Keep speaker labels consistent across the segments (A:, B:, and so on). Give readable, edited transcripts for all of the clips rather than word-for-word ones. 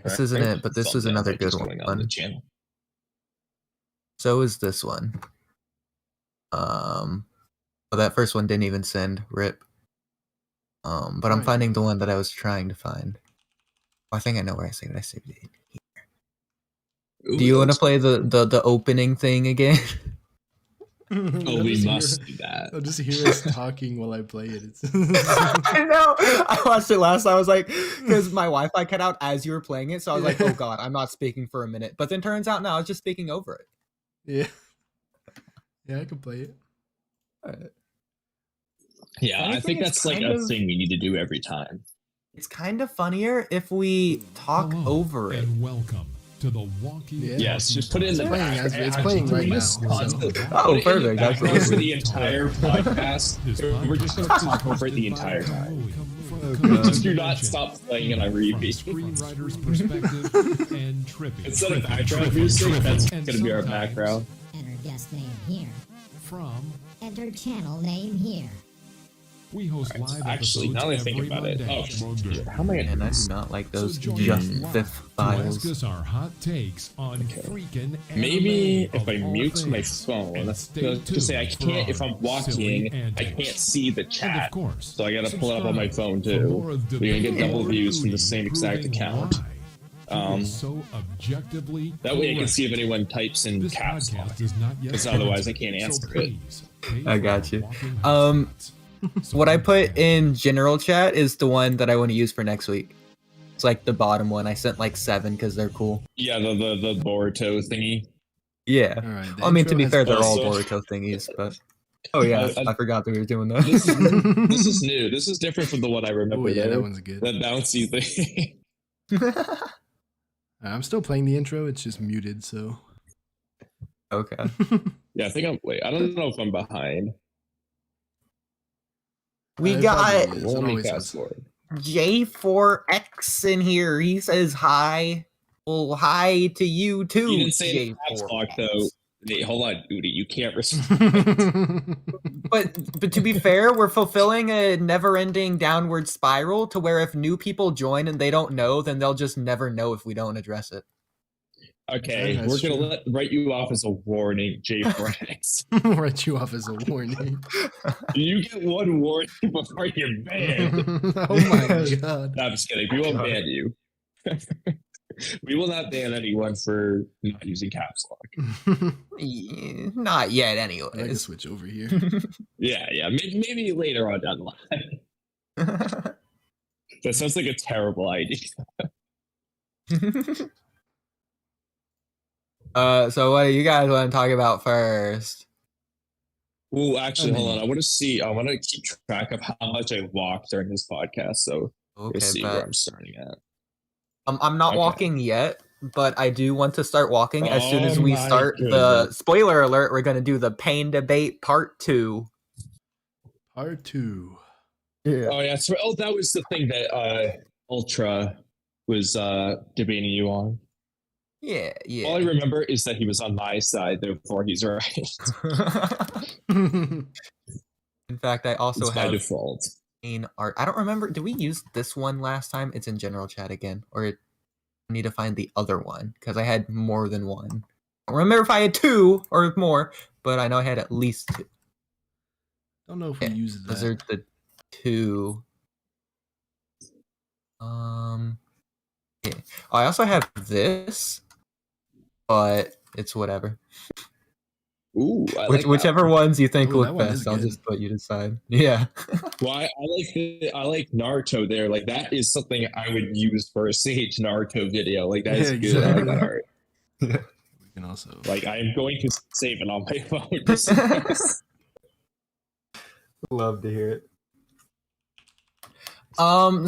A: This isn't it, but this is another good
B: going on the channel.
A: So is this one. Well, that first one didn't even send. Rip. But I'm finding the one that I was trying to find. I think I know where I saved it. I saved it here.
B: Ooh,
A: do you want to play the opening thing again?
B: Oh, we must do that.
C: I'll just hear us talking while I play it.
A: I know. I watched it last time. I was like, because my Wi-Fi cut out as you were playing it, so I was like, oh god, I'm not speaking for a minute. But then turns out, no, I was just speaking over it.
C: Yeah. Yeah, I can play it.
A: All right.
B: Yeah, I think that's like a thing we need to do every time.
A: It's kind of funnier if we talk over it.
D: And welcome to the Walky.
B: Yes, just put it in the background.
C: It's playing right now. So.
A: Oh, perfect. That's
B: for the entire podcast. We're just going to talk over it the entire time. Just do not stop playing it on repeat.
D: Screenwriter's perspective and Trippy.
B: Instead of background music, that's going to be our background.
E: Enter guest name here.
D: From
E: Enter channel name here.
D: We host live
B: actually, now that I think about it, how am I
A: and I do not like those GIF files.
D: Ask us our hot takes on freaking
B: maybe if I mute my phone, to say I can't, if I'm walking, I can't see the chat. So I gotta pull it up on my phone too. We're gonna get double views from the same exact account.
D: So objectively
B: that way I can see if anyone types in caps lock, because otherwise I can't answer it.
A: I got you. What I put in general chat is the one that I want to use for next week. It's like the bottom one. I sent like 7 because they're cool.
B: Yeah, the Boruto thingy.
A: Yeah.
C: Right,
A: I mean, to be fair, they're all Boruto thingies, but oh yeah, I forgot that we were doing that.
B: This is new. This is different from the one I remember.
C: Oh yeah, that one's good.
B: That bouncy thing.
C: I'm still playing the intro. It's just muted, so.
A: Okay.
B: Yeah, I think I'm. Wait, I don't know if I'm behind.
A: We got J4X in here. He says hi. Well, hi to you too.
B: You didn't say caps lock though. Wait, hold on, Oodie. You can't respond.
A: but to be fair, we're fulfilling a never-ending downward spiral to where if new people join and they don't know, then they'll just never know if we don't address it.
B: Okay, we're gonna write you off as a warning, J4X.
C: Write you off as a warning.
B: You get one warning before you're banned.
C: Oh my god!
B: No, I'm just kidding. We won't ban you. We will not ban anyone for not using caps lock.
A: Yeah, not yet, anyway.
C: I can switch over here.
B: Yeah. Maybe later on down the line. That sounds like a terrible idea.
A: So what do you guys want to talk about first?
B: Ooh, actually, hold on. I want to keep track of how much I walked during this podcast. So let's see where I'm starting at.
A: I'm not walking yet, but I do want to start walking as soon as we start the spoiler alert. We're going to do the pain debate part 2.
C: Part 2.
A: Yeah.
B: Oh yeah. So that was the thing that Ultra was debating you on.
A: Yeah.
B: All I remember is that he was on my side, therefore he's right.
A: In fact, I also have
B: by default.
A: Art. I don't remember. Did we use this one last time? It's in general chat again, or I need to find the other one because I had more than one. I don't remember if I had 2 or more, but I know I had at least 2.
C: Don't know if we used that.
A: Those are the 2. Yeah. I also have this, but it's whatever.
B: Ooh,
A: whichever ones you think look best, I'll just let you decide. Yeah.
B: Well, I like Naruto there. Like that is something I would use for a Sage Naruto video. Like that is good.
C: Exactly.
B: I like that art.
C: We can also
B: like I am going to save it on my phone.
A: Love to hear it.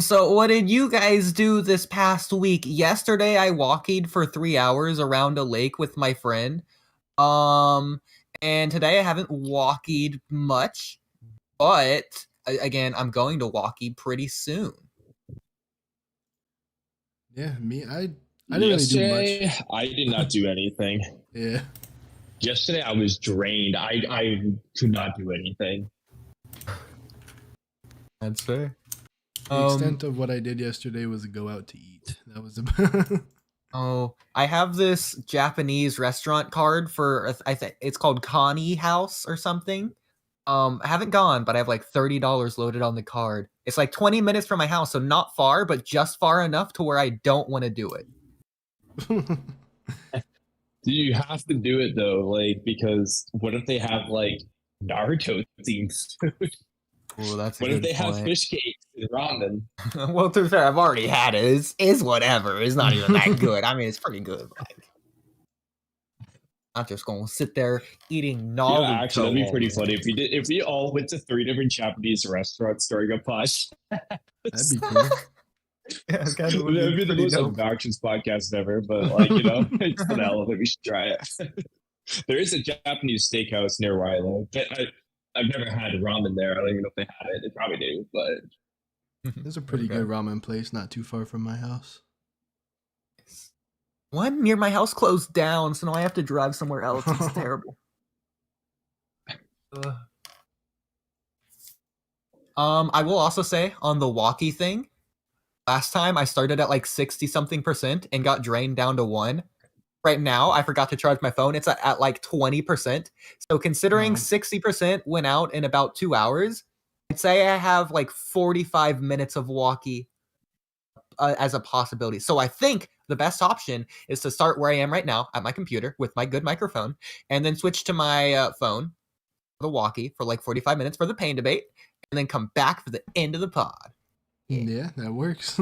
A: So what did you guys do this past week? Yesterday I walkied for 3 hours around a lake with my friend. And today I haven't walkied much, but again, I'm going to walkie pretty soon.
C: Yeah, me, I didn't really do much.
B: I did not do anything.
C: Yeah.
B: Yesterday I was drained. I could not do anything.
A: That's fair.
C: The extent of what I did yesterday was go out to eat. That was
A: Oh, I have this Japanese restaurant card for I think it's called Connie House or something. I haven't gone, but I have like $30 loaded on the card. It's like 20 minutes from my house, so not far, but just far enough to where I don't want to do it.
B: Do you have to do it though? Like, because what if they have like Naruto themed food?
A: Oh, that's a
B: What if
A: good
B: they have
A: point.
B: fish cakes and ramen?
A: Well, to be fair, I've already had it. It's whatever. It's not even that good. I mean, it's pretty good. Like, I'm just gonna sit there eating Naruto.
B: Yeah, actually, that'd be
A: all
B: pretty
A: day.
B: funny if we all went to 3 different Japanese restaurants during a podcast.
C: That'd be cool.
A: Yeah, it kind of
B: That would be the
A: pretty
B: most
A: dope.
B: obnoxious podcast ever, but like, you know, it's the hell of it. We should try it. There is a Japanese steakhouse near where I live, but I've never had ramen there. I don't even know if they have it. They probably do, but
C: There's a pretty good ramen place not too far from my house.
A: One near my house closed down, so now I have to drive somewhere else. It's terrible. I will also say on the Walky thing, last time I started at like 60-something% and got drained down to 1. Right now, I forgot to charge my phone. It's at like 20%. So considering 60% went out in about 2 hours, I'd say I have like 45 minutes of Walky as a possibility. So I think the best option is to start where I am right now at my computer with my good microphone and then switch to my phone, the Walky, for like 45 minutes for the Pain debate, and then come back for the end of the pod.
C: Yeah, that works.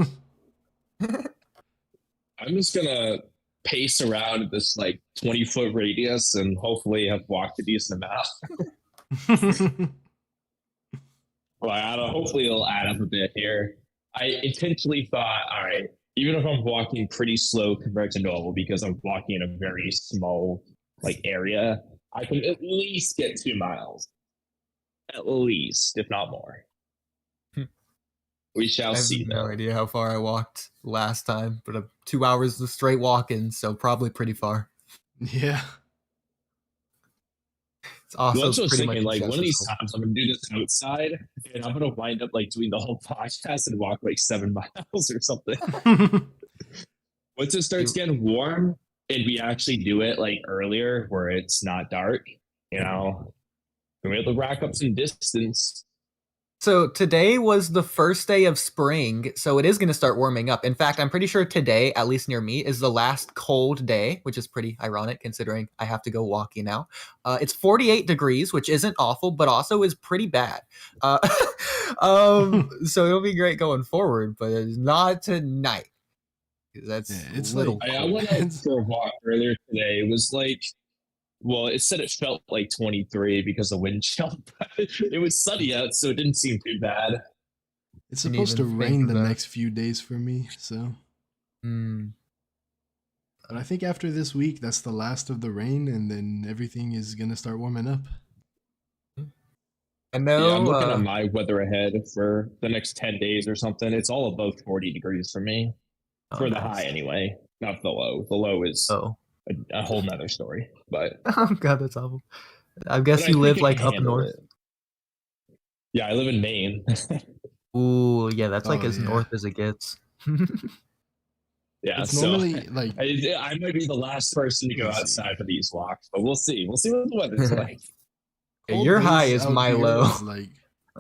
B: I'm just gonna pace around this like 20-foot radius and hopefully have walked a decent amount. Well, I don't know, hopefully it'll add up a bit here. I intentionally thought, all right, even if I'm walking pretty slow compared to normal, because I'm walking in a very small like area, I can at least get 2 miles. At least, if not more. We shall
A: I have
B: see.
A: no
B: Though.
A: idea how far I walked last time, but 2 hours of straight walking, so probably pretty far.
C: Yeah.
A: It's also
B: Well, that's what I was
A: pretty
B: thinking.
A: much
B: Like one of these
A: accessible.
B: times, I'm gonna do this outside, and I'm gonna wind up like doing the whole podcast and walk like 7 miles or something. Once it starts getting warm, and we actually do it like earlier, where it's not dark, you know, we're able to rack up some distance.
A: So today was the first day of spring, so it is going to start warming up. In fact, I'm pretty sure today, at least near me, is the last cold day, which is pretty ironic considering I have to go walking now. It's 48 degrees, which isn't awful, but also is pretty bad. So it'll be great going forward, but it's not tonight. That's
C: it's
A: little.
C: like-
B: I went out for a walk earlier today. It was like, well, it said it felt like 23 because of wind chill, but it was sunny out, so it didn't seem too bad.
C: It's
A: Didn't
C: supposed to
A: even think
C: rain
A: of
C: the
A: that.
C: next few days for me, so. But I think after this week, that's the last of the rain, and then everything is gonna start warming up.
A: I know.
B: Yeah, I'm looking at my weather ahead for the next 10 days or something. It's all above 40 degrees for me. For the high, anyway. Not the low. The low is a whole nother story. But
A: Oh god, that's awful. I guess
B: but
A: you
B: think
A: live
B: I
A: like
B: can
A: up
B: handle
A: north.
B: it. Yeah, I live in Maine.
A: Ooh, yeah, that's like
C: Oh,
A: as
C: yeah.
A: north as it gets.
B: Yeah,
C: It's
B: so
C: normally like
B: I might be the last person to go
C: Let's see.
B: outside for these walks, but we'll see. We'll see what the weather's like.
C: cold
A: Your high
C: days
A: is
C: out
A: my
C: here
A: low.
C: is like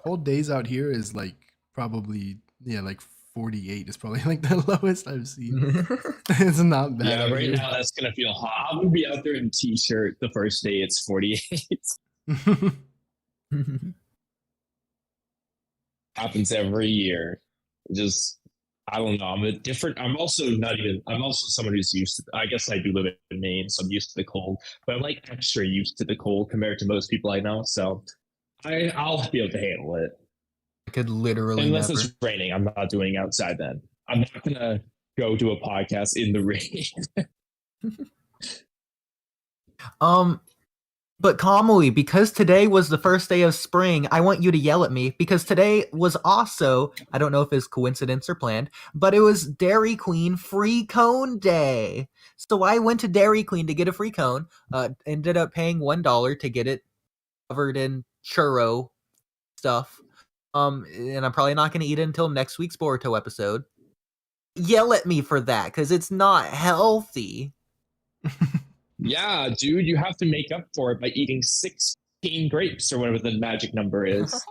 C: cold days out here is like probably like 48 is probably like the lowest I've seen. It's not bad.
B: Yeah,
C: out
B: right
C: here.
B: now that's gonna feel hot. I'm gonna be out there in a t-shirt the first day. It's 48. Happens every year. Just I don't know. I'm also someone who's used to, I guess I do live in Maine, so I'm used to the cold, but I'm like extra used to the cold compared to most people I know. So I'll be able to handle it.
A: I could literally
B: Unless
A: never.
B: it's raining. I'm not doing it outside then. I'm not gonna go to a podcast in the rain.
A: But Kamui, because today was the first day of spring, I want you to yell at me because today was also, I don't know if it's coincidence or planned, but it was Dairy Queen free cone day. So I went to Dairy Queen to get a free cone, ended up paying $1 to get it covered in churro stuff. And I'm probably not going to eat it until next week's Boruto episode. Yell at me for that, because it's not healthy.
B: Yeah, dude, you have to make up for it by eating 16 grapes or whatever the magic number is.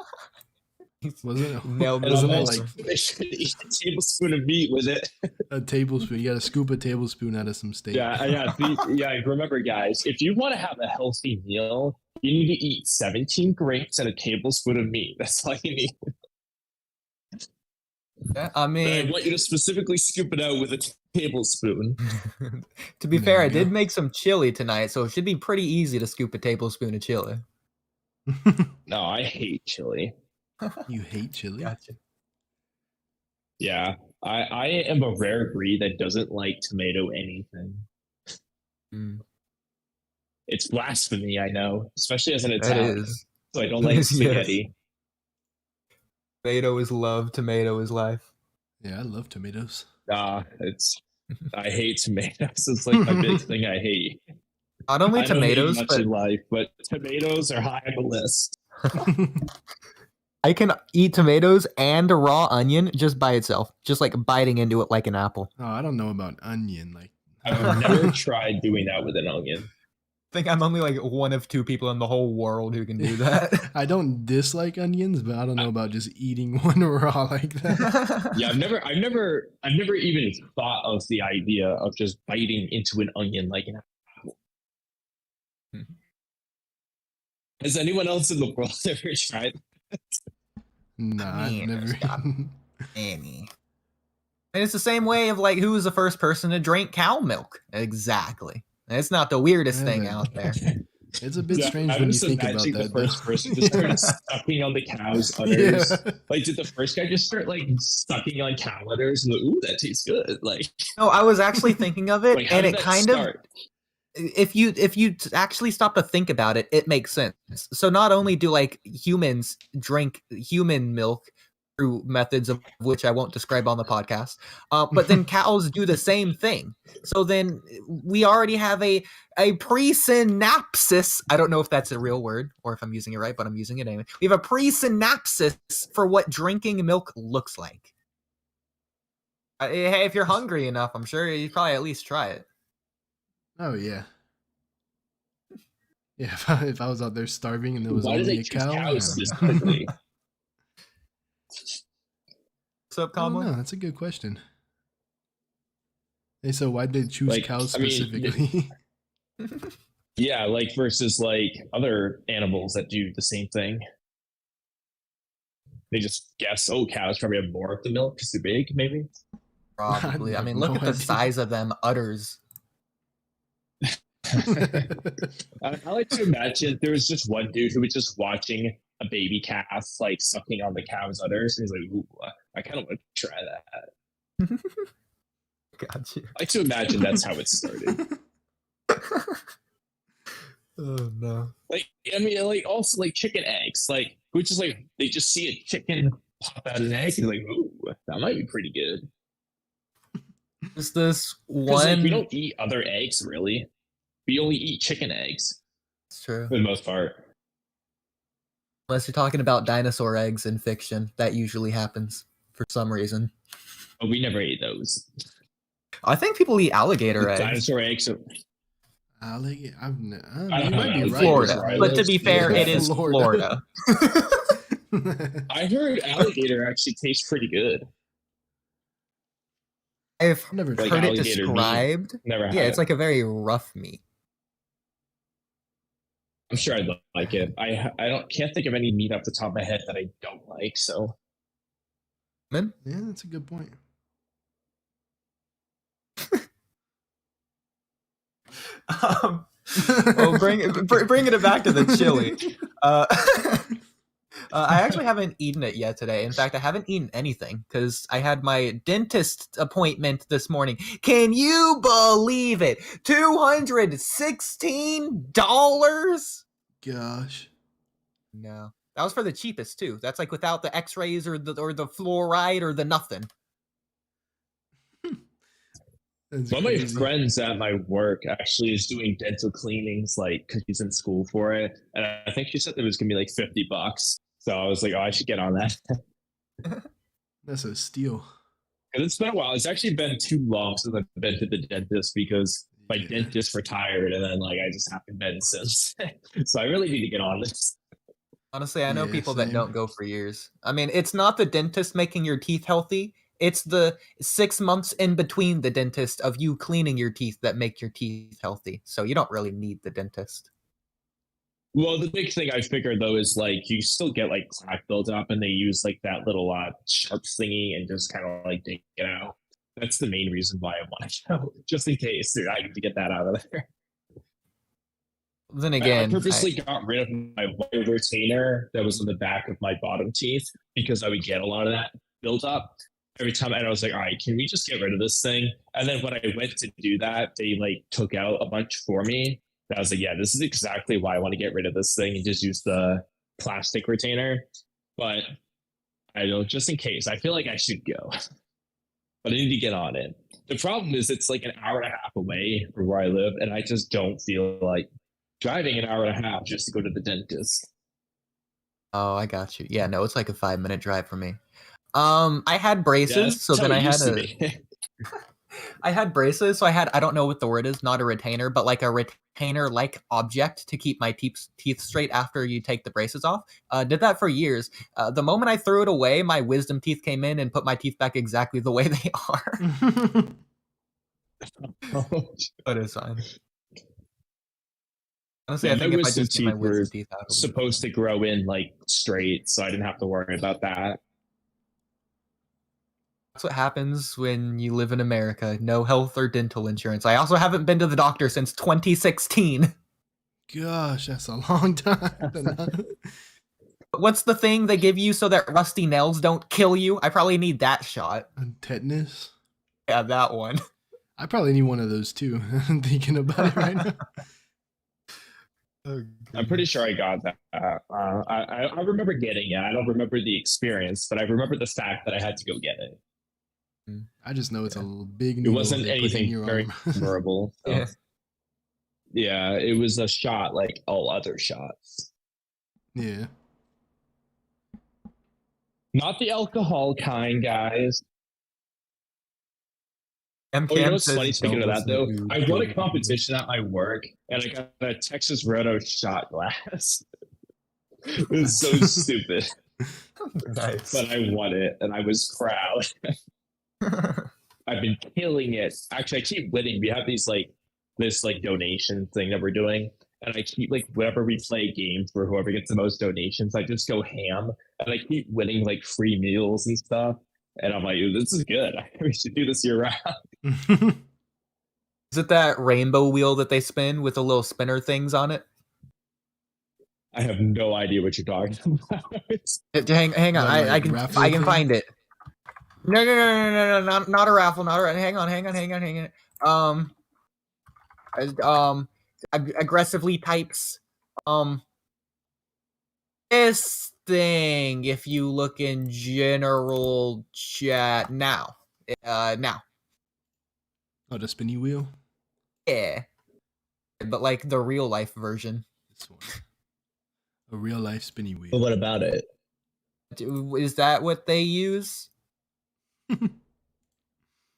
C: Wasn't it?
A: No,
C: Wasn't it
B: Also,
C: like
B: they should eat a tablespoon of meat with it.
C: a tablespoon? You gotta scoop a tablespoon out of some steak.
B: Yeah. Remember, guys, if you want to have a healthy meal, you need to eat 17 grapes and a tablespoon of meat. That's all you need.
A: I
B: But I
A: mean,
B: want you to specifically scoop it out with a tablespoon.
A: to be
C: There
A: fair,
C: you
A: I did
C: go.
A: make some chili tonight, so it should be pretty easy to scoop a tablespoon of chili.
B: No, I hate chili.
C: You hate chili?
A: Gotcha.
B: Yeah, I am a rare breed that doesn't like tomato anything.
A: Mm,
B: It's blasphemy, I know, especially as an
A: that
B: Italian.
A: is.
B: So I don't like
A: Yes.
B: spaghetti.
A: Tomato is love, tomato is life.
C: Yeah, I love tomatoes.
B: I hate tomatoes. It's like my big thing I hate.
A: Not only
B: I don't
A: tomatoes,
B: eat much
A: but
B: in life, but tomatoes are high on the list.
A: I can eat tomatoes and a raw onion just by itself, just like biting into it like an apple.
C: Oh, I don't know about onion. Like,
B: I've never tried doing that with an onion.
A: I think I'm only like one of two people in the whole world who can do that.
C: I don't dislike onions, but I don't know about just eating one raw like that.
B: Yeah, I've never even thought of the idea of just biting into an onion like an apple. Has anyone else in the world ever tried?
C: Nah, I've
A: mean,
C: never.
A: stop. Annie. And it's the same way of like who was the first person to drink cow milk? Exactly. It's not the weirdest thing
C: Yeah.
A: out there.
C: It's a bit
B: Yeah,
C: strange
B: I'm
C: when you
B: just
C: think about
B: imagining
C: that.
B: the first
C: though.
B: person just started sucking on the cow's udders.
C: Yeah.
B: Like, did the first guy just start like sucking on cow udders and ooh, that tastes good? Like,
A: No, I was actually thinking of it,
B: like how
A: and
B: did
A: it
B: that
A: kind
B: start?
A: if you actually stop to think about it, it makes sense. So not only do like humans drink human milk through methods of which I won't describe on the podcast, but then cows do the same thing. So then we already have a presynapsis. I don't know if that's a real word or if I'm using it right, but I'm using it anyway. We have a presynapsis for what drinking milk looks like. Hey, if you're hungry enough, I'm sure you probably at least try it.
C: Oh yeah. Yeah, if I was out there starving and there was
B: Why did
C: only
B: they
C: a
B: choose
C: cow,
B: cows
C: I don't know.
B: specifically?
A: What's up,
C: I don't
A: Kamui?
C: know. That's a good question. Hey, so why'd they choose
B: Like,
C: cows
B: I mean,
C: specifically?
B: Yeah, like versus like other animals that do the same thing. They just guess, oh, cows probably have more of the milk because they're big, maybe.
A: Probably. I
C: have
A: mean, look
C: no
A: at the
C: idea.
A: size of them udders.
B: I like to imagine there was just one dude who was just watching a baby calf like sucking on the cow's udders, and he's like, "Ooh, I kind of want to try that."
A: Got you.
B: I like to imagine that's how it started.
A: Oh no.
B: Like, I mean, like also like chicken eggs, like who just like they just see a chicken pop out an egg, and like, "Ooh, that might be pretty good."
A: Is this
B: 'Cause, like,
A: one?
B: we don't eat other eggs really. We only eat chicken eggs
A: It's true.
B: for the most part.
A: Unless you're talking about dinosaur eggs in fiction, that usually happens for some reason.
B: But we never ate those.
A: I think people eat alligator eggs.
B: Dinosaur eggs.
C: Alligator.
B: I
C: You
B: don't
C: might
B: know,
C: be
B: it's
C: right.
A: Florida,
B: Right.
A: but to be fair,
B: Yeah.
A: it is
C: Florida.
A: Florida.
B: I heard alligator actually tastes pretty good.
A: I've
C: Never
B: Like
A: heard it
B: alligator meat.
A: described.
B: Never had
A: Yeah, it's
B: it.
A: like a very rough meat.
B: I'm sure I'd like it. Can't think of any meat off the top of my head that I don't like. So
A: Man,
C: Yeah, that's a good point.
A: well, bring it back to the chili. I actually haven't eaten it yet today. In fact, I haven't eaten anything because I had my dentist appointment this morning. Can you believe it? $216?
C: Gosh.
A: No, that was for the cheapest too. That's like without the X-rays or the fluoride or the nothing.
C: That's
B: one of my
C: crazy.
B: friends at my work actually is doing dental cleanings, like because she's in school for it, and I think she said it was gonna be like $50. So I was like, oh, I should get on that.
C: That's a steal.
B: Because it's been a while. It's actually been too long since I've been to the dentist because my dentist retired, and then like I just haven't been since. So I really need to get on this.
A: Honestly, I know
C: Yeah,
A: people that
C: same.
A: don't go for years. I mean, it's not the dentist making your teeth healthy. It's the 6 months in between the dentist of you cleaning your teeth that make your teeth healthy. So you don't really need the dentist.
B: Well, the big thing I figured though is like you still get like plaque built up, and they use like that little sharp thingy and just kind of like dig it out. That's the main reason why I want to go, just in case I need to get that out of there.
A: Then
B: I
A: again,
B: purposely got rid of my wire retainer that was on the back of my bottom teeth because I would get a lot of that built up every time. And I was like, all right, can we just get rid of this thing? And then when I went to do that, they like took out a bunch for me. And I was like, yeah, this is exactly why I want to get rid of this thing and just use the plastic retainer. But I don't know, just in case, I feel like I should go. But I need to get on it. The problem is it's like an hour and a half away from where I live, and I just don't feel like driving an hour and a half just to go to the dentist.
A: oh, I got you. Yeah, no, it's like a 5-minute drive for me. I had braces, so then I had I had braces, so I don't know what the word is, not a retainer, but like a retainer-like object to keep my teeth straight after you take the braces off. Did that for years. The moment I threw it away, my wisdom teeth came in and put my teeth back exactly the way they are. But it's fine. Honestly,
B: Yeah,
A: I think
B: my
A: if I
B: wisdom
A: just get my
B: teeth
A: wisdom
B: were
A: teeth out,
B: supposed to grow in like straight, so I didn't have to worry about that.
A: That's what happens when you live in America. No health or dental insurance. I also haven't been to the doctor since 2016.
C: Gosh, that's a long time.
A: What's the thing they give you so that rusty nails don't kill you? I probably need that shot.
C: Tetanus?
A: Yeah, that one.
C: I probably need one of those too. I'm thinking about it right now.
B: I'm pretty sure I got that. I remember getting it. I don't remember the experience, but I remember the fact that I had to go get it.
C: I just know it's a big
B: It
C: needle
B: wasn't
C: they put in
B: anything
C: your
B: very
C: arm.
B: memorable. So.
A: Yeah.
B: Yeah, it was a shot like all other shots.
C: Yeah.
B: Not the alcohol kind, guys.
A: M.
B: Oh, you know
A: Cam
B: what's
A: says
B: funny? Speaking of
A: don't
B: that, though,
A: listen to
B: I won a
A: Joe
B: competition at my work, and I got a Texas Roto shot glass. It was so stupid,
A: Nice.
B: but I won it, and I was proud. I've been killing it. Actually, I keep winning. We have these this donation thing that we're doing, and I keep whenever we play a game for whoever gets the most donations, I just go ham, and I keep winning like free meals and stuff. And I'm like, this is good. We should do this year round.
A: Is it that rainbow wheel that they spin with the little spinner things on it?
B: I have no idea what you're talking about.
A: Hang on,
C: That,
A: I can
C: thing?
A: find it. No, not a raffle, not a hang on. Aggressively types this thing if you look in general chat now. Now.
C: Oh, the spinny wheel?
A: Yeah. But like the real life version.
C: This one. A real life spinny wheel.
B: But what about it?
A: Is that what they use?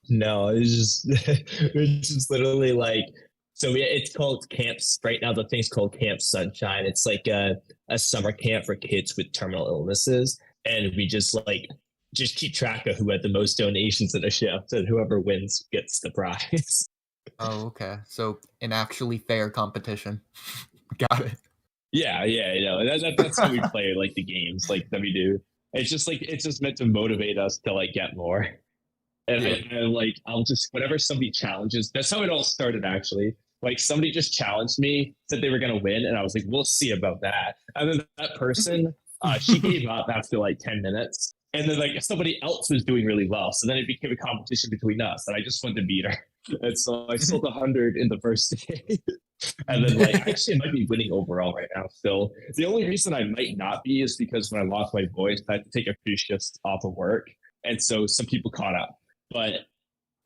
B: No, it's just literally so it's called camps right now. The thing's called Camp Sunshine. It's like a summer camp for kids with terminal illnesses, and we just keep track of who had the most donations in a shift, and whoever wins gets the prize.
A: Oh, okay. So an actually fair competition. Got it.
B: Yeah, that's how we play the games that we do. It's just meant to motivate us to get more. And I'll just whenever somebody challenges, that's how it all started actually. Somebody just challenged me, said they were gonna win, and I was like, we'll see about that. And then that person, she gave up after 10 minutes. And then somebody else was doing really well. So then it became a competition between us, and I just wanted to beat her. And so I sold 100 in the first day. And then actually I might be winning overall right now still. The only reason I might not be is because when I lost my voice, I had to take a few shifts off of work. And so some people caught up. But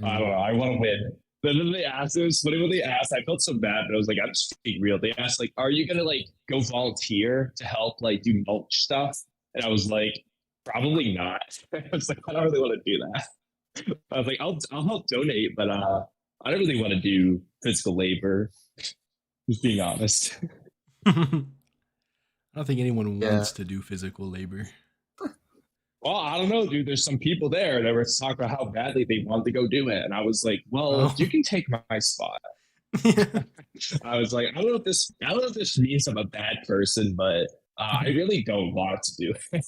B: I don't know, I want to win. Then they asked, it was funny when they asked, I felt so bad, but I was like, I'm just being real. They asked, are you gonna go volunteer to help do mulch stuff? And I was like, probably not. I was like, I don't really want to do that. I was like, I'll help donate, but I don't really want to do physical labor. Just being honest.
C: I don't think anyone wants to do physical labor.
B: Well, I don't know, dude. There's some people there that were talking about how badly they wanted to go do it, and I was like, "Well, you can take my spot." I was like, I don't know if this means I'm a bad person, but I really don't want to do it.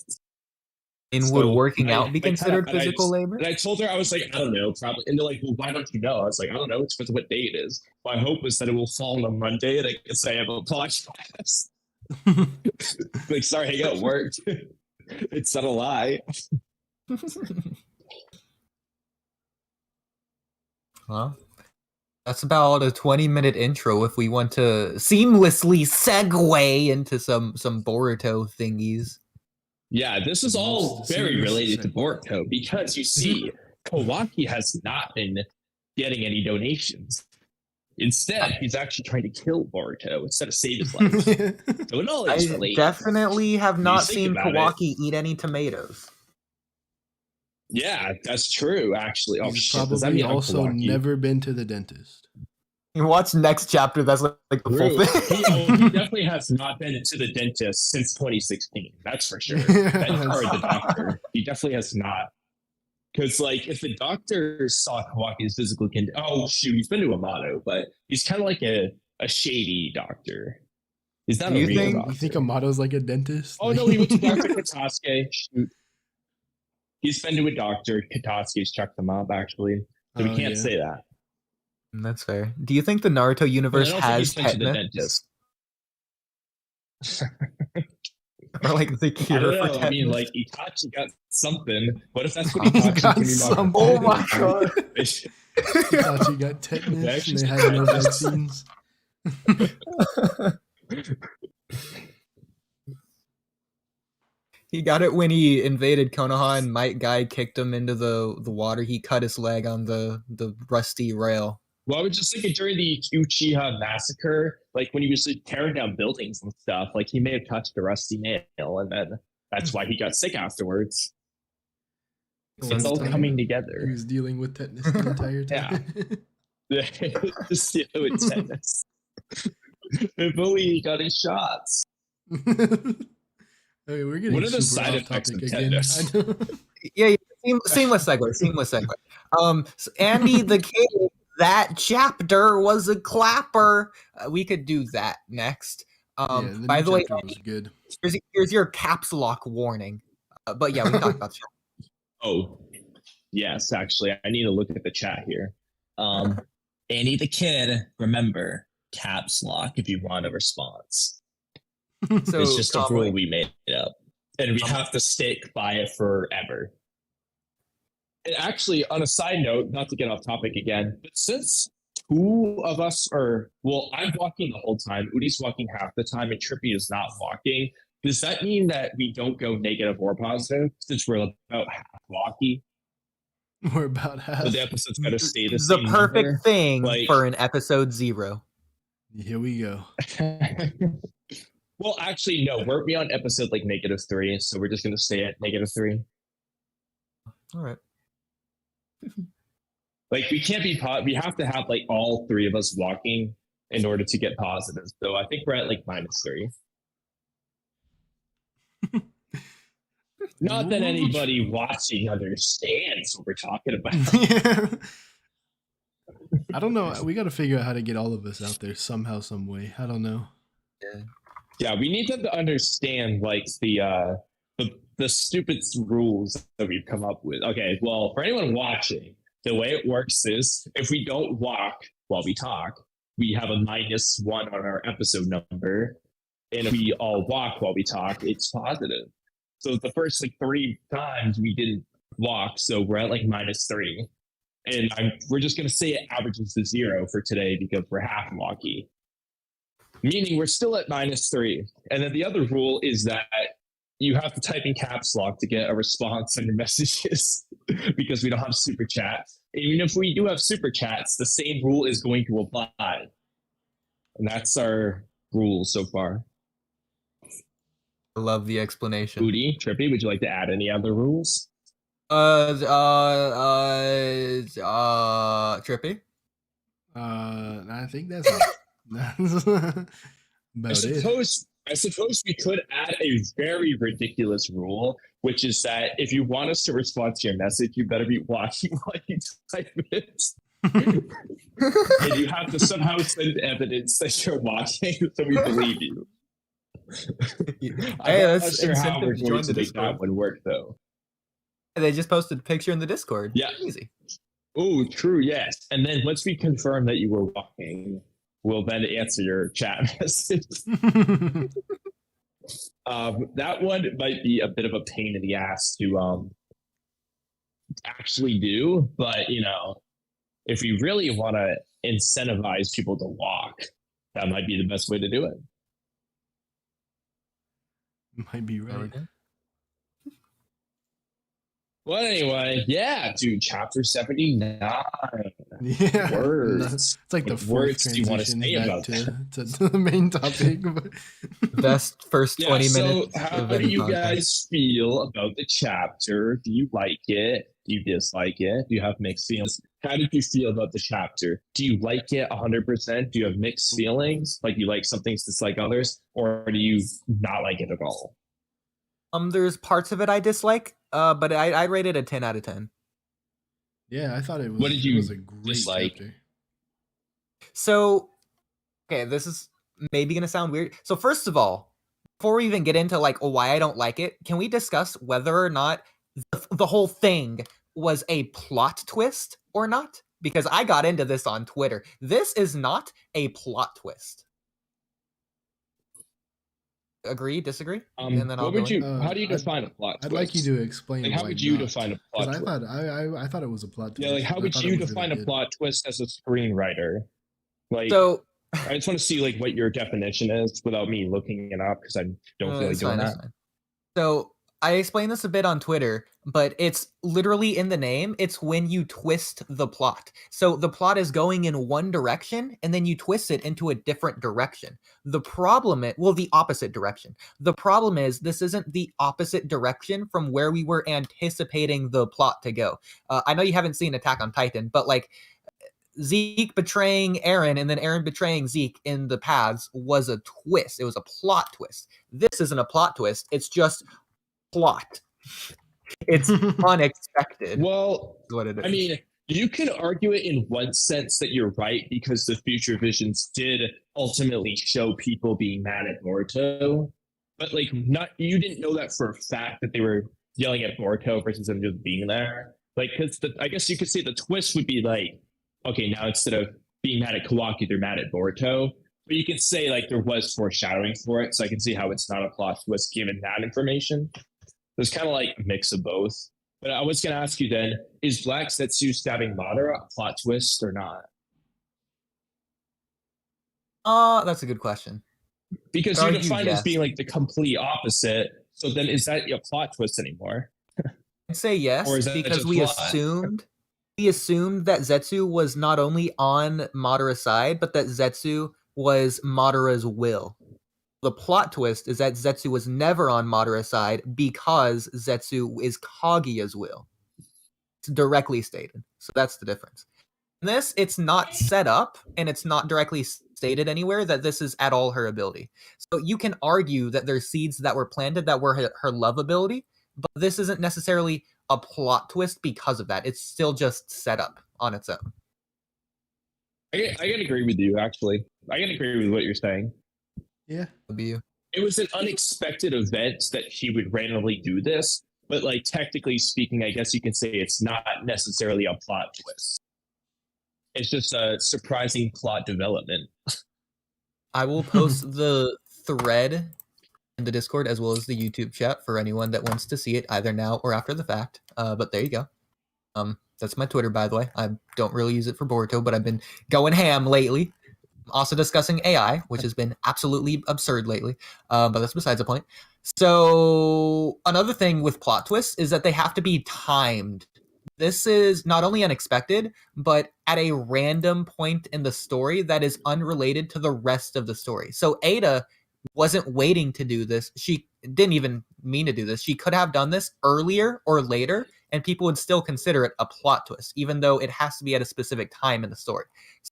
A: And would working out be considered physical labor?
B: And I told her, I was like, I don't know, probably. And they're like, well, why don't you know? I was like, I don't know. It's what day it is. My hope is that it will fall on a Monday, and I can say I have a podcast. Like, sorry, it worked. It's not a lie.
A: Well, that's about a 20-minute intro if we want to seamlessly segue into some Boruto thingies.
B: Yeah, this is all very related to Boruto because you see, KAWAKI has not been getting any donations. Instead, he's actually trying to kill Boruto instead of save his life. So it all is
A: I
B: related.
A: definitely have not seen
B: about
A: KAWAKI eat any tomatoes.
B: Yeah, that's true, actually. Oh,
C: He's
B: shit. Does that
C: probably
B: mean I'm
C: also
B: KAWAKI?
C: never been to the dentist.
A: You watch next chapter, that's like the full
B: True.
A: thing.
B: He definitely has not been to the dentist since 2016. That's for sure. Or the doctor. He definitely has not. Because, like, if the doctor saw Kawaki's physical condition, oh, shoot, he's been to Amato, but he's kind of like a shady doctor. He's not
A: Do
B: a
A: you
B: real
A: think-
B: doctor.
C: You think Amato's like a dentist?
B: Oh, no, he went to Dr. Katasuke. Shoot. He's been to a doctor. Katasuke's checked him up, actually. So we can't say that.
A: That's fair. Do you think the Naruto universe
B: But I don't
A: has
B: think he's been to the
A: tetanus?
B: dentist.
A: Or like the
B: I
A: cure
B: don't
A: for
B: know.
A: tetanus?
B: I mean, like, Itachi got something. What if that's what
C: He
B: Itachi
C: got
B: can do?
C: something.
A: Oh my god.
C: Itachi got tetanus and they had no vaccines.
A: He got it when he invaded Konoha and Might Guy kicked him into the water. He cut his leg on the rusty rail.
B: Well, I was just thinking during the Uchiha massacre, like when he was tearing down buildings and stuff, like he may have touched a rusty nail, and then that's why he got sick afterwards. It's all coming
C: He
B: together.
C: was dealing with tetanus the entire time.
B: Just with tetanus. If only he got his shots.
C: Okay, we're getting
B: What are the
C: super
B: side
C: off
B: effects
C: topic
B: of
C: again.
B: tetanus?
C: I know.
A: Yeah, seamless segue. So Andy the Kid, that chapter was a clapper. We could do that next.
C: Yeah,
A: By
C: new
A: the way,
C: chapter was good.
A: here's your caps lock warning. But yeah, we can talk about the chapter.
B: Oh, yes, actually, I need to look at the chat here. Annie the Kid, remember, caps lock if you want a response.
A: So
B: It's just a
A: Kamui,
B: rule we made up. And we have to stick by it forever. And actually, on a side note, not to get off topic again, but since two of us are, well, I'm walking the whole time, Oodie's walking half the time, and Trippy is not walking, does that mean that we don't go negative or positive since we're about half walkie?
C: We're about half.
B: So the episode's got to stay the
A: the
B: same
A: perfect
B: number?
A: thing
B: Like-
A: for an episode 0.
C: Here we go.
B: Well, actually, no. Weren't we on episode like -3? So we're just going to stay at -3.
A: All right.
B: Like we can't be we have to have like all three of us walking in order to get positive. So I think we're at like -3. Not that anybody watching understands what we're talking about.
C: I don't know. We got to figure out how to get all of us out there somehow, some way. I don't know.
B: Yeah, we need them to understand like the stupid rules that we've come up with. Okay, well, for anyone watching, the way it works is if we don't walk while we talk, we have a -1 on our episode number. And if we all walk while we talk, it's positive. So the first like 3 times we didn't walk, so we're at like -3. And we're just going to say it averages to 0 for today because we're half walkie. Meaning we're still at -3. And then the other rule is that you have to type in caps lock to get a response on your messages because we don't have super chats. Even if we do have super chats, the same rule is going to apply. And that's our rule so far.
A: I love the explanation.
B: Oodie, Trippy, would you like to add any other rules?
A: Trippy.
C: I think that's about
B: I suppose we could add a very ridiculous rule, which is that if you want us to respond to your message, you better be watching while you type it. And you have to somehow send evidence that you're watching so we believe you.
A: Hey,
B: I'm not
A: that's
B: sure how
A: incentive
B: we're
A: to
B: going
A: join
B: to
A: the
B: make
A: Discord.
B: that one work, though.
A: They just posted a picture in the Discord.
B: Yeah.
A: Easy.
B: Oh, true, yes. And then once we confirm that you were walking, we'll then answer your chat message. That one might be a bit of a pain in the ass to actually do, but you know, if we really want to incentivize people to walk, that might be the best way to do it.
C: might be right.
B: Well, anyway, yeah, dude, chapter 79.
C: Yeah,
B: Words.
C: It's like the
B: What
C: fourth
B: words do you want to
C: transition
B: say
C: back
B: about
C: to the main topic.
A: Best first 20 minutes.
B: So how
A: of
B: do
A: any
B: you
A: podcast.
B: guys feel about the chapter? Do you like it? Do you dislike it? Do you have mixed feelings? How did you feel about the chapter? Do you like it 100%? Do you have mixed feelings? Like you like some things, dislike others? Or do you not like it at all?
A: There's parts of it I dislike, but I rate it a 10 out of 10.
C: Yeah, I thought it was.
B: What did you
C: it was a great
B: dislike?
C: chapter.
A: So, okay, this is maybe gonna sound weird. So first of all, before we even get into like why I don't like it, can we discuss whether or not the whole thing was a plot twist or not? Because I got into this on Twitter. This is not a plot twist. Agree? Disagree? And then I'll
B: what would
A: go in.
B: you? How do you define a plot twist?
C: I'd like you to explain.
B: Like, how
C: why
B: would you
C: not.
B: define a plot
C: 'Cause
B: twist?
C: I thought it was a plot twist.
B: Yeah, like how
C: I
B: would
C: thought
B: you
C: it was
B: define
C: really
B: a
C: good.
B: plot twist as a screenwriter? Like,
A: So
B: I just want to see like what your definition is without me looking it up because I don't feel like
A: it's
B: doing
A: fine,
B: that.
A: it's fine. So I explained this a bit on Twitter, but it's literally in the name. It's when you twist the plot. So the plot is going in one direction, and then you twist it into a different direction. The problem is, well, the opposite direction. The problem is this isn't the opposite direction from where we were anticipating the plot to go. I know you haven't seen Attack on Titan, but like Zeke betraying Eren and then Eren betraying Zeke in the paths was a twist. It was a plot twist. This isn't a plot twist. It's just plot. It's unexpected.
B: Well,
A: What it is.
B: I mean, you can argue it in one sense that you're right because the future visions did ultimately show people being mad at Boruto, but like not you didn't know that for a fact that they were yelling at Boruto versus them just being there. Like, because I guess you could say the twist would be like, okay, now instead of being mad at KAWAKI, they're mad at Boruto. But you can say like there was foreshadowing for it, so I can see how it's not a plot twist given that information. There's kind of like a mix of both. But I was going to ask you then, is Black Zetsu stabbing Madara a plot twist or not?
A: That's a good question.
B: Because
A: I'd
B: you
A: argue
B: define it as
A: yes.
B: being like the complete opposite. So then is that a plot twist anymore?
A: I'd say yes,
B: Or is that
A: because
B: just
A: we
B: plot?
A: assumed that Zetsu was not only on Madara's side, but that Zetsu was Madara's will. The plot twist is that Zetsu was never on Madara's side because Zetsu is Kaguya's will. It's directly stated. So that's the difference. In this, it's not set up and it's not directly stated anywhere that this is at all her ability. So you can argue that there's seeds that were planted that were her love ability, but this isn't necessarily a plot twist because of that. It's still just set up on its own.
B: I can agree with you, actually. I can agree with what you're saying.
C: Yeah.
A: Would be you.
B: It was an unexpected event that he would randomly do this, but like technically speaking, I guess you can say it's not necessarily a plot twist. It's just a surprising plot development.
A: I will post the thread in the Discord as well as the YouTube chat for anyone that wants to see it either now or after the fact. But there you go. That's my Twitter, by the way. I don't really use it for Boruto, but I've been going ham lately. I'm also discussing AI, which has been absolutely absurd lately. But that's besides the point. So another thing with plot twists is that they have to be timed. This is not only unexpected, but at a random point in the story that is unrelated to the rest of the story. So Eida wasn't waiting to do this. She didn't even mean to do this. She could have done this earlier or later, and people would still consider it a plot twist, even though it has to be at a specific time in the story.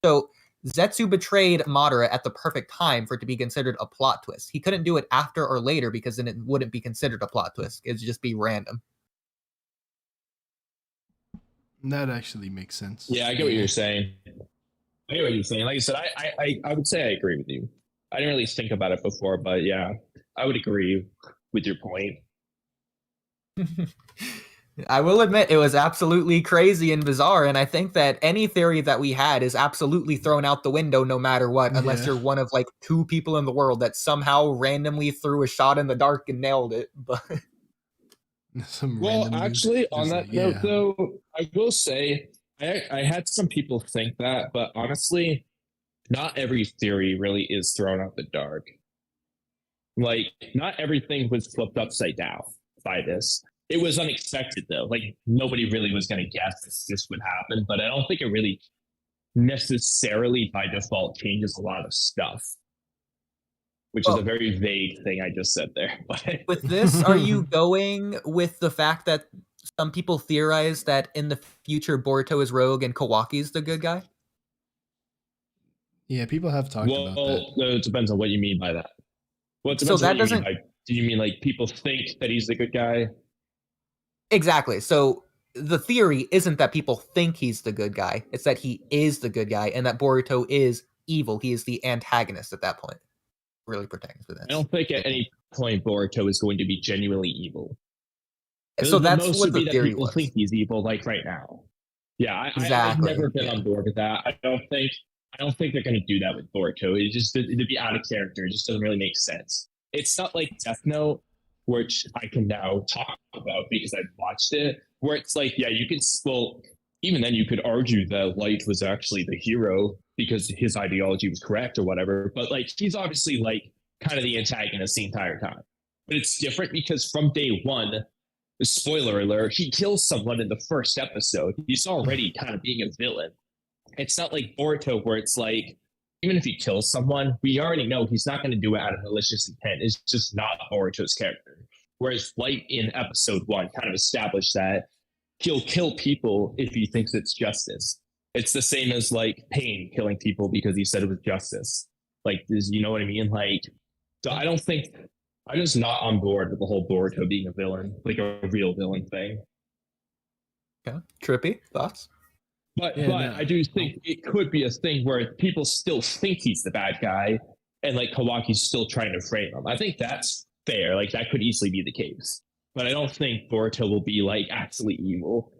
A: So Zetsu betrayed Madara at the perfect time for it to be considered a plot twist. He couldn't do it after or later because then it wouldn't be considered a plot twist. It'd just be random.
C: That actually makes sense.
B: Yeah, I get what you're saying. I get what you're saying. Like I said, I would say I agree with you. I didn't really think about it before, but yeah, I would agree with your point.
A: I will admit it was absolutely crazy and bizarre, and I think that any theory that we had is absolutely thrown out the window no matter what, unless you're one of like 2 people in the world that somehow randomly threw a shot in the dark and nailed it. But
B: well, actually, on that note, though, I will say I had some people think that, but honestly, not every theory really is thrown out the dark. Like, not everything was flipped upside down by this. It was unexpected, though. Like, nobody really was going to guess this would happen, but I don't think it really necessarily by default changes a lot of stuff, which is a very vague thing I just said there.
A: With this, are you going with the fact that some people theorize that in the future Boruto is rogue and Kawaki's the good guy?
C: Yeah, people have talked about that.
B: Well, it depends on what you mean by that. Well,
A: so that doesn't.
B: Do you mean like people think that he's the good guy?
A: Exactly. So the theory isn't that people think he's the good guy. It's that he is the good guy and that Boruto is evil. He is the antagonist at that point. Really protects for that.
B: I don't think at any point Boruto is going to be genuinely evil.
A: So that's what the theory
B: people
A: was.
B: Think he's evil, like right now. Yeah,
A: exactly.
B: I've never been on board with that. I don't think they're going to do that with Boruto. It'd be out of character. It just doesn't really make sense. It's not like Death Note, which I can now talk about because I've watched it, where it's like, yeah, you could, well, even then you could argue that Light was actually the hero because his ideology was correct or whatever, but like, he's obviously like kind of the antagonist the entire time. But it's different because from day one, spoiler alert, he kills someone in the first episode. He's already kind of being a villain. It's not like Boruto where it's like, even if he kills someone, we already know he's not going to do it out of malicious intent. It's just not Boruto's character. Whereas Light in episode 1 kind of established that he'll kill people if he thinks it's justice. It's the same as like Pain killing people because he said it was justice. Like, you know what I mean? Like, so I don't think, I'm just not on board with the whole Boruto being a villain, like a real villain thing.
A: Okay. Trippy, thoughts?
B: But I do think it could be a thing where people still think he's the bad guy and like Kawaki's still trying to frame him. I think that's fair. Like that could easily be the case. But I don't think Boruto will be like actually evil.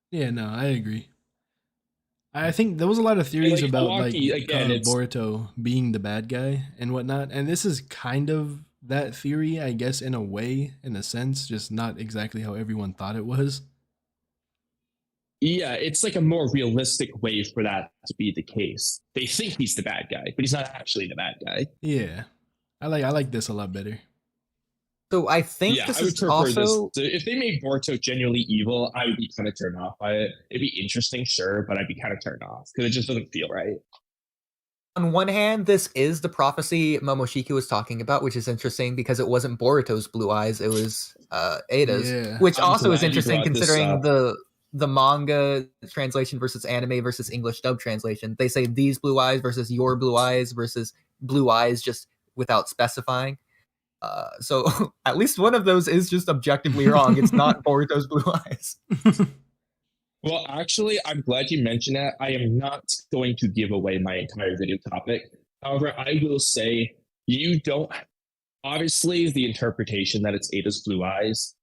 C: Yeah, no, I agree. I think there was a lot of theories
B: like,
C: about
B: Kawaki,
C: like
B: again,
C: Boruto being the bad guy and whatnot. And this is kind of that theory, I guess, in a way, in a sense, just not exactly how everyone thought it was.
B: Yeah, it's like a more realistic way for that to be the case. They think he's the bad guy, but he's not actually the bad guy.
C: Yeah, I like this a lot better.
A: So I think this is also...
B: this. If they made Boruto genuinely evil, I would be kind of turned off by it. It'd be interesting, sure, but I'd be kind of turned off because it just doesn't feel right.
A: On one hand, this is the prophecy Momoshiki was talking about, which is interesting because it wasn't Boruto's blue eyes, it was Eida's, which also is interesting considering the manga translation versus anime versus English dub translation. They say these blue eyes versus your blue eyes versus blue eyes just without specifying. So at least one of those is just objectively wrong. It's not Boruto's blue eyes.
B: Well, actually, I'm glad you mentioned that. I am not going to give away my entire video topic. However, I will say you don't... Obviously, the interpretation that it's Eida's blue eyes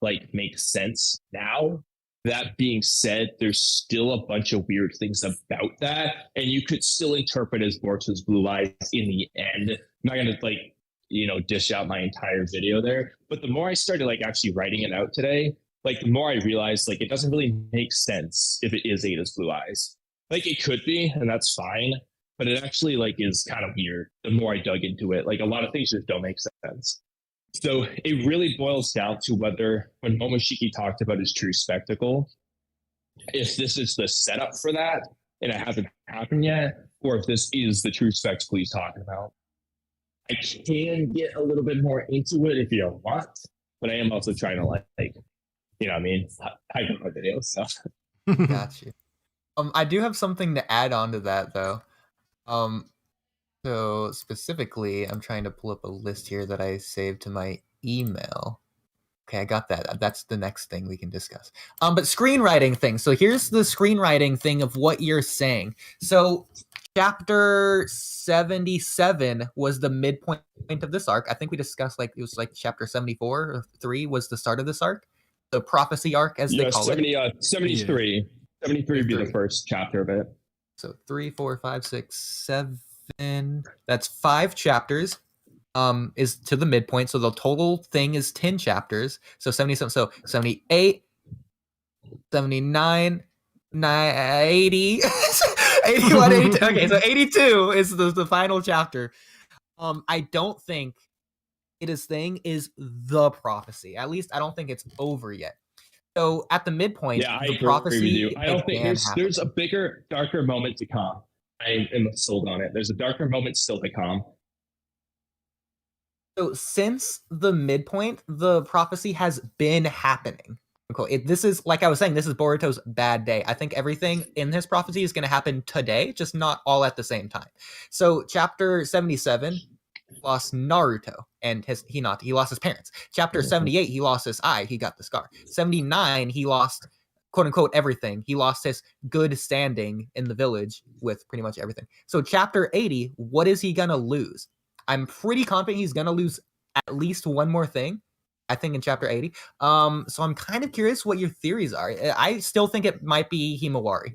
B: like makes sense now. That being said, there's still a bunch of weird things about that, and you could still interpret as Boruto's blue eyes in the end. I'm not going to dish out my entire video there, but the more I started like actually writing it out today, like the more I realized like it doesn't really make sense if it is Eida's blue eyes. Like it could be, and that's fine, but it actually like is kind of weird. The more I dug into it, like a lot of things just don't make sense. So it really boils down to whether when Momoshiki talked about his true spectacle, if this is the setup for that and it hasn't happened yet, or if this is the true spectacle he's talking about. I can get a little bit more into it if you want, but I am also trying to like you know what I mean, hype up my videos. So
A: Got you. I do have something to add on to that though. So specifically, I'm trying to pull up a list here that I saved to my email. Okay, I got that. That's the next thing we can discuss. But screenwriting thing. So here's the screenwriting thing of what you're saying. So chapter 77 was the midpoint of this arc. I think we discussed like it was like chapter 74 or 3 was the start of this arc. The prophecy arc, as they call
B: 70,
A: it.
B: 73. Yeah. 73 would be the first chapter of it.
A: So 3, 4, 5, 6, 7. That's 5 chapters. Is to the midpoint. So the total thing is 10 chapters. So 77. So 78, 79, 80, 81, 82. Okay, so 82 is the final chapter. I don't think Ida's thing is the prophecy. At least I don't think it's over yet. So at the midpoint,
B: yeah,
A: the prophecy.
B: I don't think there's a bigger, darker moment to come. I am sold on it. There's a darker moment still to come.
A: So since the midpoint, the prophecy has been happening. This is, like I was saying, this is Boruto's bad day. I think everything in his prophecy is going to happen today, just not all at the same time. So chapter 77 lost Naruto and he lost his parents. Chapter 78, he lost his eye. He got the scar. 79, he lost quote unquote everything. He lost his good standing in the village with pretty much everything. So chapter 80, what is he going to lose? I'm pretty confident he's going to lose at least one more thing, I think, in chapter 80. So I'm kind of curious what your theories are. I still think it might be Himawari.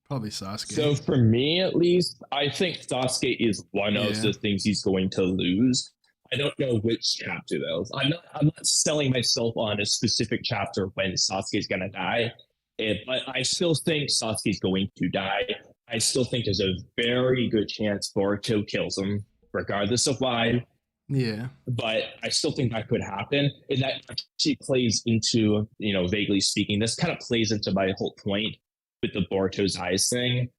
C: Probably Sasuke.
B: So for me, at least, I think Sasuke is one of the things he's going to lose. I don't know which chapter, though. I'm not selling myself on a specific chapter when Sasuke's going to die. But I still think Sasuke's going to die. I still think there's a very good chance Boruto kills him, regardless of why.
C: Yeah.
B: But I still think that could happen. And that actually plays into, vaguely speaking, this kind of plays into my whole point with the Boruto's eyes thing,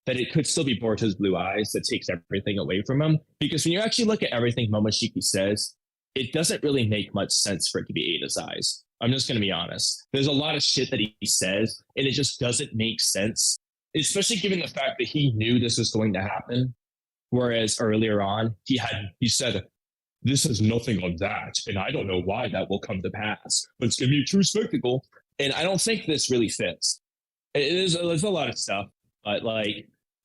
B: that it could still be Boruto's blue eyes that takes everything away from him. Because when you actually look at everything Momoshiki says, it doesn't really make much sense for it to be Eida's eyes. I'm just going to be honest. There's a lot of shit that he says, and it just doesn't make sense. Especially given the fact that he knew this was going to happen. Whereas earlier on, he said, this is nothing of that, and I don't know why that will come to pass, but it's going to be a true spectacle. And I don't think this really fits. There's a lot of stuff, but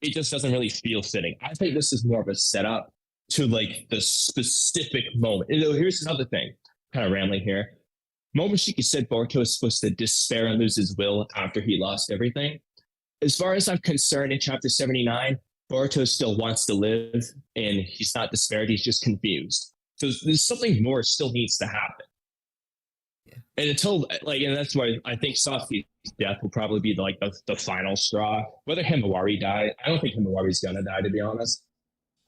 B: it just doesn't really feel fitting. I think this is more of a setup to the specific moment. And here's another thing, kind of rambling here. Momoshiki said Boruto is supposed to despair and lose his will after he lost everything. As far as I'm concerned, in chapter 79, Boruto still wants to live, and he's not despaired, he's just confused. So there's something more still needs to happen. Yeah. And until, and that's why I think Sasuke's death will probably be the final straw. Whether Himawari died, I don't think Himawari's gonna die, to be honest.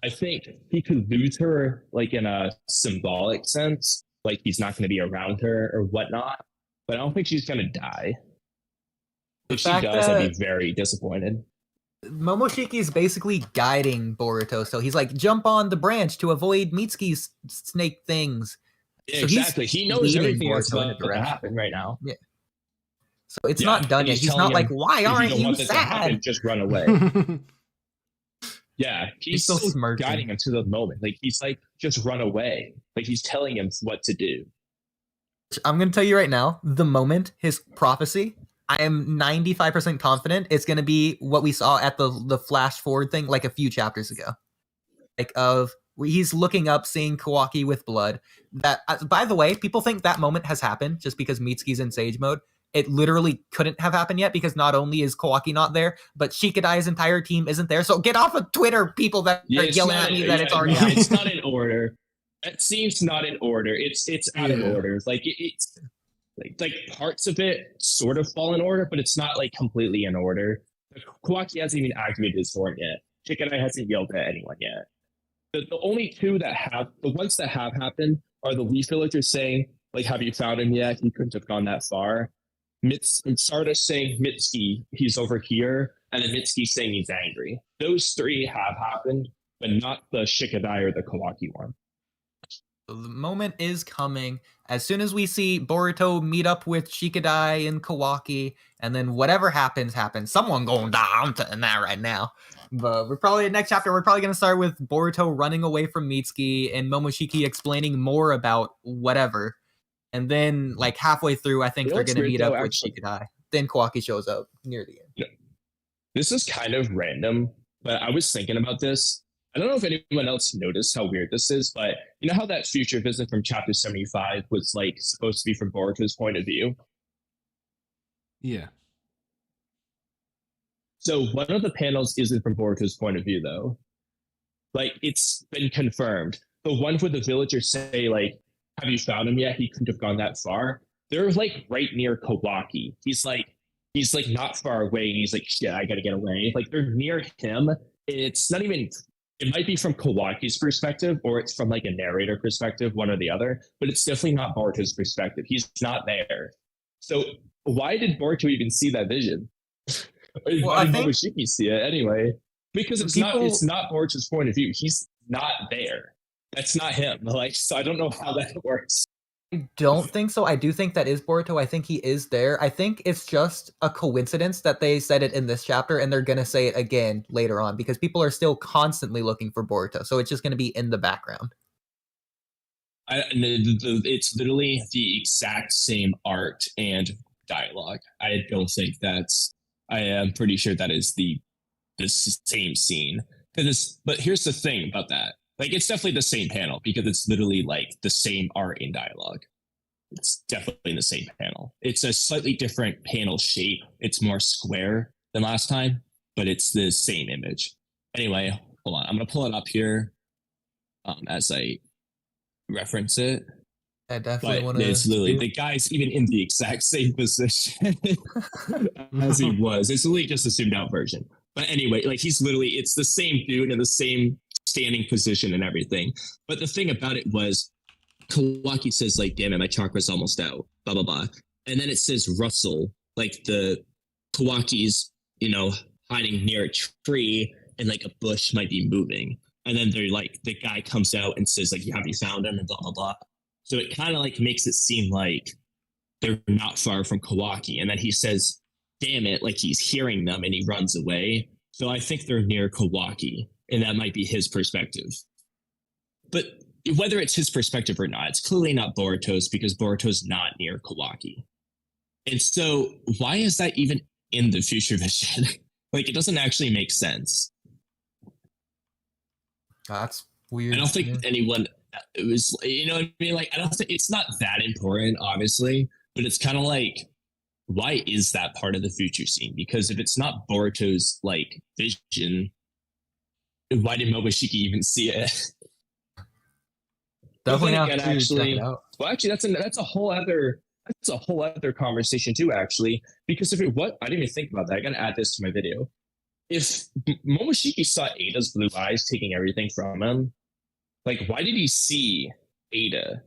B: I think he could lose her, in a symbolic sense, he's not gonna be around her or whatnot, but I don't think she's gonna die. If she does, I'd be very disappointed.
A: Momoshiki is basically guiding Boruto, so he's jump on the branch to avoid Mitsuki's snake things.
B: Yeah,
A: so
B: exactly. He knows everything that's about to happen right now.
A: Yeah. So it's not done yet. He's not why aren't you sad?
B: Just run away. Yeah, he's still guiding him to the moment. He's just run away. He's telling him what to do.
A: I'm going to tell you right now, the moment, his prophecy, I am 95% confident it's going to be what we saw at the flash forward thing a few chapters ago. He's looking up, seeing KAWAKI with blood. That, by the way, people think that moment has happened just because Mitsuki's in Sage mode. It literally couldn't have happened yet because not only is KAWAKI not there, but Shikadai's entire team isn't there. So get off of Twitter, people that are yelling at me that it's already happened.
B: It's not in order. It seems not in order. It's out of order. It's parts of it sort of fall in order, but it's not completely in order. KAWAKI hasn't even activated his form yet. Shikadai hasn't yelled at anyone yet. The only two the ones that have happened are the Leaf villagers saying, have you found him yet? He couldn't have gone that far. Sarda saying, Mitsuki, he's over here, and then Mitsuki saying he's angry. Those three have happened, but not the Shikadai or the Kawaki one.
A: So the moment is coming. As soon as we see Boruto meet up with Shikadai and Kawaki, and then whatever happens. Someone going down to that right now. But we're probably next chapter. We're probably gonna start with Boruto running away from Mitsuki and Momoshiki explaining more about whatever. And then, like halfway through, I think they're gonna meet up with Shikadai. Then Kawaki shows up near the end.
B: Yeah. This is kind of random, but I was thinking about this. I don't know if anyone else noticed how weird this is, but you know how that future visit from chapter 75 was like supposed to be from Boruto's point of view?
C: Yeah.
B: So one of the panels isn't from Boruto's point of view, though. Like, it's been confirmed. The one where the villagers say, like, have you found him yet? He couldn't have gone that far. They're, like, right near Kawaki. He's like not far away, and he's like, shit, I gotta get away. Like, they're near him. It's not even... It might be from Kawaki's perspective, or it's from like a narrator perspective, one or the other, but it's definitely not Boruto's perspective. He's not there. So why did Boruto even see that vision? Why did Momoshiki see it anyway? Because it's not Boruto's point of view. He's not there. That's not him. Like, so I don't know how that works.
A: I don't think so. I do think that is Boruto. I think he is there. I think it's just a coincidence that they said it in this chapter and they're going to say it again later on because people are still constantly looking for Boruto. So it's just going to be in the background.
B: It's literally the exact same art and dialogue. I don't think I am pretty sure that is the same scene. But here's the thing about that. Like, it's definitely the same panel because it's literally like the same art in dialogue. It's definitely the same panel. It's a slightly different panel shape. It's more square than last time, but it's the same image. Anyway, hold on. I'm going to pull it up here as I reference it.
A: I definitely want
B: to. It's literally the guy's even in the exact same position as he was. It's literally just a zoomed out version. But anyway, like he's literally, it's the same dude in the same standing position and everything. But the thing about it was Kawaki says like, damn it, my chakra's almost out, blah, blah, blah. And then it says Russell, like the Kawaki's, hiding near a tree and like a bush might be moving. And then they're like, the guy comes out and says like, have you found him? And blah, blah, blah. So it kind of like makes it seem like they're not far from Kawaki. And then he says, damn it, like he's hearing them and he runs away. So I think they're near Kawaki. And that might be his perspective. But whether it's his perspective or not, it's clearly not Boruto's because Boruto's not near Kawaki. And so why is that even in the future vision? Like, it doesn't actually make sense.
A: That's weird.
B: I don't think anyone, it was, what I mean? Like, I don't think, it's not that important, obviously, but it's kind of like, why is that part of the future scene? Because if it's not Boruto's, like, vision, why did Momoshiki even see it?
A: Definitely have to
B: actually,
A: check it out.
B: Well, actually, that's a whole other conversation too. Actually, because I didn't even think about that. I gotta add this to my video. If Momoshiki saw Eida's blue eyes taking everything from him, like, why did he see Eida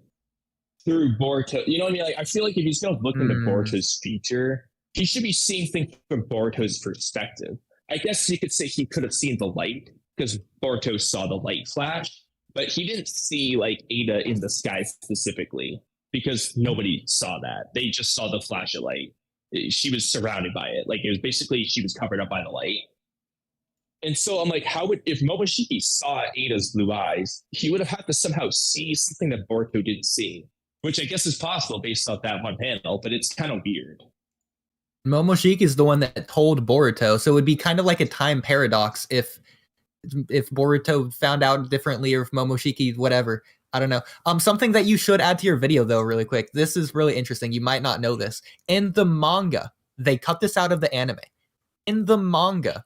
B: through Boruto? You know what I mean? Like, I feel like if he's gonna look into Boruto's future, he should be seeing things from Boruto's perspective. I guess you could say he could have seen the light, because Boruto saw the light flash, but he didn't see like Eida in the sky specifically because nobody saw that. They just saw the flash of light. She was surrounded by it. Like, it was basically, she was covered up by the light. And so I'm like, if Momoshiki saw Eida's blue eyes, he would have had to somehow see something that Boruto didn't see, which I guess is possible based off that one panel, but it's kind of weird.
A: Momoshiki is the one that told Boruto, so it would be kind of like a time paradox if Boruto found out differently or if Momoshiki, whatever. I don't know. Something that you should add to your video, though, really quick. This is really interesting. You might not know this. In the manga, they cut this out of the anime. In the manga,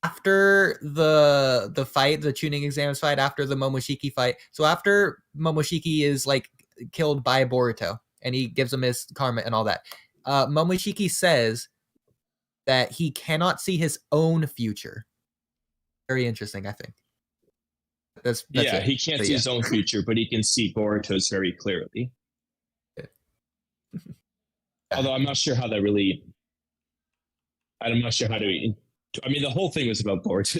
A: after the fight, the tuning exams fight, after the Momoshiki fight, so after Momoshiki is, like, killed by Boruto, and he gives him his karma and all that, Momoshiki says that he cannot see his own future. Very interesting, I think. That's
B: yeah,
A: it.
B: He can't see his own future, but he can see Boruto's very clearly. Although I'm not sure how to I mean, the whole thing was about Boruto.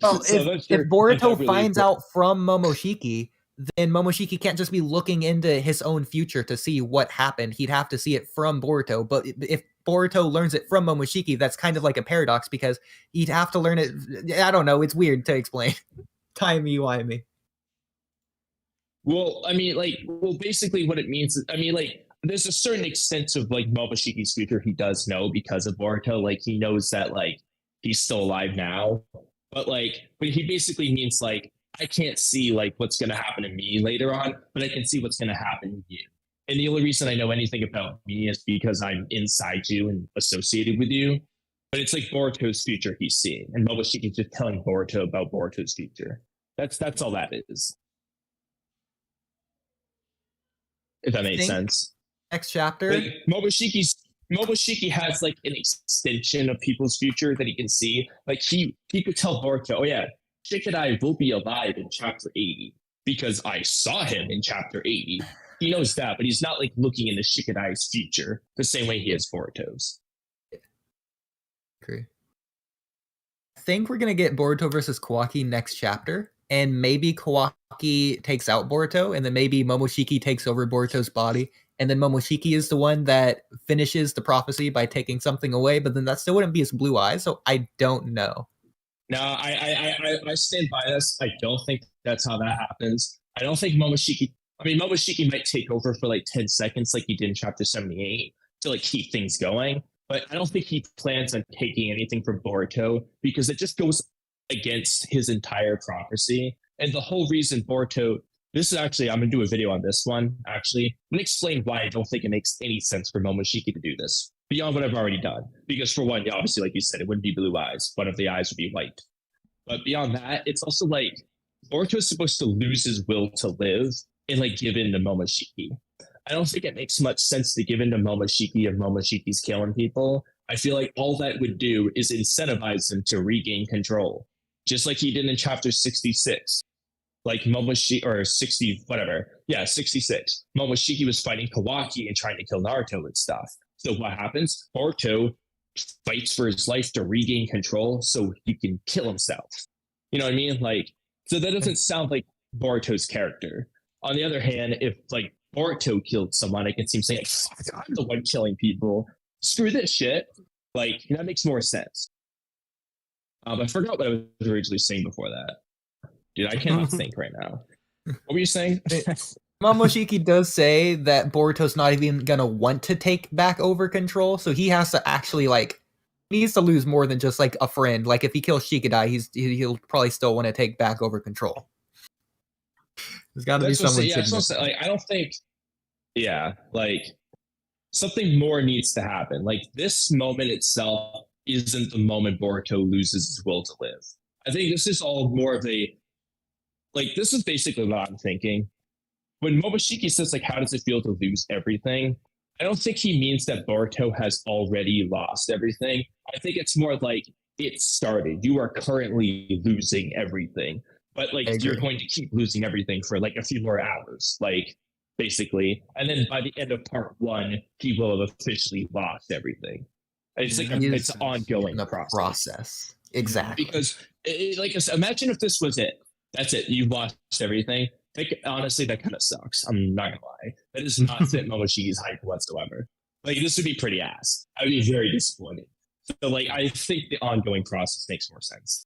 A: Well,
B: So I'm not
A: if
B: sure
A: Boruto
B: that really
A: finds out from Momoshiki, then Momoshiki can't just be looking into his own future to see what happened. He'd have to see it from Boruto. But if Boruto learns it from Momoshiki, that's kind of like a paradox because he'd have to learn it. I don't know. It's weird to explain. Timey-wimey.
B: Well, I mean, like, basically what it means is, I mean, like, there's a certain extent of like Momoshiki's future he does know because of Boruto. Like, he knows that like he's still alive now, but he basically means like I can't see like what's gonna happen to me later on, but I can see what's gonna happen to you. And the only reason I know anything about me is because I'm inside you and associated with you. But it's like Boruto's future he's seeing, and Momoshiki's just telling Boruto about Boruto's future. That's all that is. If that makes sense.
A: Next chapter.
B: Like, Momoshiki has like an extension of people's future that he can see. Like he could tell Boruto, oh yeah, Shikadai will be alive in chapter 80 because I saw him in chapter 80. He knows that, but he's not like looking into Shikadai's future the same way he is Boruto's.
A: Agree. I think we're gonna get Boruto versus KAWAKI next chapter, and maybe KAWAKI takes out Boruto, and then maybe Momoshiki takes over Boruto's body, and then Momoshiki is the one that finishes the prophecy by taking something away, but then that still wouldn't be his blue eyes, so I don't know.
B: No, I stand by this. I don't think that's how that happens. I don't think Momoshiki might take over for like 10 seconds like he did in chapter 78 to like keep things going, but I don't think he plans on taking anything from Boruto because it just goes against his entire prophecy. And the whole reason Boruto, this is actually, I'm going to do a video on this one, actually. I'm going to explain why I don't think it makes any sense for Momoshiki to do this, beyond what I've already done. Because for one, obviously, like you said, it wouldn't be blue eyes. One of the eyes would be white. But beyond that, it's also like, Boruto is supposed to lose his will to live and like give in to Momoshiki. I don't think it makes much sense to give in to Momoshiki if Momoshiki's killing people. I feel like all that would do is incentivize him to regain control, just like he did in chapter 66. Like Momoshiki, or 60, whatever. Yeah, 66. Momoshiki was fighting KAWAKI and trying to kill Naruto and stuff. So what happens? Boruto fights for his life to regain control so he can kill himself. You know what I mean? Like, so that doesn't sound like Boruto's character. On the other hand, if like Boruto killed someone, I can see him saying, fuck, I'm the one killing people. Screw this shit. Like, that makes more sense. I forgot what I was originally saying before that. Dude, I cannot think right now. What were you saying?
A: Momoshiki does say that Boruto's not even gonna want to take back over control, so he has to actually like needs to lose more than just like a friend. Like if he kills Shikadai, he'll probably still want to take back over control. There's got to be someone.
B: Like I don't think. Yeah, like something more needs to happen. Like this moment itself isn't the moment Boruto loses his will to live. I think this is all more of a. Like, this is basically what I'm thinking. When Momoshiki says, like, how does it feel to lose everything? I don't think he means that Boruto has already lost everything. I think it's more like it started. You are currently losing everything. But, like, you're going to keep losing everything for, like, a few more hours, like, basically. And then by the end of part 1, he will have officially lost everything. It's like it's an ongoing process.
A: Exactly.
B: Because, like, imagine if this was it. That's it. You've lost everything. Honestly, that kind of sucks. I'm not gonna lie. That does not fit Momoshiki's hype whatsoever. Like, this would be pretty ass. I would be very disappointed. So, like, I think the ongoing process makes more sense.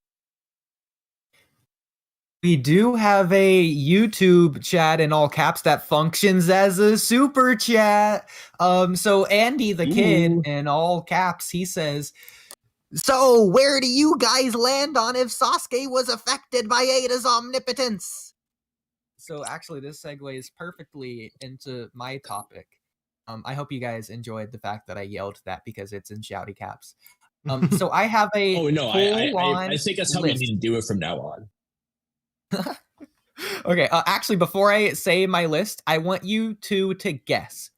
A: We do have a YouTube chat in all caps that functions as a super chat. So Andy the kid in all caps, he says, so, where do you guys land on if Sasuke was affected by Eida's omnipotence? So, actually, this segues perfectly into my topic. I hope you guys enjoyed the fact that I yelled that because it's in shouty caps. So, I have a
B: oh, no, I think that's how we need to do it from now on.
A: Okay, actually, before I say my list, I want you to guess.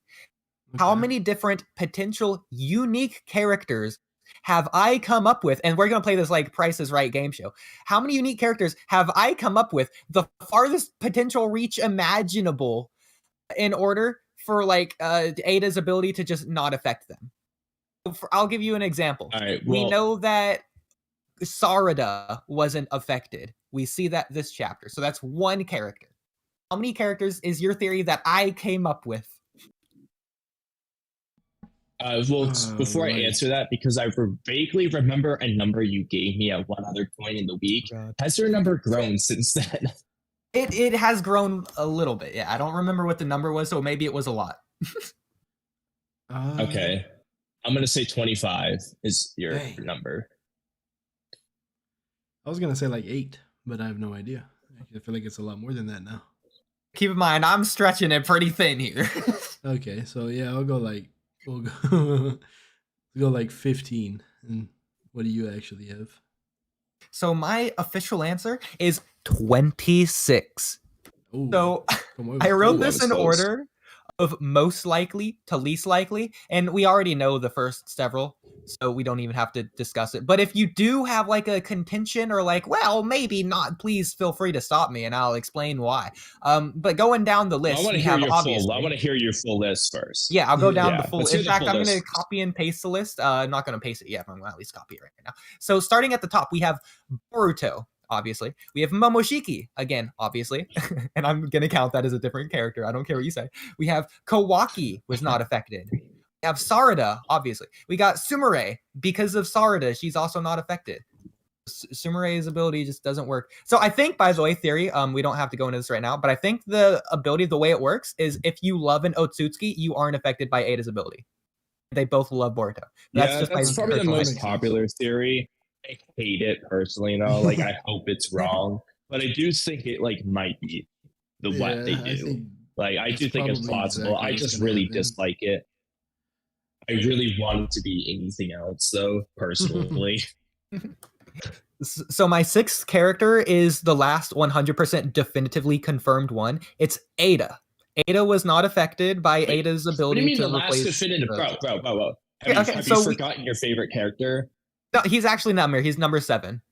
A: Okay. How many different potential unique characters have I come up with, and we're going to play this like Price is Right game show. How many unique characters have I come up with the farthest potential reach imaginable in order for like Eida's ability to just not affect them? I'll give you an example.
B: All right,
A: we know that Sarada wasn't affected. We see that this chapter. So that's one character. How many characters is your theory that I came up with?
B: Before I answer that, because I vaguely remember a number you gave me at one other point in the week. Has your number grown since then?
A: It has grown a little bit. Yeah, I don't remember what the number was, so maybe it was a lot.
B: Okay. I'm going to say 25 is your number.
C: I was going to say like 8, but I have no idea. I feel like it's a lot more than that now.
A: Keep in mind, I'm stretching it pretty thin here.
C: Okay, so yeah, we'll go like 15. And what do you actually have?
A: So my official answer is 26.
C: Ooh,
A: so I wrote this in order of most likely to least likely, and we already know the first several, so we don't even have to discuss it. But if you do have like a contention or like, well, maybe not, please feel free to stop me and I'll explain why. But going down the list,
B: I want to hear your full list first.
A: Yeah, I'll go down the full. In fact, I'm going to
B: list.
A: copy and paste the list. I'm not going to paste it yet, but I'm going to at least copy it right now. So starting at the top, we have Boruto. Obviously, we have Momoshiki again, obviously, and I'm gonna count that as a different character. I don't care what you say. We have KAWAKI was not affected. We have Sarada, obviously. We got Sumire because of Sarada. She's also not affected. Sumire's ability just doesn't work. So I think, by the way, theory. We don't have to go into this right now, but I think the ability, the way it works, is if you love an Otsutsuki, you aren't affected by Eida's ability. They both love Boruto.
B: That's probably the most popular theory. I hate it personally, though. Like, I hope it's wrong, but I do think it might be what they do. I do think it's plausible. I just really dislike it. I really want it to be anything else, though, personally.
A: So my sixth character is the last 100% definitively confirmed one. It's Eida. Eida was not affected by Eida's ability.
B: What do you mean
A: to
B: the last definitive? Bro. Have you forgotten your favorite character?
A: No, he's actually not Mir. He's number 7.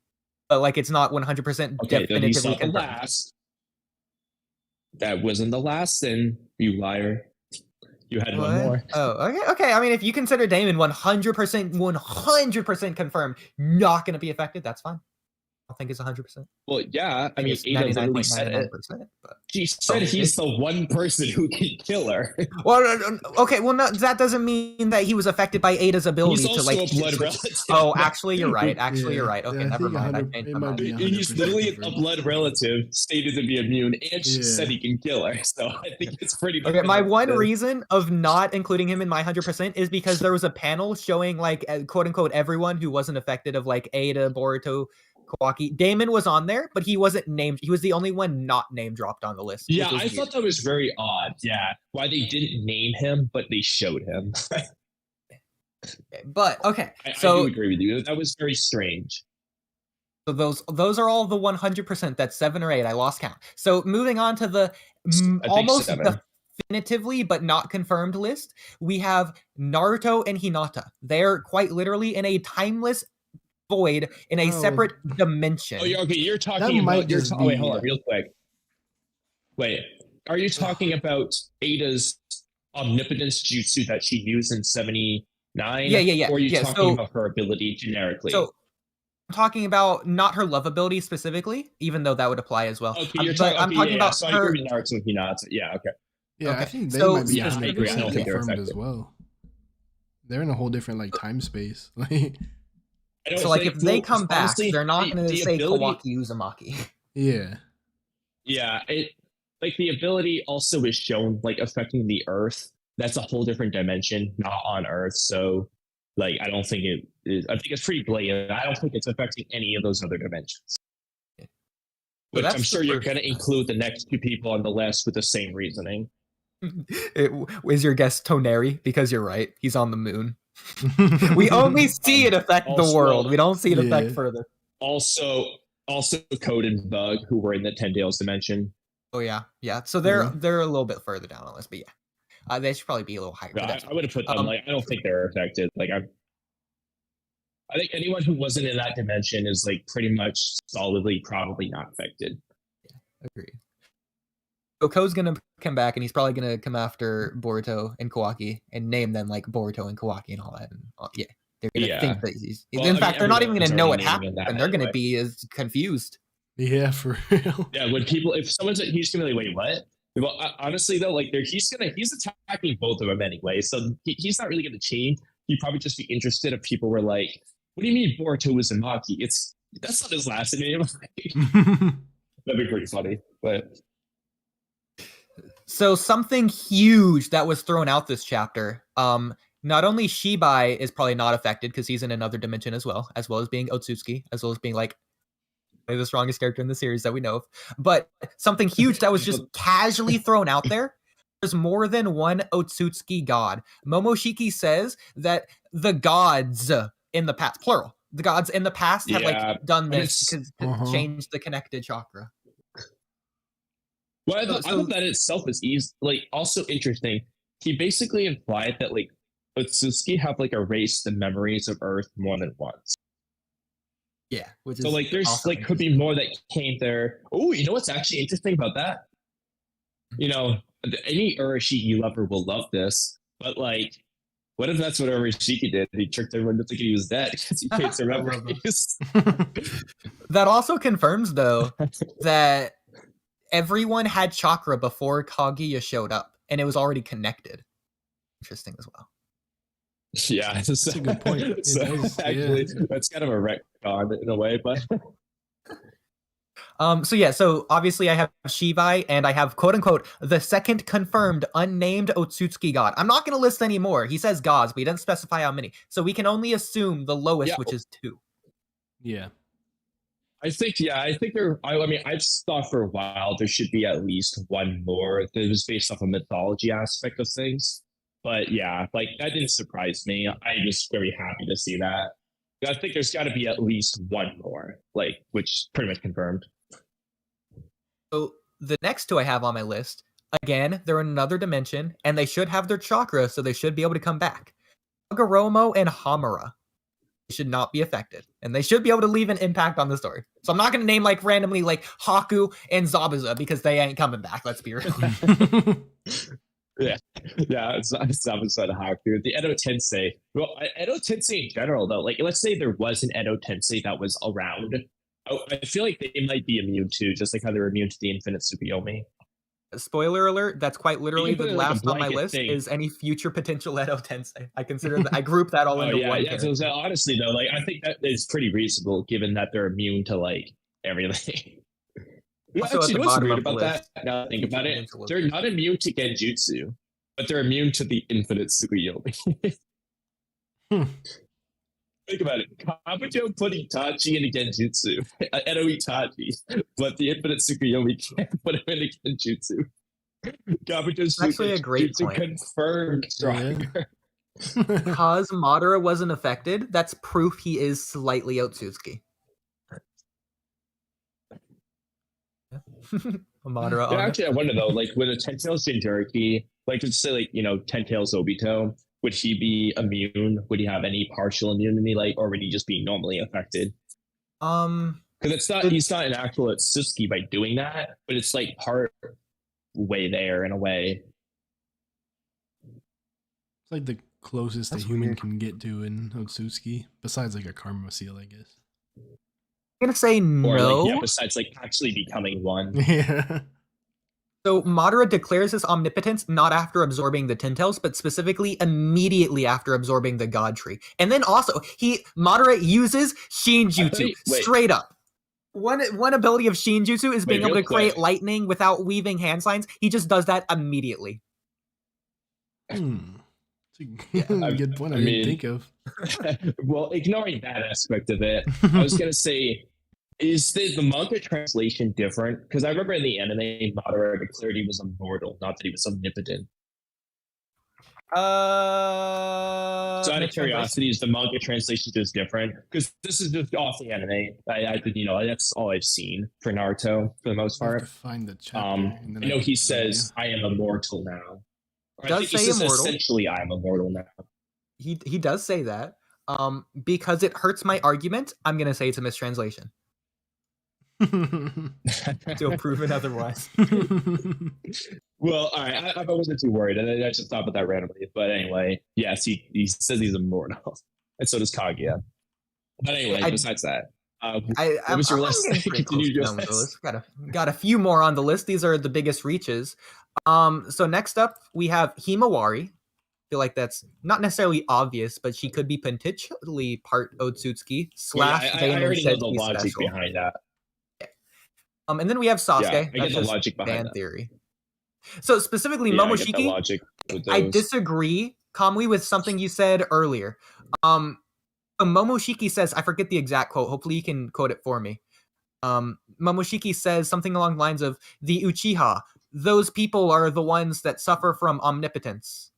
A: But it's not 100% definitively confirmed.
B: Last. That wasn't the last, then, you liar. You had one more.
A: Oh, okay. I mean, if you consider Damon 100% confirmed, not going to be affected, that's fine. I think it's 100%.
B: Well, yeah. I mean, Eida literally said it. She said he's the one person who can kill her.
A: Well, okay. Well, no, that doesn't mean that he was affected by Eida's ability
B: he's also a blood relative.
A: Oh, actually, you're right. You're right. Okay, never mind.
B: He's literally a blood relative, stated to be immune, and she said he can kill her. So I think it's pretty.
A: Okay, my one reason of not including him in my 100% is because there was a panel showing quote unquote everyone who wasn't affected of Eida, Boruto, KAWAKI. Damon was on there, but he wasn't named. He was the only one not name dropped on the list.
B: Yeah, I thought that was very odd. Yeah, why they didn't name him, but they showed him.
A: But okay,
B: I do agree with you. That was very strange.
A: So those are all the 100%. That's 7 or 8. I lost count. So moving on to the almost definitively but not confirmed list, we have Naruto and Hinata. They're quite literally in a timeless void in a separate dimension.
B: Oh, okay. You're talking about. Wait, hold on, real quick. Wait, are you talking about Eida's omnipotence jutsu that she used in 79?
A: Yeah.
B: Or are you talking about her ability generically?
A: So I'm talking about not her love ability specifically, even though that would apply as well.
B: Okay,
A: I'm talking about
B: so
A: her.
B: Naruto and Hinata. Yeah, okay.
C: Yeah,
A: okay.
C: I think they might be
B: 100%
C: confirmed as well. They're in a whole different time space.
A: So if they come back, they're not going to say KAWAKI Uzumaki.
C: Yeah.
B: Yeah, the ability also is shown affecting the Earth. That's a whole different dimension, not on Earth. So I don't think it is. I think it's pretty blatant. I don't think it's affecting any of those other dimensions. Which I'm sure you're going to include the next 2 people on the list with the same reasoning.
A: Is your guess Toneri? Because you're right. He's on the moon. We only see it affect the world. We don't see it affect further.
B: Also Code and Bug, who were in the 10 Tails dimension.
A: Oh yeah. So they're a little bit further down on the list, but yeah, they should probably be a little higher.
B: I would have put them. I don't think they're affected. I think anyone who wasn't in that dimension is pretty much solidly probably not affected.
A: Yeah, agreed. So Ko's gonna come back, and he's probably gonna come after Boruto and KAWAKI and name them Boruto and KAWAKI and all that. And they're gonna
B: Yeah.
A: think that he's.
B: Well,
A: In
B: I
A: fact,
B: mean,
A: they're not even
B: everyone's
A: gonna know
B: already
A: what
B: naming
A: happened.
B: it that
A: They're gonna
B: anyway.
A: be as confused.
C: Yeah, for real.
B: Yeah, when people, if someone's, he's gonna be like, wait, what? Well, honestly though, like, he's attacking both of them anyway, so he's not really gonna change. He'd probably just be interested if people were like, what do you mean Boruto Uzumaki? That's not his last name. That'd be pretty funny, but.
A: So something huge that was thrown out this chapter. Not only Shibai is probably not affected because he's in another dimension as well as being Otsutsuki, as well as being like the strongest character in the series that we know of. But something huge that was just casually thrown out there. There's more than one Otsutsuki god. Momoshiki says that the gods in the past, plural, the gods in the past have like done this to change the connected chakra.
B: Well, I thought that itself is also interesting. He basically implied that like Otsutsuki have like erased the memories of Earth more than once.
A: Yeah, which is
B: so like there's like could be more that came there. Oh, you know what's actually interesting about that? You know, any Urashiki lover will love this, but like, what if that's what Urashiki did? He tricked everyone to think he was dead because he can't remember memories.
A: That also confirms though that everyone had chakra before Kaguya showed up, and it was already connected. Interesting as well.
B: Yeah, that's
C: a good point.
B: Actually, that's kind of a retcon in a way, but.
A: So obviously I have Shivai, and I have quote unquote the second confirmed unnamed Otsutsuki god. I'm not going to list any more. He says gods, but he doesn't specify how many. So we can only assume the lowest, which is 2.
C: Yeah.
B: I think there. I mean, I've thought for a while there should be at least one more that was based off a mythology aspect of things. But yeah, like that didn't surprise me. I'm just very happy to see that. I think there's got to be at least one more, like, which pretty much confirmed.
A: So the next 2 I have on my list, again, they're in another dimension, and they should have their chakra, so they should be able to come back. Kagoromo and Hamura should not be affected, and they should be able to leave an impact on the story. So I'm not going to name like randomly like Haku and Zabuza because they ain't coming back. Let's be real.
B: Yeah, it's Zabuza and Haku. The Edo Tensei. Well, Edo Tensei in general, though, like let's say there was an Edo Tensei that was around. I feel like they might be immune to, just like how they're immune to the Infinite Tsukuyomi.
A: Spoiler alert, that's quite literally the last on my list
B: thing.
A: Is any future potential Edo Tensei. I consider that I group that all into one.
B: Yeah. So honestly though, like I think that is pretty reasonable given that they're immune to like everything. Actually, what's weird about that? Now I think about it, they're not immune to Genjutsu, but they're immune to the Infinite Tsukuyomi. Think about it. Kabuto put Itachi into Genjutsu. Edo Itachi. But the Infinite Tsukuyomi can't put him into Genjutsu. Kabuto's
A: actually a great point.
B: Confirmed stronger.
A: Because Madara wasn't affected, that's proof he is slightly Otsutsuki. Madara.
B: Yeah, actually, I wonder though, like with a Ten Tails Jinchuriki, like to say, like, you know, Ten Tails Obito, would he be immune? Would he have any partial immunity, like, or would he just be normally affected? Because he's not an actual Otsutsuki by doing that, but it's like part way there in a way.
C: It's like the closest a human can get to in Otsutsuki, besides like a Karma Seal, I guess.
A: I'm gonna say no.
B: Like, yeah, besides like actually becoming one.
C: Yeah.
A: So Madara declares his omnipotence not after absorbing the Ten Tails, but specifically immediately after absorbing the God Tree. And then also, Madara uses Shinjutsu straight up. One ability of Shinjutsu is being able to create lightning without weaving hand signs. He just does that immediately.
C: It's a good point I didn't think of.
B: Well, ignoring that aspect of it, I was going to say, is the manga translation different? Because I remember in the anime, Madara declared he was immortal, not that he was omnipotent. So out of curiosity, is the manga translation just different? Because this is just off the anime. I you know, that's all I've seen for Naruto for the most part.
C: I have to find the chapter,
B: I know he says, "I am immortal now." Or
A: does say immortal.
B: Essentially, I am immortal now.
A: He does say that. Because it hurts my argument, I'm gonna say it's a mistranslation. To prove it otherwise.
B: Well, all right. I wasn't too worried, and I just thought about that randomly. But anyway, yes, he says he's immortal. And so does Kaguya. But anyway, besides that, what was your list?
A: Continue your list. Got a few more on the list. These are the biggest reaches. So next up we have Himawari. I feel like that's not necessarily obvious, but she could be potentially part Otsutsuki slash.
B: I already know the logic behind that.
A: Yeah. And then we have Sasuke.
B: Yeah, I get the logic behind that.
A: Theory. So specifically,
B: yeah,
A: Momoshiki.
B: I get the logic with those.
A: I disagree, Kamui, with something you said earlier. Momoshiki says, I forget the exact quote. Hopefully you can quote it for me. Momoshiki says something along the lines of, the Uchiha, those people are the ones that suffer from omnipotence.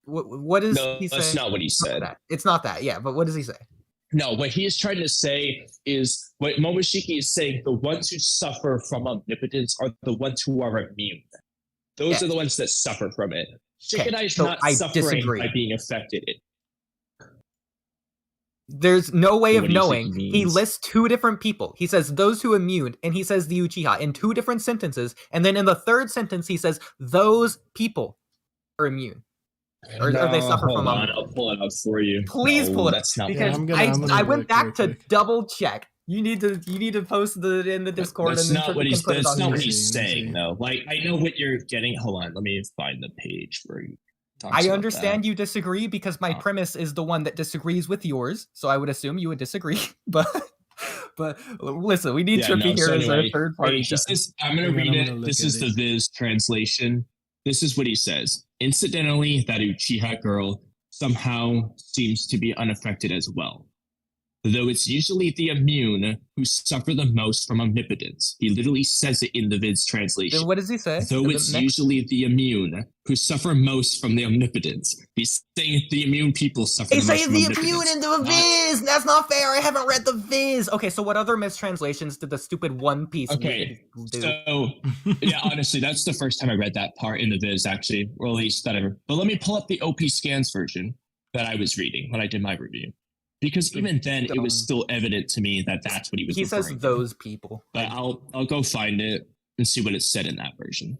A: What does he say?
B: That's not what he said.
A: It's not that, yeah, but what does he say?
B: No, what he is trying to say is, what Momoshiki is saying, the ones who suffer from omnipotence are the ones who are immune. Those are the ones that suffer from it. Shikadai is not suffering by being affected.
A: There's no way of knowing. He lists two different people. He says those who immune, and he says the Uchiha in two different sentences. And then in the third sentence, he says those people are immune. Or they suffer from omnipotence.
B: I'll pull it up for you.
A: Please pull it up. Because I went back to double check. You need to post in the Discord.
B: That's not what he's. That's not what he's saying, though. Like, I know what you're getting. Hold on, let me find the page where you.
A: I understand you disagree because my premise is the one that disagrees with yours, so I would assume you would disagree. But listen, we need Trippy here as our third party.
B: I'm gonna read it. This is the Viz translation. This is what he says. Incidentally, that Uchiha girl somehow seems to be unaffected as well. Though it's usually the immune who suffer the most from omnipotence. He literally says it in the Viz translation.
A: Then what does he say?
B: Though it's usually the immune who suffer most from the omnipotence. He's saying the immune people suffer the most from omnipotence. He's saying the immune in the
A: Viz! That's not fair! I haven't read the Viz! Okay, so what other mistranslations did the stupid One Piece do?
B: So, yeah, honestly, that's the first time I read that part in the Viz, actually. Or at least that ever. But let me pull up the OP Scans version that I was reading when I did my review. Because even then, it was still evident to me that that's what he was referring to.
A: He says those people.
B: But I'll go find it and see what it said in that version.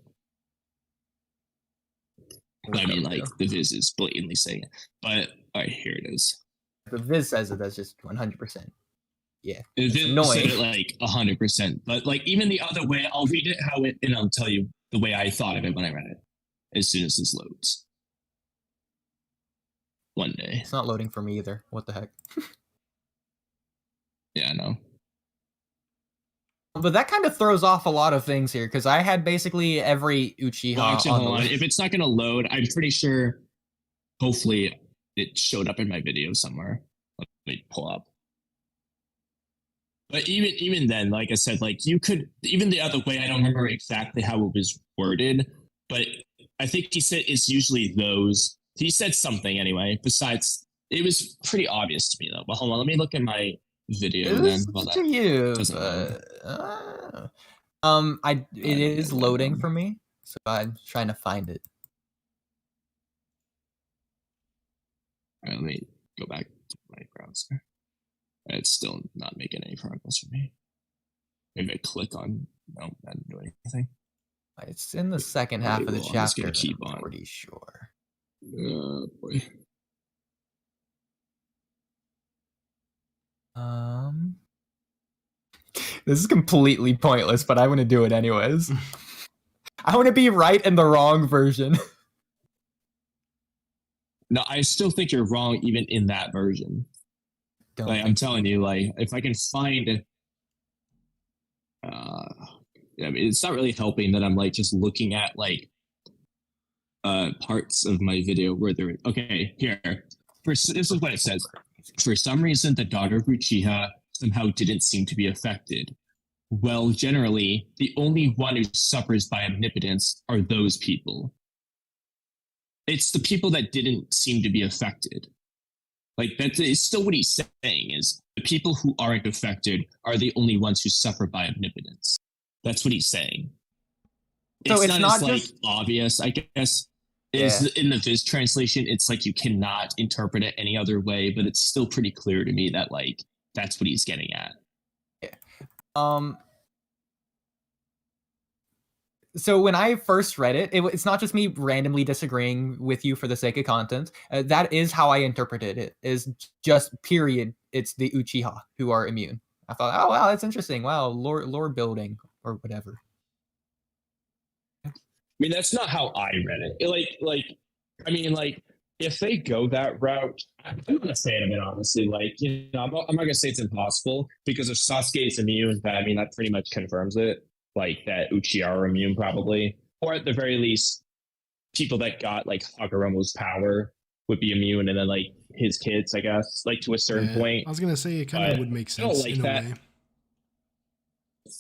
B: I mean, like, the Viz is blatantly saying it. But, all right, here it is.
A: The Viz says it, that's just 100%. Yeah.
B: The Viz said it, like, 100%. But, like, even the other way, I'll read it and I'll tell you the way I thought of it when I read it. As soon as this loads. One day.
A: It's not loading for me either. What the heck?
B: Yeah, I know.
A: But that kind of throws off a lot of things here, because I had basically every Uchiha
B: hold on. If it's not going to load, I'm pretty sure, hopefully, it showed up in my video somewhere. Let me pull up. But even then, like I said, like, you could, even the other way, I don't remember exactly how it was worded, but I think he said it's usually those. He said something anyway. Besides, it was pretty obvious to me though. But hold on, let me look at my video then.
A: To you. It is loading for me, so I'm trying to find it.
B: All right, let me go back to my browser. It's still not making any progress for me. Maybe I click on. No, that didn't do anything.
A: It's in the second half of the chapter. I'm just gonna keep on. Pretty sure.
B: Boy.
A: This is completely pointless, but I want to do it anyways. I want to be right in the wrong version.
B: No, I still think you're wrong even in that version. Like, I'm telling you, like, if I can find I mean, it's not really helping that I'm like just looking at like parts of my video where they're okay here. This is what it says. For some reason, the daughter of Uchiha somehow didn't seem to be affected. Well, generally, the only one who suffers by omnipotence are those people. It's the people that didn't seem to be affected. Like, that's still what he's saying is the people who aren't affected are the only ones who suffer by omnipotence. That's what he's saying.
A: So it's not
B: as
A: just
B: like obvious, I guess. Is in the Viz translation, it's like you cannot interpret it any other way, but it's still pretty clear to me that like that's what he's getting at.
A: Yeah. So when I first read it, it's not just me randomly disagreeing with you for the sake of content. That is how I interpreted it. Is just period. It's the Uchiha who are immune. I thought, oh wow, that's interesting. Wow, lore building or whatever.
B: I mean, that's not how I read it. I mean, if they go that route, I'm not a fan of it, honestly. I'm not gonna say it's impossible, because if Sasuke is immune, I mean, that pretty much confirms it. That Uchiha are immune, probably, or at the very least, people that got Hagoromo's power would be immune, and then his kids, I guess, to a certain point.
C: I was gonna say it kind of would make sense in a way.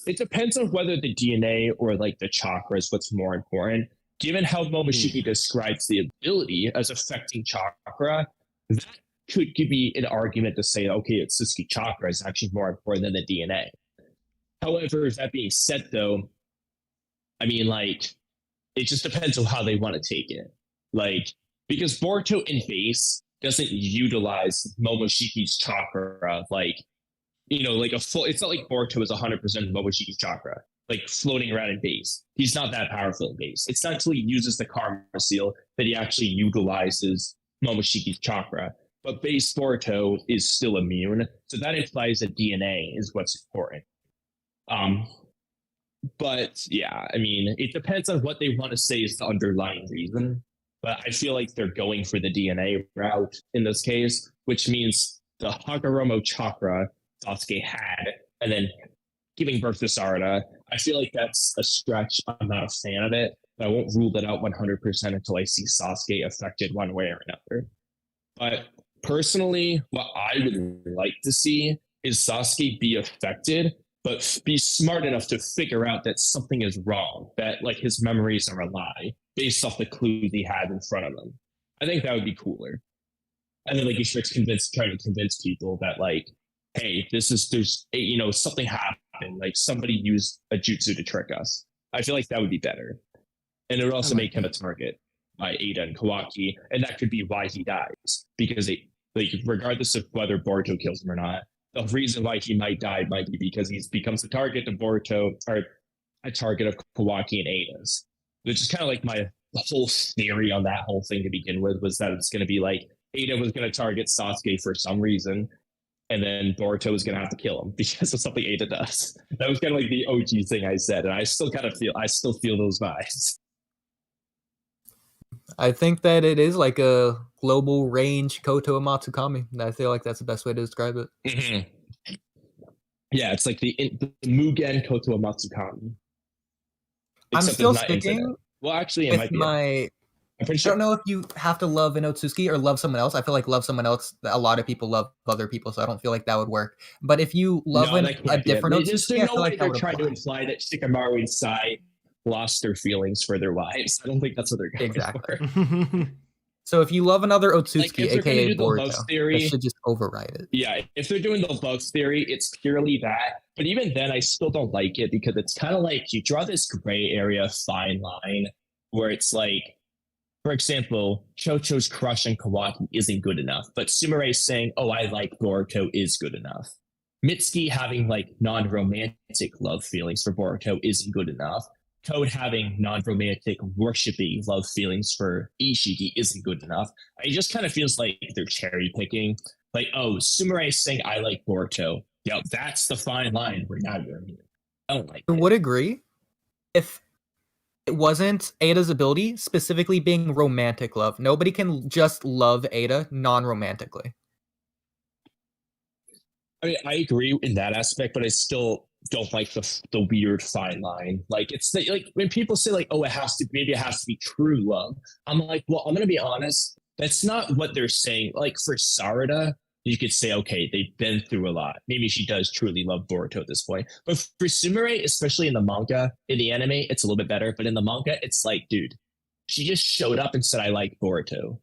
B: It depends on whether the DNA or the chakra is what's more important. Given how Momoshiki describes the ability as affecting chakra, that could be an argument to say, okay, it's Sasuke chakra is actually more important than the DNA. However, that being said, though, I mean, it just depends on how they want to take it. Because Boruto in base doesn't utilize Momoshiki's chakra, a full. It's not like Boruto is 100% Momoshiki's chakra, floating around in base. He's not that powerful in base. It's not until he uses the Karma Seal that he actually utilizes Momoshiki's chakra. But base Boruto is still immune, so that implies that DNA is what's important. But yeah, I mean, it depends on what they want to say is the underlying reason. But I feel like they're going for the DNA route in this case, which means the Hagoromo chakra Sasuke had, and then giving birth to Sarada. I feel like that's a stretch. I'm not a fan of it, but I won't rule that out 100% until I see Sasuke affected one way or another. But personally, what I would like to see is Sasuke be affected, but be smart enough to figure out that something is wrong, that his memories are a lie based off the clues he had in front of him. I think that would be cooler. And then he starts trying to convince people that hey, something happened. Somebody used a jutsu to trick us. I feel like that would be better. And it would also make him a target by Eida and Kawaki, and that could be why he dies. Because regardless of whether Boruto kills him or not, the reason why he might die might be because he becomes a target of Boruto, or a target of Kawaki and Eida's. Which is kind of my whole theory on that whole thing to begin with, was that it's going to be Eida was going to target Sasuke for some reason, and then Boruto was going to have to kill him because of something Eida does. That was kind of the OG thing I said, and I still feel those vibes.
A: I think that it is a global range Koto and Matsukami. I feel like that's the best way to describe it.
B: Mm-hmm. Yeah, it's the Mugen Koto and Matsukami.
A: I'm still sticking.
B: Well, actually, it might be.
A: I don't know if you have to love an Otsutsuki or love someone else. I feel like love someone else. A lot of people love other people, so I don't feel like that would work. But if you love a different Otsutsuki,
B: there's no way they're trying to imply that Shikamaru and Sai lost their feelings for their wives. I don't think that's what they're going for.
A: So if you love another Otsutsuki, aka Boruto,
B: theory,
A: they should just override it.
B: Yeah, if they're doing the love theory, it's purely that. But even then, I still don't like it, because it's kind of you draw this gray area fine line where it's for example, Chocho's crush on Kawaki isn't good enough, but Sumire saying, oh, I like Boruto is good enough. Mitsuki having non-romantic love feelings for Boruto isn't good enough. Toad having non-romantic worshipping love feelings for Ishiki isn't good enough. It just kind of feels like they're cherry picking. Oh, Sumire saying I like Boruto. Yeah, that's the fine line where now you're immune. I don't like it.
A: I would agree if it wasn't Eida's ability specifically being romantic love. Nobody can just love Eida non-romantically.
B: I mean, I agree in that aspect, but I still don't like the weird fine line. It's when people say oh, it has to be true love. I'm well, I'm gonna be honest, that's not what they're saying. For Sarada, you could say, okay, they've been through a lot. Maybe she does truly love Boruto at this point. But for Sumire, especially in the manga, in the anime, it's a little bit better. But in the manga, it's dude, she just showed up and said, I like Boruto.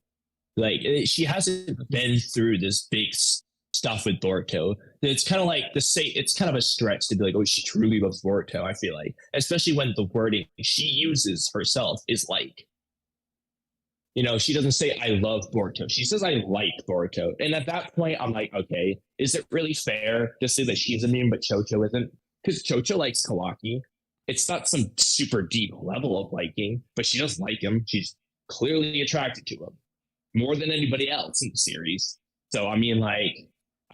B: She hasn't been through this big stuff with Boruto. It's kind of it's kind of a stretch to be oh, she truly loves Boruto, I feel especially when the wording she uses herself is she doesn't say I love Boruto. She says I like Boruto. And at that point, I'm okay, is it really fair to say that she's immune but Chocho isn't? Because Chocho likes Kawaki. it's not some super deep level of liking, but she does like him. She's clearly attracted to him more than anybody else in the series. So, I mean, like,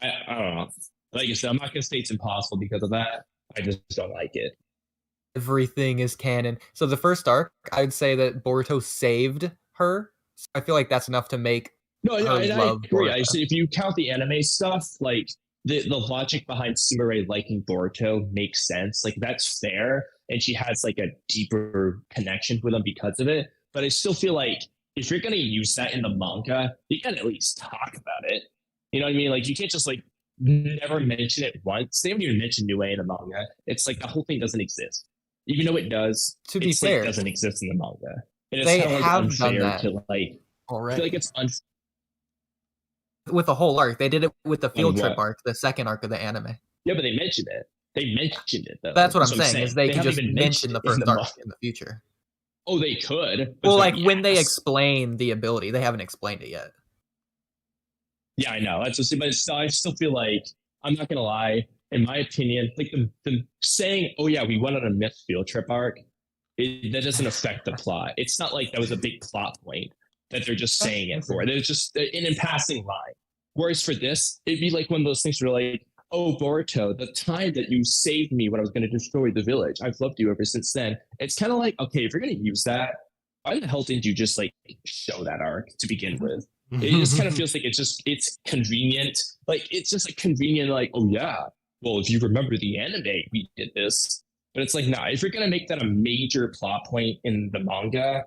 B: I don't know. Like I said, I'm not going to say it's impossible because of that. I just don't like it.
A: Everything is canon. So the first arc, I'd say that Boruto saved her. So I feel like that's enough to make
B: No, yeah,
A: her
B: and I
A: love
B: agree.
A: Boruto.
B: If you count the anime stuff, like the logic behind Sumire liking Boruto makes sense. Like that's fair, and she has like a deeper connection with him because of it. But I still feel like if you're gonna use that in the manga, you can at least talk about it. You know what I mean? Like you can't just like never mention it once. They haven't even mentioned Nue in the manga. It's like the whole thing doesn't exist, even though it does.
A: To be
B: it's
A: fair,
B: like, doesn't exist in the manga, and it's
A: they
B: kind of like
A: have
B: unfair
A: done that
B: to like. I
A: already.
B: feel like it's unfair.
A: With the whole arc. They did it with the field trip
B: what?
A: arc, the second arc of the anime.
B: Yeah, but they mentioned it. They mentioned it though.
A: That's what I'm saying, is they could
B: haven't
A: just
B: even
A: mention the
B: mentioned it
A: first arc
B: manga.
A: in the future.
B: Oh, they could. But
A: Well,
B: it's
A: like when they
B: yes.
A: explain the ability, they haven't explained it yet.
B: Yeah, I know. That's just, but still, I still feel like I'm not gonna lie. In my opinion, like the saying, "Oh yeah, we went on a myth field trip arc," that doesn't affect the plot. It's not like that was a big plot point that they're just saying it for. There's just an in passing line. Whereas for this, it'd be like one of those things where like, "Oh, Boruto, the time that you saved me when I was going to destroy the village, I've loved you ever since then." It's kind of like, okay, if you're going to use that, why the hell didn't you just like show that arc to begin with? It just kind of feels like it's convenient. Like it's just like convenient. Like, oh yeah, well if you remember the anime, we did this. But it's like, nah. If you're going to make that a major plot point in the manga,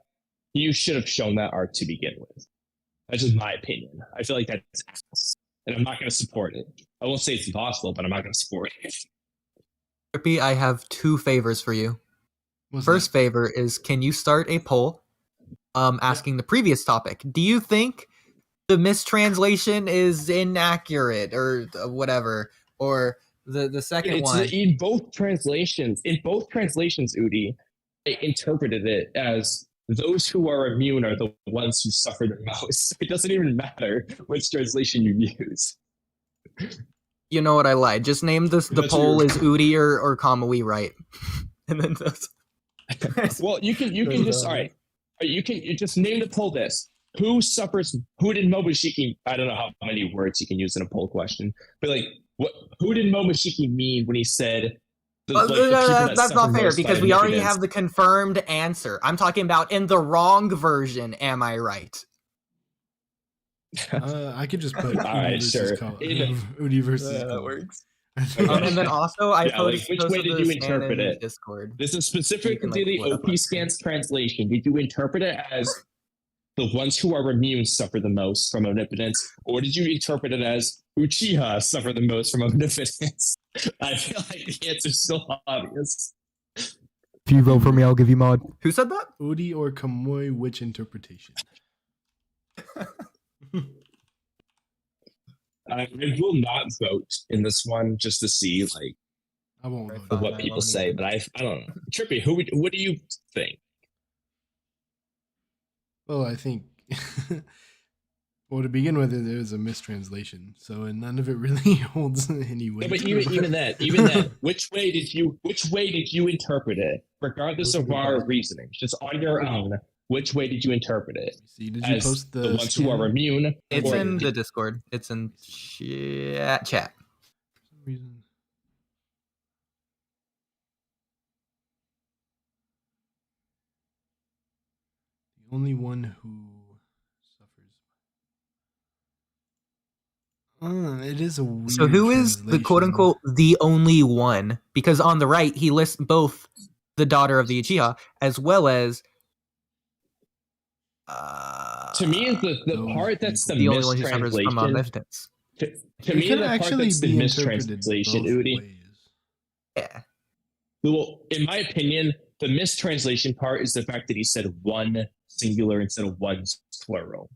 B: you should have shown that arc to begin with. That's just my opinion. I feel like that's ass, and I'm not going to support it. I won't say it's impossible, but I'm not going to support it.
A: Trippy, I have 2 favors for you.
C: What's
A: First favor is, can you start a poll asking the previous topic? Do you think the mistranslation is inaccurate or whatever? Or the second one?
B: In both translations, Oodie, I interpreted it as those who are immune are the ones who suffer the most. It doesn't even matter which translation you use.
A: You know what, I lied. Just name the
B: That's
A: poll
B: weird.
A: is Oodie or Kamui, right? And then
B: Well, you can just all right. You just name the poll this. Who did Momoshiki? I don't know how many words you can use in a poll question, but like who did Momoshiki mean when he said
A: that's not fair, because we already have the confirmed answer. I'm talking about in the wrong version, am I right?
C: I could just put
B: all right, sure.
C: Oodie versus
A: That works.
B: Okay.
A: And then also, I
B: like, which way did you interpret it?
A: Discord.
B: This is specifically
A: like,
B: the
A: flip up
B: OP
A: on
B: scans translation. Did you interpret it as the ones who are immune suffer the most from omnipotence, or did you interpret it as Uchiha suffer the most from omnipotence? I feel like the answer's still obvious.
A: If you vote for me, I'll give you mod. Who said that?
C: Oodie or Kamui, which interpretation?
B: I will not vote in this one just to see like
C: I won't vote.
B: what people say, but I don't know. Trippy, what do you think?
C: Well, I think, well, to begin with, there is a mistranslation, so none of it really holds any weight.
B: Yeah, but even that, which way did you interpret it, regardless of our reasoning, just on your own? Which way did you interpret it?
C: See, did you post the
B: ones who are immune?
A: It's in the Discord. It's in chat.
C: For some reason. The only one who suffers. It is a weird.
A: So who is the quote unquote the only one? Because on the right he lists both the daughter of the Uchiha as well as.
B: To me, is the part that's the
A: only one who suffers from omnipotence.
B: To me, the part that's the mistranslation, Oodie.
A: Yeah.
B: Well, in my opinion, the mistranslation part is the fact that he said one singular instead of one plural.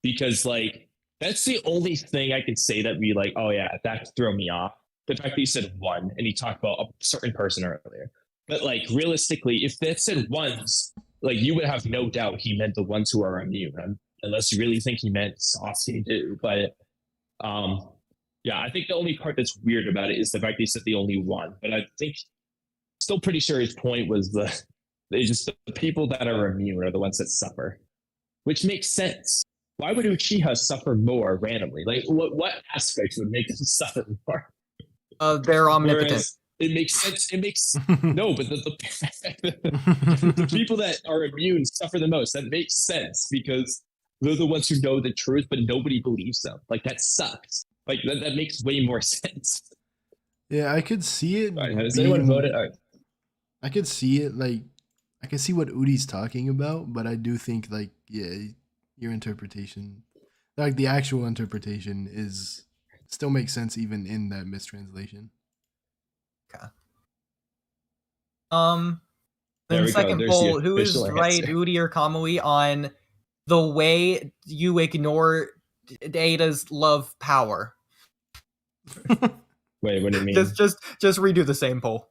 B: Because, like, that's the only thing I could say that be like, oh yeah, that threw me off. The fact that he said one and he talked about a certain person earlier. But, like, realistically, if that said ones, like, you would have no doubt he meant the ones who are immune, unless you really think he meant Sasuke too. But, yeah, I think the only part that's weird about it is the fact that he said the only one. But I think still pretty sure his point was the people that are immune are the ones that suffer, which makes sense. Why would Uchiha suffer more randomly? Like, what aspects would make them suffer more?
A: They're omnipotent.
B: Whereas it makes sense. It makes no, but the people that are immune suffer the most. That makes sense because they're the ones who know the truth, but nobody believes them. Like that sucks. Like that makes way more sense.
C: Yeah, I could see it.
B: Right, has anyone voted? Right.
C: I could see it. Like, I can see what Oodie's talking about, but I do think, like, yeah, your interpretation, like the actual interpretation, is still makes sense even in that mistranslation.
A: Okay.
B: There
A: Then
B: we go.
A: second
B: There's
A: poll,
B: the
A: who is
B: official
A: right,
B: answer.
A: Oodie or Kamui, on the way you ignore Eida's love power?
B: Wait, what do you mean?
A: Just redo the same poll.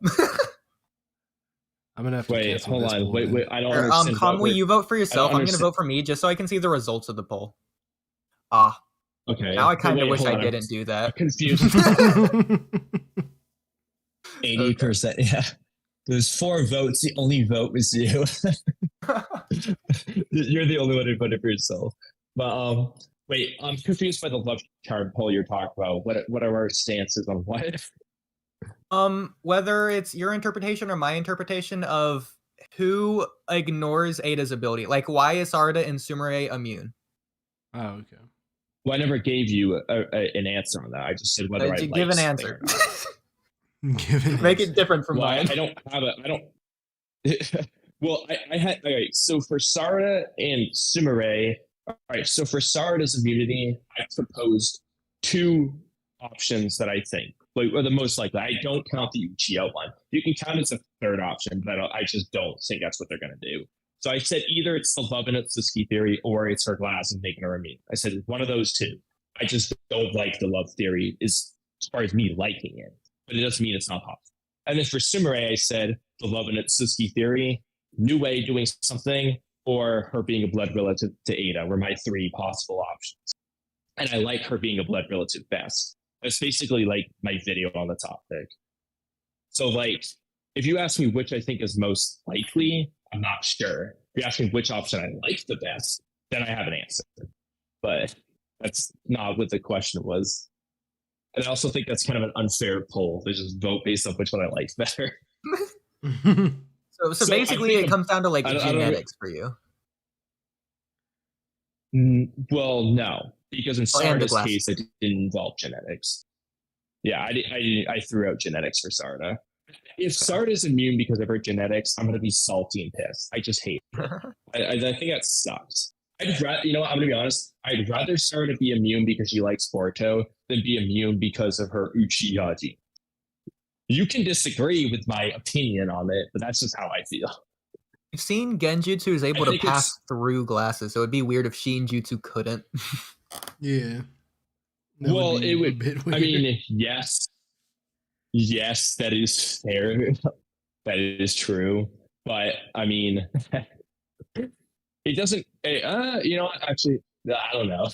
C: I'm gonna have to
B: Wait,
C: cancel
B: hold
C: this
B: on.
C: poll
B: Wait,
C: then.
B: I don't understand.
A: Kamui, you vote for yourself. I'm gonna vote for me just so I can see the results of the poll.
B: Okay.
A: Now I kind of wish
B: hold
A: I
B: on,
A: didn't do
B: I'm
A: that.
B: confused. 80%. Yeah. There's 4 votes. The only vote was you. You're the only one who voted for yourself. But wait, I'm confused by the love card poll you're talking about. What are our stances on what?
A: Whether it's your interpretation or my interpretation of who ignores Eida's ability. Like, why is Sarada and Sumire immune?
C: Oh, okay.
B: Well, I never gave you an answer on that. I just said whether I like
A: give an
B: something
A: answer.
B: or not.
C: Give an
A: Make
C: answer.
A: it different from
B: Well,
A: mine.
B: I don't have a. I don't. Well, I had. All right. So for Sarada and Sumire, all right. So for Sarada's immunity, I proposed 2 options that I think are the most likely. I don't count the Uchiha one. You can count it as a third option, but I just don't think that's what they're going to do. So I said either it's the love and Atsuki theory or it's her glass and making her immune. I said one of those 2. I just don't like the love theory as far as me liking it, but it doesn't mean it's not possible. And then for Sumire, I said the love and Atsuki theory, new way doing something, or her being a blood relative to Eida were my 3 possible options. And I like her being a blood relative best. That's basically like my video on the topic. So like, if you ask me which I think is most likely, I'm not sure. If you ask me which option I like the best, then I have an answer. But that's not what the question was. And I also think that's kind of an unfair poll to just vote based on which one I like better.
A: So basically it comes down to like genetics for you.
B: Well, no, because in Sarada's case, it didn't involve genetics. Yeah, I threw out genetics for Sarada. If Sarada's immune because of her genetics, I'm going to be salty and pissed. I just hate it. I think that sucks. I'd rather, you know what, I'm going to be honest. I'd rather Sarada be immune because she likes Boruto than be immune because of her Uchiha gene. You can disagree with my opinion on it, but that's just how I feel.
A: I've seen Genjutsu is able to pass through glasses, so it'd be weird if Shinjutsu couldn't.
C: Yeah.
B: Well, it would. I mean, yes, that is fair. That is true. But I mean, it doesn't. You know, actually, I don't know.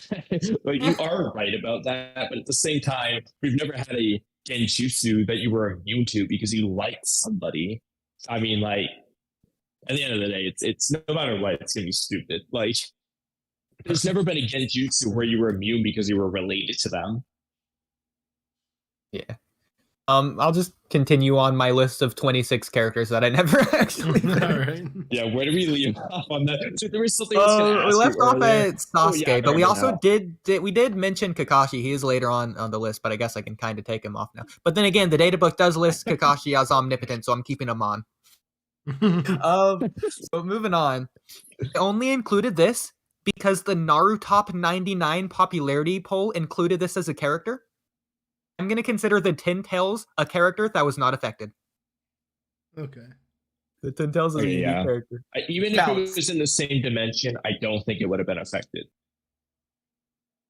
B: Like you are right about that, but at the same time, we've never had a genjutsu that you were immune to because you liked somebody. I mean, like at the end of the day, it's no matter what, it's gonna be stupid. Like. There's never been a genjutsu where you were immune because you were related to them.
A: Yeah. I'll just continue on my list of 26 characters that I never actually
C: Right.
B: Yeah, where do we leave off on that? So there was something I was going to ask
A: we left
B: you
A: off
B: earlier.
A: at Sasuke, but we also
B: now.
A: did mention Kakashi. He is later on the list, but I guess I can kind of take him off now. But then again, the data book does list Kakashi as omnipotent, so I'm keeping him on. So moving on. I only included this because the Naruto Top 99 popularity poll included this as a character. I'm going to consider the Ten Tails a character that was not affected.
C: Okay.
A: The Ten Tails is a unique character.
B: Even if it was in the same dimension, I don't think it would have been affected.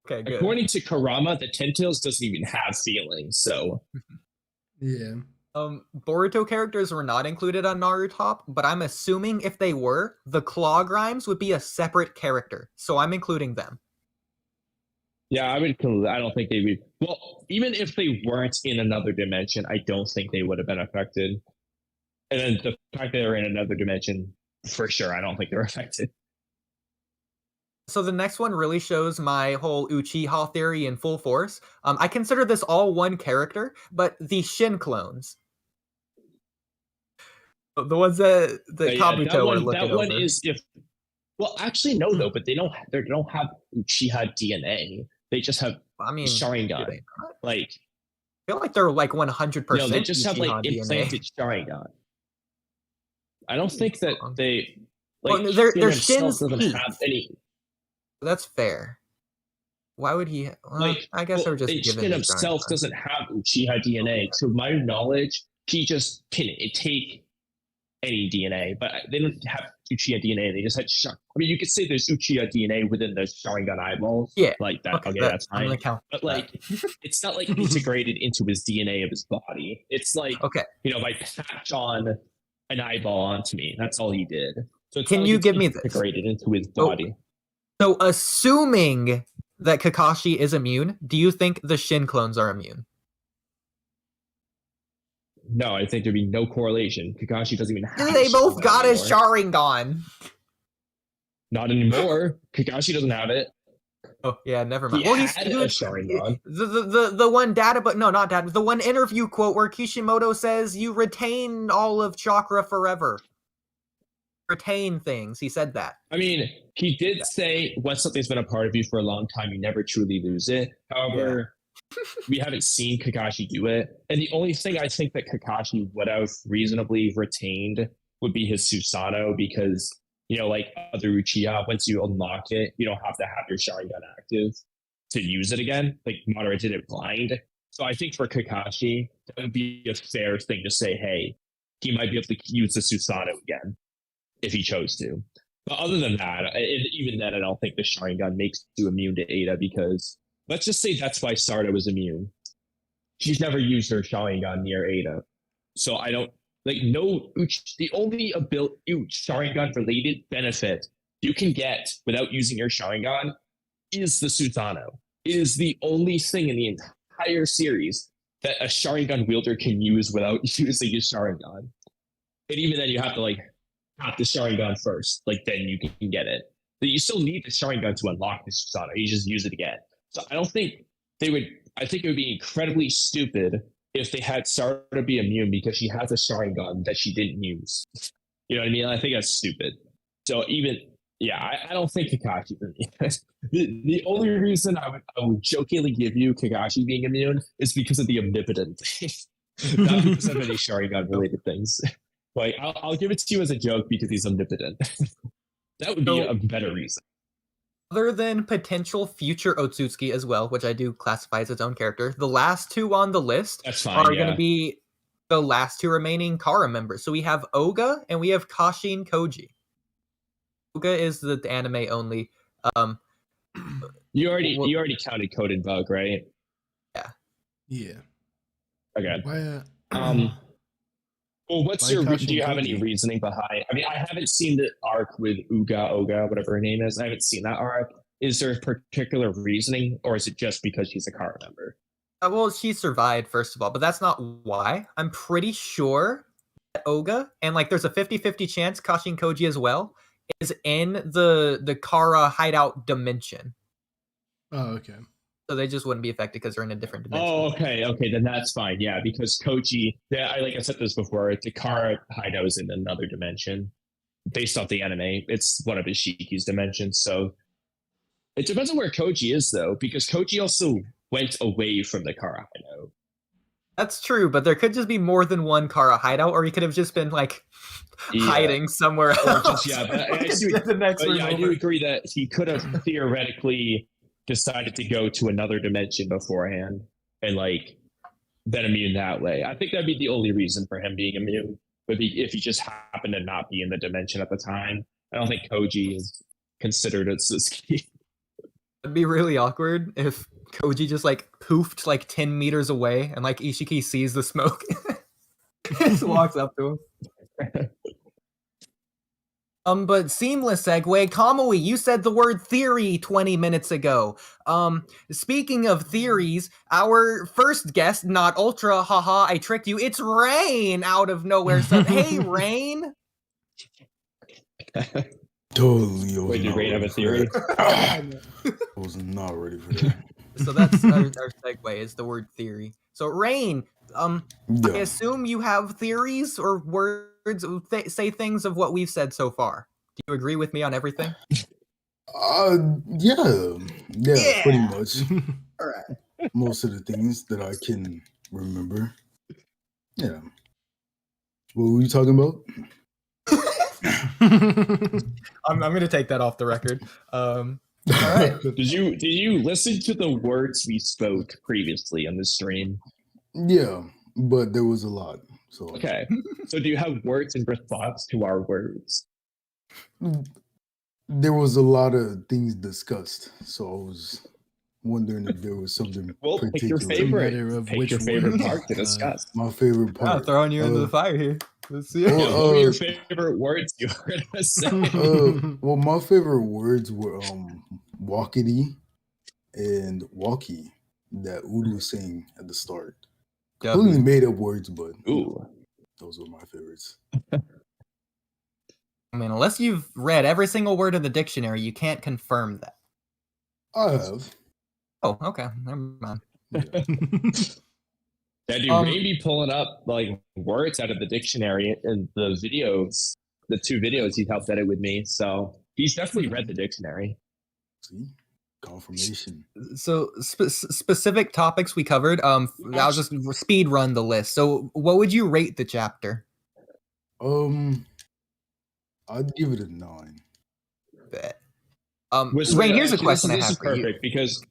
A: Okay, good.
B: According to Karama, the Ten Tails doesn't even have feelings, so...
C: Yeah.
A: Boruto characters were not included on Naruto Top, but I'm assuming if they were, the Claw Grimes would be a separate character, so I'm including them.
B: Yeah, I don't think they would. Well, even if they weren't in another dimension, I don't think they would have been affected. And then the fact that they're in another dimension, for sure, I don't think they're affected.
A: So the next one really shows my whole Uchiha theory in full force. I consider this all one character, but the Shin clones. The ones that Kabuto are looking
B: that one
A: over.
B: is if. Well, actually, no, though. But they don't have Uchiha DNA. They just have Sharingan. Like,
A: I feel like they're like 100%.
B: No, they just have like
A: Uchiha
B: implanted Sharingan. I don't think that they like
A: well, their
B: Shin
A: Shin's
B: doesn't
A: teeth.
B: have any.
A: That's fair. Why would he? Well,
B: Like,
A: I guess they're just giving
B: Shin himself doesn't have Uchiha DNA. To my knowledge, he just can take any DNA, but they don't have Uchiha DNA. They just had you could say there's Uchiha DNA within the Sharingan eyeballs.
A: Yeah,
B: like that. Okay, that's fine. But like, it's not like integrated into his DNA of his body. It's like,
A: okay,
B: if I patch on an eyeball onto me, that's all he did. So it's
A: can you give me this?
B: Integrated into his body.
A: So assuming that Kakashi is immune, do you think the Shin clones are immune?
B: No, I think there'd be no correlation. Kakashi doesn't even have.
A: They both got his Sharingan.
B: Not anymore. Kakashi doesn't have it.
A: Oh yeah, never mind.
B: He had a Sharingan.
A: The one data, but no, not data. The one interview quote where Kishimoto says, "You retain all of chakra forever." Retain things. He said that.
B: I mean, he did say, once something's been a part of you for a long time, you never truly lose it. However, we haven't seen Kakashi do it. And the only thing I think that Kakashi would have reasonably retained would be his Susanoo, because, like other Uchiha, once you unlock it, you don't have to have your Sharingan active to use it again. Like, Madara did it blind. So I think for Kakashi, that would be a fair thing to say, hey, he might be able to use the Susanoo again if he chose to. But other than that, even then, I don't think the Sharingan makes you immune to Eida, because let's just say that's why Sarda was immune. She's never used her Sharingan near Eida. So I don't, the only Sharingan related benefit you can get without using your Sharingan is the Susanoo. It is the only thing in the entire series that a Sharingan wielder can use without using his Sharingan. And even then, you have to have the Sharingan first, then you can get it. But you still need the Sharingan to unlock the Susanoo. You just use it again. So I don't think they would. I think it would be incredibly stupid if they had Sarda be immune because she has a Sharingan that she didn't use. You know what I mean? I think that's stupid. So I don't think Kakashi's immune. The only reason I would jokingly give you Kakashi being immune is because of the omnipotent thing, not because of any Sharingan related things. I'll give it to you as a joke because he's omnipotent. That would be a better reason.
A: Other than potential future Otsutsuki as well, which I do classify as its own character, the last two on the list are going to be the last two remaining Kara members. So we have Oga and we have Kashin Koji. Oga is the anime only.
B: You already counted Code and Bug, right?
A: Yeah.
C: Yeah.
B: Okay. Well, do you have any reasoning behind? I mean, I haven't seen the arc with Oga, whatever her name is. I haven't seen that arc. Is there a particular reasoning, or is it just because she's a Kara member?
A: Well, she survived, first of all, but that's not why. I'm pretty sure that Oga, and there's a 50-50 chance Kashin Koji as well, is in the Kara hideout dimension.
C: Oh, okay.
A: So they just wouldn't be affected because they're in a different dimension.
B: Oh, okay, then that's fine. Yeah, because Koji, I said this before, the Kara hideout is in another dimension. Based off the anime, it's one of Ishiki's dimensions. So it depends on where Koji is, though, because Koji also went away from the Kara hideout.
A: That's true, but there could just be more than one Kara hideout, or he could have just been hiding somewhere else.
B: I do agree that he could have theoretically decided to go to another dimension beforehand and then immune that way. I think that'd be the only reason for him being immune, would be if he just happened to not be in the dimension at the time. I don't think Koji is considered a Suzuki.
A: It'd be really awkward if Koji just poofed 10 meters away and Ishiki sees the smoke. Just walks up to him. But seamless segue. Kamui, you said the word theory 20 minutes ago. Speaking of theories, our first guest, not Ultra, haha, I tricked you. It's Rain out of nowhere. So, hey, Rain.
F: Totally.
B: Wait, did Rain have a theory?
F: I was not ready for that.
A: So that's our segue is the word theory. So Rain, I
F: Yeah.
A: assume you have theories or words, say things of what we've said so far. Do you agree with me on everything?
F: Yeah,
A: Yeah.
F: pretty much.
A: All right.
F: Most of the things that I can remember. Yeah. What were you talking about?
A: I'm gonna take that off the record. All right.
B: Did you listen to the words we spoke previously on the stream?
F: Yeah, but there was a lot. So
B: Okay. So do you have words in response to our words?
F: there was a lot of things discussed. So I was wondering if there was something
B: Well, pick your
F: particular.
B: favorite. Pick your favorite part to discuss.
F: My favorite
A: Wow,
F: part.
A: throwing you into the fire here. Let's see.
F: Well,
B: Yeah, what were your favorite words you were gonna say?
F: Well, my favorite words were Walky and Walky that Oodie was saying at the start. Completely made up words, but
B: Ooh.
F: those were my favorites.
A: I mean, unless you've read every single word in the dictionary, you can't confirm that.
F: I have.
A: Oh, okay. Never mind.
B: Yeah, dude, Ray be pulling up like words out of the dictionary and the videos, the 2 videos he helped edit with me. So he's definitely read the dictionary.
F: See? Confirmation.
A: So specific topics we covered. I'll just speed run the list. So what would you rate the chapter?
F: I'd give it a 9.
A: Bet.
B: Which,
A: Rain, here's a
B: actually,
A: question I
B: this
A: have
B: is
A: for you.
B: perfect because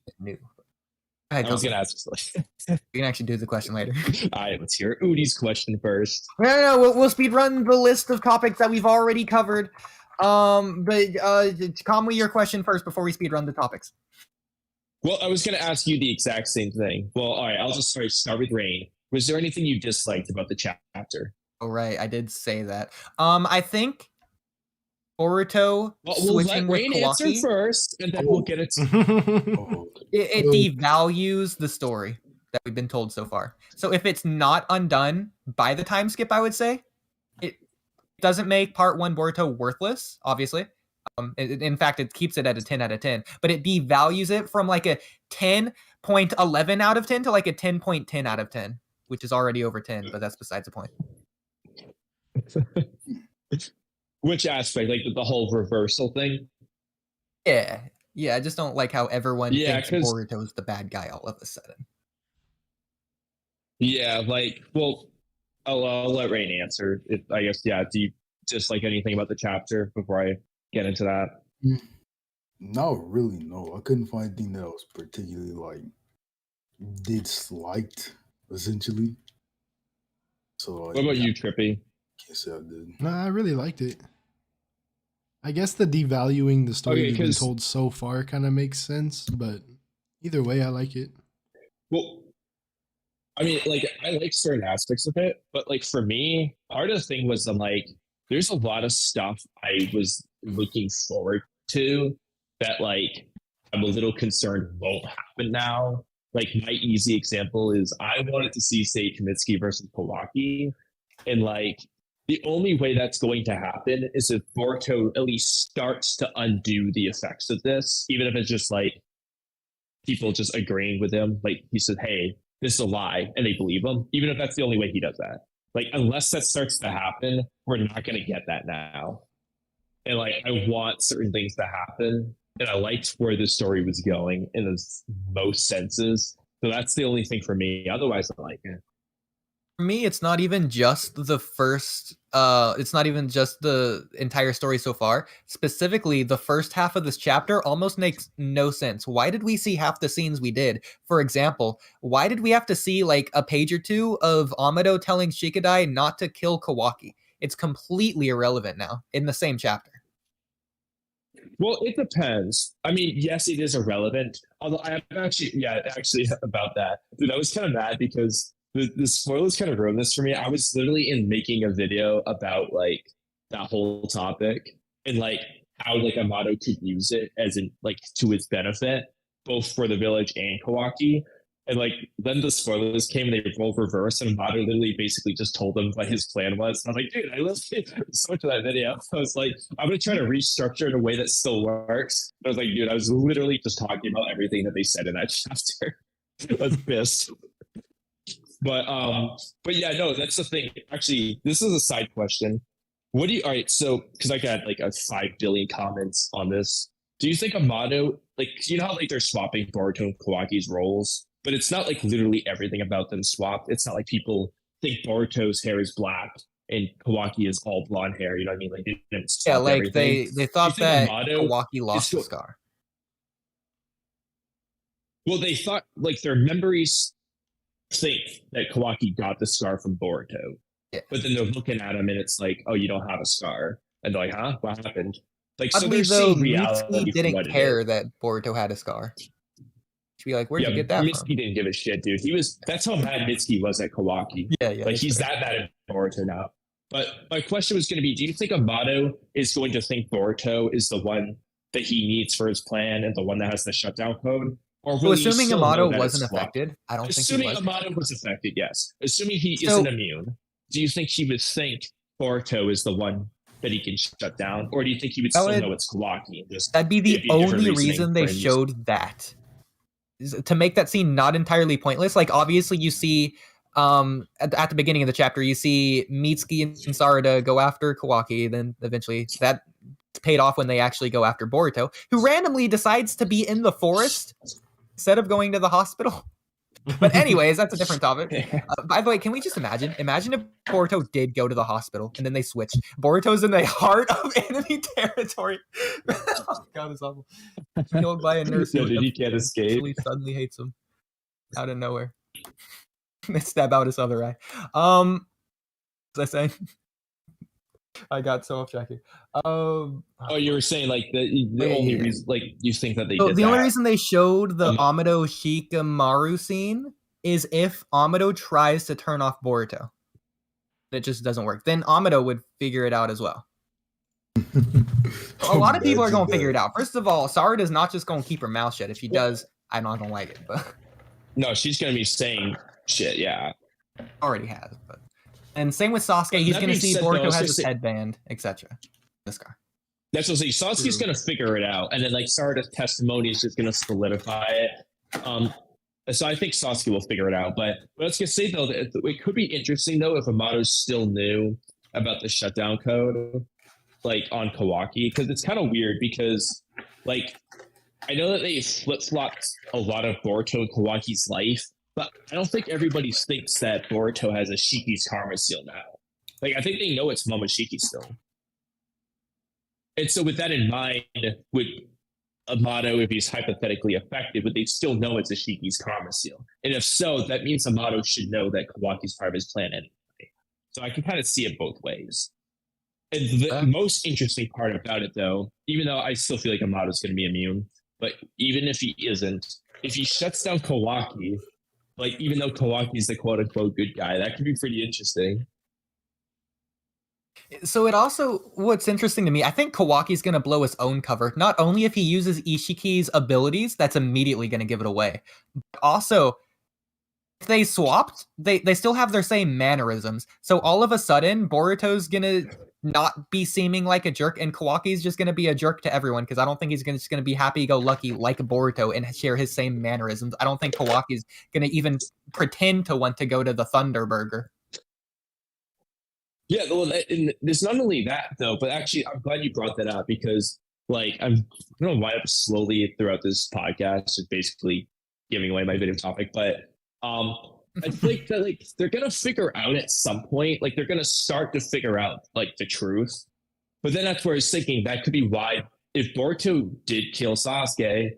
A: I
B: was gonna ask this.
A: You can actually do the question later.
B: All right, let's hear Oodie's question first.
A: No, we'll speed run the list of topics that we've already covered. But Kamui, your question first before we speed run the topics.
B: Well, I was gonna ask you the exact same thing. Well, all right, I'll just start with Rain. Was there anything you disliked about the chapter?
A: Oh, right, I did say that. I think Boruto switching with
B: Rain answer
A: KAWAKI,
B: first, and then we'll get it.
A: it devalues the story that we've been told so far. So if it's not undone by the time skip, I would say it doesn't make part 1 Boruto worthless, obviously. In fact, it keeps it at a 10 out of 10, but it devalues it from like a 10.11 out of 10 to like a 10.10 out of 10, which is already over 10, but that's besides the point.
B: Which aspect? Like the whole reversal thing?
A: Yeah, I just don't like how everyone thinks
B: 'cause-
A: Boruto's the bad guy all of a sudden.
B: Yeah, like, well, I'll let Rain answer. I guess, yeah. Do you dislike anything about the chapter before I get into that?
F: Not really, no. I couldn't find anything that I was particularly like disliked, essentially. So
B: What about you, Trippy?
F: Can't say I did.
C: No, I really liked it. I guess the devaluing the story we've been told so far kind of makes sense, but either way, I like it.
B: Well, I mean, like, I like certain aspects of it, but like for me, part of the thing was I'm like, there's a lot of stuff I was looking forward to that like I'm a little concerned won't happen now. Like my easy example is I wanted to see say Kamitsky versus KAWAKI, and like the only way that's going to happen is if Boruto at least starts to undo the effects of this, even if it's just like people just agreeing with him. Like he said, hey, this is a lie, and they believe him, even if that's the only way he does that. Like, unless that starts to happen, we're not going to get that now. And like, I want certain things to happen, and I liked where the story was going in the most senses. So that's the only thing for me. Otherwise, I like it.
A: For me, it's not even just the first, it's not even just the entire story so far. Specifically, the first half of this chapter almost makes no sense. Why did we see half the scenes we did? For example, why did we have to see like a page or two of Amado telling Shikadai not to kill KAWAKI? It's completely irrelevant now in the same chapter.
B: Well, it depends. I mean, yes, it is irrelevant. Although I have actually about that. Dude, I was kind of mad because the spoilers kind of ruined this for me. I was literally making a video about like that whole topic, and like how like Amato could use it as in like to his benefit, both for the village and Kawaki. And like then the spoilers came and they rolled reverse, and Amato literally basically just told them what his plan was. And I was like, dude, I listened so much of that video. I was like, I'm gonna try to restructure it in a way that still works. I was like, dude, I was literally just talking about everything that they said in that chapter. I was pissed. But yeah, no, that's the thing. Actually, this is a side question. What do you all right, so because I got like a 5 billion comments on this. Do you think Amato, like you know how like they're swapping Boruto and Kawaki's roles? But it's not like literally everything about them swapped. It's not like people think Boruto's hair is black and Kawaki is all blonde hair. You know what I mean? Like they didn't swap
A: Yeah, like
B: everything.
A: they thought that
B: Amato
A: Kawaki lost the scar.
B: Well, they thought like their memories think that Kawaki got the scar from Boruto.
A: Yeah.
B: But then they're looking at him and it's like, oh, you don't have a scar. And they're like, huh? What happened? Like, so they're seeing reality.
A: Mitsuki didn't care that Boruto had a scar. She'd be like, where'd you get that
B: Mitsuki
A: from?
B: didn't give a shit, dude. That's how mad Mitsuki was at Kawaki.
A: Yeah.
B: Like, he's that mad at Boruto now. But my question was going to be, do you think Amato is going to think Boruto is the one that he needs for his plan and the one that has the shutdown code? Or
A: So assuming Amato wasn't affected, I don't think he was.
B: Assuming Amato was affected, yes. Assuming he isn't immune, do you think he would think Boruto is the one that he can shut down? Or do you think he would still know it's Kawaki?
A: That'd be the only reason they showed that. To make that scene not entirely pointless. Like, obviously you see at the beginning of the chapter, you see Mitsuki and Sarada go after Kawaki, then eventually that paid off when they actually go after Boruto, who randomly decides to be in the forest instead of going to the hospital. But anyways, that's a different topic. By the way, can we just imagine if Boruto did go to the hospital and then they switched? Boruto's in the heart of enemy territory. Oh, God, it's awful. Killed by a nurse who
B: he can't escape.
A: Suddenly hates him out of nowhere. They stab out his other eye. What was I saying? I got so off track here.
B: Oh, you were saying like the only reason, like you think that they did
A: the only reason they showed the Amado Shikamaru scene is if Amado tries to turn off Boruto. It just doesn't work. Then Amado would figure it out as well. A lot of people are going to figure it out. First of all, Sarada's not just going to keep her mouth shut. If she does, I'm not going to like it. But
B: no, she's going to be saying shit, yeah.
A: Already has, but. And same with Sasuke, he's going to see Boruto has his headband, etc. This guy.
B: That's what I'm saying. Sasuke's going to figure it out, and then like Sarada's testimony is just going to solidify it. So I think Sasuke will figure it out. But let's just say though, that it could be interesting though if Amato still knew about the shutdown code, like on Kawaki, because it's kind of weird because like I know that they flip-flopped a lot of Boruto and Kawaki's life. But I don't think everybody thinks that Boruto has a Shiki's Karma Seal now. Like, I think they know it's Momoshiki still. And so with that in mind, would Amato, if he's hypothetically affected, would they still know it's a Shiki's Karma Seal? And if so, that means Amato should know that Kawaki's part of his plan anyway. So I can kind of see it both ways. And the most interesting part about it, though, even though I still feel like Amato's going to be immune, but even if he isn't, if he shuts down Kawaki, like, even though Kawaki's the quote-unquote good guy, that could be pretty interesting.
A: So it also, what's interesting to me, I think Kawaki's going to blow his own cover. Not only if he uses Ishiki's abilities, that's immediately going to give it away. But also, if they swapped, they still have their same mannerisms. So all of a sudden, Boruto's going to not be seeming like a jerk, and Kawaki's just going to be a jerk to everyone, because I don't think he's just going to be happy-go-lucky like Boruto and share his same mannerisms. I don't think Kawaki's going to even pretend to want to go to the Thunder Burger.
B: Yeah, well, and there's not only that, though, but actually, I'm glad you brought that up, because, like, I'm going to wind up slowly throughout this podcast, just basically giving away my video topic, but I think that like they're gonna figure out at some point, like they're gonna start to figure out like the truth. But then that's where I was thinking that could be why if Boruto did kill Sasuke,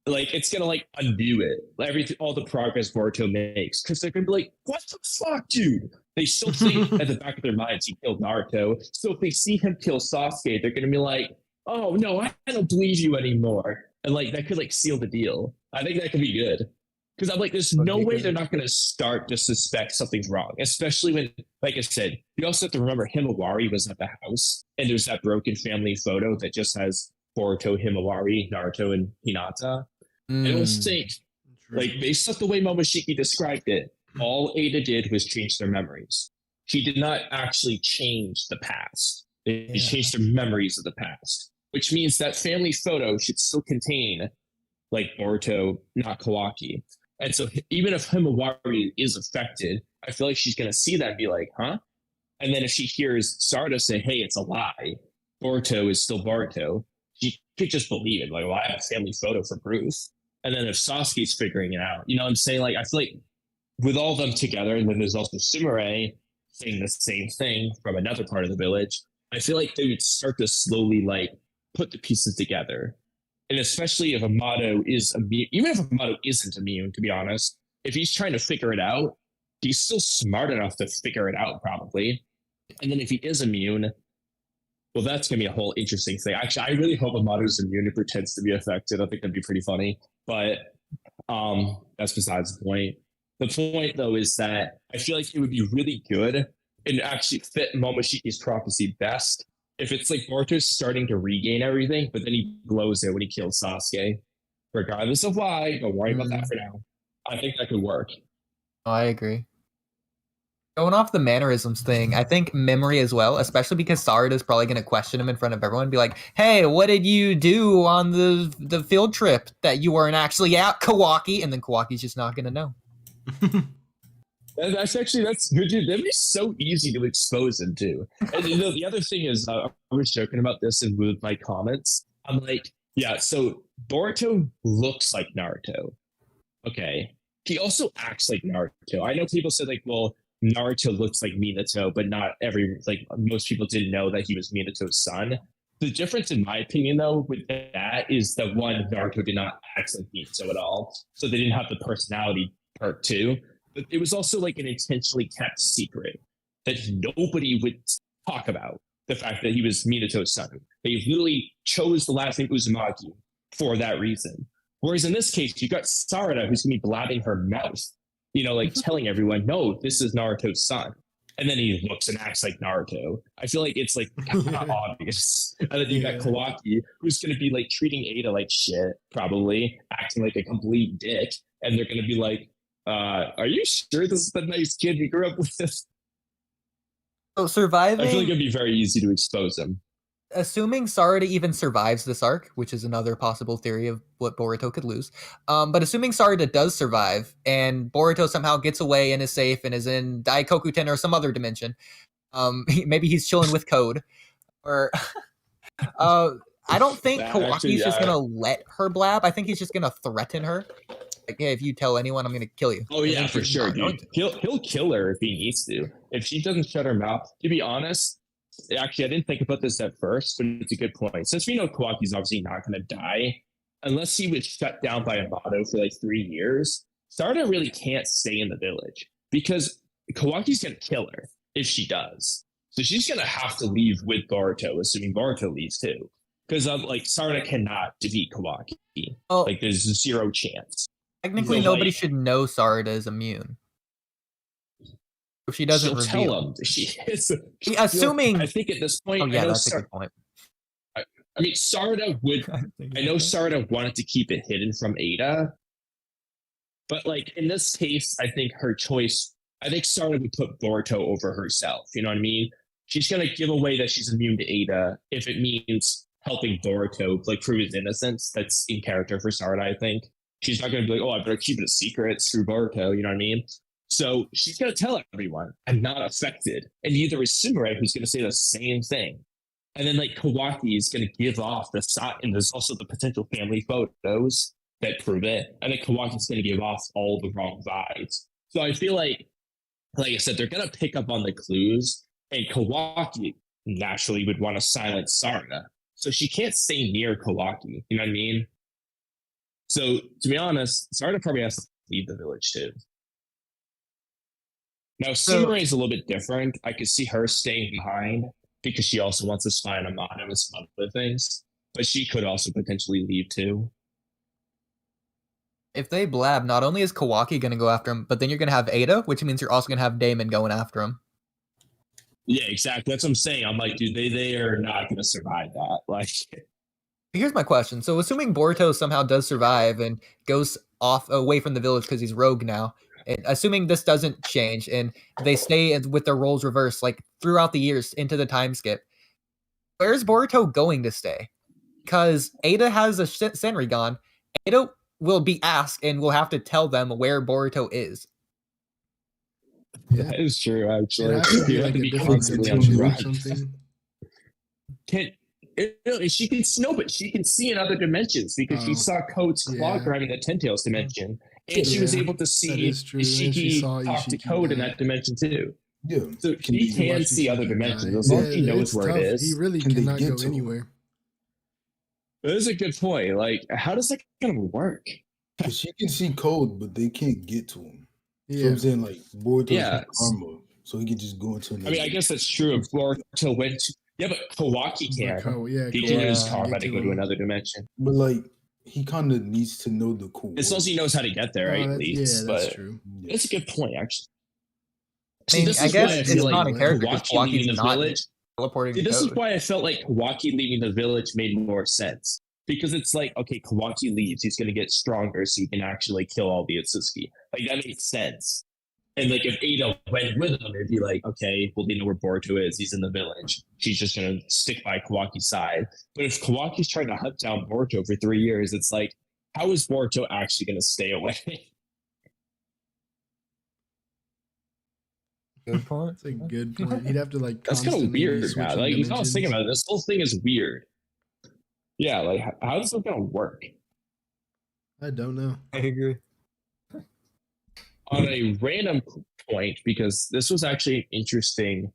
B: like it's gonna like undo it, everything, all the progress Boruto makes, because they're gonna be like, "What the fuck, dude?" They still think at the back of their minds he killed Naruto. So if they see him kill Sasuke, they're gonna be like, "Oh no, I don't believe you anymore," and like that could like seal the deal. I think that could be good. Because I'm like, there's no way they're not going to start to suspect something's wrong, especially when, like I said, you also have to remember Himawari was at the house, and there's that broken family photo that just has Boruto, Himawari, Naruto, and Hinata. And it was like, based off the way Momoshiki described it, all Eida did was change their memories. She did not actually change the past. They changed their memories of the past, which means that family photo should still contain like Boruto, not Kawaki. And so even if Himawari is affected, I feel like she's going to see that and be like, huh? And then if she hears Sarada say, hey, it's a lie, Boruto is still Boruto, she could just believe it. Like, well, I have a family photo for proof. And then if Sasuke's figuring it out, you know what I'm saying? Like, I feel like with all of them together, and then there's also Sumire saying the same thing from another part of the village, I feel like they would start to slowly, like, put the pieces together. And especially if Amato is immune, even if Amato isn't immune, to be honest, if he's trying to figure it out, he's still smart enough to figure it out, probably. And then if he is immune, well, that's going to be a whole interesting thing. Actually, I really hope Amato's immune and pretends to be affected. I think that'd be pretty funny. But that's besides the point. The point, though, is that I feel like it would be really good and actually fit Momoshiki's prophecy best if it's like Boruto's starting to regain everything, but then he blows it when he kills Sasuke. Regardless of why, don't worry about that for now. I think that could work.
A: Oh, I agree. Going off the mannerisms thing, I think memory as well, especially because Sarada's probably going to question him in front of everyone and be like, hey, what did you do on the field trip that you weren't actually at, Kawaki? And then Kawaki's just not going to know.
B: That's good, dude. That'd be so easy to expose him to. And you know, the other thing is, I was joking about this in with my comments. I'm like, yeah, so Boruto looks like Naruto. Okay. He also acts like Naruto. I know people said like, well, Naruto looks like Minato, but not most people didn't know that he was Minato's son. The difference, in my opinion, though, with that is that one, Naruto did not act like Minato at all. So they didn't have the personality part two. But it was also like an intentionally kept secret that nobody would talk about. The fact that he was Minato's son. They literally chose the last name Uzumaki for that reason. Whereas in this case, you got Sarada, who's going to be blabbing her mouth, you know, like telling everyone, no, this is Naruto's son. And then he looks and acts like Naruto. I feel like it's like kind of obvious. And then you got Kawaki, who's going to be like treating Eida like shit, probably acting like a complete dick. And they're going to be like, are you sure this is the nice kid you grew up with?
A: So surviving,
B: I feel like it'd be very easy to expose him.
A: Assuming Sarada even survives this arc, which is another possible theory of what Boruto could lose. But assuming Sarada does survive and Boruto somehow gets away and is safe and is in Daikokuten or some other dimension, maybe he's chilling with Code. Or I don't think Kawaki's just gonna let her blab. I think he's just gonna threaten her. Like, hey, if you tell anyone, I'm gonna kill you.
B: Oh yeah, for sure, dude. He'll kill her if he needs to. If she doesn't shut her mouth. To be honest, actually, I didn't think about this at first, but it's a good point. Since we know Kawaki's obviously not gonna die, unless he was shut down by Amato for like 3 years, Sarada really can't stay in the village because Kawaki's gonna kill her if she does. So she's gonna have to leave with Boruto, assuming Boruto leaves too. Because like Sarada cannot defeat Kawaki. Oh, like there's zero chance.
A: Technically, nobody should know Sarada is immune. If she doesn't reveal.
B: Tell him she is.
A: Assuming.
B: I think at this point.
A: Oh yeah, that's a good point.
B: I mean, Sarada would. I know Sarada wanted to keep it hidden from Eida, but like in this case, I think her choice. I think Sarada would put Boruto over herself. You know what I mean? She's gonna give away that she's immune to Eida if it means helping Boruto like prove his innocence. That's in character for Sarada, I think. She's not going to be like, oh, I better keep it a secret. Screw Boruto, you know what I mean? So she's going to tell everyone, I'm not affected. And neither is Sumire, who's going to say the same thing. And then like Kawaki is going to give off the side, and there's also the potential family photos that prove it. And then Kawaki's going to give off all the wrong vibes. So I feel like I said, they're going to pick up on the clues, and Kawaki naturally would want to silence Sarada. So she can't stay near Kawaki, you know what I mean? So, to be honest, Sarada probably has to leave the village too. Now, Sumire is a little bit different. I could see her staying behind because she also wants to spy on Amato and some other things. But she could also potentially leave too.
A: If they blab, not only is Kawaki gonna go after him, but then you're gonna have Eida, which means you're also gonna have Damon going after him.
B: Yeah, exactly. That's what I'm saying. I'm like, dude, they are not gonna survive that. Like,
A: Here's my question. So assuming Boruto somehow does survive and goes off away from the village because he's rogue now, and assuming this doesn't change and they stay with their roles reversed like throughout the years into the time skip, where's Boruto going to stay? Because Eida has a Senrigan. Eida will be asked and will have to tell them where Boruto is.
B: that is true. Actually,
C: It has to be like a different
B: constantly on
C: dimension or
B: drugs.
C: something.
B: She can but she can see in other dimensions because she saw Code's claw
C: Yeah.
B: grabbing the 10 Tails dimension, and she was
C: Yeah,
B: able to
C: that
B: see
C: is true. And she
B: Ishiki
C: saw
B: talk to
C: Ishiki
B: Code in
C: die.
B: that dimension too.
F: Yeah.
B: So she
C: He
B: can
C: watched
B: see
C: Ishiki
B: other
C: die.
B: dimensions as long as he knows
C: it's
B: where
C: tough.
B: it is.
C: He really
F: Can they
C: cannot
F: get
C: go
F: to him?
C: anywhere.
B: That is a good point. Like, how does that gonna work?
F: Because she can see code, but they can't get to him. So
C: Yeah.
F: I'm saying like Boruto's
B: Yeah.
F: karma, so he can just go into another.
B: I mean, I guess that's true. If Boruto went to, yeah, but Kawaki can. He can use
C: Kawaki
B: karma
C: get
B: to go to
C: him.
B: another dimension.
F: But like he kind of needs to know the cool.
B: As long as he knows how to get there,
C: Oh,
B: at
C: that's-
B: least.
C: yeah, that's
B: But
C: true.
B: that's a good point, actually.
A: I mean,
B: this
A: I
B: is
A: guess
B: why I
A: it's
B: feel
A: not
B: like
A: in character because
B: Kawaki leaving
A: Kawaki's
B: the
A: not
B: village.
A: teleporting
B: See,
A: to
B: this is
A: Code.
B: why I felt like Kawaki leaving the village made more sense. Because it's like, okay, Kawaki leaves, he's going to get stronger so he can actually kill all the Atsuki. Like, that makes sense. And, like, if Eida went with him, it'd be like, okay, well, they know where Boruto is. He's in the village. She's just going to stick by Kawaki's side. But if Kawaki's trying to hunt down Boruto for 3 years, it's like, how is Boruto actually going to stay away?
A: Good point.
C: That's a good point. He'd have to like.
B: That's kind of
C: constantly be
B: weird now.
C: switching
B: Like, if I was thinking
C: dimensions.
B: about it, this whole thing is weird. Yeah, like, how is this going to work?
C: I don't know.
A: I agree.
B: On a random point, because this was actually an interesting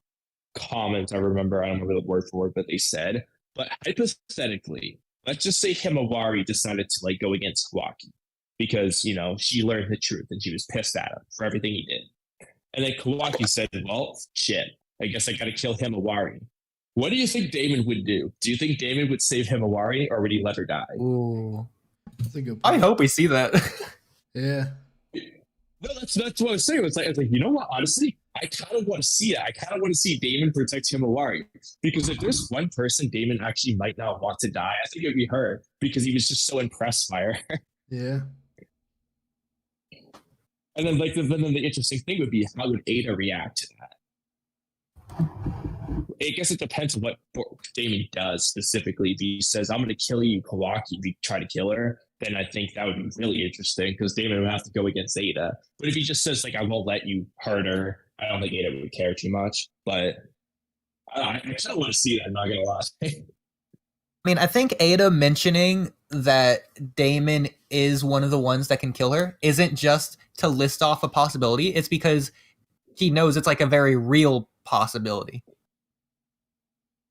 B: comment I remember, I don't remember the word for it, but they said, but hypothetically, let's just say Himawari decided to like go against Kawaki because, you know, she learned the truth and she was pissed at him for everything he did. And then Kawaki said, well, shit, I guess I gotta kill Himawari. What do you think Damon would do? Do you think Damon would save Himawari or would he let her die?
A: Ooh.
C: That's a good
A: I
C: point.
A: hope we see that.
C: Yeah.
B: No, that's what I was saying. It's like, you know what? Honestly, I kind of want to see that. I kind of want to see Damon protect Himawari because if there's one person Damon actually might not want to die, I think it would be her because he was just so impressed by her.
C: Yeah.
B: And then, like, then the interesting thing would be how would Eida react to that? I guess it depends on what Damon does specifically. If he says, "I'm going to kill you, Kawaki," if you try to kill her, then I think that would be really interesting because Damon would have to go against Eida. But if he just says, like, "I won't let you hurt her," I don't think Eida would care too much. But I kind of want to see that. I'm not going to lie.
A: I mean, I think Eida mentioning that Damon is one of the ones that can kill her isn't just to list off a possibility. It's because he knows it's like a very real possibility.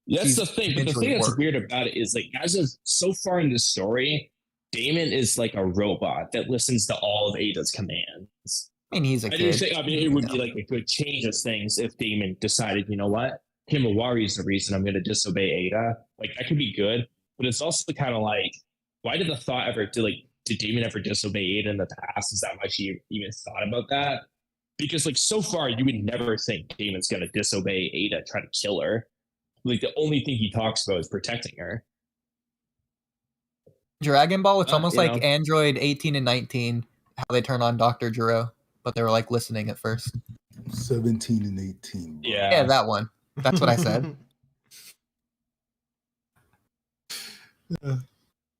B: That's the thing. But the thing that's
A: work.
B: weird about it is, like, as of so far in the story, Damon is like a robot that listens to all of Eida's commands.
A: I mean, he's a
B: I do
A: kid.
B: think, I mean, it would be like a good change of things if Damon decided, you know what, Himawari is the reason I'm going to disobey Eida. Like, that could be good, but it's also kind of like, why did the thought ever did Damon ever disobey Eida in the past? Is that why she even thought about that? Because, like, so far, you would never think Damon's going to disobey Eida, try to kill her. Like, the only thing he talks about is protecting her.
A: Dragon Ball, it's almost
B: you
A: like
B: know.
A: Android 18 and 19, how they turn on Dr. Jiro, but they were like listening at first.
F: 17 and 18. Bro.
A: Yeah, that one. That's what I said.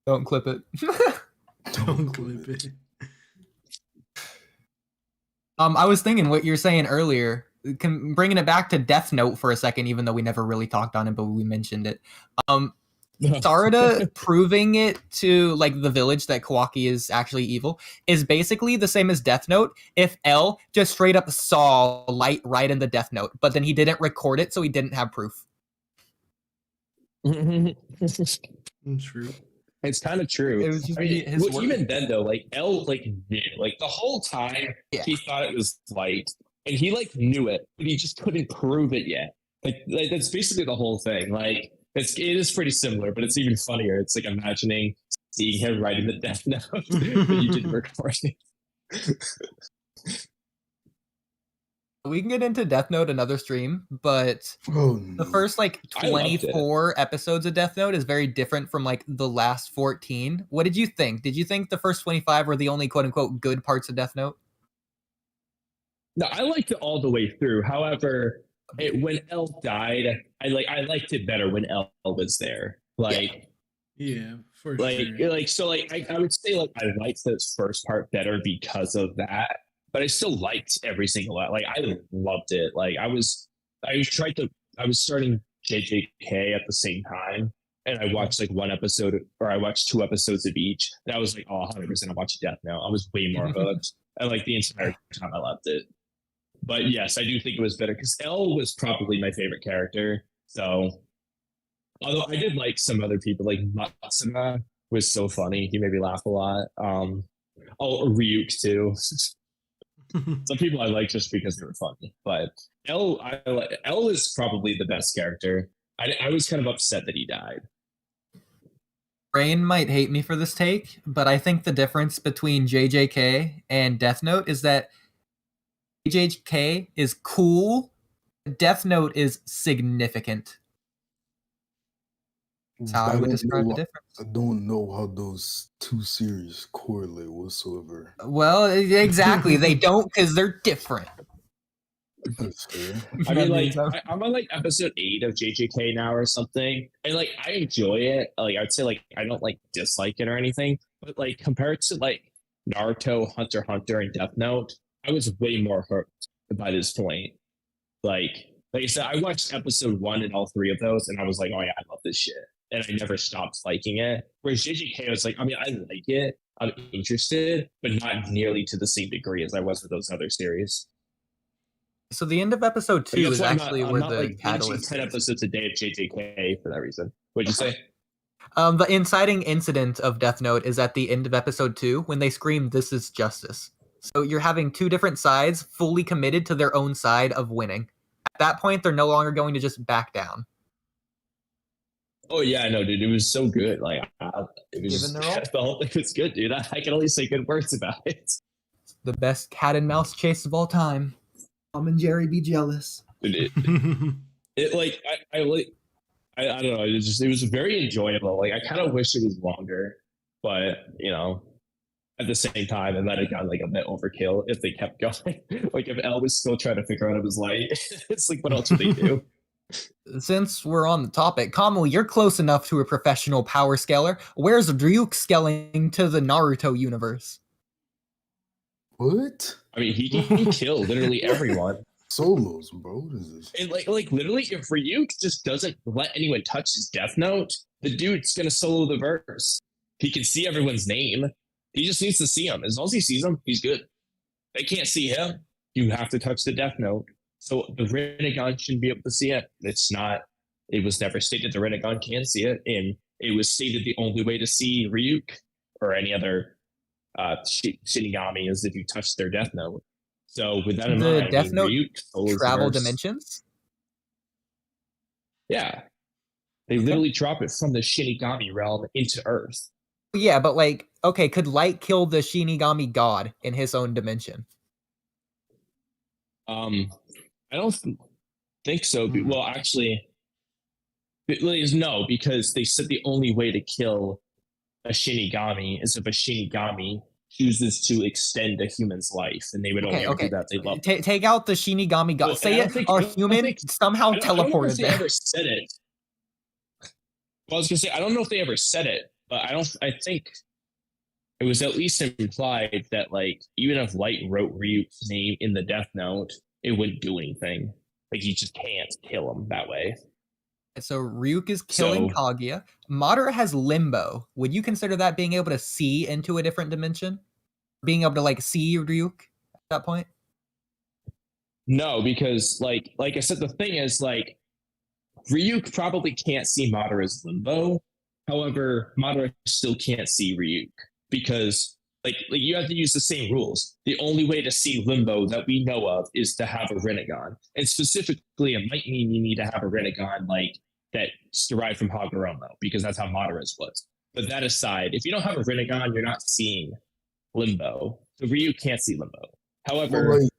A: Don't clip it.
C: Don't clip it.
A: I was thinking what you're saying earlier, bringing it back to Death Note for a second, even though we never really talked on it, but we mentioned it. Sarada proving it to like the village that Kawaki is actually evil is basically the same as Death Note if L just straight up saw light right in the Death Note, but then he didn't record it, so he didn't have proof.
C: True.
B: It's kind of true.
A: It was just
B: I mean,
A: his
B: well,
A: word.
B: even then, though, like L, like knew, like the whole time
A: Yeah.
B: he thought it was light, and he like knew it, but he just couldn't prove it yet. Like that's basically the whole thing. Like it is pretty similar, but it's even funnier. It's like imagining seeing him writing the Death Note, but you didn't record it.
A: We can get into Death Note another stream, but the first like 24 episodes of Death Note is very different from like the last 14. What did you think? Did you think the first 25 were the only quote unquote good parts of Death Note?
B: No, I liked it all the way through. However, when L died, I liked it better when L was there. Like,
C: yeah, for
B: like,
C: sure.
B: like so, like I would say like I liked this first part better because of that. But I still liked every single one. Like I loved it. Like I was starting JJK at the same time, and I watched like one episode, or I watched 2 episodes of each. And I was like, oh, 100%, I'm watching Death Note. I was way more hooked. And like the entire time I loved it. But yes, I do think it was better because L was probably my favorite character. So, although I did like some other people, like Matsuma was so funny. He made me laugh a lot. Ryuk too. Some people I like just because they were funny, but L is probably the best character. I was kind of upset that he died.
A: Brain might hate me for this take, but I think the difference between JJK and Death Note is that JJK is cool, Death Note is significant. That's how I would describe the difference.
F: I don't know how those 2 series correlate whatsoever.
A: Well, exactly. They don't because they're different.
F: That's fair.
B: I mean, like, I'm on like episode 8 of JJK now or something, and like I enjoy it. Like I'd say, like I don't like dislike it or anything, but like compared to like Naruto, Hunter x Hunter, and Death Note, I was way more hooked by this point. Like I said, I watched episode 1 and all 3 of those, and I was like, oh yeah, I love this shit. And I never stopped liking it. Whereas JJK was like, I mean, I like it. I'm interested, but not nearly to the same degree as I was with those other series.
A: So the end of episode 2 is actually where the
B: like
A: catalyst
B: 10 episodes a day of JJK for that reason. What'd you say?
A: The inciting incident of Death Note is at the end of episode 2 when they scream, "This is justice." So you're having 2 different sides fully committed to their own side of winning. At that point, they're no longer going to just back down.
B: Oh yeah, I know, dude. It was so good. Like it was. The whole thing was good, dude. I can only say good words about it.
A: The best cat and mouse chase of all time. Tom and Jerry be jealous.
B: Dude, it like I don't know. It was very enjoyable. Like I kind of wish it was longer, but you know, at the same time, it might have gotten like a bit overkill if they kept going. Like if L was still trying to figure out it was light, it's like what else would they do?
A: Since we're on the topic, Kamui, you're close enough to a professional power scaler. Where's Ryuk scaling to the Naruto universe?
F: What?
B: I mean, he killed literally everyone.
F: Solos, bro. What is this?
B: And like literally, if Ryuk just doesn't let anyone touch his Death Note, the dude's gonna solo the verse. He can see everyone's name. He just needs to see them. As long as he sees them, he's good. They can't see him. You have to touch the Death Note. So the Rinnegan shouldn't be able to see it. It's not. It was never stated the Rinnegan can see it, and it was stated the only way to see Ryuk or any other Shinigami is if you touch their Death Note. So with that in mind,
A: the Death Note
B: Ryuk
A: travel dimensions.
B: Yeah, they literally drop it from the Shinigami realm into Earth.
A: Yeah, but like, okay, could light kill the Shinigami god in his own dimension?
B: I don't think so. Well, actually, no, because they said the only way to kill a Shinigami is if a Shinigami chooses to extend a human's life, and they would only ever do that. They love
A: take out the Shinigami god. Say a human somehow teleported there.
B: They ever said it. Well, I was gonna say I don't know if they ever said it, but I think it was at least implied that like even if Light wrote Ryuk's name in the Death Note, it wouldn't do anything. Like you just can't kill him that way.
A: So Ryuk is killing Kaguya. Madara has Limbo. Would you consider that being able to see into a different dimension? Being able to like see Ryuk at that point?
B: No, because like I said, the thing is like Ryuk probably can't see Madara's Limbo. However, Madara still can't see Ryuk because like you have to use the same rules. The only way to see Limbo that we know of is to have a Rinnegan. And specifically, it might mean you need to have a Rinnegan like that's derived from Hagoromo, because that's how Madara's was. But that aside, if you don't have a Rinnegan, you're not seeing Limbo. So Ryuk can't see Limbo. However,
F: Well, like,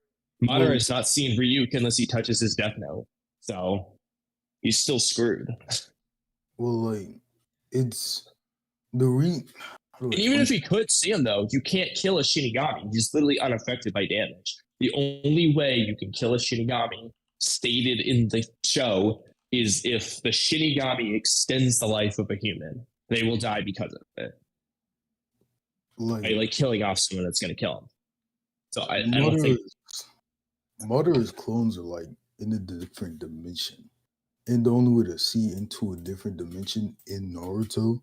B: Madara is not seeing Ryuk unless he touches his Death Note. So he's still screwed.
F: well, like it's the re.
B: And even if he could see him, though, you can't kill a Shinigami. He's literally unaffected by damage. The only way you can kill a Shinigami, stated in the show, is if the Shinigami extends the life of a human. They will die because of it. Like killing off someone that's going to kill him. So I don't think...
F: Madara's clones are like in a different dimension. And the only way to see into a different dimension in Naruto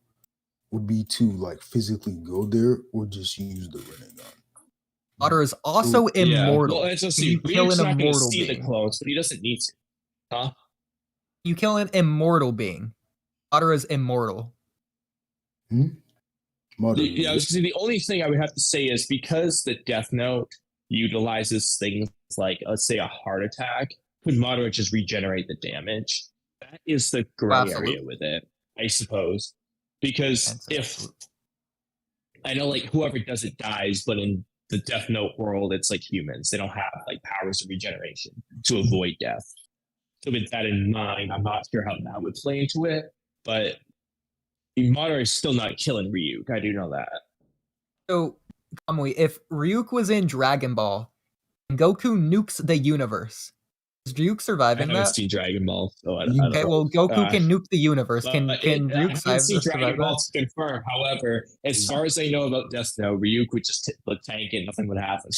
F: would be to like physically go there or just use the Rinnegan.
A: Madara is also immortal.
B: Well, just
A: you kill an immortal
B: see
A: being.
B: the clones, but he doesn't need to. Huh?
A: You kill an immortal being. Madara is immortal.
F: Hmm?
B: I was gonna say, the only thing I would have to say is because the Death Note utilizes things like, let's say, a heart attack, could Madara just regenerate the damage? That is the gray area with it, I suppose. Because if I know, like, whoever does it dies, but in the Death Note world, it's like humans. They don't have like powers of regeneration to avoid death. So with that in mind, I'm not sure how that would play into it, but Madara is still not killing Ryuk. I do know that.
A: So, Kamui, if Ryuk was in Dragon Ball and Goku nukes the universe, does Ryuk survive in
B: I haven't
A: that?
B: seen Dragon Ball, so I don't
A: Okay, well, Goku can nuke the universe. Can Ryuk
B: I haven't seen
A: survive
B: Dragon Ball
A: that?
B: to confirm. However, as far as I know about Death Note, Ryuk would just tank it. Nothing would happen.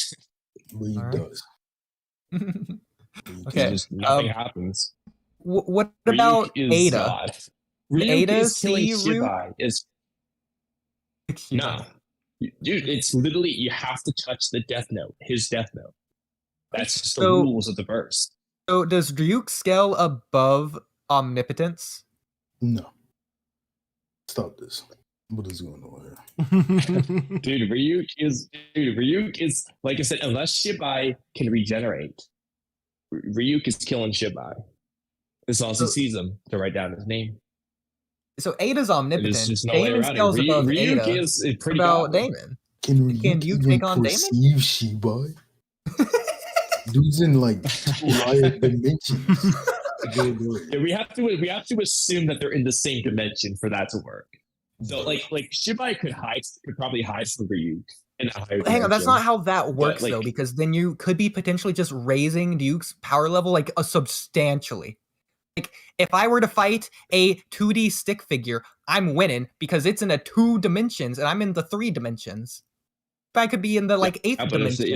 F: Ryuk does.
A: Okay.
B: Nothing happens.
A: What about Eida?
B: God. Ryuk
A: Eida
B: is killing
A: see
B: Shibai. No. Dude, it's literally, you have to touch the Death Note, his Death Note. That's just the rules of the verse.
A: So does Ryuk scale above omnipotence?
F: No. Stop this. What is going on here?
B: Dude, Ryuk is, like I said, unless Shibai can regenerate, Ryuk is killing Shibai. As long as he sees him to write down his name.
A: So Eida's omnipotent.
B: No
A: Damon scales above
B: Ryuk
A: Eida.
B: is pretty
A: about
B: godly.
A: Damon?
F: Can
A: you
F: even
A: take on Damon?
F: perceive Shibai? Dude's in like 2 higher dimensions.
B: Yeah, we have to assume that they're in the same dimension for that to work. So like Shibai could probably hide from Ryuk in a higher
A: Hang on, that's
B: dimension.
A: not how that works
B: like,
A: though, because then you could be potentially just raising Ryuk's power level like substantially. Like if I were to fight a 2D stick figure, I'm winning because it's in a 2 dimensions and I'm in the 3 dimensions. If I could be in the like 8th dimension.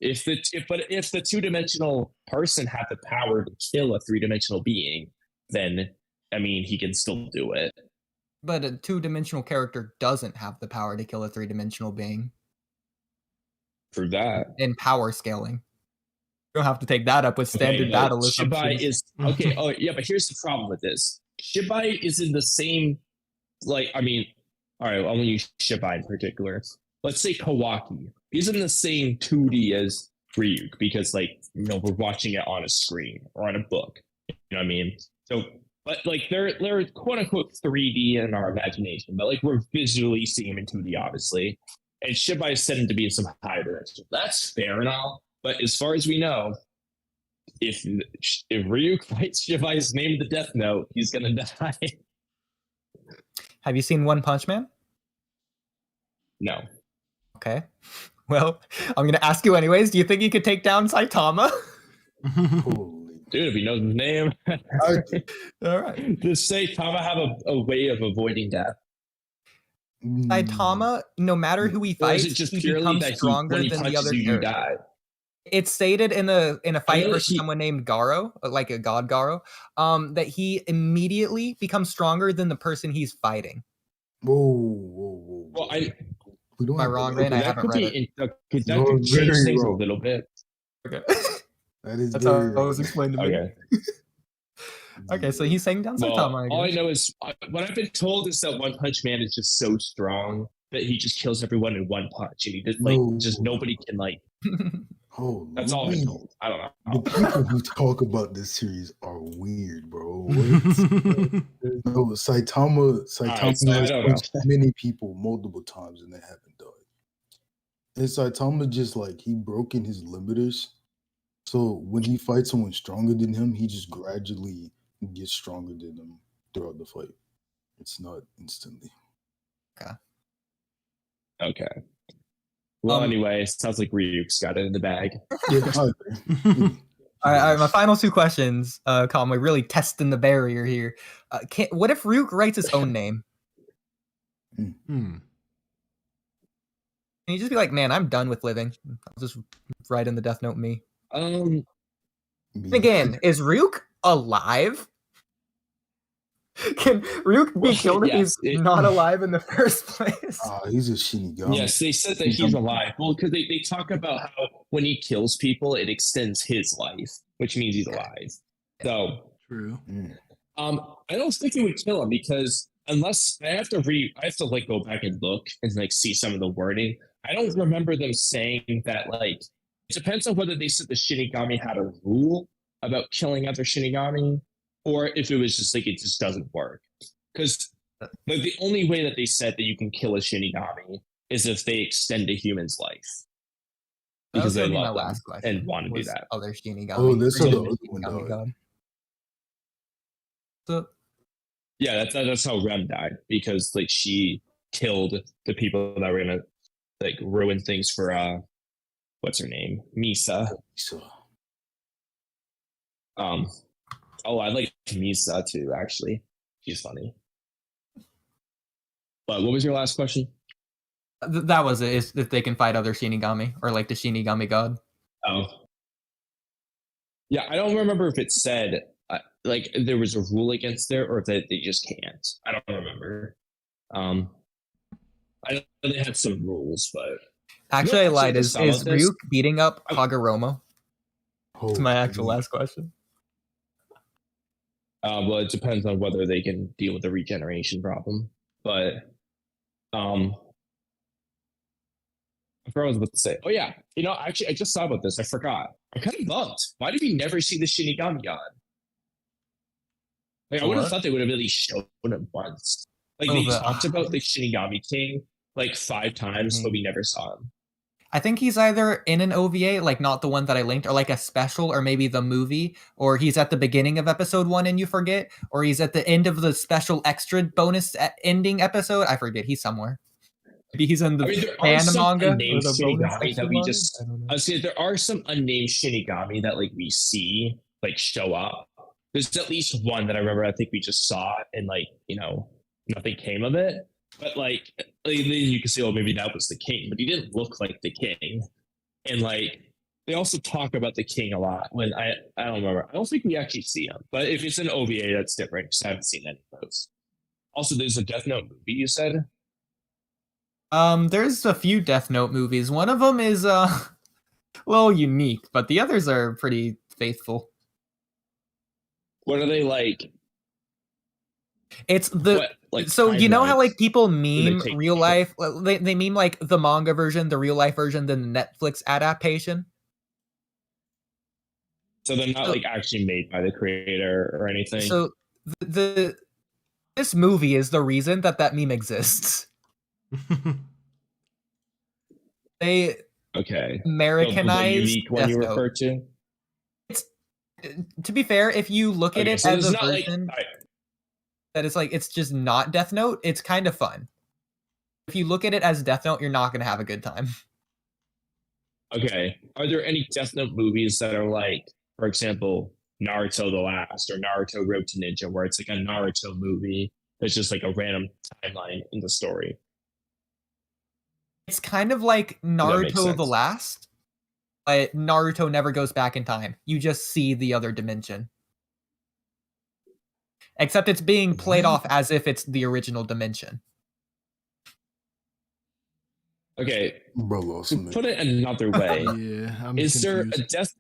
B: If the 2-dimensional person had the power to kill a 3-dimensional being, then I mean he can still do it.
A: But a 2-dimensional character doesn't have the power to kill a 3-dimensional being.
B: For that.
A: In power scaling. You don't have to take that up with standard battle
B: Shibai is okay. Oh yeah, but here's the problem with this. Shibai is in the same, like, I mean, all right, I'm gonna use Shibai in particular. Let's say KAWAKI. He's in the same 2D as Ryuk because, like, you know, we're watching it on a screen or on a book. You know what I mean? So, but like they're quote unquote 3D in our imagination, but like we're visually seeing him in 2D, obviously. And Shibai is set to be in some higher dimension. That's fair and all. But as far as we know, if Ryuk fights Shibai's name the Death Note, he's gonna die.
A: Have you seen One Punch Man?
B: No.
A: Okay. Well, I'm gonna ask you anyways. Do you think you could take down Saitama?
B: Dude, if he knows his name.
A: All right.
B: Does Saitama have a way of avoiding death?
A: Saitama, no matter who he fights, he becomes stronger than the other character. It's stated in a fight versus someone named Garo, like a god Garo, that he immediately becomes stronger than the person he's fighting.
F: Whoa.
B: Well,
A: am I wrong, Rain? I haven't read it.
B: That could change things a little bit.
A: Okay.
F: That's
A: how it was explained to me.
B: Okay.
A: Okay, so he's saying down Saitama.
B: All I know is what I've been told is that One Punch Man is just so strong that he just kills everyone in one punch, and he just nobody can like.
F: Oh,
B: That's all I've been told. I don't
F: the
B: know.
F: people who talk about this series are weird, bro. No, Saitama
B: Alright, so I
F: has
B: don't
F: punched
B: know.
F: many people multiple times and they haven't died. And Saitama just like he broken his limiters. So when he fights someone stronger than him, he just gradually gets stronger than them throughout the fight. It's not instantly.
B: Okay. Well, anyway, sounds like Ryuk's got it in the bag.
F: Yeah,
A: All right, my final two questions, Kamui, really testing the barrier here. What if Ryuk writes his own name? Can you just be like, man, I'm done with living. I'll just write in the Death Note me. Again, is Ryuk alive? Can Ryuk be killed if he's not alive in the first place?
F: He's a Shinigami.
B: Yes, they said that he's alive. Well, because they talk about how when he kills people, it extends his life, which means he's alive. So
C: true.
B: I don't think it would kill him because unless I have to like go back and look and like see some of the wording. I don't remember them saying that like it depends on whether they said the Shinigami had a rule about killing other Shinigami or if it was just like it just doesn't work. Because like the only way that they said that you can kill a Shinigami is if they extend a human's life. Because they love them and want to do that.
A: Other Shinigami.
F: Oh, this is the other one died.
A: So,
B: yeah, that's how Rem died because like she killed the people that were gonna like ruin things for what's her name? Misa. I like Misa too, actually. She's funny. But what was your last question?
A: That was it. Is if they can fight other Shinigami or like the Shinigami god.
B: Oh. Yeah, I don't remember if it said like there was a rule against there or that they just can't. I don't remember. I know they had some rules, but
A: actually, I lied. Is Ryuk beating up Kaguroma? That's my actual last question.
B: Well, it depends on whether they can deal with the regeneration problem. But I forgot what I was about to say. Oh yeah, actually, I just thought about this. I forgot. I kind of bumped. Why did we never see the Shinigami god? Like, I would have thought they would have at least shown it once. Like they talked about the Shinigami King like 5 times, but we never saw him.
A: I think he's either in an OVA, like not the one that I linked, or like a special, or maybe the movie, or he's at the beginning of episode 1 and you forget, or he's at the end of the special extra bonus ending episode. I forget. He's somewhere. Maybe he's in the fan manga. Or the
B: Shinigami that we just. I was saying there are some unnamed Shinigami that like we see like show up. There's at least one that I remember. I think we just saw and like nothing came of it. But like then you can say, oh, maybe that was the king, but he didn't look like the king. And like they also talk about the king a lot. When I don't remember. I don't think we actually see him. But if it's an OVA, that's different because I haven't seen any of those. Also, there's a Death Note movie. You said.
A: There's a few Death Note movies. One of them is a little unique, but the others are pretty faithful.
B: What are they like?
A: It's the so you know how like people meme real life, they meme like the manga version, the real life version, then the Netflix adaptation.
B: So they're not like actually made by the creator or anything.
A: So this movie is the reason that meme exists. They Americanized
B: the unique one you refer to.
A: It's to be fair, if you look at it as a version that is like it's just not Death Note, it's kind of fun. If you look at it as Death Note, you're not going to have a good time.
B: Okay. Are there any Death Note movies that are like, for example, Naruto the Last or Naruto Road to Ninja, where it's like a Naruto movie that's just like a random timeline in the story?
A: It's kind of like Naruto the Last, but Naruto never goes back in time. You just see the other dimension. Except it's being played off as if it's the original dimension.
B: Okay, put it another way. Is there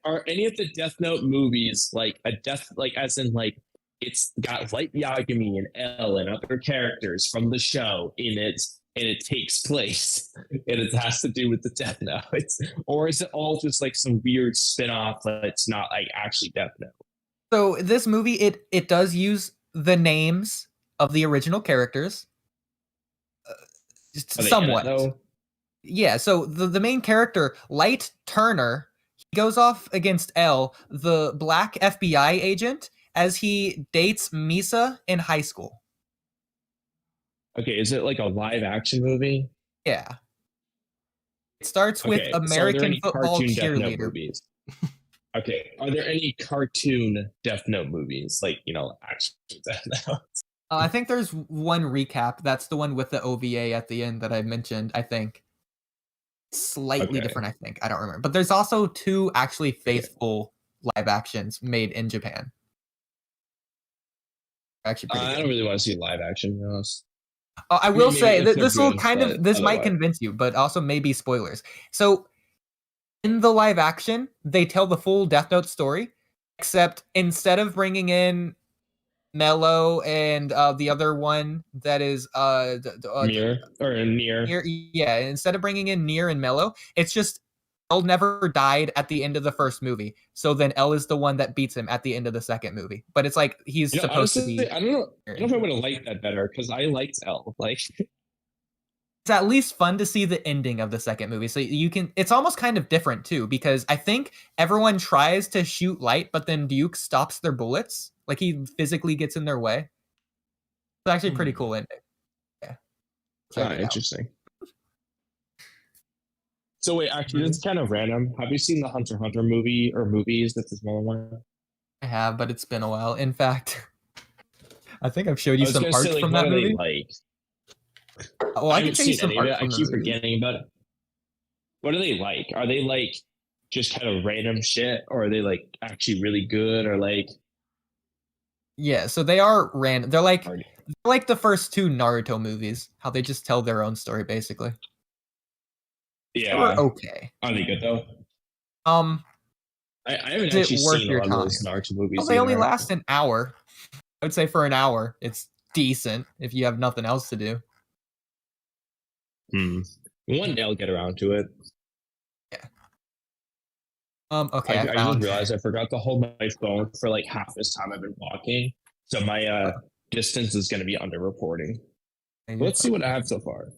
B: are any of the Death Note movies like a death, like as in like it's got Light Yagami and L and other characters from the show in it, and it takes place and it has to do with the Death Note? Or is it all just like some weird spin-off that's not like actually Death Note?
A: So this movie, it does use the names of the original characters.
B: Are they in it,
A: Somewhat.
B: though?
A: Yeah, so the main character, Light Turner, he goes off against L, the black FBI agent, as he dates Misa in high school.
B: Okay, is it like a live action movie?
A: Yeah. It starts with
B: Okay, so are there
A: American
B: any
A: football
B: cartoon Death Note
A: cheerleader.
B: movies? Okay, are there any cartoon Death Note movies? Like, action Death Note?
A: I think there's one recap. That's the one with the OVA at the end that I mentioned, I think. Slightly
B: Okay.
A: different, I think. I don't remember. But there's also 2 actually faithful live actions made in Japan. Actually pretty
B: I
A: good.
B: don't really want to see live action, to be honest.
A: I will
B: maybe
A: say
B: if
A: that
B: they're
A: this will
B: good,
A: kind of
B: but
A: this might
B: otherwise-
A: convince you, but also maybe spoilers. So in the live action, they tell the full Death Note story, except instead of bringing in Mello and the other one that is
B: Near.
A: yeah, instead of bringing in Near and Mello, it's just L never died at the end of the first movie. So then L is the one that beats him at the end of the second movie. But it's like he's supposed to be.
B: I don't know if I would have liked that better because I liked L. Like,
A: it's at least fun to see the ending of the second movie. So you can, it's almost kind of different too, because I think everyone tries to shoot Light, but then Duke stops their bullets. Like he physically gets in their way. It's actually a pretty cool ending. Yeah. Check it out.
B: interesting. So wait, actually, this is kind of random. Have you seen the Hunter x Hunter movie or movies? That's this one.
A: I have, but it's been a while. In fact, I think I've showed you
B: I was
A: some
B: gonna
A: art
B: say, like,
A: from
B: what
A: that
B: are they
A: movie.
B: like?
A: Oh, I can
B: haven't
A: show you
B: seen
A: some
B: any of
A: art
B: it. I
A: from the
B: keep
A: movie.
B: forgetting about it. What are they like? Are they like just kind of random shit, or are they like actually really good, or like?
A: Yeah, so they are random. They're like the first 2 Naruto movies. How they just tell their own story, basically.
B: Yeah.
A: They were okay.
B: Are they good though?
A: I
B: haven't
A: Is it
B: actually
A: worth
B: seen a
A: your
B: lot of those
A: time?
B: Naruto movies.
A: Well, they only
B: either.
A: last an hour. I would say for an hour, it's decent if you have nothing else to do.
B: One day I'll get around to it.
A: Okay,
B: I
A: I
B: just
A: found.
B: realized I forgot to hold my phone for like half this time I've been walking, so my distance is going to be underreporting. Let's see what I have so far.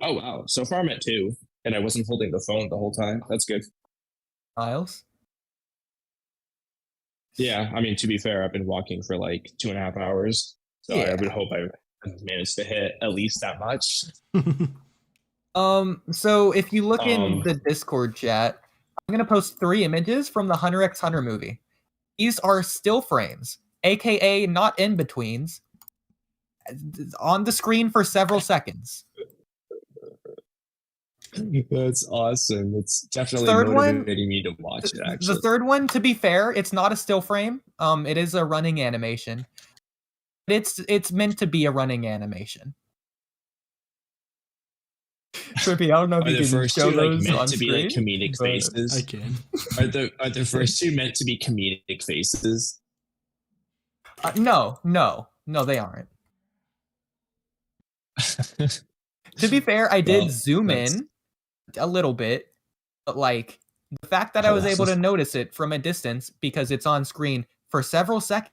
B: Oh wow! So far I'm at 2, and I wasn't holding the phone the whole time. That's good.
A: Miles.
B: Yeah, I mean, to be fair, I've been walking for like 2.5 hours, so I
A: Yeah.
B: would hope I managed to hit at least that much.
A: So if you look in the Discord chat, I'm gonna post 3 images from the Hunter x Hunter movie. These are still frames, aka not in betweens, on the screen for several seconds.
B: That's awesome. It's definitely
A: Third one-
B: motivating me to watch it. Actually,
A: The third one, to be fair, it's not a still frame. It is a running animation. It's meant to be a running animation. Trippy, I don't know if
B: are
A: you
B: the
A: can
B: first
A: show
B: 2 like
A: those
B: meant
A: on
B: to be like
A: screen,
B: comedic
A: but-
B: faces?
C: I can.
B: Are the first 2 meant to be comedic faces?
A: No, they aren't. To be fair, I did
B: Well,
A: zoom
B: that's-
A: in a little bit, but like the fact that I was able to notice it from a distance because it's on screen for several seconds,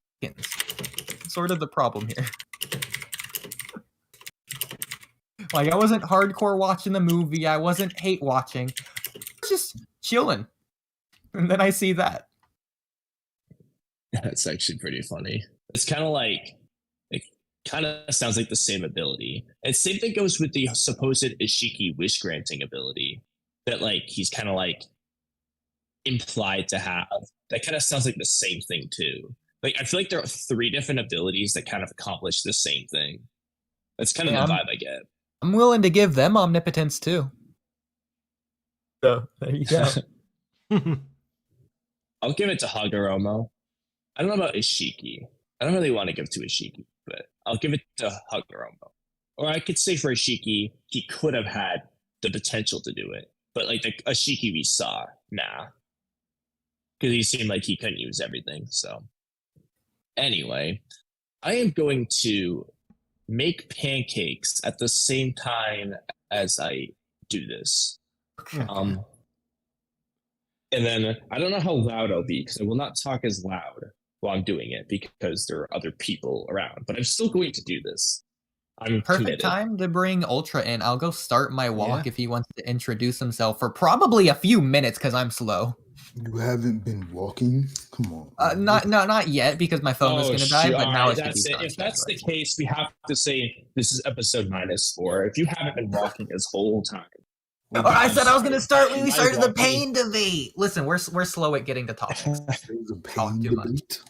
A: sort of the problem here. Like I wasn't hardcore watching the movie, I wasn't hate watching, I was just chilling, and then I see that.
B: That's actually pretty funny. It's kind of like, it kind of sounds like the same ability. And same thing goes with the supposed Ishiki wish granting ability that like he's kind of like implied to have. That kind of sounds like the same thing too. Like I feel like there are 3 different abilities that kind of accomplish the same thing. That's kind of the vibe I get.
A: I'm willing to give them omnipotence too. So there you go.
B: I'll give it to Hagoromo. I don't know about Ishiki. I don't really want to give to Ishiki, but I'll give it to Hagoromo. Or I could say for Ishiki, he could have had the potential to do it. But like the Ishiki we saw, nah. Because he seemed like he couldn't use everything. So anyway, I am going to make pancakes at the same time as I do this.
A: Okay.
B: And then I don't know how loud I'll be because I will not talk as loud while I'm doing it because there are other people around. But I'm still going to do this. I'm
A: Perfect
B: committed.
A: time to bring Ultra in. I'll go start my walk if he wants to introduce himself for probably a few minutes because I'm slow.
F: You haven't been walking? Come on.
A: Not yet because my phone was going to die, but now it's
B: that's it. If that's the case, we have to say this is episode -4. If you haven't been walking this whole time.
A: I said I was going to start when we started the pain debate. Listen, we're slow at getting to topics.
F: There's a pain debate.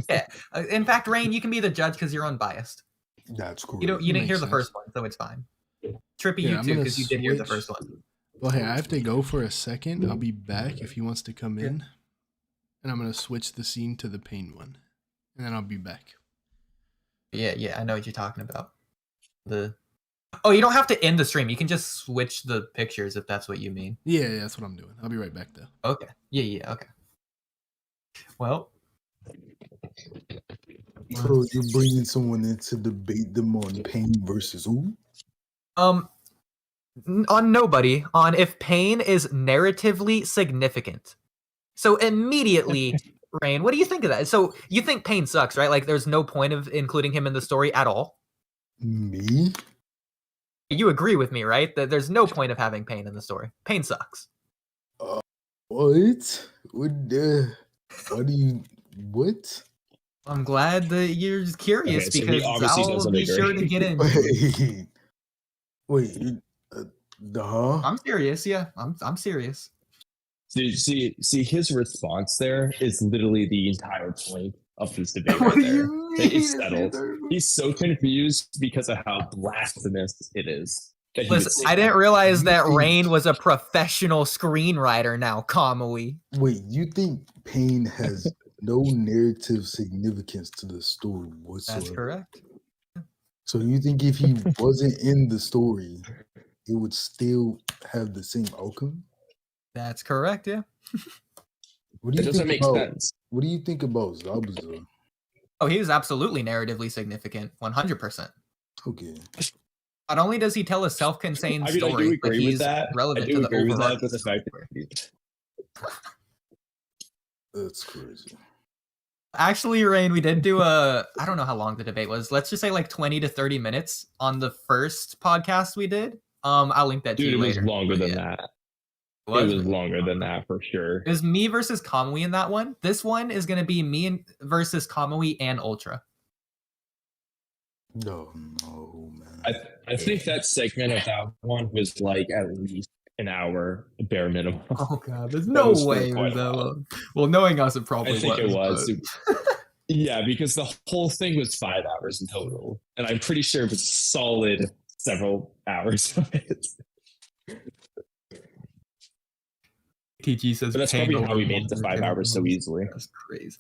A: Yeah. In fact, Rain, you can be the judge because you're unbiased.
F: That's cool.
A: You didn't hear the first one, so it's fine. Trippy, you too, because you did hear the first one.
C: Well, hey, I have to go for a second. I'll be back if he wants to come in. And I'm going to switch the scene to the pain one. And then I'll be back.
A: Yeah, I know what you're talking about. Oh, you don't have to end the stream. You can just switch the pictures if that's what you mean.
C: Yeah, that's what I'm doing. I'll be right back, though.
A: Okay. Yeah, okay. Well.
F: So you're bringing someone in to debate them on pain versus who?
A: On nobody. On if pain is narratively significant. So immediately, Rain, what do you think of that? So you think pain sucks, right? Like there's no point of including him in the story at all?
F: Me?
A: You agree with me, right? That there's no point of having pain in the story. Pain sucks.
F: What? What do you... What?
A: I'm glad that you're just curious because I'll be sure to get in.
F: Wait,
A: I'm serious, yeah. I'm serious.
B: See, his response there is literally the entire point of this debate right there. It's settled. He's so confused because of how blasphemous it is.
A: Listen, I didn't realize that Rain was a professional screenwriter now, Kamui.
F: Wait, you think pain has no narrative significance to the story whatsoever?
A: That's correct.
F: So you think if he wasn't in the story, it would still have the same outcome?
A: That's correct, yeah.
F: What do you
B: doesn't make sense.
F: What do you think about Zabuza?
A: Oh, he was absolutely narratively significant, 100%.
F: Okay.
A: Not only does he tell a self-contained story,
B: I do agree
A: but
B: with
A: he's
B: that.
A: relevant
B: I do
A: to the
B: agree with that,
A: overall
B: but the fact that
F: That's crazy.
A: Actually, Rain, we did do I don't know how long the debate was. Let's just say like 20 to 30 minutes on the first podcast we did. I'll link that to you later.
B: It was longer than that. It was longer than that for sure.
A: It was me versus Kamui in that one. This one is going to be me versus Kamui and Ultra.
F: No, man.
B: I think that segment of that one was like at least an hour, bare minimum.
A: Oh god, there's no way it was that long. Well, knowing us, it probably was.
B: I think it was. Yeah, because the whole thing was 5 hours in total, and I'm pretty sure it was solid several hours of it.
A: TG says,
B: but that's probably how we made it to 5 hours so easily.
A: That's crazy.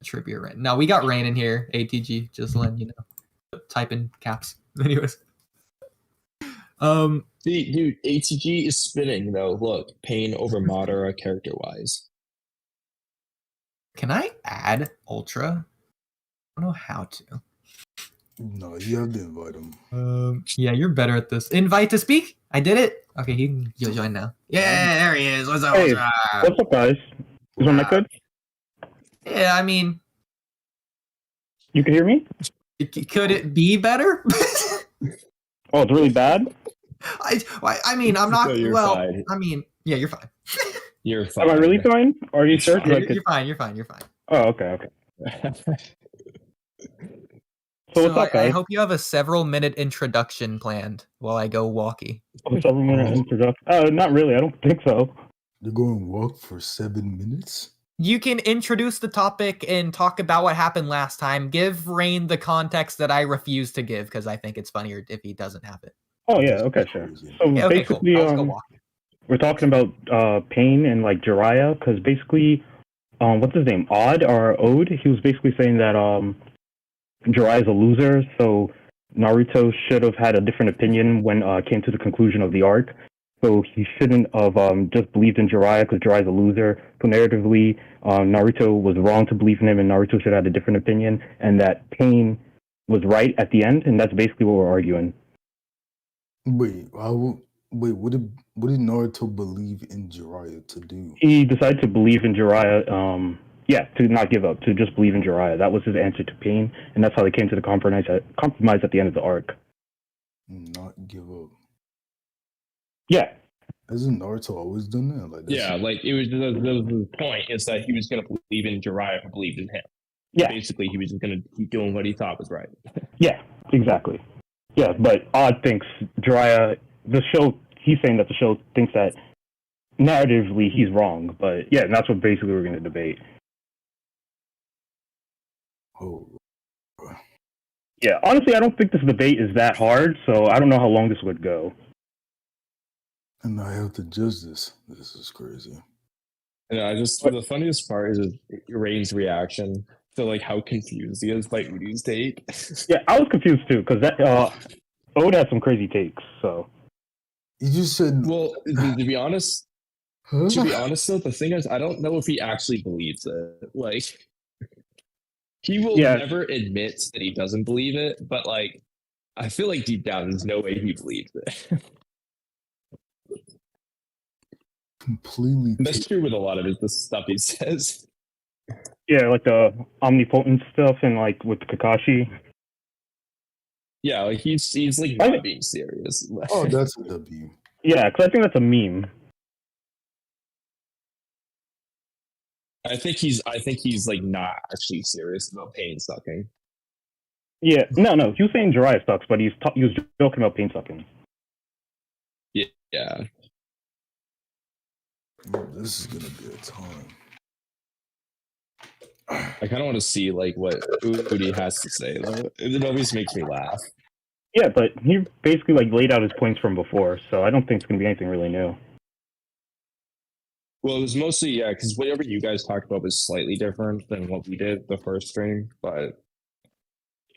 A: Trippy or Rain. No, we got Rain in here. ATG, just letting you know. Type in caps. Anyways.
B: See, dude, ATG is spinning though. Look, Pain over Madara character wise.
A: Can I add Ultra? I don't know how to.
F: No, you have to invite him.
A: Yeah, you're better at this. Invite to speak? I did it. Okay, you'll join now. Yeah, there he is. What's up,
G: hey,
A: Ultra?
G: What's up, guys? Is my mic good?
A: Yeah, I mean,
G: you can hear me?
A: Could it be better?
G: Oh, it's really bad?
A: I mean, I'm not.
B: No,
A: well,
B: fine.
A: I mean, yeah, you're fine.
B: You're fine.
G: Am I really fine? Are you sure?
A: You're fine. You're fine.
G: Oh, okay. So what's up, guys?
A: I hope you have a several-minute introduction planned while I go walkie.
G: Oh, 7 minute introduction? Not really. I don't think so.
F: You're going to walk for 7 minutes?
A: You can introduce the topic and talk about what happened last time. Give Rain the context that I refuse to give because I think it's funnier if he doesn't have it.
G: Oh yeah, okay, sure. So
A: yeah, okay,
G: basically,
A: cool. Let's go walk.
G: We're talking about Pain and like Jiraiya because basically, what's his name? Ode. He was basically saying that Jiraiya's a loser, so Naruto should have had a different opinion when came to the conclusion of the arc. So he shouldn't have just believed in Jiraiya because Jiraiya's a loser. So narratively, Naruto was wrong to believe in him, and Naruto should have had a different opinion, and that Pain was right at the end, and that's basically what we're arguing.
F: Wait, what did Naruto believe in Jiraiya to do?
G: He decided to believe in Jiraiya. To not give up, to just believe in Jiraiya. That was his answer to Pain, and that's how they came to the compromise at the end of the arc.
F: Not give up.
G: Yeah.
F: Hasn't Naruto always done that? Like,
B: Yeah, like it was the point is that he was going to believe in Jiraiya who believed in him.
G: Yeah.
B: Basically, he was just going to keep doing what he thought was right.
G: Yeah, exactly. Yeah, but Odd thinks Jiraiya, he's saying that the show thinks that narratively he's wrong, but yeah, and that's what basically we're going to debate.
F: Oh.
G: Yeah, honestly, I don't think this debate is that hard, so I don't know how long this would go.
F: And I have to judge this. This is crazy.
B: And the funniest part is Rain's reaction to like how confused he is by Oodie's take.
G: Yeah, I was confused too, because that Ode had some crazy takes, so.
F: You just said...
B: Well, to be honest,
F: huh?
B: though, the thing is, I don't know if he actually believes it. Like, he will never admit that he doesn't believe it, but like, I feel like deep down, there's no way he believes it.
F: Completely.
B: That's true with a lot of the stuff he says.
G: Yeah, like the omnipotent stuff and like with Kakashi.
B: Yeah, like he's like not being serious.
F: Oh, that's a W.
G: Yeah, because I think that's a meme.
B: I think he's like not actually serious about Pain sucking.
G: Yeah, no, he was saying Jiraiya sucks, but he was joking about Pain sucking.
B: Yeah.
F: This is gonna be a time.
B: I kind of want to see like what Oodie has to say though. It always makes me laugh.
G: Yeah, but he basically like laid out his points from before, so I don't think it's gonna be anything really new.
B: Well, it was mostly because whatever you guys talked about was slightly different than what we did the first stream, but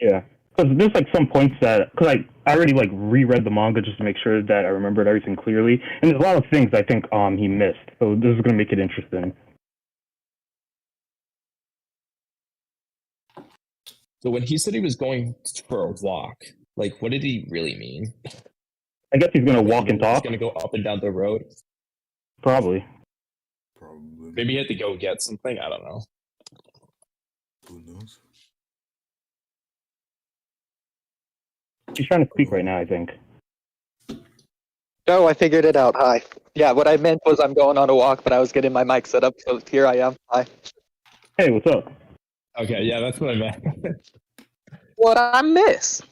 G: yeah, because there's like some points that because I already like reread the manga just to make sure that I remembered everything clearly, and there's a lot of things I think he missed, so this is gonna make it interesting.
B: So when he said he was going for a walk, like what did he really mean?
G: I guess he's gonna walk and talk.
B: He's gonna go up and down the road.
G: Probably.
B: Maybe he had to go get something. I don't know.
F: Who knows?
G: He's trying to speak right now, I think.
H: No, I figured it out. Hi. Yeah, what I meant was I'm going on a walk, but I was getting my mic set up, so here I am. Hi.
G: Hey, what's up?
B: Okay, yeah, that's what I meant.
H: What I miss?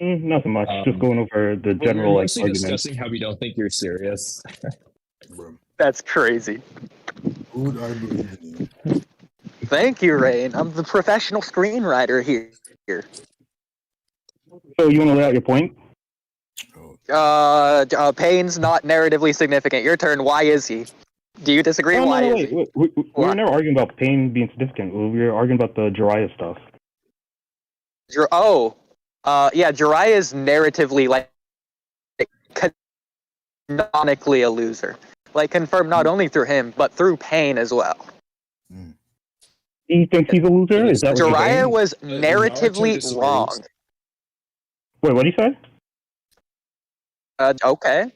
G: Nothing much. Just going over the general
B: we're
G: like arguments.
B: discussing how we don't think you're serious.
H: That's crazy.
F: Who would I believe in you?
H: Thank you, Rain. I'm the professional screenwriter here.
G: So you want to lay out your point?
H: Pain's not narratively significant. Your turn. Why is he? Do you disagree?
G: Oh,
H: Why
G: no,
H: is he?
G: we were never arguing about Pain being significant. We were arguing about the Jiraiya stuff.
H: Yeah, Jiraiya is narratively like canonically a loser. Like confirmed not only through him, but through Pain as well.
G: He thinks he's a loser? Is that what you're saying?
H: Jiraiya was narratively wrong.
G: Wait, what did he say?
H: Okay.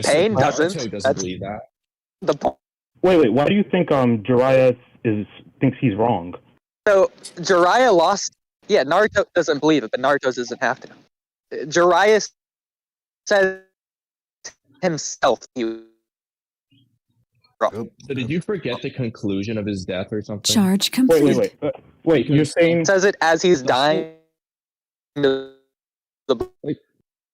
H: Pain doesn't.
B: Doesn't believe that.
G: Wait. Why do you think Jiraiya thinks he's wrong?
H: So Jiraiya lost. Yeah, Naruto doesn't believe it, but Naruto doesn't have to. Jiraiya says himself he was wrong.
B: So did you forget the conclusion of his death or something?
I: Charge complete.
G: Wait. You're saying
H: He says it as he's dying.
B: The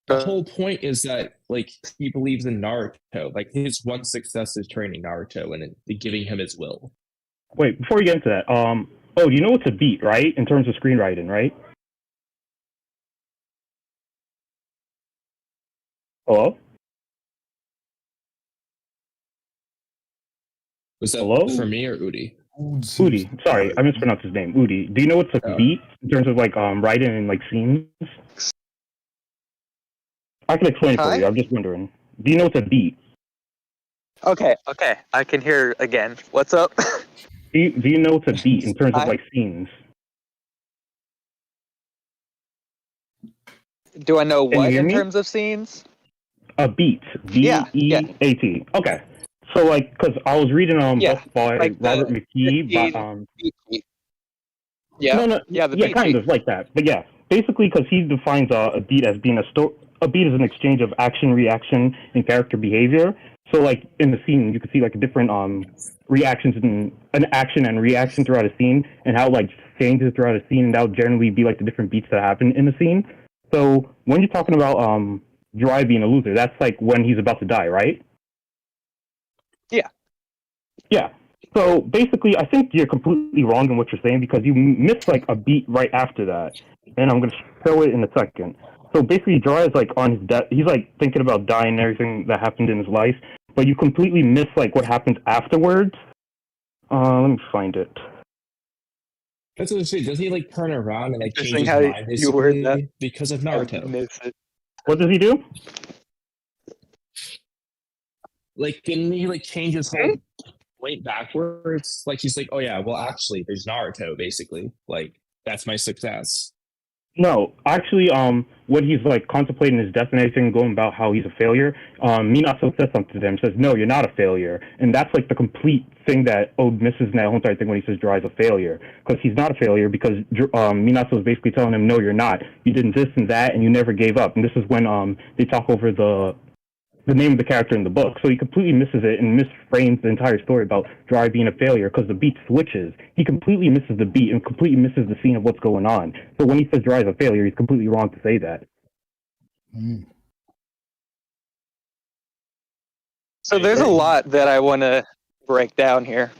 B: whole point is that like he believes in Naruto. Like his one success is training Naruto and giving him his will.
G: Wait, before we get into that, you know what's a beat, right? In terms of screenwriting, right? Hello?
B: Was that
G: Hello?
B: for me or Oodie?
G: Oodie. Sorry, I mispronounced his name. Oodie. Do you know what's a beat in terms of like writing and like scenes? I can explain it for you. I'm just wondering. Do you know what's a beat?
H: Okay. I can hear again. What's up?
G: Do you know what's a beat in terms of like scenes?
H: Do I know
G: Can you
H: what
G: hear
H: in
G: me?
H: terms of scenes?
G: A beat.
H: Yeah, yeah.
G: B-E-A-T. Okay. So, like, because I was reading
H: Yeah,
G: book by
H: like
G: Robert
H: the
G: McKee, but,
H: beat sheet. Yeah,
G: no,
H: yeah, the
G: yeah,
H: beat
G: kind
H: sheet.
G: of like that. But yeah, basically, because he defines a beat as being a beat is an exchange of action, reaction, and character behavior. So, like, in the scene, you can see, like, different reactions and an action and reaction throughout a scene, and how, like, changes throughout a scene, and that would generally be, like, the different beats that happen in the scene. So, when you're talking about Jiraiya being a loser, that's, like, when he's about to die, right?
H: Yeah.
G: Yeah. So basically, I think you're completely wrong in what you're saying because you missed like a beat right after that, and I'm gonna show it in a second. So basically, Jiraiya's like on his death. He's like thinking about dying and everything that happened in his life, but you completely miss like what happens afterwards. Let me find it.
B: That's what I'm saying. Doesn't he like turn around and like change
H: Interesting
B: his
H: how
B: mind
H: you word that.
B: basically because of
H: I
B: Naruto?
H: miss it.
G: What does he do?
B: Like, didn't he like change his whole point backwards? Like he's like, oh yeah, well actually, there's Naruto basically. Like that's my success.
G: No, actually, what he's like contemplating his death and everything, going about how he's a failure. Minato says something to him, says, "No, you're not a failure," and that's like the complete thing that Ode misses in that whole entire thing when he says Jiraiya's a failure, because he's not a failure because Minato is basically telling him, "No, you're not. You did this and that, and you never gave up." And this is when they talk over the name of the character in the book. So he completely misses it and misframes the entire story about Jiraiya being a failure because the beat switches. He completely misses the beat and completely misses the scene of what's going on. So when he says Jiraiya's a failure, he's completely wrong to say that.
H: So there's a lot that I want to break down here.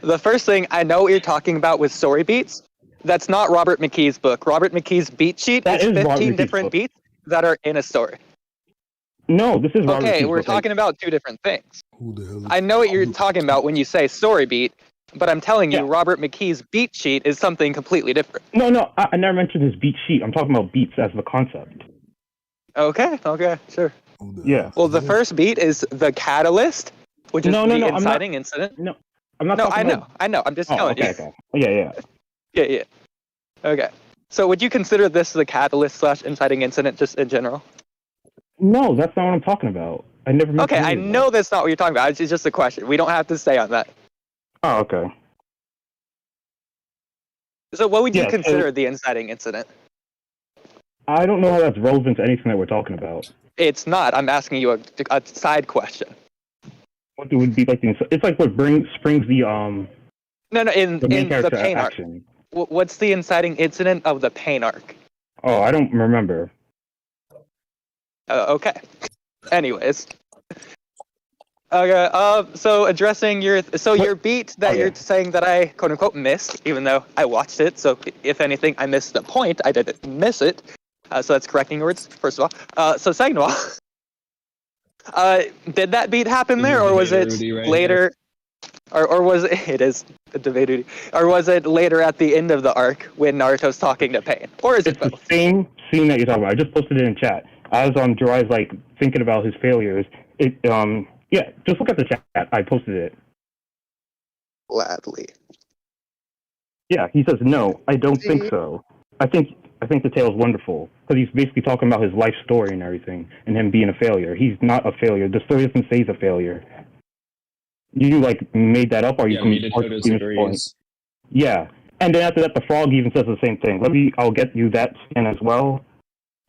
H: The first thing, I know what you're talking about with story beats. That's not Robert McKee's book. Robert McKee's beat sheet
G: That
H: is
G: is Robert
H: 15
G: McKee's
H: different
G: book.
H: beats that are in a story.
G: No, this is Robert
H: Okay,
G: McKee's
H: we're
G: book.
H: talking about two different things.
F: Who the hell is
H: I know what you're talking about when you say story beat, but I'm telling you,
G: Yeah.
H: Robert McKee's beat sheet is something completely different.
G: No, I never mentioned his beat sheet. I'm talking about beats as the concept.
H: Okay, sure.
F: Who the
G: Yeah.
F: hell is
H: Well, the
F: this?
H: first beat is the catalyst, which is
G: No,
H: the
G: I'm not-
H: inciting incident.
G: No, I'm not
H: No,
G: talking
H: I
G: about...
H: know. I'm just
G: Oh,
H: telling you.
G: okay. Yeah.
H: Yeah. Okay. So would you consider this the catalyst / inciting incident just in general?
G: No, that's not what I'm talking about. I never mentioned
H: Okay, I
G: any of that.
H: know that's not what you're talking about. It's just a question. We don't have to stay on that.
G: Oh, okay.
H: So what would you
G: Yeah, so-
H: consider the inciting incident?
G: I don't know how that's relevant to anything that we're talking about.
H: It's not. I'm asking you a side question.
G: What would be like it's like what springs the
H: No, in
G: the main
H: the
G: character
H: pain arc.
G: action.
H: What's the inciting incident of the pain arc?
G: Oh, I don't remember.
H: Okay. Anyways. Okay. So addressing your beat that you're saying that I quote unquote missed, even though I watched it. So if anything, I missed the point. I didn't miss it. So that's correcting words. First of all. So second of all, did that beat happen there, or was it
B: Rudy right
H: later? Or was it is a debate duty, or was it later at the end of the arc when Naruto's talking to Pain, or is it
G: It's the
H: both?
G: same scene that you're talking about. I just posted it in chat. As Jiraiya's like thinking about his failures. Yeah, just look at the chat. I posted it.
H: Gladly.
G: Yeah, he says no. I don't think so. I think the tale is wonderful because he's basically talking about his life story and everything, and him being a failure. He's not a failure. The story doesn't say he's a failure. You like made that up, or you
B: Yeah,
G: can
B: Minato disagrees.
G: Yeah, and then after that, the frog even says the same thing. I'll get you that skin as well,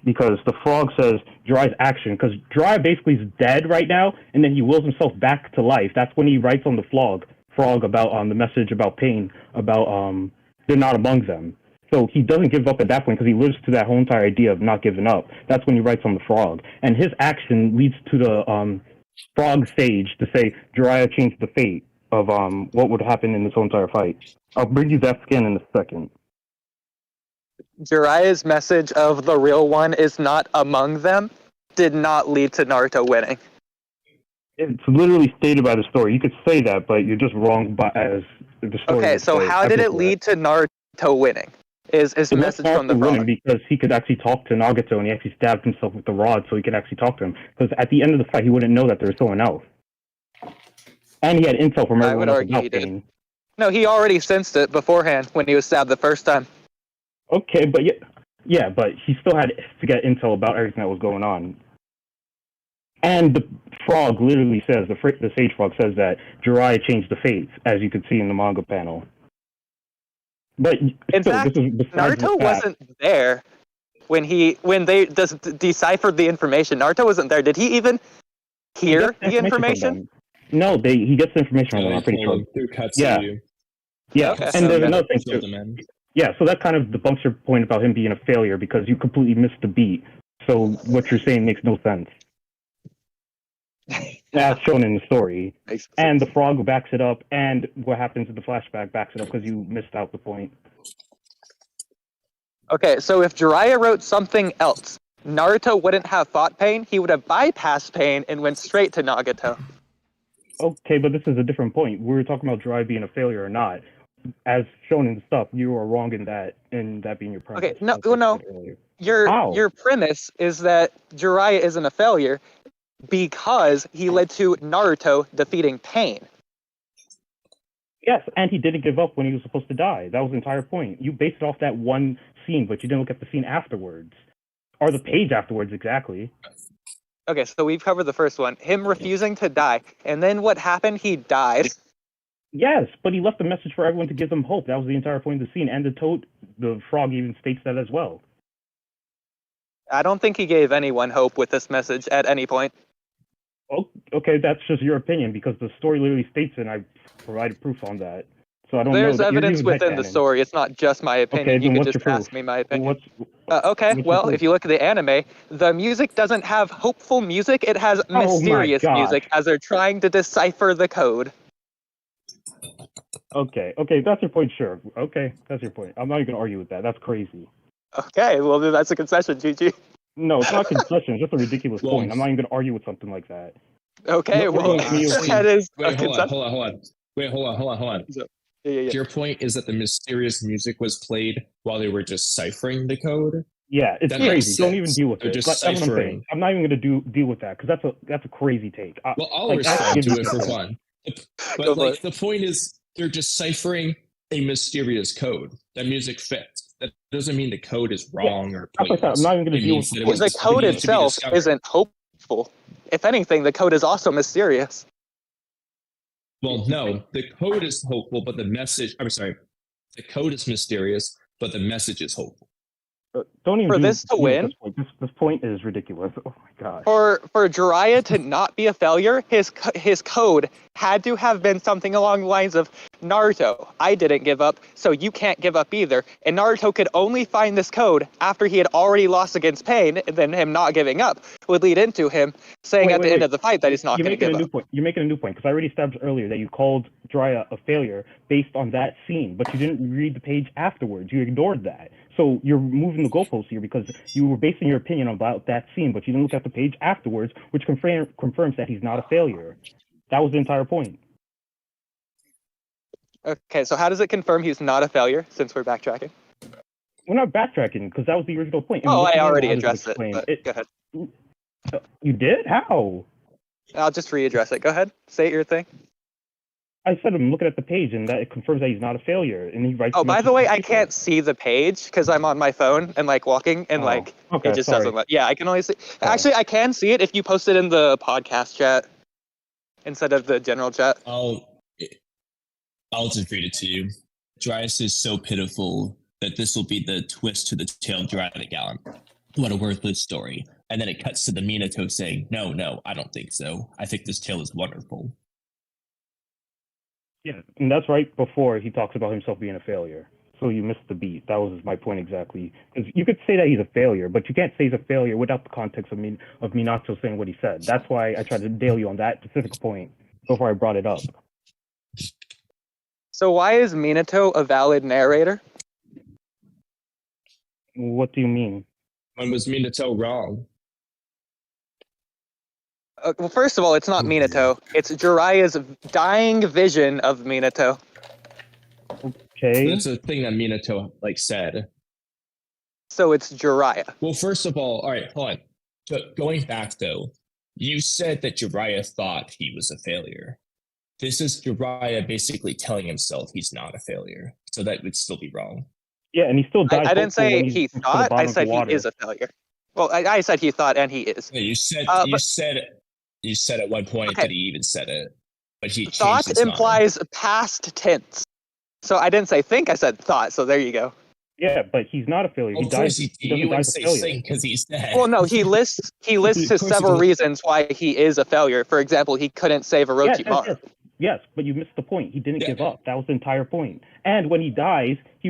G: because the frog says Jiraiya's action, because Jiraiya basically is dead right now, and then he wills himself back to life. That's when he writes on the frog about the message about Pain, about they're not among them. So he doesn't give up at that point because he lives to that whole entire idea of not giving up. That's when he writes on the frog, and his action leads to the frog stage to say Jiraiya changed the fate of what would happen in this whole entire fight. I'll bring you that skin in a second.
H: Jiraiya's message of the real one is not among them did not lead to Naruto winning.
G: It's literally stated by the story. You could say that, but you're just wrong as the story.
H: Okay,
G: would
H: so
G: say.
H: how did it lead to Naruto winning? Is
G: It
H: message from the
G: winning
H: frog?
G: because he could actually talk to Nagato, and he actually stabbed himself with the rod so he could actually talk to him. Because at the end of the fight, he wouldn't know that there was someone else. And he had intel from
H: I would
G: everyone else
H: argue
G: about
H: he did.
G: Pain.
H: No, he already sensed it beforehand when he was stabbed the first time.
G: Okay, but yeah, Yeah, but he still had to get intel about everything that was going on. And the frog literally says, the sage frog says that Jiraiya changed the fates, as you could see in the manga panel. But
H: In
G: still,
H: fact,
G: this is besides the
H: Naruto
G: fact-
H: wasn't there when they deciphered the information. Naruto wasn't there. Did he even
G: he
H: hear
G: gets
H: the information?
G: from them. No, he gets the information from them, I'm pretty sure.
B: Through cutscene.
G: Yeah. Yeah,
H: Okay.
G: and there's
H: Okay.
G: another thing too. Yeah, so that kind of debunks your point about him being a failure because you completely missed the beat. So what you're saying makes no sense. As shown in the story. And the frog backs it up, and what happens in the flashback backs it up because you missed out the point.
H: Okay, so if Jiraiya wrote something else, Naruto wouldn't have fought Pain. He would have bypassed Pain and went straight to Nagato.
G: Okay, but this is a different point. We were talking about Jiraiya being a failure or not. As shown in the stuff, you are wrong in that being your premise.
H: Okay, no,
G: That's what I
H: no.
G: said earlier. How?
H: Your premise is that Jiraiya isn't a failure because he led to Naruto defeating Pain.
G: Yes, and he didn't give up when he was supposed to die. That was the entire point. You based it off that one scene, but you didn't look at the scene afterwards. Or the page afterwards, exactly.
H: Okay, so we've covered the first one. Him refusing to die. And then what happened? He died.
G: Yes, but he left a message for everyone to give them hope. That was the entire point of the scene. And the frog even states that as well.
H: I don't think he gave anyone hope with this message at any point.
G: Oh, okay, that's just your opinion because the story literally states it and I provided proof on that. So I don't
H: There's
G: know.
H: evidence within the story. It's not just my opinion.
G: Okay,
H: You
G: then
H: could
G: what's
H: just
G: your
H: ask
G: proof?
H: me my opinion.
G: What's
H: Okay,
G: your
H: well,
G: proof?
H: if you look at the anime, the music doesn't have hopeful music. It has
G: my
H: mysterious
G: gosh.
H: music as they're trying to decipher the code.
G: Okay, that's your point, sure. Okay, that's your point. I'm not even going to argue with that. That's crazy.
H: Okay, well, then that's a concession, GG.
G: No, it's not concession. It's just a ridiculous
B: Well,
G: point. I'm not even going to argue with something like that.
H: Okay,
G: No,
H: well,
G: actually-
H: that is a
B: Wait, hold
H: concession.
B: on. Wait, hold on.
H: Yeah.
B: Your point is that the mysterious music was played while they were just ciphering the code?
G: Yeah, it's
B: That
G: crazy.
B: makes
G: Don't
B: sense.
G: even deal with
B: They're
G: it.
B: just
G: That's what I'm saying.
B: ciphering.
G: I'm not even going to deal with that because that's a crazy take.
B: Well, I'll
G: Like,
B: respond
G: give
B: to
G: me
B: it for
G: something.
B: fun.
H: Go
B: But
H: for
B: like
H: it.
B: the point is they're just ciphering a mysterious code. That music fits. That doesn't mean the code is wrong or
G: That's like that.
B: pointless.
G: I'm not even going
B: It
G: to deal
B: means
G: with
B: that it
H: Well,
B: was
H: the code
B: needed to be
H: itself
B: discovered.
H: isn't hopeful. If anything, the code is also mysterious.
B: Well, no, the code is hopeful, but the message. I'm sorry, the code is mysterious, but the message is hopeful.
G: Don't even
H: For
G: do-
H: this to
G: deal with
H: win-
G: This point. This point is ridiculous. Oh my god.
H: For Jiraiya to not be a failure, his code had to have been something along the lines of, Naruto, I didn't give up, so you can't give up either. And Naruto could only find this code after he had already lost against Pain, and then him not giving up would lead into him saying
G: Wait,
H: at the
G: wait,
H: end
G: wait.
H: of the fight that he's not
G: You're
H: going to
G: making
H: give
G: a new
H: up.
G: point. You're making a new point because I already established earlier that you called Jiraiya a failure based on that scene, but you didn't read the page afterwards. You ignored that. So you're moving the goalposts here because you were basing your opinion about that scene, but you didn't look at the page afterwards, which confirms that he's not a failure. That was the entire point.
H: Okay, so how does it confirm he's not a failure, since we're backtracking?
G: We're not backtracking because that was the original point. And
H: Oh,
G: looking
H: I already
G: around is
H: addressed it,
G: explained.
H: but go ahead.
G: You did? How?
H: I'll just readdress it. Go ahead. Say your thing.
G: I said I'm looking at the page and that it confirms that he's not a failure. And he writes.
H: Oh, by the
G: messages
H: way,
G: to
H: I
G: people.
H: can't see the page because I'm on my phone and like walking and like
G: okay,
H: it just
G: sorry.
H: doesn't let. Yeah, I can only see.
G: Oh.
H: Actually, I can see it if you post it in the podcast chat instead of the general chat.
B: I'll just read it to you. Dryas is so pitiful that this will be the twist to the tale of Jiraiya the Gallant. What a worthless story. And then it cuts to the Minato saying, no, I don't think so. I think this tale is wonderful.
G: Yeah, and that's right before he talks about himself being a failure. So you missed the beat. That was my point exactly. Because you could say that he's a failure, but you can't say he's a failure without the context of Minato saying what he said. That's why I tried to nail you on that specific point before I brought it up.
H: So why is Minato a valid narrator?
G: What do you mean?
B: When was Minato wrong?
H: Well, first of all, it's not Minato. It's Jiraiya's dying vision of Minato.
G: Okay.
B: That's a thing that Minato said.
H: So it's Jiraiya.
B: Well, first of all right, hold on. Going back though, you said that Jiraiya thought he was a failure. This is Jiraiya basically telling himself he's not a failure, so that would still be wrong.
G: Yeah, and he still dies.
H: I didn't
G: hopeful when
H: say
G: he's
H: he
G: to the
H: thought.
G: bottom
H: I
G: of the
H: said he
G: water.
H: is a failure. Well, I said he thought, and he is.
B: Yeah, you said
H: But-
B: you said at one point
H: Okay.
B: that he even said it, but he changed
H: Thought
B: his mind.
H: implies past tense. So I didn't say think. I said thought. So there you go.
G: Yeah, but he's not a failure. He
B: Of
G: dies.
B: course,
G: He
B: you
G: doesn't die
B: would
G: as a
B: say
G: failure.
B: sing because he's dead.
H: Well, no, he lists
B: Of course he
H: several
B: does.
H: reasons why he is a failure. For example, he couldn't save Orochimaru.
G: Yes, but you missed the point. He didn't
B: Yeah.
G: give up. That was the entire point. And when he dies, he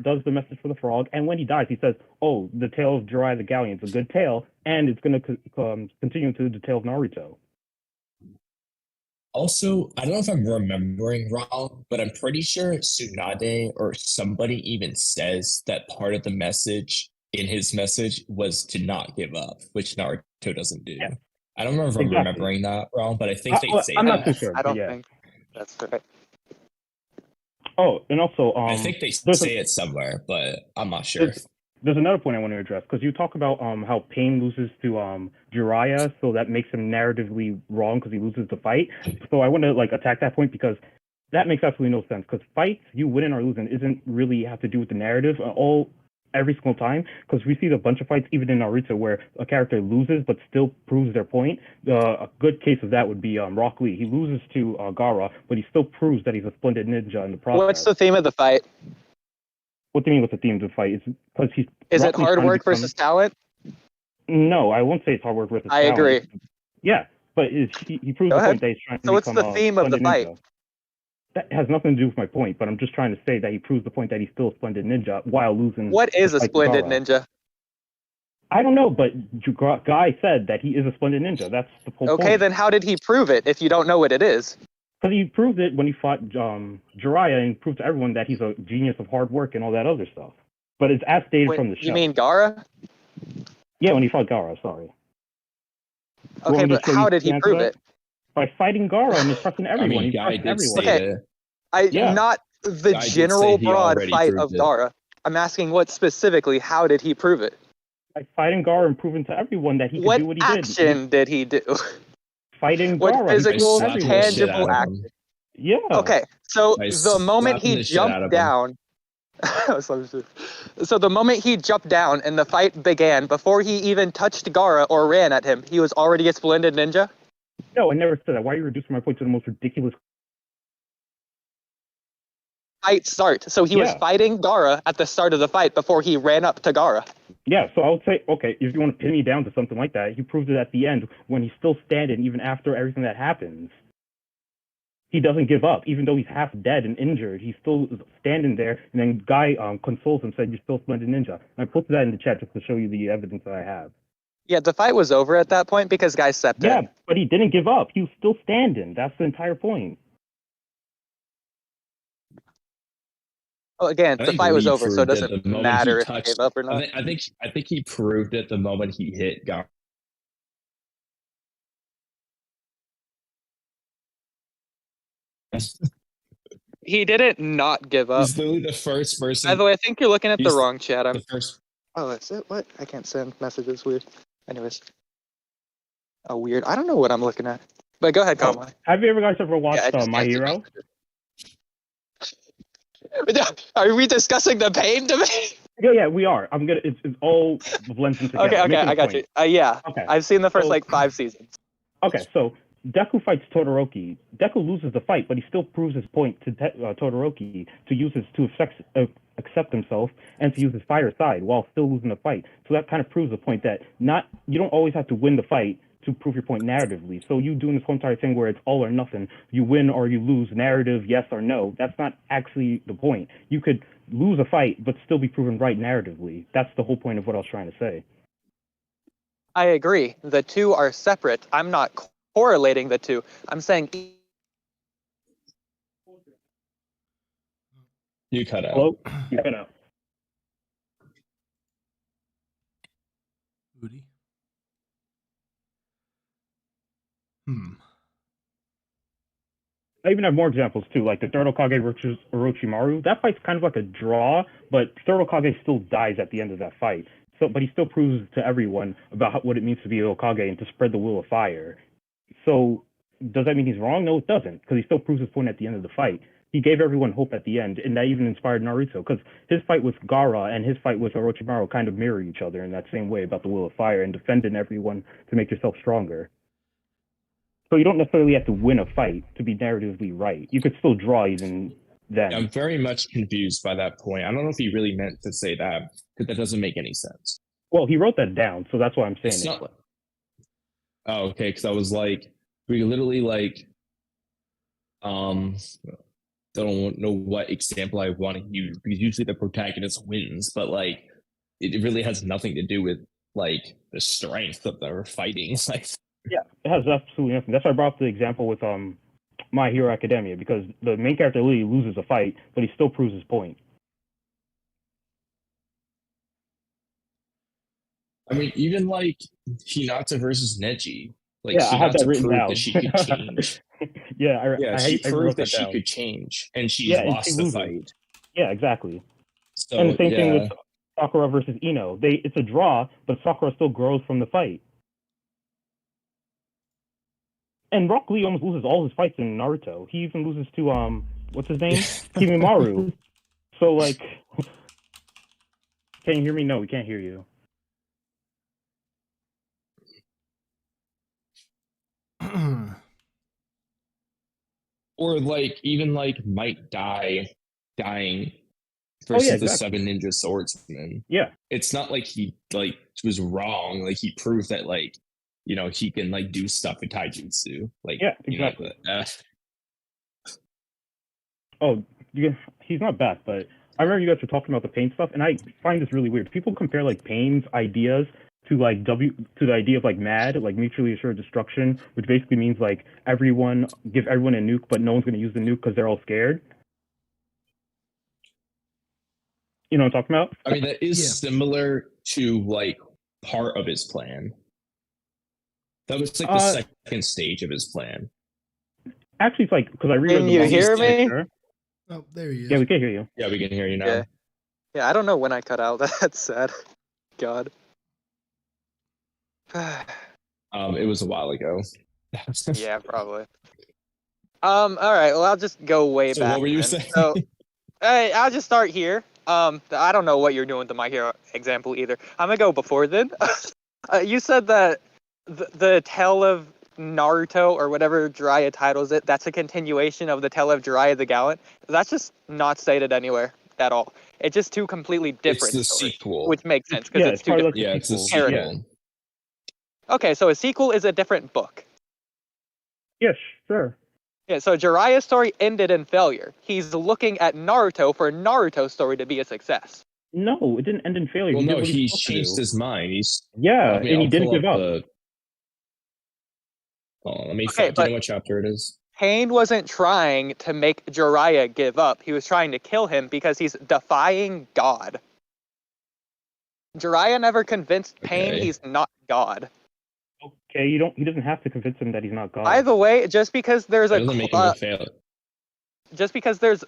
G: does the message for the frog, and when he dies, he says, "Oh, the tale of Jiraiya the Galleon is a good tale, and it's going to continue into the tale of Naruto."
B: Also, I don't know if I'm remembering wrong, but I'm pretty sure Tsunade or somebody even says that part of the message in his message was to not give up, which Naruto doesn't do.
G: Yeah.
B: I don't remember if I'm remembering that wrong, but I think they say
G: I'm
B: that.
G: not too sure.
H: I don't
G: but yeah.
H: think that's right.
G: Oh, and also,
B: I think they
G: there's
B: say it somewhere, but I'm not sure.
G: There's another point I want to address, because you talk about how Pain loses to Jiraiya, so that makes him narratively wrong because he loses the fight. So I want to attack that point, because that makes absolutely no sense. Because fights, you winning or losing, isn't really have to do with the narrative every single time. Because we see a bunch of fights, even in Naruto, where a character loses but still proves their point. A good case of that would be Rock Lee. He loses to Gaara, but he still proves that he's a splendid ninja in the process.
H: What's the theme of the fight?
G: What do you mean with the theme of the fight? It's because he's.
H: Is it
G: Rock Lee's
H: hard
G: trying to
H: work
G: become-
H: versus talent?
G: No, I won't say it's hard work versus
H: I
G: talent.
H: agree.
G: Yeah, but he proves
H: Go
G: the
H: ahead.
G: point that he's trying to
H: So what's
G: become
H: the
G: a
H: theme of the
G: splendid
H: fight?
G: ninja. That has nothing to do with my point, but I'm just trying to say that he proves the point that he's still a splendid ninja while losing.
H: What is a
G: the fight to
H: splendid
G: Gaara.
H: ninja?
G: I don't know, but Guy said that he is a splendid ninja. That's the whole point.
H: Okay, then how did he prove it if you don't know what it is?
G: Because he proved it when he fought Jiraiya, and proved to everyone that he's a genius of hard work and all that other stuff. But it's as stated from the show.
H: You mean Gaara?
G: Yeah, when he fought Gaara, sorry.
H: Okay,
G: Want me to
H: but
G: show
H: how
G: you
H: did he
G: scans
H: prove
G: of
H: it?
G: By fighting Gaara and trusting everyone.
B: I mean,
G: He
B: Guy
G: trusts
B: did
G: everyone.
B: say
H: Okay.
B: that.
G: Yeah.
H: Not the
B: Guy did say
H: general
B: he
H: broad
B: already
H: fight
B: proved
H: of
B: it.
H: Gaara. I'm asking what specifically, how did he prove it?
G: By fighting Gaara and proving to everyone that he
H: What
G: could do what he did.
H: action did he do?
G: Fighting
H: What
G: Gaara. he
H: physical,
G: proved
B: slapped the
G: everyone.
B: shit
H: tangible
B: out of
H: action?
B: him.
G: Yeah.
H: Okay, so
B: I
H: the moment
B: slapped the
H: he
B: shit out
H: jumped
B: of him.
H: down, so the moment he jumped down and the fight began, before he even touched Gaara or ran at him, he was already a splendid ninja?
G: No, I never said that. Why are you reducing my point to the most ridiculous?
H: Fight start. So he was
G: Yeah.
H: fighting Gaara at the start of the fight before he ran up to Gaara.
G: Yeah, so I would say, okay, if you want to pin me down to something like that, he proved it at the end when he's still standing even after everything that happens. He doesn't give up, even though he's half dead and injured. He's still standing there, and then Guy consoles him, said, "You're still a splendid ninja." And I posted that in the chat just to show you the evidence that I have.
H: Yeah, the fight was over at that point because guys stepped
G: Yeah,
H: in.
G: but he didn't give up. He was still standing. That's the entire point.
H: Well, again,
B: I
H: the
B: think
H: fight was
B: Lee
H: over, so it
B: proved
H: doesn't
B: the moment
H: matter
B: he
H: if he
B: touched-
H: gave up or not.
B: I think he proved it the moment he hit Gaara.
H: He didn't not give up.
B: He's literally the first person.
H: By the way, I think you're looking at the
B: He's
H: wrong chat.
B: the first.
H: Oh, is it? What? I can't send messages. Weird. Anyways. Oh, weird. I don't know what I'm looking at. But go ahead, Kamui.
G: Have you guys ever watched
H: I just
G: My
H: can't see
G: Hero?
H: messages. Are we discussing the pain debate?
G: Yeah, we are. I'm gonna. It's all blends in together.
H: Okay,
G: I'm making a
H: I got
G: point.
H: you. Yeah,
G: Okay.
H: I've seen the first
G: So-
H: like 5 seasons.
G: Okay, so Deku fights Todoroki. Deku loses the fight, but he still proves his point to Todoroki to use his accept himself and to use his fire side while still losing the fight. So that kind of proves the point that you don't always have to win the fight to prove your point narratively. So you doing this whole entire thing where it's all or nothing, you win or you lose, narrative yes or no. That's not actually the point. You could lose a fight but still be proven right narratively. That's the whole point of what I was trying to say.
H: I agree. The two are separate. I'm not correlating the two. I'm saying
B: You cut out.
G: Hello? You cut out.
C: Oodie.
G: I even have more examples too, like the third Hokage versus Orochimaru. That fight's kind of like a draw, but third Hokage still dies at the end of that fight. So, but he still proves to everyone about what it means to be a Hokage and to spread the will of fire. So, does that mean he's wrong? No, it doesn't, because he still proves his point at the end of the fight. he gave everyone hope at the end, and that even inspired Naruto, because his fight with Gaara and his fight with Orochimaru kind of mirror each other in that same way about the will of fire and defending everyone to make yourself stronger. So you don't necessarily have to win a fight to be narratively right. You could still draw even then.
B: I'm very much confused by that point. I don't know if he really meant to say that, because that doesn't make any sense.
G: Well, he wrote that down, so that's why I'm saying
B: It's
G: it.
B: not. Oh, okay, because I was like, we literally like, don't know what example I want to use, because usually the protagonist wins, but like, it really has nothing to do with like the strength of their fighting. Like,
G: Yeah, it has absolutely nothing. That's why I brought up the example with My Hero Academia, because the main character literally loses a fight, but he still proves his point.
B: I mean, even like Hinata versus Neji, like
G: Yeah, I have that
B: Hinata
G: written
B: proved
G: down.
B: that she could change.
G: Yeah,
B: She
G: I
B: proved
G: wrote
B: that she
G: down.
B: could change, and she's
G: Yeah, and
B: lost
G: she
B: the
G: loses.
B: fight.
G: Yeah, exactly.
B: So
G: And the same thing
B: yeah,
G: with Sakura versus Ino. It's a draw, but Sakura still grows from the fight. And Rock Lee almost loses all his fights in Naruto. He even loses to what's his name? Kimimaro. So like, can you hear me? No, we can't hear you.
B: or like even like Might dying
G: Oh,
B: versus
G: yeah,
B: the
G: exactly.
B: 7 Ninja Swordsman.
G: Yeah,
B: It's not like he like was wrong. Like he proved that like he can like do stuff with taijutsu. Like
G: yeah, exactly.
B: But,
G: He's not back, but I remember you guys were talking about the Pain stuff, and I find this really weird. People compare like Pain's ideas to like to the idea of like MAD, like mutually assured destruction, which basically means like give everyone a nuke, but no one's going to use the nuke because they're all scared. You know what I'm talking about?
B: I mean, that is similar to like part of his plan. That was like the second stage of his plan.
G: Actually, it's like because I reread
H: Can
G: the
H: you
G: manga
H: hear me?
G: character.
C: Oh, there he is.
G: Yeah, we can hear you.
B: Yeah, we can hear you now.
H: Yeah, I don't know when I cut out. That's sad. God.
B: It was a while ago.
H: Yeah, probably. All right. Well, I'll just go way
B: So
H: back.
B: what were you
H: then.
B: saying?
H: So, I'll just start here. I don't know what you're doing with the My Hero example either. I'm gonna go before then. You said that the Tale of Naruto or whatever Jiraiya titles it, that's a continuation of the Tale of Jiraiya the Gallant. That's just not stated anywhere at all. It's just two completely different
B: It's the
H: stories,
B: sequel.
H: which makes sense because it's two
G: part of
H: different.
G: the
B: It's the
G: sequel.
B: sequel.
G: Yeah.
H: Okay, so a sequel is a different book.
G: Yes, sure.
H: Yeah, so Jiraiya's story ended in failure. He's looking at Naruto for Naruto's story to be a success.
G: No, it didn't end in failure.
B: Well,
G: He did
B: no,
G: what
B: he
G: supposed to
B: changed
G: do.
B: his mind.
G: Yeah, and he didn't
B: pull
G: give up.
B: Hold on, let me
H: Okay,
B: find. Do you know what chapter it is?
H: Pain wasn't trying to make Jiraiya give up. He was trying to kill him because he's defying God. Jiraiya never convinced Pain
B: Okay.
H: he's not God.
G: Okay, he doesn't have to convince him that he's not God.
H: By the way, just because there's
B: That doesn't make him a failure.
H: just because there's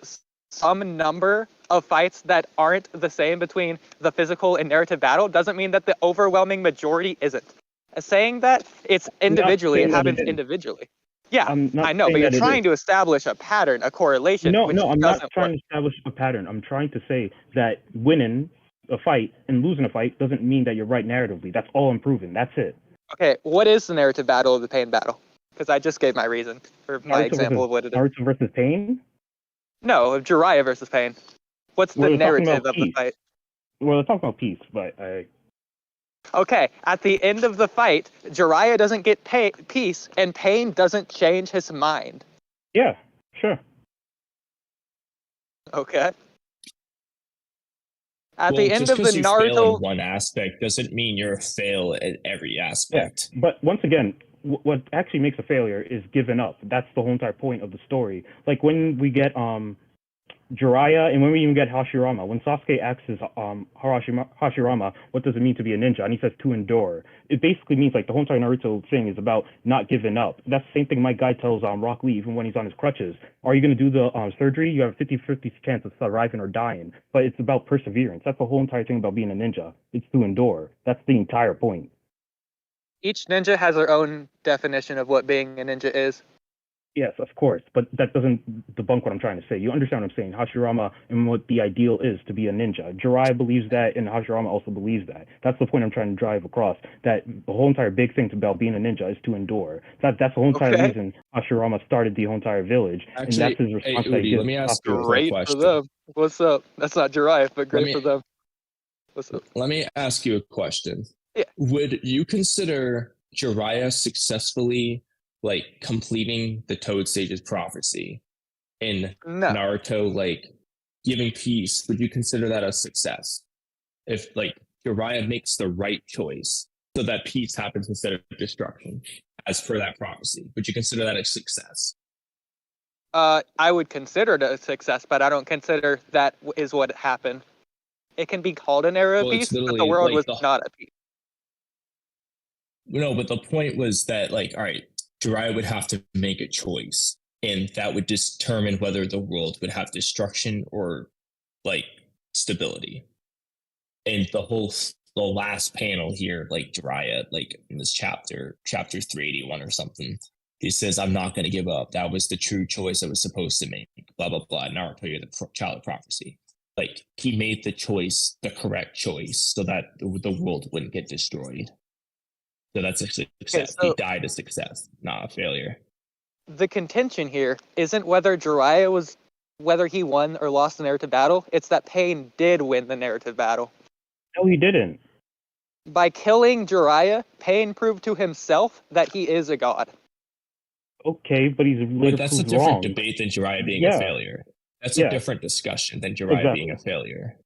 H: some number of fights that aren't the same between the physical and narrative battle doesn't mean that the overwhelming majority isn't. Saying that it's individually, it happens individually. Yeah, I know, but you're trying to establish a pattern, a correlation.
G: No,
H: which
G: I'm
H: doesn't
G: not trying
H: work.
G: to establish a pattern. I'm trying to say that winning a fight and losing a fight doesn't mean that you're right narratively. That's all I'm proving. That's it.
H: Okay, what is the narrative battle of the Pain battle? Because I just gave my reason for my example of what it is.
G: Naruto versus Pain?
H: No, of Jiraiya versus Pain. What's the narrative of the fight?
G: Well, let's talk about peace, but
H: Okay, at the end of the fight, Jiraiya doesn't get peace, and Pain doesn't change his mind.
G: yeah, sure.
H: Okay. At
B: Well,
H: the end
B: just
H: of the
B: 'cause you fail
H: Naruto,
B: in one aspect doesn't mean you're a fail at every aspect.
G: Yeah, but once again, what actually makes a failure is giving up. That's the whole entire point of the story. Like when we get Jiraiya, and when we even get Hashirama, when Sasuke asks Hashirama, what does it mean to be a ninja? And he says to endure. It basically means like the whole entire Naruto thing is about not giving up. That's the same thing my guy tells Rock Lee even when he's on his crutches. Are you going to do the surgery? You have a 50-50 chance of surviving or dying. But it's about perseverance. That's the whole entire thing about being a ninja. It's to endure. That's the entire point.
H: each ninja has their own definition of what being a ninja is.
G: Yes, of course, but that doesn't debunk what I'm trying to say. You understand what I'm saying? Hashirama and what the ideal is to be a ninja. Jiraiya believes that, and Hashirama also believes that. That's the point I'm trying to drive across. That the whole entire big thing about being a ninja is to endure. That's the whole entire reason Hashirama started the whole entire village, and that's his response.
B: Hey, Oodie, let me ask you a quick
H: Great for
B: question.
H: them. What's up? That's not Jiraiya, but great for them. What's up?
B: Let me ask you a question.
H: Yeah.
B: Would you consider Jiraiya successfully completing the Toad Sage's prophecy in Naruto, giving peace? Would you consider that a success? If Jiraiya makes the right choice so that peace happens instead of destruction, as per that prophecy, would you consider that a success?
H: I would consider it a success, but I don't consider that is what happened. It can be called an era of peace, but the world was not at peace.
B: No, but the point was that, all right, Jiraiya would have to make a choice, and that would determine whether the world would have destruction or stability. And the last panel here, Jiraiya, in this chapter 381 or something, he says, "I'm not going to give up. That was the true choice I was supposed to make." Blah blah blah. Naruto, you're the child of prophecy. He made the choice, the correct choice, so that the world wouldn't get destroyed. So that's a success. He died a success, not a failure.
H: The contention here isn't whether whether he won or lost the narrative battle. It's that Pain did win the narrative battle.
G: No, he didn't.
H: By killing Jiraiya, Pain proved to himself that he is a god.
G: Okay, but he's
B: But that's a different debate than Jiraiya being a failure. That's a different discussion than Jiraiya being a failure.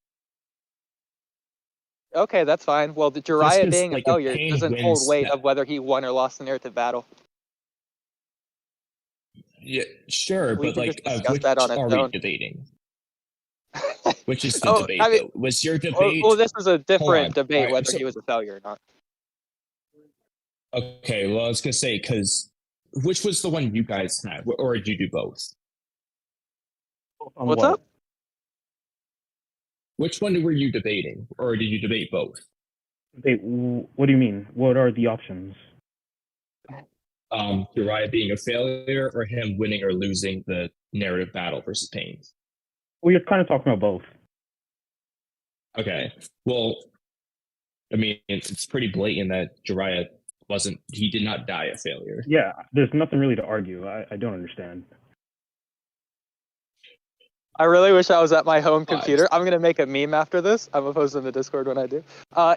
H: Okay, that's fine. Well, the Jiraiya being a failure doesn't hold weight of whether he won or lost the narrative battle.
B: Yeah, sure,
H: We
B: but
H: can just discuss
B: which
H: that on its
B: are
H: own.
B: we debating? Which is the debate, though? Was your debate...
H: Well, this is a different debate,
B: Alright,
H: whether he was a failure or not.
B: Okay, well, I was going to say, because which was the one you guys had? Or did you do both?
H: What's up?
B: Which one were you debating? Or did you debate both?
G: What do you mean? What are the options?
B: Jiraiya being a failure, or him winning or losing the narrative battle versus Pain?
G: Well, you're kind of talking about both.
B: Okay. Well, I mean, it's pretty blatant that Jiraiya he did not die a failure.
G: Yeah, there's nothing really to argue. I don't understand.
H: I really wish I was at my home computer. I'm gonna make a meme after this. I'm gonna post in the Discord when I do.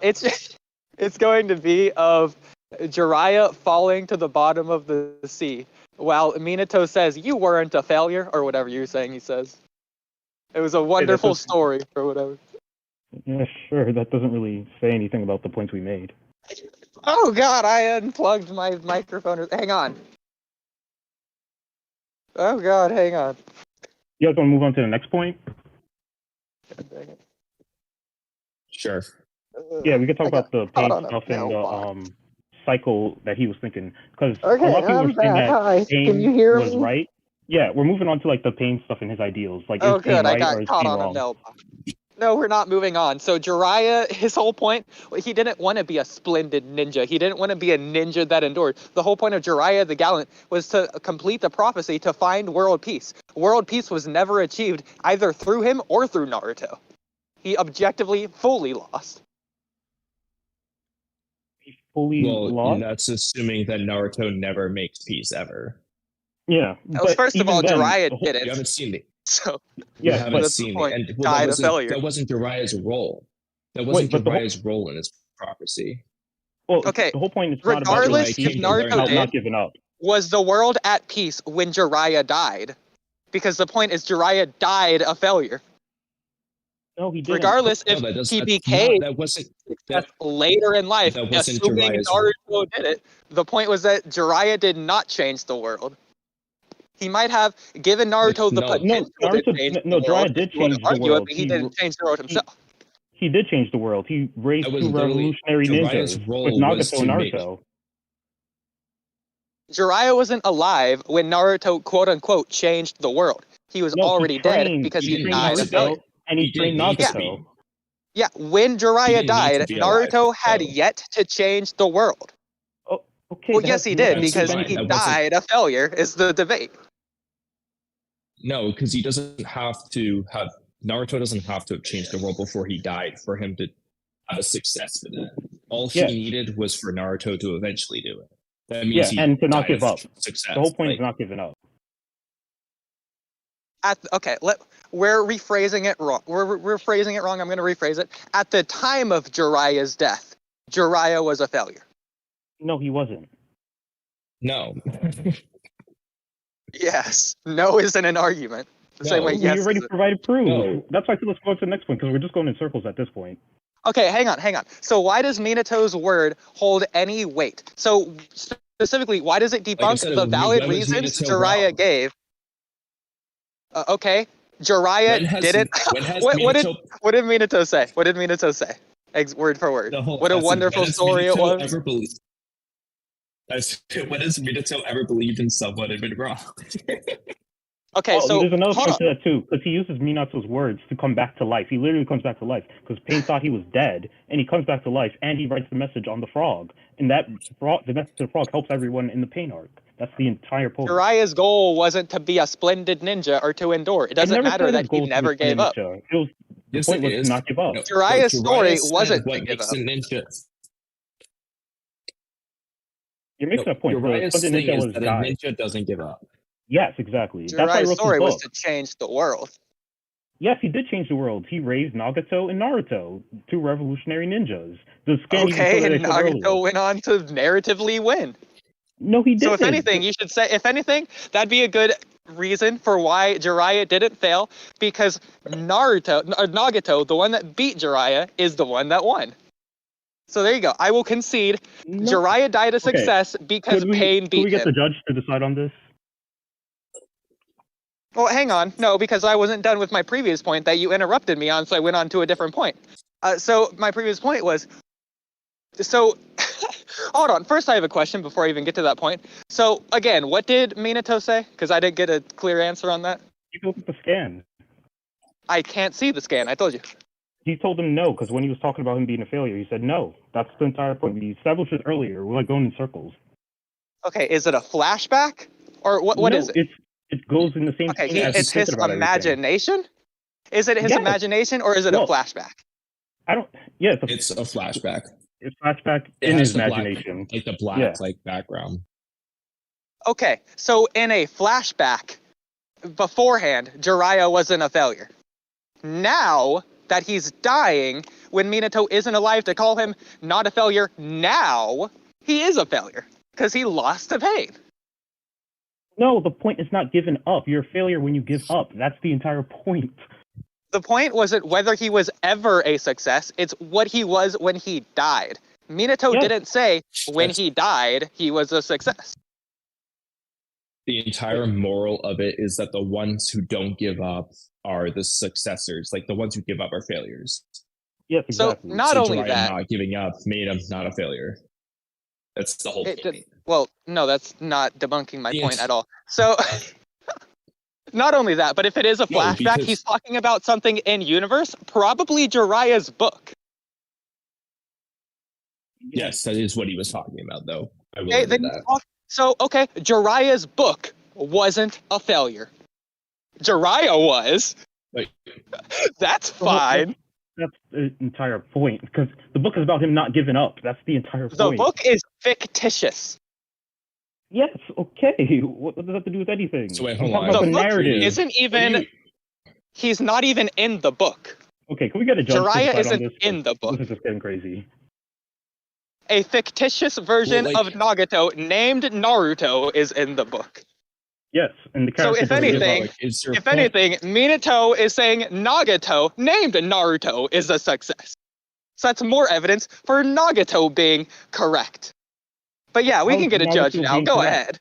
H: It's going to be of Jiraiya falling to the bottom of the sea, while Minato says, "You weren't a failure," or whatever you're saying. He says, "It was a wonderful story," or whatever.
G: Yeah, sure. That doesn't really say anything about the points we made.
H: Oh God, I unplugged my microphone. Hang on. Oh God, hang on.
G: You guys want to move on to the next point?
B: Sure.
G: Yeah, we could talk about the Pain stuff and the cycle that he was thinking. Because a lot of people were saying that Pain was right. Yeah, we're moving on to the Pain stuff and his ideals.
H: Oh good,
G: right,
H: I got caught on a mailbox. No, we're not moving on. So Jiraiya, his whole point, he didn't want to be a splendid ninja. He didn't want to be a ninja that endured. The whole point of Jiraiya the Gallant was to complete the prophecy to find world peace. World peace was never achieved either through him or through Naruto. He objectively fully lost.
G: He fully lost?
B: That's assuming that Naruto never makes peace ever.
G: Yeah.
H: Well, first of all, Jiraiya didn't.
B: You haven't seen it.
H: So
B: you haven't seen it. And that wasn't Jiraiya's role. That wasn't Jiraiya's role in his prophecy.
G: Well, okay. The whole point is
H: regardless if Naruto
G: not giving up.
H: Was the world at peace when Jiraiya died? Because the point is Jiraiya died a failure.
G: No, he didn't.
H: Regardless if he became later in life, assuming Naruto did it, the point was that Jiraiya did not change the world. He might have given Naruto the potential to change the world.
G: Jiraiya did change the world.
H: But he didn't change the world himself.
G: He did change the world. He raised two revolutionary ninjas with Nagato and Naruto.
H: Jiraiya wasn't alive when Naruto, quote-unquote, changed the world. He was already dead because he died of failure.
G: And he trained Nagato.
H: Yeah, when Jiraiya died, Naruto had yet to change the world.
G: Okay.
H: Well,
G: that
H: yes,
G: has
H: he
G: no-
H: did
B: That's
H: because
B: fine.
H: he
B: That wasn't-
H: died a failure. Is the debate?
B: No, because he doesn't have to have Naruto doesn't have to have changed the world before he died for him to have a success with it. All he
G: Yeah.
B: needed was for Naruto to eventually do it. That means
G: Yeah,
B: he
G: and to not
B: died
G: give
B: of
G: up.
B: Success.
G: The whole point
B: Like,
G: is not giving up.
H: We're rephrasing it wrong. We're phrasing it wrong. I'm going to rephrase it. At the time of Jiraiya's death, Jiraiya was a failure.
G: No, he wasn't.
B: no.
H: Yes. No isn't an argument. The same way
B: No.
H: yes
G: We already
H: isn't.
G: provided proof.
B: No.
G: That's why I said let's go to the next point because we're just going in circles at this point.
H: Okay, hang on. So why does Minato's word hold any weight? So specifically, why does it
B: Like I
H: debunk
B: said,
H: the valid
B: when was
H: reasons
B: Minato
H: Jiraiya
B: wrong?
H: gave? Okay, Jiraiya didn't.
B: When has
H: what did
B: Minato,
H: Minato say? What did Minato say? Word for word.
B: the whole
H: What a
B: essence,
H: wonderful
B: when has
H: story it
B: Minato
H: was.
B: Ever believed, when has Minato ever believed in someone and been wrong?
H: Okay, so
G: there's another
H: hold
G: point
H: on.
G: to that too, because he uses Minato's words to come back to life. He literally comes back to life because Pain thought he was dead, and he comes back to life, and he writes the message on the frog, and that frog, the message of the frog helps everyone in the Pain arc. That's the entire point.
H: Jiraiya's goal wasn't to be a splendid ninja or to endure. It doesn't matter that he never gave up.
G: It was, the
B: Yes,
G: point
B: it
G: was
B: is.
G: to not give up.
B: No,
H: Jiraiya's story
B: Jiraiya said
H: wasn't
B: what
H: to give
B: makes
H: up.
B: a ninja.
G: You're making a point.
B: Jiraiya's
G: The
B: thing
G: ninja
B: is
G: was
B: that a
G: die.
B: ninja doesn't give up.
G: Yes, exactly. That's why I
H: Jiraiya's
G: wrote
H: story
G: this
H: was
G: book.
H: to change the world.
G: Yes, he did change the world. He raised Nagato and Naruto, two revolutionary ninjas. The scan
H: Okay,
G: even
H: and
G: said earlier.
H: Nagato went on to narratively win.
G: No, he didn't.
H: So if anything, you should say, if anything, that'd be a good reason for why Jiraiya didn't fail, because Nagato, the one that beat Jiraiya, is the one that won. So there you go. I will concede
G: No.
H: Jiraiya died a success because Pain
G: Could
H: beat
G: we get the
H: him.
G: judge to decide on this?
H: Well, hang on. No, because I wasn't done with my previous point that you interrupted me on, so I went on to a different point. So my previous point was, so hold on. First, I have a question before I even get to that point. So again, what did Minato say? Because I didn't get a clear answer on that.
G: You look at the scan.
H: I can't see the scan. I told you.
G: He told him no, because when he was talking about him being a failure, he said no. That's the entire point. We established it earlier. We're like going in circles.
H: Okay, is it a flashback or what? What
G: No,
H: is it?
G: It goes in the same.
H: Okay,
G: thing as
H: it's
G: he's
H: his
G: thinking about everything.
H: imagination. Is it his
G: Yes.
H: imagination or is it a
G: Well,
H: flashback?
G: I don't. Yeah,
B: It's a flashback.
G: it's flashback
B: It
G: in
B: has
G: his
B: the black-
G: imagination.
B: like the black
G: Yeah.
B: like background.
H: Okay, so in a flashback, beforehand, Jiraiya wasn't a failure. Now that he's dying, when Minato isn't alive to call him not a failure, now he is a failure because he lost to Pain.
G: No, the point is not giving up. You're a failure when you give up. That's the entire point.
H: The point wasn't whether he was ever a success, it's what he was when he died. Minato
G: Yes.
H: didn't say when
B: That's-
H: he died he was a success.
B: The entire moral of it is that the ones who don't give up are the successors. Like the ones who give up are failures.
G: Yes,
H: So
G: exactly.
H: not
B: So
H: only
B: Jiraiya
H: that,
B: not giving up made him not a failure. That's the whole
H: it
B: point.
H: did, well, no, that's not debunking my
B: Yes.
H: point at all. So not only that, but if it is a
B: No,
H: flashback,
B: because-
H: he's talking about something in universe, probably Jiraiya's book.
B: Yes, that is what he was talking about, though. I will
H: Okay,
B: admit
H: then
B: that.
H: so okay, Jiraiya's book wasn't a failure. Jiraiya was.
B: Like-
H: That's fine.
G: That's the entire point. Because the book is about him not giving up. That's the entire
H: The
G: point.
H: book is fictitious.
G: Yes, okay. What does that have to do with anything?
B: So wait,
G: I'm
B: hold
G: talking
B: on.
G: about
H: The
G: the
H: book
G: narrative.
H: isn't even. He's not even in the book.
G: Okay, can we get a judge to
H: Jiraiya
G: decide on
H: isn't
G: this?
H: in the book.
G: This is just getting crazy.
H: A fictitious version
B: Well, like-
H: of Nagato named Naruto is in the book.
G: Yes, and the
H: So
G: character.
H: if
G: doesn't give
H: anything-
G: up.
B: Is your
H: If
B: point-
H: anything, Minato is saying Nagato named Naruto is a success. So that's more evidence for Nagato being correct. But yeah, we
G: How
H: can
G: is
H: get a judge
G: Nagato
H: now.
G: being
H: Go
G: correct?
H: ahead.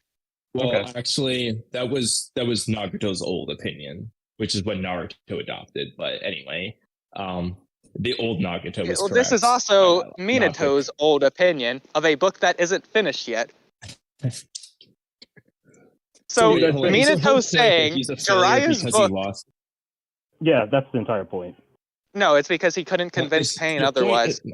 B: Well,
G: Okay.
B: actually, that was Nagato's old opinion, which is what Naruto adopted. But anyway, the old Nagato was
H: Well,
B: correct.
H: this is also
B: Not
H: Minato's old opinion of a book that isn't finished yet. So
B: wait, hold on. Is the whole point
H: Minato's
B: that
H: saying
B: he's a failure
H: Jiraiya's
B: because
H: book.
B: he lost.
G: Yeah, that's the entire point.
H: No, it's because he couldn't convince
B: Is
H: Pain
B: the point
H: otherwise
B: is-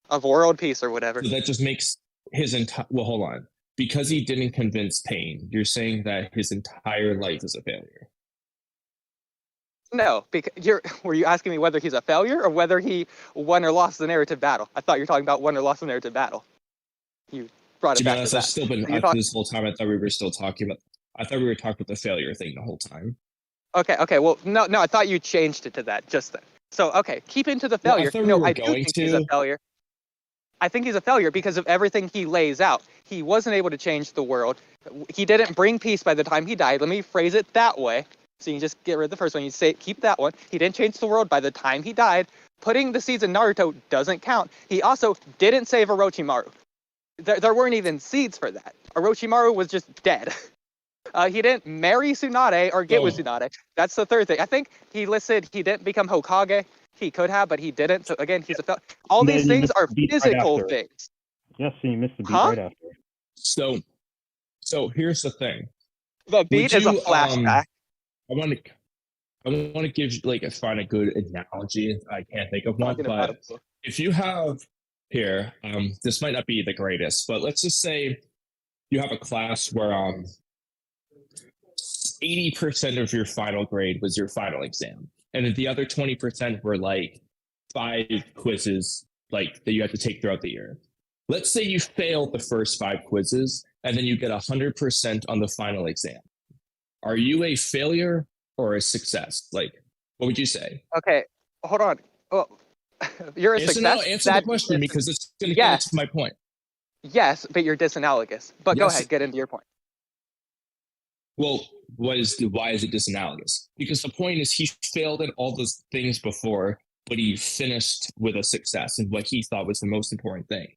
H: of world peace or whatever.
B: So that just makes hold on. Because he didn't convince Pain, you're saying that his entire life is a failure.
H: No, because were you asking me whether he's a failure or whether he won or lost the narrative battle? I thought you were talking about won or lost the narrative battle. You brought it back to that.
B: Still been this whole time. I thought we were still talking about. I thought we were talking about the failure thing the whole time.
H: Okay. Well, no. I thought you changed it to that just then. So okay, keep into the failure. I do think he's a failure. I think he's a failure because of everything he lays out. He wasn't able to change the world. He didn't bring peace by the time he died. Let me phrase it that way. So you just get rid of the first one. You say keep that one. He didn't change the world by the time he died. Putting the seeds in Naruto doesn't count. He also didn't save Orochimaru. There weren't even seeds for that. Orochimaru was just dead. He didn't marry Tsunade or get with Tsunade. That's the third thing. I think he listed he didn't become Hokage. He could have, but he didn't. So again, he's a failure. All these things are physical things.
G: Yes, and you missed the beat right after.
B: So here's the thing.
H: The beat is a flashback.
B: I want to give find a good analogy. I can't think of one, but if you have here, this might not be the greatest, but let's just say you have a class where 80% of your final grade was your final exam, and the other 20% were 5 quizzes that you had to take throughout the year. Let's say you failed the first 5 quizzes, and then you get 100% on the final exam. Are you a failure or a success? What would you say?
H: Okay, hold on. Well, you're a success.
B: No, answer the question because it's going to get to my point.
H: Yes, but you're disanalogous. But go ahead, get into your point.
B: Well, why is it disanalogous? Because the point is he failed at all those things before, but he finished with a success in what he thought was the most important thing.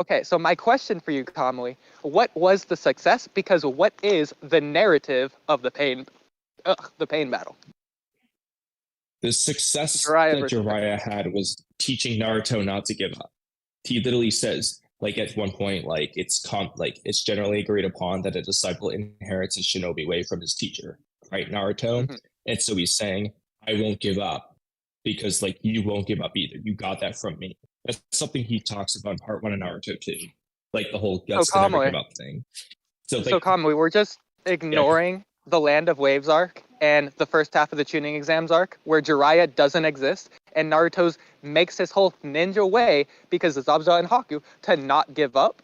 H: Okay, so my question for you, Kamui, what was the success? Because what is the narrative of the pain battle?
B: The success that Jiraiya had was teaching Naruto not to give up. He literally says, at one point, it's generally agreed upon that a disciple inherits his shinobi way from his teacher, right, Naruto? Mm-hmm. And so he's saying, I won't give up because you won't give up either. You got that from me. That's something he talks about in part 1 of Naruto too, the whole guts to never give up thing. So
H: Kamui, we're just ignoring the Land of Waves arc and the first half of the Chunin exams arc, where Jiraiya doesn't exist, and Naruto's makes his whole ninja way because of Zabuza and Haku to not give up.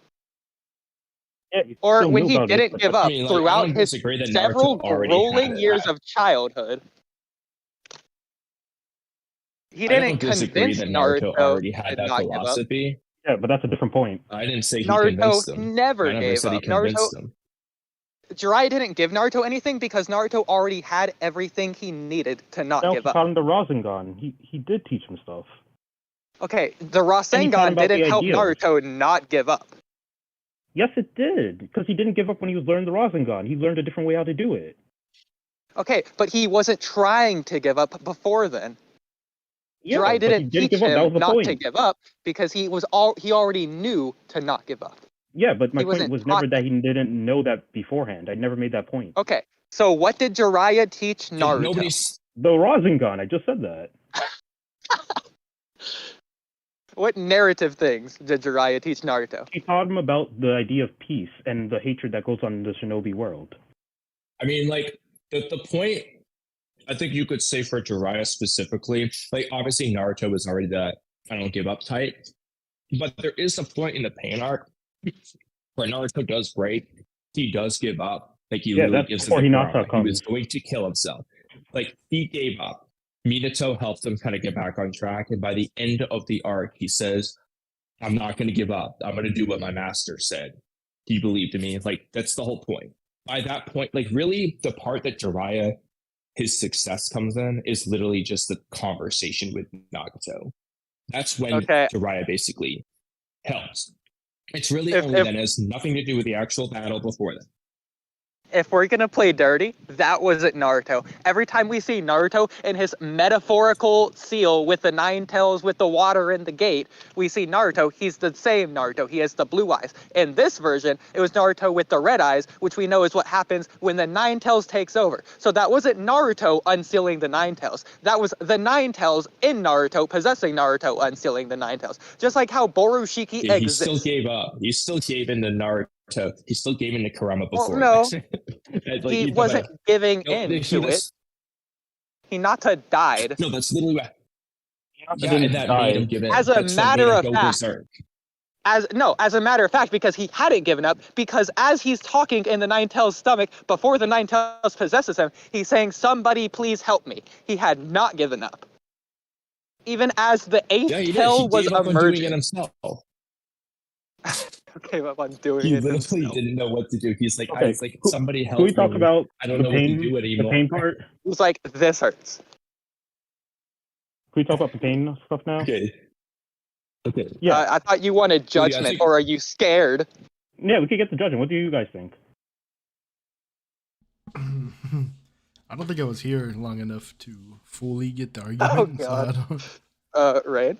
H: Yeah, or when he didn't give up throughout his several rolling years of childhood. He didn't convince
B: that Naruto already had that philosophy.
G: Yeah, but that's a different point.
B: I didn't say he convinced him.
H: Naruto never gave up. Jiraiya didn't give Naruto anything because Naruto already had everything he needed to not give up.
G: The Rasengan. He did teach him stuff.
H: Okay, the Rasengan didn't help Naruto not give up.
G: Yes, it did, because he didn't give up when he was learning the Rasengan. He learned a different way how to do it.
H: Okay, but he wasn't trying to give up before then. Yeah, Jiraiya didn't teach him not to give up because he already knew to not give up.
G: Yeah, but my point was never that he didn't know that beforehand. I never made that point.
H: Okay, so what did Jiraiya teach Naruto?
G: The Rasengan, I just said that.
H: What narrative things did Jiraiya teach Naruto?
G: He taught him about the idea of peace and the hatred that goes on in the shinobi world.
B: I mean, the point, I think you could say for Jiraiya specifically, obviously Naruto was already that I don't give up type, but there is a point in the Pain arc where Naruto does break, he does give up. He literally gives it he was going to kill himself. He gave up. Minato helped him kind of get back on track, and by the end of the arc, he says, I'm not going to give up. I'm going to do what my master said. He believed in me. That's the whole point. By that point, really, the part that Jiraiya, his success comes in is literally just the conversation with Nagato. That's when Jiraiya basically helps. It's really only then. It has nothing to do with the actual battle before then.
H: if we're gonna play dirty, that wasn't Naruto. Every time we see Naruto in his metaphorical seal with the 9 tails with the water in the gate, we see Naruto, he's the same Naruto, he has the blue eyes. In this version, it was Naruto with the red eyes, which we know is what happens when the 9 tails takes over. So that wasn't Naruto unsealing the 9 tails. That was the 9 tails in Naruto possessing Naruto unsealing the 9 tails. Just like how Borushiki exists.
B: He still gave up. You still gave in to Naruto. He still gave in to Kurama before.
H: Well, no,
B: like,
H: he wasn't giving in to it. Hinata died.
B: No, that's literally what.
G: Yeah, and
B: that made him give in.
H: As a matter of fact,
B: berserk.
H: as a matter of fact, because he hadn't given up, because as he's talking in the 9 tails stomach, before the 9 tails possesses him, he's saying, "Somebody please help me." He had not given up. Even as the 8th tail was emerging. Okay, well, I'm doing
B: he
H: it.
B: He literally
H: himself.
B: didn't know what to do. He's like,
G: okay.
B: Somebody help
G: me. Can we talk about
B: I don't know
G: pain,
B: what to do anymore.
G: the pain part?
H: It was like, this hurts.
G: Can we talk about the pain stuff now?
B: Okay.
G: Yeah.
H: I thought you wanted judgment, or are you scared?
G: Yeah, we could get the judgment. What do you guys think?
C: I don't think I was here long enough to fully get the argument.
H: God. Right.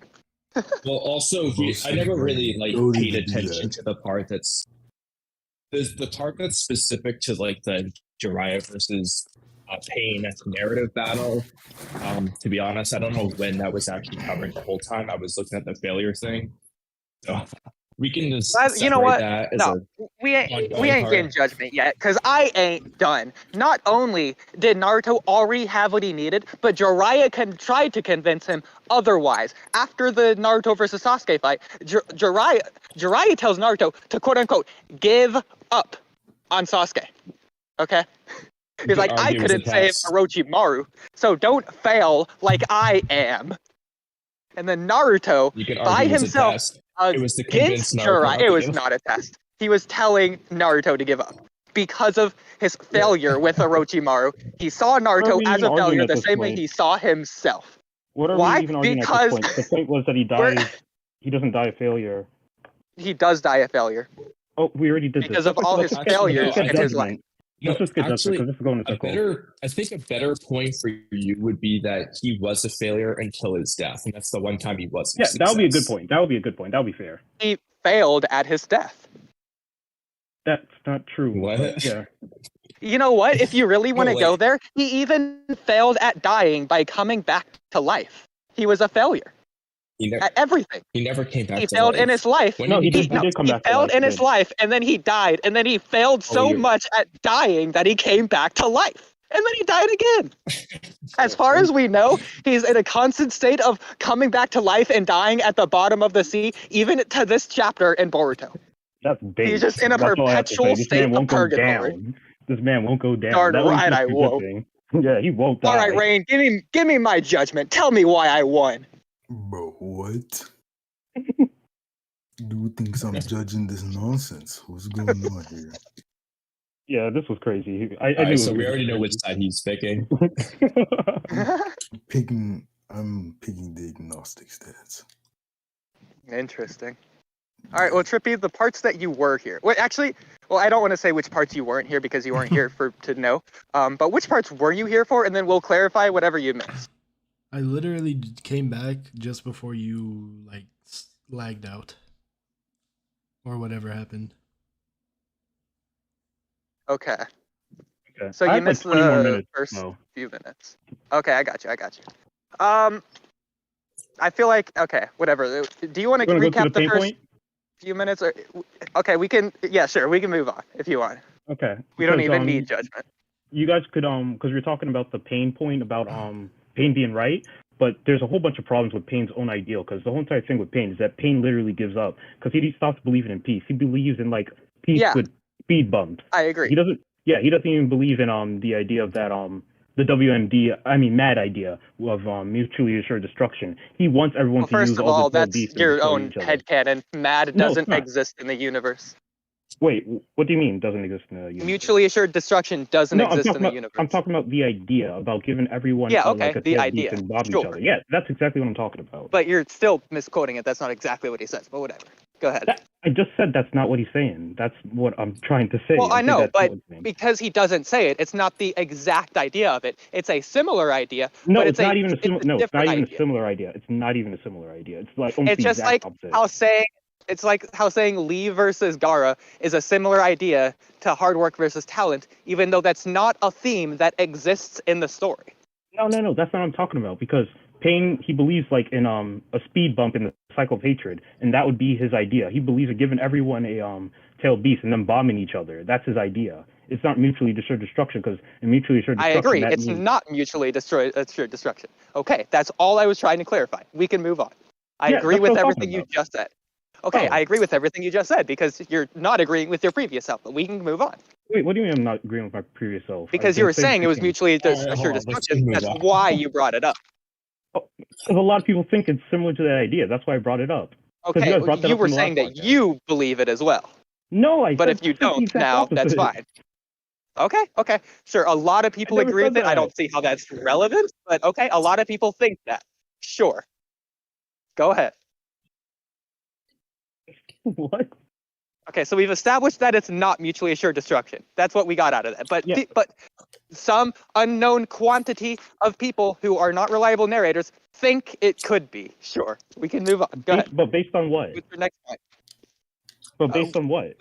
B: Well, also, I never really paid attention to the part that's the part that's specific to the Jiraiya versus Pain narrative battle. To be honest, I don't know when that was actually covering the whole time. I was looking at the failure thing. So we can just
H: You know what?
B: That as
H: No, we ain't getting judgment yet, because I ain't done. Not only did Naruto already have what he needed, but Jiraiya tried to convince him otherwise. After the Naruto versus Sasuke fight, Jiraiya tells Naruto to quote-unquote give up on Sasuke. Okay? He's like, I couldn't save Orochimaru, so don't fail like I am. And then Naruto, by himself, against Jiraiya, it was not a test. He was telling Naruto to give up because of his failure with Orochimaru. He saw Naruto as a failure the same way he saw himself.
G: What are
H: Why?
G: we even arguing
H: Because
G: at this point? The point was that he dies. He doesn't die a failure.
H: He does die a failure.
G: Oh, we already did
H: because
G: this.
H: of all his failures in his life.
G: Let's just get actually, because this is going to
B: I think a better point for you would be that he was a failure until his death, and that's the one time he wasn't.
G: Yeah, that would be a good point. That would be a good point. That would be fair.
H: He failed at his death.
G: That's not true.
B: What?
G: Yeah.
H: You know what? If you really want to go there, he even failed at dying by coming back to life. He was a failure. At everything.
B: He never came back to life.
H: He failed in his life.
G: No, he did come back to life.
H: He failed in his life, and then he died, and then he failed so much at dying that he came back to life. And then he died again. As far as we know, he's in a constant state of coming back to life and dying at the bottom of the sea, even to this chapter in Boruto.
G: That's big.
H: He's just in a perpetual state of purgatory.
G: This man won't go down.
H: Darn right I won't.
G: Yeah, he won't die.
H: All right, Rain, give me my judgment. Tell me why I won.
F: Bro, what? Do you think I'm judging this nonsense? What's going on here?
G: Yeah, this was crazy. I
B: knew so we already know which side he's picking.
F: I'm picking the agnostic stance.
H: Interesting. All right, well, Trippy, the parts that you were here. Wait, actually, I don't want to say which parts you weren't here because you weren't here to know. But which parts were you here for? And then we'll clarify whatever you missed.
C: I literally came back just before you lagged out, or whatever happened.
H: Okay. So you missed the first few minutes. Okay, I got you. I feel like whatever. Do you want to recap the first few minutes? Or okay, we can. Yeah, sure. We can move on if you want.
G: Okay.
H: We don't even need judgment.
G: You guys could because we were talking about the Pain point about Pain being right, but there's a whole bunch of problems with Pain's own ideal, because the whole entire thing with Pain is that Pain literally gives up because he stops believing in peace. He believes in peace with speed bumps.
H: I agree.
G: He doesn't even believe in the idea of that the MAD idea of mutually assured destruction. He wants everyone to use
H: first of all, that's your own
G: headcanon.
H: MAD doesn't exist in the universe.
G: Wait, what do you mean doesn't exist in the universe?
H: Mutually assured destruction doesn't exist in the universe.
G: I'm talking about the idea about giving everyone
H: the idea.
G: And each other. Yeah, that's exactly what I'm talking about.
H: But you're still misquoting it. That's not exactly what he says, but whatever. Go ahead.
G: I just said that's not what he's saying. That's what I'm trying to say.
H: Well, I
G: think
H: know,
G: that's
H: but
G: what he's saying.
H: because he doesn't say it, it's not the exact idea of it. It's a similar idea.
G: No,
H: but
G: it's not even a similar. No, it's not
H: different
G: even
H: idea.
G: a similar idea. It's not even a similar idea. It's like almost
H: It's
G: the
H: just
G: exact
H: like
G: opposite.
H: how saying Lee versus Gara is a similar idea to hard work versus talent, even though that's not a theme that exists in the story.
G: No, that's not what I'm talking about. Because Pain, he believes like in a speed bump in the cycle of hatred, and that would be his idea. He believes in giving everyone a tailed beast and then bombing each other. That's his idea. It's not mutually assured destruction, because in mutually assured
H: I
G: destruction,
H: agree.
G: that
H: It's
G: means,
H: not mutually assured destruction. Okay, that's all I was trying to clarify. We can move on. I
G: Yeah,
H: agree
G: that's what
H: with
G: I'm
H: everything
G: talking
H: you
G: about.
H: just said. Okay,
G: Oh.
H: I agree with everything you just said because you're not agreeing with your previous self, but we can move on.
G: Wait, what do you mean I'm not agreeing with my previous self?
H: Because you were saying it was mutually
B: All right, hold
H: assured
B: on, let's
H: destruction.
B: move
H: That's
B: on.
H: why you brought it up.
G: Because a lot of people think it's similar to that idea. That's why I brought it up. 'Cause
H: Okay,
G: you guys brought that
H: you
G: up
H: were
G: in the
H: saying
G: last
H: that
G: podcast.
H: you believe it as well.
G: No, I
H: But
G: said
H: if you
G: the
H: don't
G: exact
H: now, that's
G: opposite.
H: fine. Okay. Sure, a lot of people
G: never
H: agree
G: said
H: with it. I
G: that.
H: don't see how that's relevant, but okay, a lot of people think that. Sure. Go ahead.
G: What?
H: Okay, so we've established that it's not mutually assured destruction. That's what we got out of that. But
G: Yeah.
H: but some unknown quantity of people who are not reliable narrators think it could be. Sure, we can move on. Go ahead.
G: But based on what?
H: With your next point.
G: But based on what?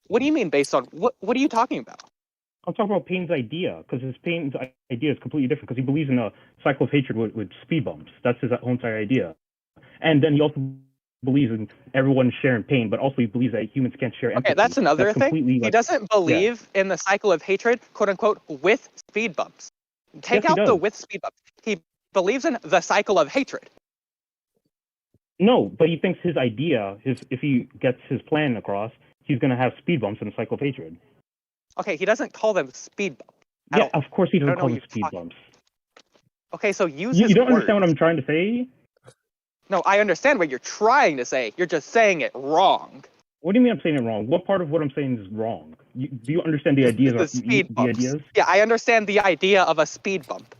H: What do you mean based on what? What are you talking about?
G: I'm talking about Pain's idea, because his Pain's idea is completely different, because he believes in a cycle of hatred with speed bumps. That's his whole entire idea. And then he also believes in everyone sharing pain, but also he believes that humans can't share empathy.
H: Okay, that's another thing.
G: completely,
H: He
G: like,
H: doesn't believe in the cycle of hatred, quote unquote, with speed bumps. Take
G: Yes, he
H: out the
G: does.
H: with speed bumps. He believes in the cycle of hatred.
G: No, but he thinks his idea, if he gets his plan across, he's going to have speed bumps in the cycle of hatred.
H: Okay, he doesn't call them speed bumps. at
G: Yeah,
H: all.
G: of course he
H: I don't
G: doesn't
H: know
G: call
H: what
G: them
H: you're
G: speed
H: talking
G: bumps.
H: Okay, so use
G: You
H: his
G: don't understand what
H: words.
G: I'm trying to say?
H: No, I understand what you're trying to say. You're just saying it wrong.
G: What do you mean I'm saying it wrong? What part of what I'm saying is wrong? Do you understand the ideas?
H: The speed
G: the
H: bumps.
G: ideas?
H: Yeah, I understand the idea of a speed bump.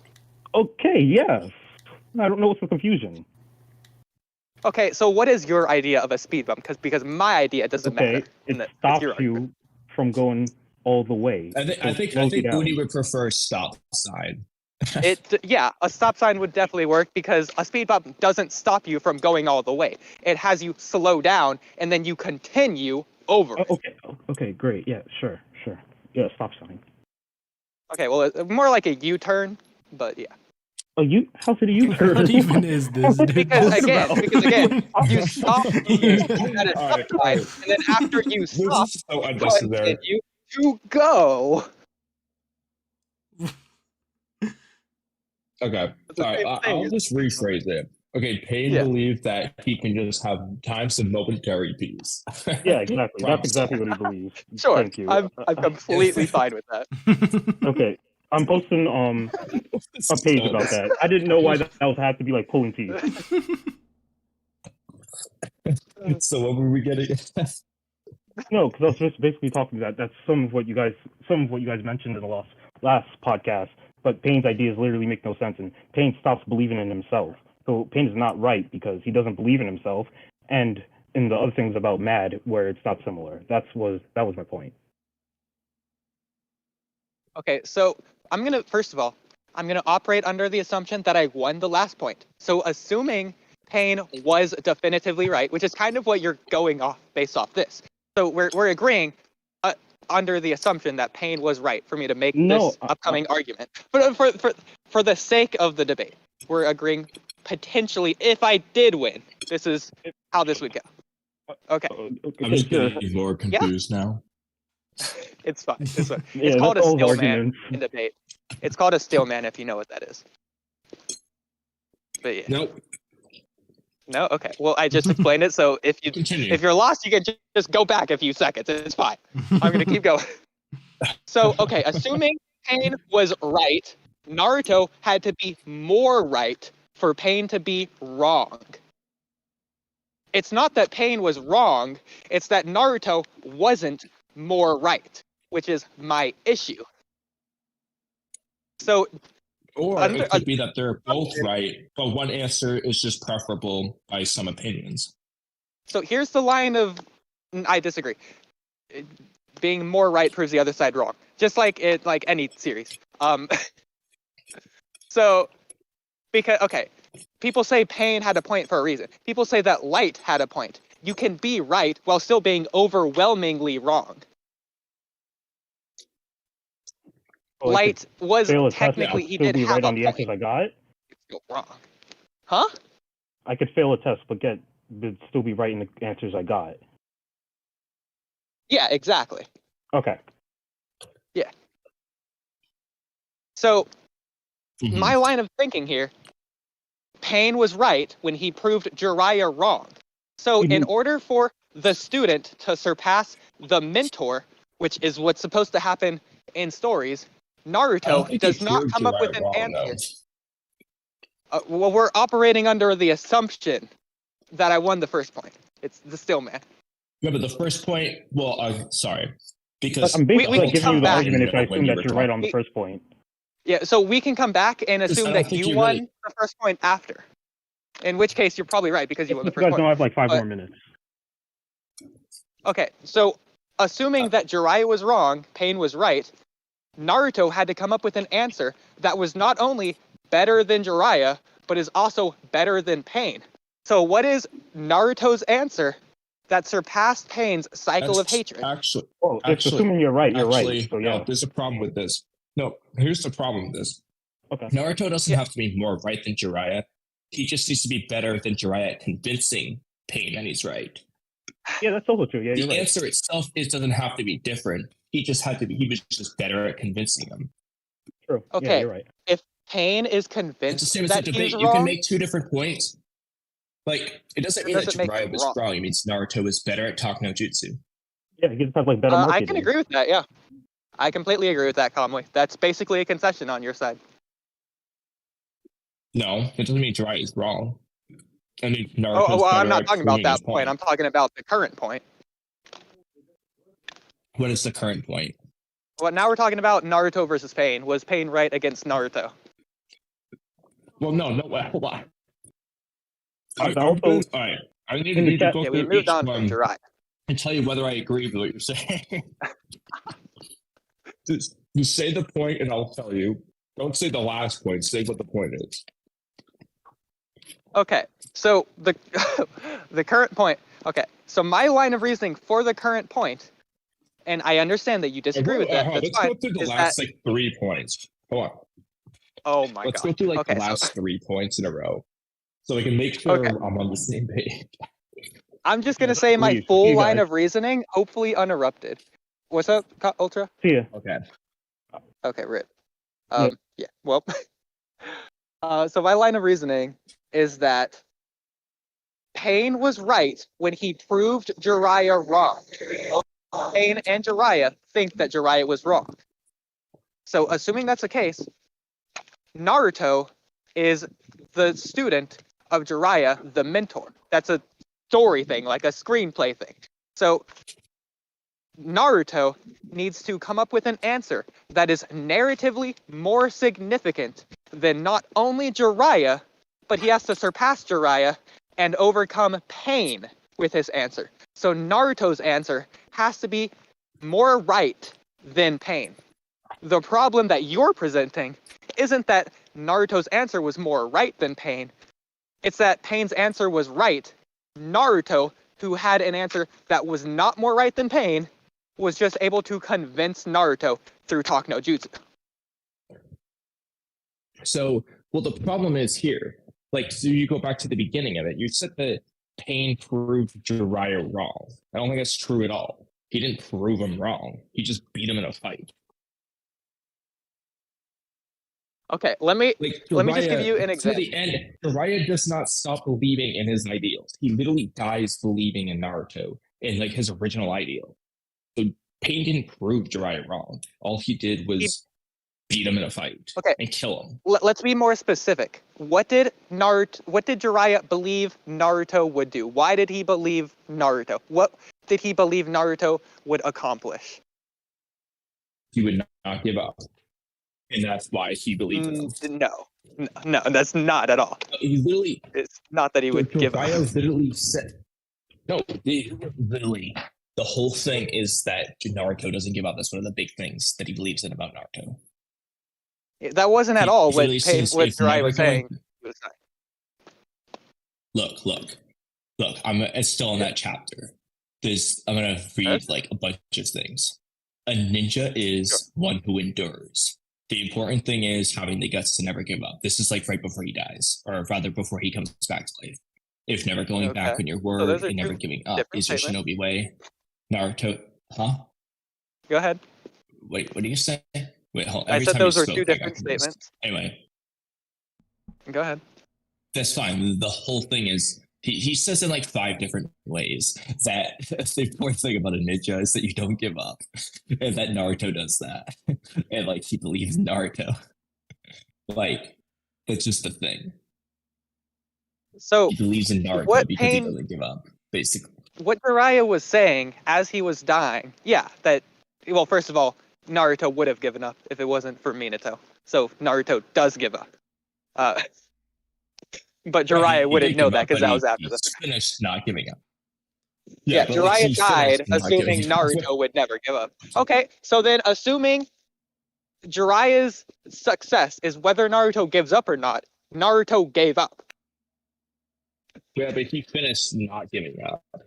G: Okay, yes. I don't know what's the confusion.
H: Okay, so what is your idea of a speed bump? Because my idea doesn't
G: Okay,
H: matter.
G: it
H: It's
G: stops
H: your argument.
G: you from going all the way.
B: I
G: So it
B: think
G: slows you down.
B: Oodie would prefer stop sign.
H: Yeah, a stop sign would definitely work because a speed bump doesn't stop you from going all the way. It has you slow down and then you continue over.
G: Oh, okay, great. Yeah, sure. Yeah, stop sign.
H: Okay, well, it's more like a U-turn, but yeah.
G: Oh, how's it a U-turn?
C: What even is this, dude?
H: Because again, you stop at a
B: All right,
H: stop sign, and then after you
B: This
H: stop,
B: is so unnecessary.
H: continue to go.
B: Okay,
H: It's the
B: all right,
H: same thing.
B: I'll just rephrase it. Okay, Pain
H: Yeah.
B: believed that he can just have times of momentary peace.
G: Yeah, exactly. That's exactly what he believes.
H: Sure,
G: Thank you.
H: I'm completely fine with that.
G: Okay, I'm posting a page about that. I didn't know why that was had to be like pulling teeth.
B: So what were we getting?
G: No, because I was just basically talking about that's some of what you guys mentioned in the last podcast. But Pain's ideas literally make no sense, and Pain stops believing in himself. So Pain is not right because he doesn't believe in himself, and in the other things about Mad, where it's not similar. That was my point.
H: Okay, so first of all, I'm gonna operate under the assumption that I won the last point. So assuming Pain was definitively right, which is kind of what you're going off based off this. So we're agreeing under the assumption that Pain was right for me to make this upcoming argument. But for the sake of the debate, we're agreeing potentially if I did win, this is how this would go. Okay.
B: I'm just getting more confused now.
H: It's fine. It's fine.
G: Yeah,
H: It's called a
G: that's all
H: still man
G: arguments.
H: in debate. It's called a still man if you know what that is. But yeah.
B: Nope.
H: No? Okay. Well, I just explained it. So if you're lost, you can just go back a few seconds. It's fine. I'm gonna keep going. So okay, assuming Pain was right, Naruto had to be more right for Pain to be wrong. It's not that Pain was wrong, it's that Naruto wasn't more right, which is my issue. So
B: Or it could be that they're both right, but one answer is just preferable by some opinions.
H: So here's the line of, I disagree. Being more right proves the other side wrong. Just like it, like any series. So, because, okay, people say Pain had a point for a reason. People say that Light had a point. You can be right while still being overwhelmingly wrong.
G: Well,
H: Light was
G: fail a test and
H: technically, he
G: still
H: did
G: be
H: have
G: right
H: a
G: on the answers
H: point.
G: I got.
H: Still wrong. Huh?
G: I could fail a test, but still be right in the answers I got.
H: Yeah, exactly.
G: Okay.
H: Yeah. So, my line of thinking here, Pain was right when he proved Jiraiya wrong. So, in order for the student to surpass the mentor, which is what's supposed to happen in stories, Naruto does not come up with an answer. Well, we're operating under the assumption that I won the first point. It's the Stillman.
B: Yeah, but the first point, well, sorry. Because
G: I'm basically
H: we can
G: giving
H: come
G: you the
H: back
G: argument if I
B: when
G: assume
B: you
G: that
B: were
G: you're right on
B: talking.
G: the first point.
H: Yeah, so we can come back and
B: Because I
H: assume
B: don't
H: that
B: think
H: you
B: you
H: won
B: really-
H: the first point after. In which case, you're probably right because you won the
G: You
H: first
G: guys
H: point.
G: know I have like 5
H: But-
G: more minutes.
H: Okay, so assuming that Jiraiya was wrong, Pain was right, Naruto had to come up with an answer that was not only better than Jiraiya, but is also better than Pain. So what is Naruto's answer that surpassed Pain's cycle of hatred?
B: Actually,
G: Well, if assuming you're right, you're right. So yeah.
B: no, there's a problem with this. No, here's the problem with this.
G: Okay.
B: Naruto doesn't have to be more right than Jiraiya. He just needs to be better than Jiraiya at convincing Pain that he's right.
G: Yeah, that's also true. Yeah,
B: The
G: you're right.
B: answer itself doesn't have to be different. He was just better at convincing them.
G: True. Yeah,
H: Okay.
G: you're right.
H: If Pain is
B: It's the
H: convinced
B: same as the
H: that
B: debate.
H: he's
B: You can
H: wrong,
B: make two different points. Like, it doesn't
H: It
B: mean
H: doesn't
B: that
H: make
B: Jiraiya
H: him
B: was
H: wrong.
B: wrong. It means Naruto was better at talk no jutsu.
G: Yeah, he just has like better
H: I
G: marketing.
H: can agree with that, yeah. I completely agree with that, Kamui. That's basically a concession on your side.
B: No, it doesn't mean Jiraiya is wrong. I mean, Naruto's
H: Oh, well, I'm
B: better
H: not
B: at
H: talking about
B: proving his
H: that point. I'm talking about the current point.
B: What is the current point?
H: Well, now we're talking about Naruto versus Pain. Was Pain right against Naruto?
B: Well, no, wait, hold on.
G: Also-
B: All right, I need
G: in the
B: to
G: chat-
B: go
H: Yeah, we
B: through
H: moved
B: each
H: on from
B: one
H: Jiraiya.
B: and tell you whether I agree with what you're saying. Just say the point and I'll tell you. Don't say the last point. Say what the point is.
H: Okay, so the the current point. Okay, so my line of reasoning for the current point, and I understand that you disagree with that. That's
B: Let's
H: fine.
B: go through the
H: is
B: last
H: that-
B: like 3 points. Hold on.
H: Oh my
B: Let's
H: god.
B: go through like
H: Okay,
B: the
H: so-
B: last 3 points in a row, so we can make sure
H: Okay.
B: I'm on the same page.
H: I'm just gonna say my
G: Please,
H: full
G: you
H: line
G: guys.
H: of reasoning, hopefully uninterrupted. What's up, Ultra?
G: See ya.
B: Okay.
H: Okay, rip. Yeah. Well. So my line of reasoning is that Pain was right when he proved Jiraiya wrong. Pain and Jiraiya think that Jiraiya was wrong. So assuming that's the case, Naruto is the student of Jiraiya, the mentor. That's a story thing, like a screenplay thing. So Naruto needs to come up with an answer that is narratively more significant than not only Jiraiya, but he has to surpass Jiraiya and overcome Pain with his answer. So Naruto's answer has to be more right than Pain. The problem that you're presenting isn't that Naruto's answer was more right than Pain. It's that Pain's answer was right. Naruto, who had an answer that was not more right than Pain, was just able to convince Naruto through talk no jutsu.
B: So, well, the problem is here. Like, so you go back to the beginning of it. You said that Pain proved Jiraiya wrong. I don't think that's true at all. He didn't prove him wrong. He just beat him in a fight.
H: Okay, let me
B: Like,
H: just give you an
B: To
H: example.
B: the end, Jiraiya does not stop believing in his ideals. He literally dies believing in Naruto and like his original ideal. So Pain didn't prove Jiraiya wrong. All he did was beat him in a fight and kill him.
H: Let's be more specific. What did Jiraiya believe Naruto would do? Why did he believe Naruto? What did he believe Naruto would accomplish?
B: He would not give up. And that's why he believed in him.
H: No, that's not at all.
B: He literally...
H: It's not that he would give up.
B: Jiraiya literally said... No, literally, the whole thing is that Naruto doesn't give up. That's one of the big things that he believes in about Naruto.
H: That wasn't at all what
B: literally says,
H: what
B: "If
H: Jiraiya
B: never
H: was
B: going-"
H: saying. He was not.
B: Look. It's still in that chapter. I'm gonna read like a bunch of things. A ninja is one who endures. The important thing is having the guts to never give up. This is like right before he dies, or rather before he comes back to life. If never going back on your word
H: those are
B: and never
H: two
B: giving up
H: different
B: is your
H: statements.
B: shinobi way. Naruto, huh?
H: Go ahead.
B: Wait, what do you say? Wait, hold.
H: I
B: Every
H: said
B: time
H: those
B: you
H: are
B: spoke,
H: two
B: I got
H: different
B: confused.
H: statements.
B: Anyway,
H: Go ahead.
B: that's fine. The whole thing is he says in like 5 different ways that the important thing about a ninja is that you don't give up, and that Naruto does that, and like he believes in Naruto. Like that's just the thing.
H: So
B: He believes in Naruto
H: what
B: because he
H: Pain,
B: doesn't give up, basically.
H: what Jiraiya was saying as he was dying, that, well, first of all, Naruto would have given up if it wasn't for Minato. So Naruto does give up. But Jiraiya
B: He
H: wouldn't
B: did
H: know
B: give
H: that
B: up,
H: because
B: but
H: that was after
B: he
H: the.
B: finished not giving up.
H: Yeah,
B: but, like, he
H: Jiraiya died
B: finished not
H: assuming
B: giving up.
H: Naruto would never give up. Okay, so then assuming Jiraiya's success is whether Naruto gives up or not, Naruto gave up.
B: Yeah, but he finished not giving up. You know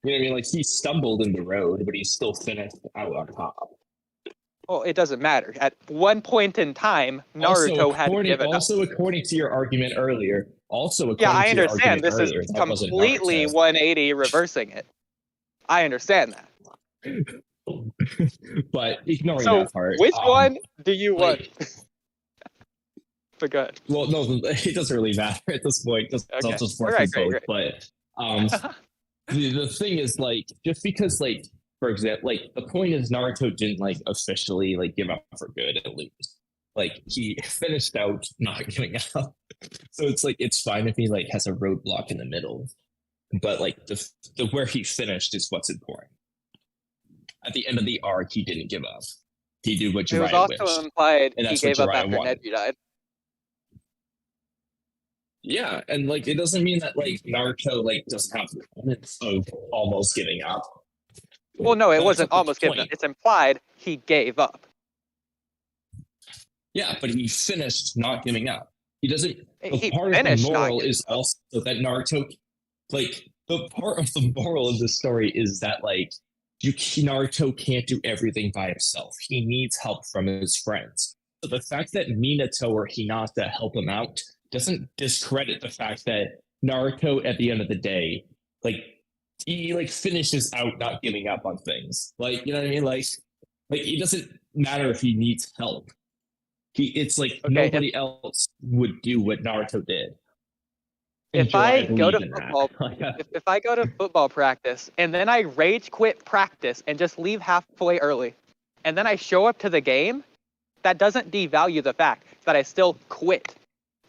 B: what I mean? Like he stumbled in the road, but he still finished out on top.
H: Well, it doesn't matter. At one point in time, Naruto had given up.
B: Also, according to your argument earlier,
H: Yeah, I understand. This is completely 180 reversing it. I understand that.
B: But ignoring
H: So,
B: that part.
H: which one do you want?
B: like-
H: But go ahead.
B: Well, no, it doesn't really matter at this point.
H: Okay.
B: I'll just
H: All
B: work
H: right,
B: both.
H: great.
B: But the thing is, like, just because, like, for example, like the point is Naruto didn't like officially like give up for good and lose. Like he finished out not giving up. So it's like it's fine if he like has a roadblock in the middle, but like the where he finished is what's important. At the end of the arc, he didn't give up. He did what
H: It was
B: Jiraiya
H: also
B: wished.
H: implied
B: And
H: he
B: that's what
H: gave up
B: Jiraiya
H: after
B: wanted.
H: Neji died.
B: Yeah, and like it doesn't mean that like Naruto like doesn't have moments of almost giving up.
H: Well, no, it
B: That's
H: wasn't
B: not the
H: almost given up.
B: point.
H: It's implied he gave up.
B: Yeah, but he finished not giving up. He doesn't. The
H: He
B: part of the
H: finished not
B: moral
H: giving
B: is also that Naruto, like the part of the moral of the story is that like Naruto can't do everything by himself. He needs help from his friends. So the fact that Minato or Hinata help him out doesn't discredit the fact that Naruto, at the end of the day, like he like finishes out not giving up on things. Like you know what I mean? Like it doesn't matter if he needs help. It's like
H: Okay,
B: nobody else would do what Naruto did. And
H: If I
B: Jiraiya
H: go to
B: believed in that.
H: football, if I go to football practice and then I rage quit practice and just leave halfway early, and then I show up to the game, that doesn't devalue the fact that I still quit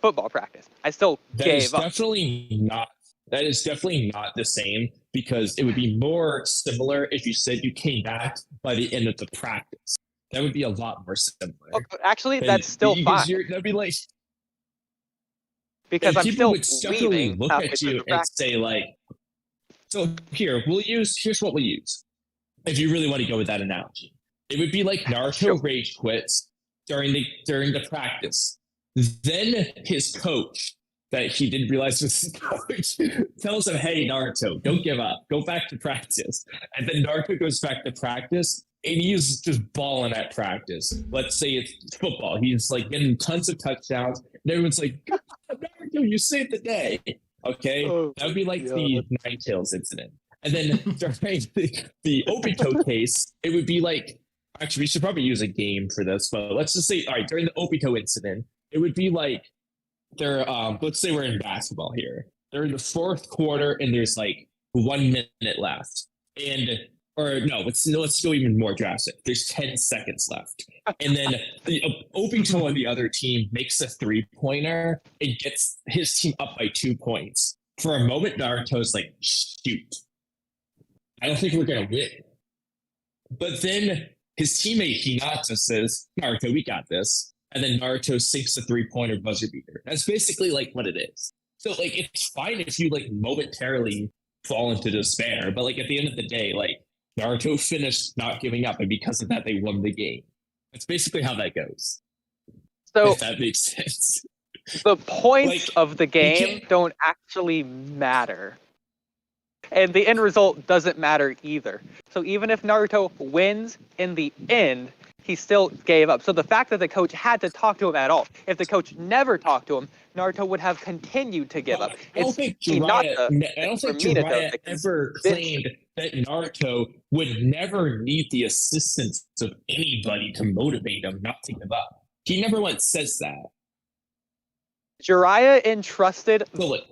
H: football practice. I still
B: That
H: gave
B: is
H: up.
B: definitely not. That is definitely not the same because it would be more similar if you said you came back by the end of the practice. That would be a lot more similar.
H: Actually,
B: And
H: that's still
B: because
H: fine
B: That'd be like
H: because
B: and
H: I'm
B: people
H: still
B: would definitely
H: leaving
B: look
H: halfway
B: at
H: through
B: you
H: the
B: and
H: practice.
B: say like, so here's what we'll use. If you really want to go with that analogy, it would be like Naruto rage quits during the practice. Then his coach, that he didn't realize was his coach, tells him, "Hey Naruto, don't give up. Go back to practice." And then Naruto goes back to practice, and he's just balling at practice. Let's say it's football. He's like getting tons of touchdowns, and everyone's like, "God, Naruto, you saved the day." Okay, that would be like the Nine Tails incident. And then during the Obito case, it would be like, actually, we should probably use a game for this, but let's just say, all right, during the Obito incident, it would be like they're let's say we're in basketball here. They're in the fourth quarter and there's like 1 minute left. Let's go even more drastic. There's 10 seconds left. And then the Obito on the other team makes a 3-pointer and gets his team up by 2 points. For a moment, Naruto's like, shoot, I don't think we're gonna win. But then his teammate Hinata says, Naruto, we got this. And then Naruto sinks a 3-pointer buzzer beater. That's basically like what it is. So like it's fine if you like momentarily fall into despair. But like at the end of the day, like Naruto finished not giving up, and because of that, they won the game. That's basically how that goes.
H: So
B: if that makes sense.
H: the points
B: Like,
H: of the game
B: can't-
H: don't actually matter. And the end result doesn't matter either. So even if Naruto wins in the end, he still gave up. So the fact that the coach had to talk to him at all, if the coach never talked to him, Naruto would have continued to give up.
B: I don't think Jiraiya ever claimed that Naruto would never need the assistance of anybody to motivate him not to give up. He never once says that.
H: Jiraiya entrusted
B: So, like,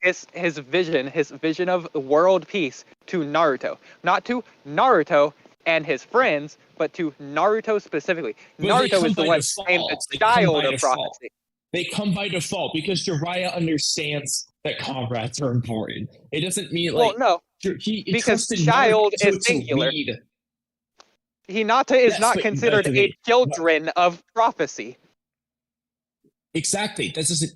H: his vision of world peace to Naruto. Not to Naruto and his friends, but to Naruto specifically.
B: Well, they
H: Naruto
B: come
H: is the
B: by
H: one
B: default.
H: named the
B: They come
H: child
B: by
H: of
B: default.
H: prophecy.
B: They come by default because Jiraiya understands that comrades are important. It doesn't mean
H: Well,
B: like
H: no,
B: he
H: because
B: entrusted
H: child
B: Naruto
H: is singular.
B: to lead.
H: Hinata is
B: Yes,
H: not
B: but
H: considered
B: that's
H: a
B: okay.
H: children of prophecy.
B: Exactly. That doesn't.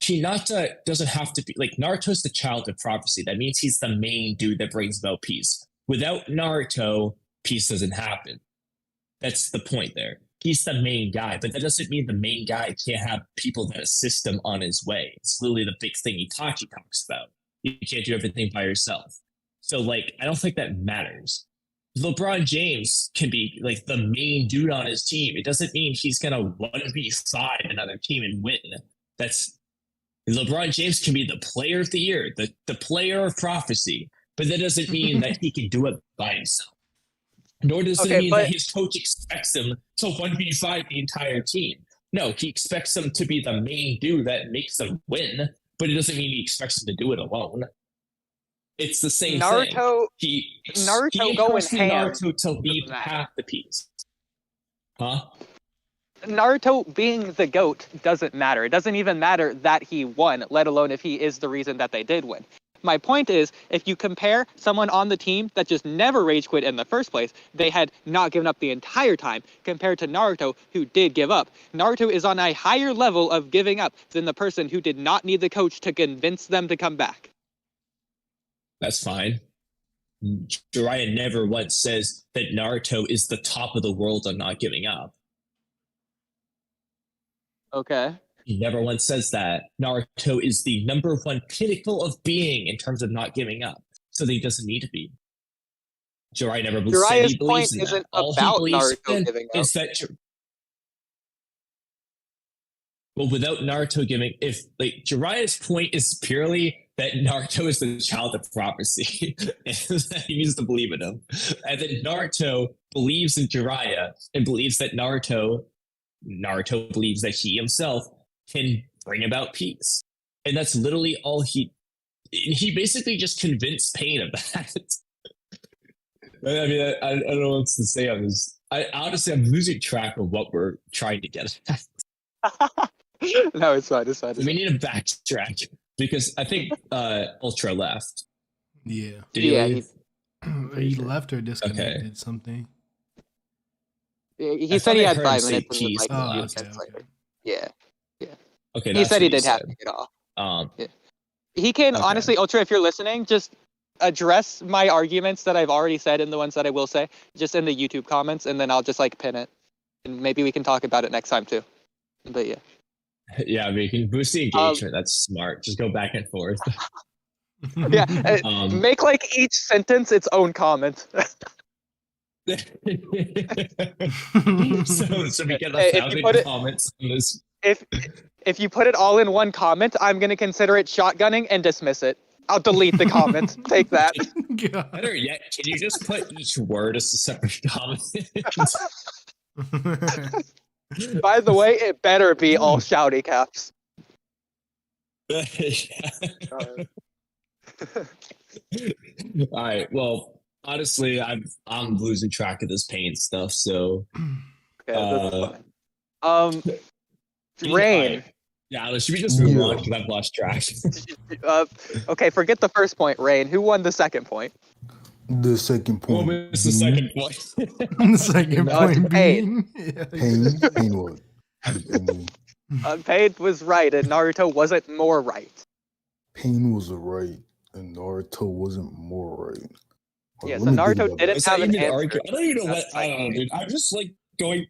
B: Hinata doesn't have to be like Naruto's the child of prophecy. That means he's the main dude that brings about peace. Without Naruto, peace doesn't happen. That's the point there. He's the main guy, but that doesn't mean the main guy can't have people that assist him on his way. It's literally the big thing Itachi talks about. You can't do everything by yourself. So, like, I don't think that matters. LeBron James can be like the main dude on his team. It doesn't mean he's gonna 1v5 another team and win. That's LeBron James can be the player of the year, the player of prophecy, but that doesn't mean that he can do it by himself. Nor does it mean that his coach expects him to 1v5 the entire team. No, he expects him to be the main dude that makes them win, but it doesn't mean he expects him to do it alone. It's the same thing.
H: Naruto
B: He
H: going
B: entrusted
H: ham
B: Naruto to lead
H: doesn't matter.
B: half the piece. Huh?
H: Naruto being the GOAT doesn't matter. It doesn't even matter that he won, let alone if he is the reason that they did win. My point is, if you compare someone on the team that just never rage quit in the first place, they had not given up the entire time, compared to Naruto, who did give up. Naruto is on a higher level of giving up than the person who did not need the coach to convince them to come back.
B: That's fine. Jiraiya never once says that Naruto is the top of the world on not giving up.
H: Okay.
B: He never once says that. Naruto is the number one pinnacle of being in terms of not giving up. So that he doesn't need to be. Jiraiya never said he
H: Jiraiya's
B: believes
H: point
B: in
H: isn't
B: that. All he
H: about
B: believes
H: Naruto
B: in
H: giving up.
B: is that well, without Naruto giving, if like Jiraiya's point is purely that Naruto is the child of prophecy, and that he needs to believe in him, and then Naruto believes in Jiraiya and believes that Naruto believes that he himself can bring about peace, and that's literally all he basically just convinced Pain of that. I mean, I don't know what to say on this. Honestly, I'm losing track of what we're trying to get at.
H: No, it's fine. It's fine.
B: We need to backtrack because I think Ultra left.
C: Yeah.
B: Did he leave?
C: He left or disconnected something.
H: He said he had
B: heard him
H: 5
B: say
H: minutes.
B: peace
H: And
B: in the
H: like,
B: last.
H: later. Yeah.
B: Okay,
H: He
B: that's
H: said
B: what
H: he did have
B: said.
H: to get off.
B: Yeah.
H: He can,
B: Okay.
H: honestly, Ultra, if you're listening, just address my arguments that I've already said and the ones that I will say, just in the YouTube comments, and then I'll just like pin it. And maybe we can talk about it next time too. But yeah.
B: Yeah, I mean, you can boost the engagement. That's smart. Just go back and forth.
H: Yeah. Make like each sentence its own comment.
B: so we get
H: Hey, if you put
B: 1,000
H: it-
B: comments on this.
H: If you put it all in one comment, I'm gonna consider it shotgunning and dismiss it. I'll delete the comment. Take that.
C: God.
B: Better yet, can you just put each word as a separate comment?
H: By the way, it better be all shouty caps.
B: All right. Well, honestly, I'm losing track of this Pain stuff. So,
H: Okay, that's fine. Rain.
B: Yeah, should we just move on because I've lost track?
H: Okay, forget the first point, Rain. Who won the second point?
F: The second
B: What
F: point.
B: was the second point?
C: The second
H: No, it's
C: point
H: Pain.
C: being
F: Pain what?
H: Pain was right, and Naruto wasn't more right.
F: Pain was right. and Naruto wasn't more right.
H: Yeah,
F: Let
H: so
F: me think
H: Naruto
F: about
H: didn't
B: It's
H: have
B: not
H: an
B: even
H: answer.
B: argue. I don't even know what.
H: That's
B: I don't know,
H: like-
B: dude. I'm just like going.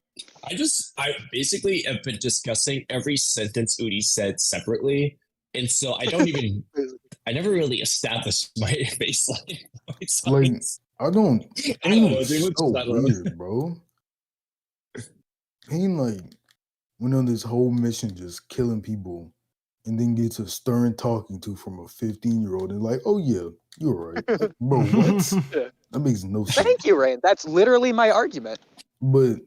B: I basically have been discussing every sentence Oodie said separately, and so I don't even. I never really established my baseline.
F: Like, I don't.
B: I don't
F: Pain
B: know,
F: was
B: dude.
F: so
B: I don't know.
F: weird, bro. Pain like went on this whole mission just killing people, and then gets a stern talking to from a 15-year-old, and like, oh yeah, you're right, like, bro. What? That makes no sense.
H: Thank you, Rain. That's literally my argument.
F: But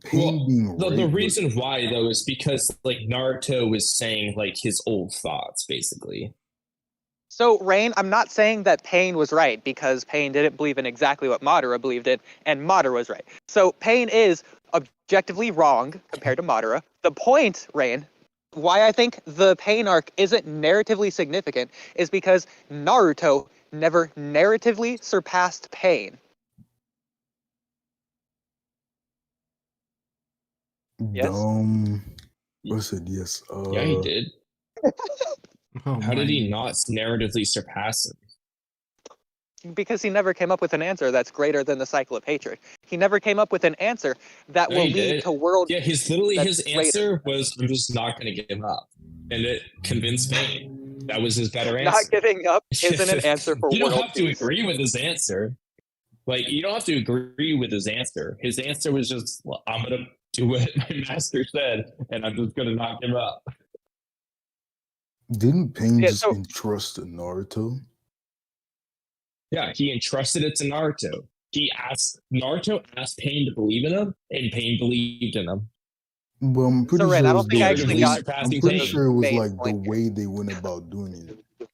F: Pain
B: Well,
F: being right,
B: the
F: but-
B: reason why though is because like Naruto was saying like his old thoughts, basically.
H: So, Rain, I'm not saying that Pain was right because Pain didn't believe in exactly what Madara believed in, and Madara was right. So, Pain is objectively wrong compared to Madara. The point, Rain, why I think the Pain arc isn't narratively significant is because Naruto never narratively surpassed Pain. Yes?
F: I said yes.
B: Yeah, he did.
C: Oh
B: How did he
C: my.
B: not narratively surpass him?
H: Because he never came up with an answer that's greater than the cycle of hatred. He never came up with an answer that
B: No,
H: will
B: he
H: lead
B: did.
H: to world.
B: Yeah, his literally
H: That's
B: his
H: greater.
B: answer was, "I'm just not going to give up," and it convinced Pain. That was his better answer.
H: Not giving up isn't an answer for
B: You don't
H: world
B: have to
H: peace.
B: agree with his answer. Like, you don't have to agree with his answer. His answer was just, well, "I'm gonna do what my master said, and I'm just gonna not give up."
F: Didn't Pain
H: Yeah,
F: just
H: so-
F: entrust Naruto?
B: Yeah, he entrusted it to Naruto. Naruto asked Pain to believe in him, and Pain believed in him.
F: But I'm pretty
H: Ren,
F: sure
H: I
F: it
H: don't
F: was
H: think I
F: the
H: actually
F: way-
H: got
F: I'm
B: the
F: pretty
B: main-
F: sure it was
H: main
F: like the
H: point.
F: way they went about doing it.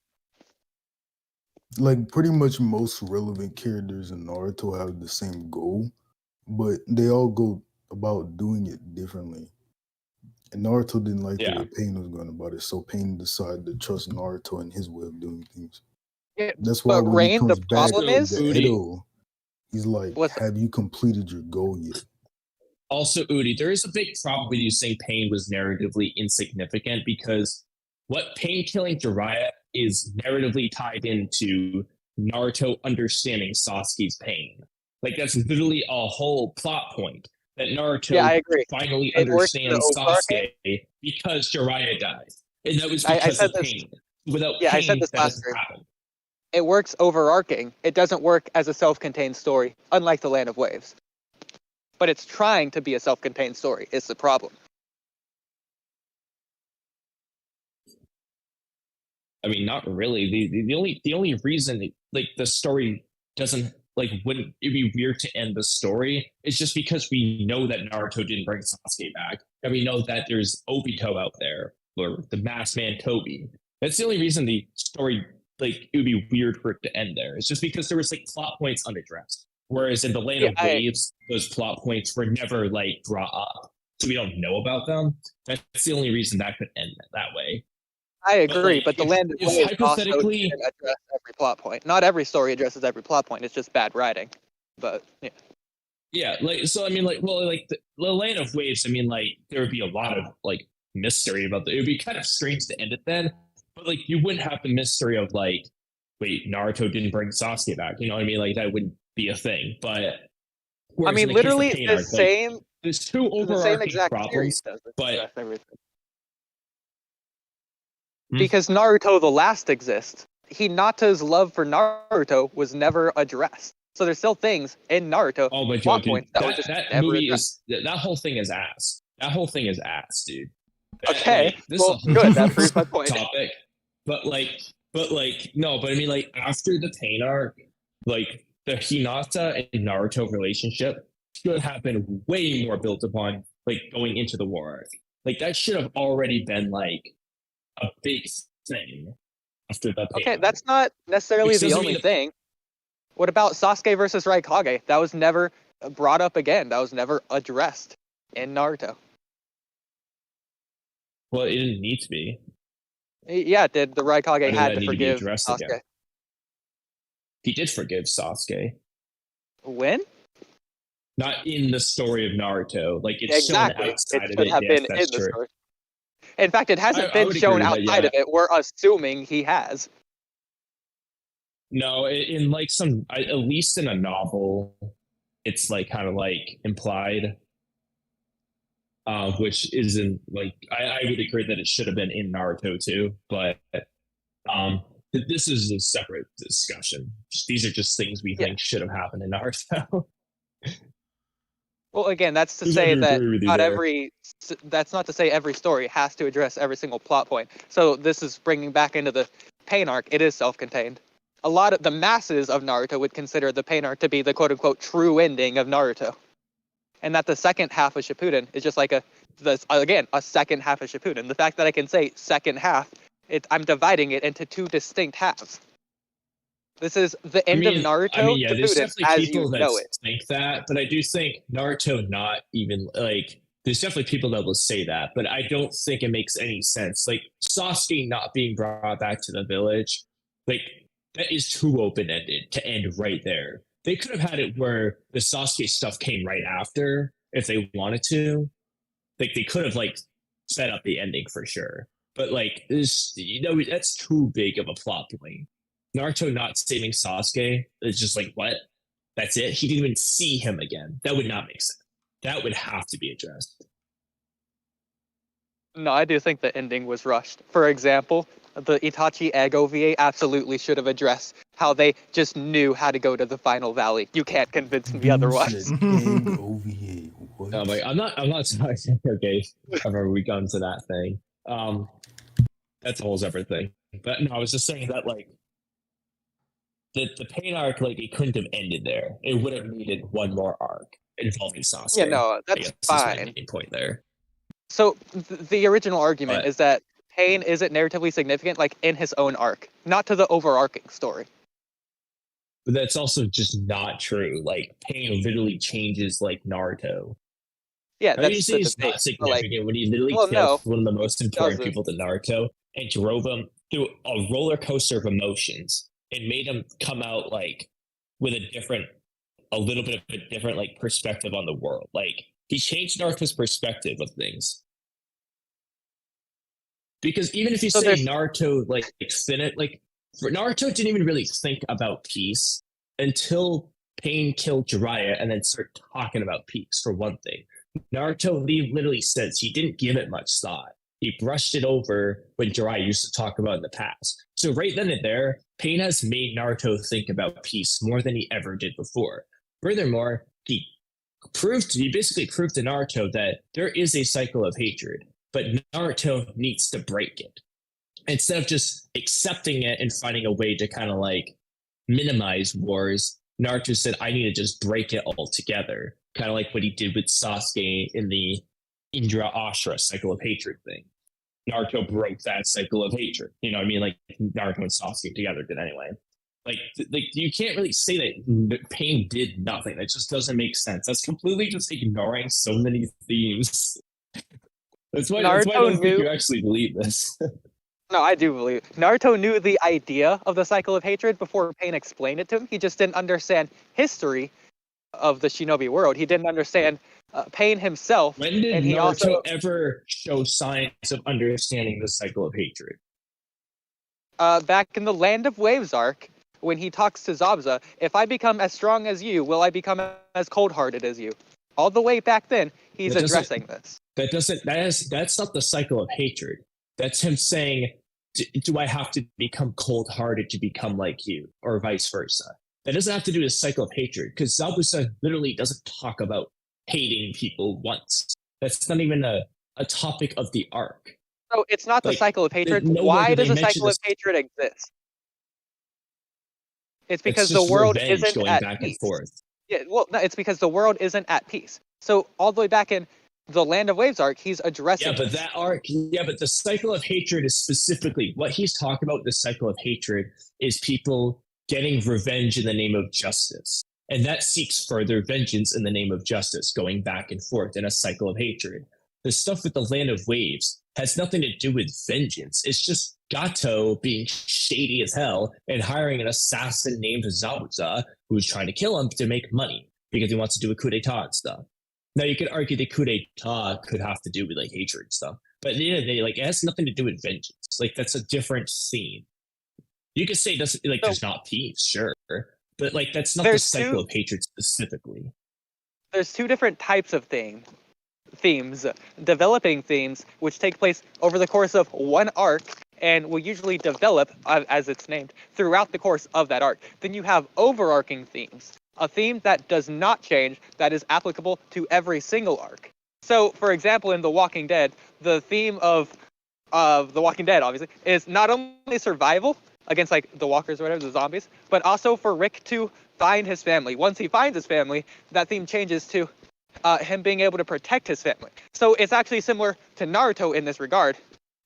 F: Like pretty much most relevant characters in Naruto have the same goal, but they all go about doing it differently. And Naruto didn't like the
B: Yeah.
F: way Pain was going about it, so Pain decided to trust Naruto and his way of doing things.
H: Yeah,
F: That's why
H: but
F: when
H: Rain,
F: he comes
H: the
F: back
H: problem
F: to
H: is-
F: the Edo, he's like,
H: What's-
F: "Have you completed your goal yet?"
B: Also, Oodie, there is a big problem with you saying Pain was narratively insignificant because what Pain killing Jiraiya is narratively tied into Naruto understanding Sasuke's pain. Like, that's literally a whole plot point that Naruto
H: Yeah, I agree.
B: finally
H: It works in the
B: understands
H: overarching-
B: Sasuke because Jiraiya died. And that was
H: I
B: because
H: said
B: of
H: this-
B: Pain. Without
H: Yeah, I
B: Pain,
H: said this
B: that
H: last
B: doesn't
H: stream.
B: happen.
H: It works overarching. It doesn't work as a self-contained story, unlike The Land of Waves. But it's trying to be a self-contained story. It's the problem.
B: I mean, not really. The only reason like the story doesn't like wouldn't it be weird to end the story? It's just because we know that Naruto didn't bring Sasuke back, and we know that there's Obito out there or the Masked Man Toby. That's the only reason the story like it would be weird for it to end there. It's just because there was like plot points unaddressed. Whereas in the Land of Waves, those plot points were never like brought up, so we don't know about them. That's the only reason that could end that way.
H: I agree,
B: like,
H: but The
B: if-
H: Land of
B: if
H: Waves also
B: hypothetically-
H: didn't address every plot point. Not every story addresses every plot point. It's just bad writing. But yeah.
B: Yeah, like so. I mean, like, well, like the Land of Waves. I mean, like, there would be a lot of like mystery about it. It would be kind of strange to end it then, but like, you wouldn't have the mystery of like, wait, Naruto didn't bring Sasuke back. You know what I mean? Like, that wouldn't be a thing. But
H: I
B: whereas
H: mean,
B: in the case of
H: literally
B: Pain
H: the
B: arc, like,
H: same,
B: there's two
H: the same
B: overarching
H: exact series
B: problems.
H: doesn't
B: but-
H: address everything.
B: Hmm?
H: Because Naruto the Last exists. Hinata's love for Naruto was never addressed. So there's still things in Naruto,
B: Oh my
H: plot
B: god, dude,
H: points that were just
B: that
H: never
B: movie
H: addressed.
B: is that whole thing is ass. That whole thing is ass, dude.
H: Okay,
B: Like, this
H: well,
B: is a
H: good, that proves my point.
B: topic, but no, but I mean, like, after the Pain arc, like the Hinata and Naruto relationship should have been way more built upon, like, going into the war arc. Like, that should have already been like a big thing after the Pain
H: Okay,
B: arc.
H: that's not necessarily
B: Which
H: the
B: doesn't
H: only
B: mean-
H: thing. What about Sasuke versus Raikage? That was never brought up again. That was never addressed in Naruto.
B: Well, it didn't need to be.
H: Yeah, it did. The Raikage
B: did
H: had
B: that
H: to
B: need to be
H: forgive
B: addressed
H: Sasuke.
B: again? He did forgive Sasuke.
H: When?
B: Not in the story of Naruto. Like, it's
H: Exactly.
B: shown
H: It
B: outside of
H: should
B: it.
H: have
B: Yes,
H: been in
B: that's
H: the
B: true.
H: story. In fact, it hasn't
B: I
H: been
B: would
H: shown
B: agree with that,
H: outside
B: yeah.
H: of it. We're assuming he has.
B: No, in like at least in a novel, it's like kind of like implied, which isn't like I would agree that it should have been in Naruto too, but this is a separate discussion. These are just things we think should have happened in Naruto.
H: Well, again, that's to
B: I
H: say
B: do
H: that
B: agree with you
H: not
B: there.
H: that's not to say every story has to address every single plot point. So this is bringing back into the Pain arc. It is self-contained. A lot of the masses of Naruto would consider the Pain arc to be the quote-unquote true ending of Naruto, and that the second half of Shippuden is just like a second half of Shippuden. The fact that I can say second half, I'm dividing it into two distinct halves. This is the end of Naruto.
B: Yeah, there's
H: Shippuden,
B: definitely
H: as
B: people
H: you
B: that
H: know it.
B: think that, but I do think Naruto not even like. There's definitely people that will say that, but I don't think it makes any sense. Like Sasuke not being brought back to the village, like that is too open-ended to end right there. They could have had it where the Sasuke stuff came right after if they wanted to. Like they could have like set up the ending for sure, but like this, that's too big of a plot point. Naruto not saving Sasuke is just like, what? That's it? He didn't even see him again. That would not make sense. That would have to be addressed.
H: No, I do think the ending was rushed. For example, the Itachi egg OVA absolutely should have addressed how they just knew how to go to the final valley. You can't convince me otherwise.
F: Egg OVA. What?
B: I'm not sorry. Okay, however we come to that thing. That's a whole separate thing. But no, I was just saying that like the Pain arc, like it couldn't have ended there. It would have needed one more arc involving Sasuke.
H: Yeah, no, that's fine.
B: My main point there.
H: So the original argument is that Pain isn't narratively significant, like in his own arc, not to the overarching story.
B: But that's also just not true. Like Pain literally changes like Naruto.
H: Yeah,
B: How
H: that's
B: do you say it's not significant when he literally killed one of the most important people to Naruto and drove him through a roller coaster of emotions and made him come out like with a little bit of a different like perspective on the world. Like he changed Naruto's perspective of things. Because even if you say Naruto like Naruto didn't even really think about peace until Pain killed Jiraiya and then started talking about peace for one thing. Naruto literally says he didn't give it much thought. He brushed it over when Jiraiya used to talk about in the past. So right then and there, Pain has made Naruto think about peace more than he ever did before. Furthermore, he basically proved to Naruto that there is a cycle of hatred, but Naruto needs to break it. Instead of just accepting it and finding a way to kind of like minimize wars, Naruto said, I need to just break it all together. Kind of like what he did with Sasuke in the Indra Ashra cycle of hatred thing. Naruto broke that cycle of hatred. You know what I mean? Like Naruto and Sasuke together did anyway. Like you can't really say that Pain did nothing. That just doesn't make sense. That's completely just ignoring so many themes. That's why I don't think you actually believe this.
H: No, I do believe it. Naruto knew the idea of the cycle of hatred before Pain explained it to him. He just didn't understand history of the shinobi world. He didn't understand Pain himself.
B: When did Naruto ever show signs of understanding the cycle of hatred?
H: Back in the Land of Waves arc, when he talks to Zabuza, if I become as strong as you, will I become as cold-hearted as you? All the way back then, he's addressing this.
B: That's not the cycle of hatred. That's him saying, do I have to become cold-hearted to become like you, or vice versa? That doesn't have to do with the cycle of hatred, because Zabuza literally doesn't talk about hating people once. That's not even a topic of the arc.
H: So it's not the cycle of hatred. Why does a cycle of hatred exist? It's because the world isn't at peace. Yeah, well, no, it's because the world isn't at peace. So all the way back in the Land of Waves arc, he's addressing.
B: Yeah, but that arc. Yeah, but the cycle of hatred is specifically what he's talking about. The cycle of hatred is people getting revenge in the name of justice, and that seeks further vengeance in the name of justice, going back and forth in a cycle of hatred. The stuff with the Land of Waves has nothing to do with vengeance. It's just Gato being shady as hell and hiring an assassin named Zabuza who's trying to kill him to make money because he wants to do a coup d'etat and stuff. Now, you could argue the coup d'etat could have to do with like hatred and stuff, but at the end of the day, like it has nothing to do with vengeance. Like that's a different theme. You could say doesn't like
H: So-
B: there's not themes, sure, but like that's not the
H: There's
B: cycle
H: two-
B: of hatred specifically.
H: There's two different types of themes, developing themes, which take place over the course of one arc and will usually develop, as it's named, throughout the course of that arc. Then you have overarching themes, a theme that does not change, that is applicable to every single arc. So, for example, in The Walking Dead, the theme of The Walking Dead, obviously, is not only survival against, like, the walkers or whatever, the zombies, but also for Rick to find his family. Once he finds his family, that theme changes to him being able to protect his family. So it's actually similar to Naruto in this regard,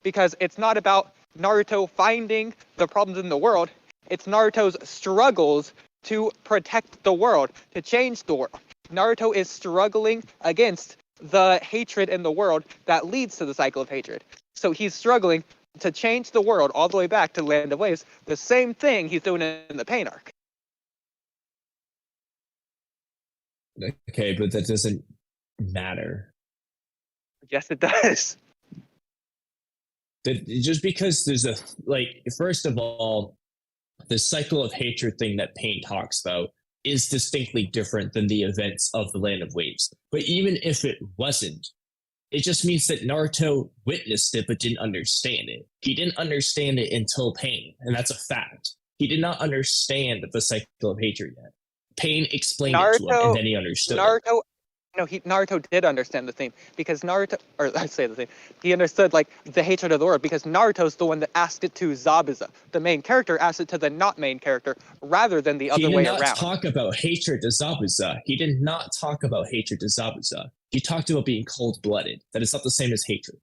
H: because it's not about Naruto finding the problems in the world, it's Naruto's struggles to protect the world, to change the world. Naruto is struggling against the hatred in the world that leads to the cycle of hatred. So he's struggling to change the world all the way back to Land of Waves, the same thing he's doing in the Pain arc.
B: Okay, but that doesn't matter.
H: Yes, it does.
B: That just because there's a like, first of all, the cycle of hatred thing that Pain talks about is distinctly different than the events of the Land of Waves. But even if it wasn't, it just means that Naruto witnessed it but didn't understand it. He didn't understand it until Pain, and that's a fact. He did not understand the cycle of hatred yet. Pain explained it to him, and then he understood it.
H: Naruto did understand the theme, because he understood, like, the hatred of the world, because Naruto's the one that asked it to Zabuza. The main character asked it to the not main character, rather than the other way around.
B: He did not talk about hatred to Zabuza. He did not talk about hatred to Zabuza. He talked about being cold-blooded. That is not the same as hatred.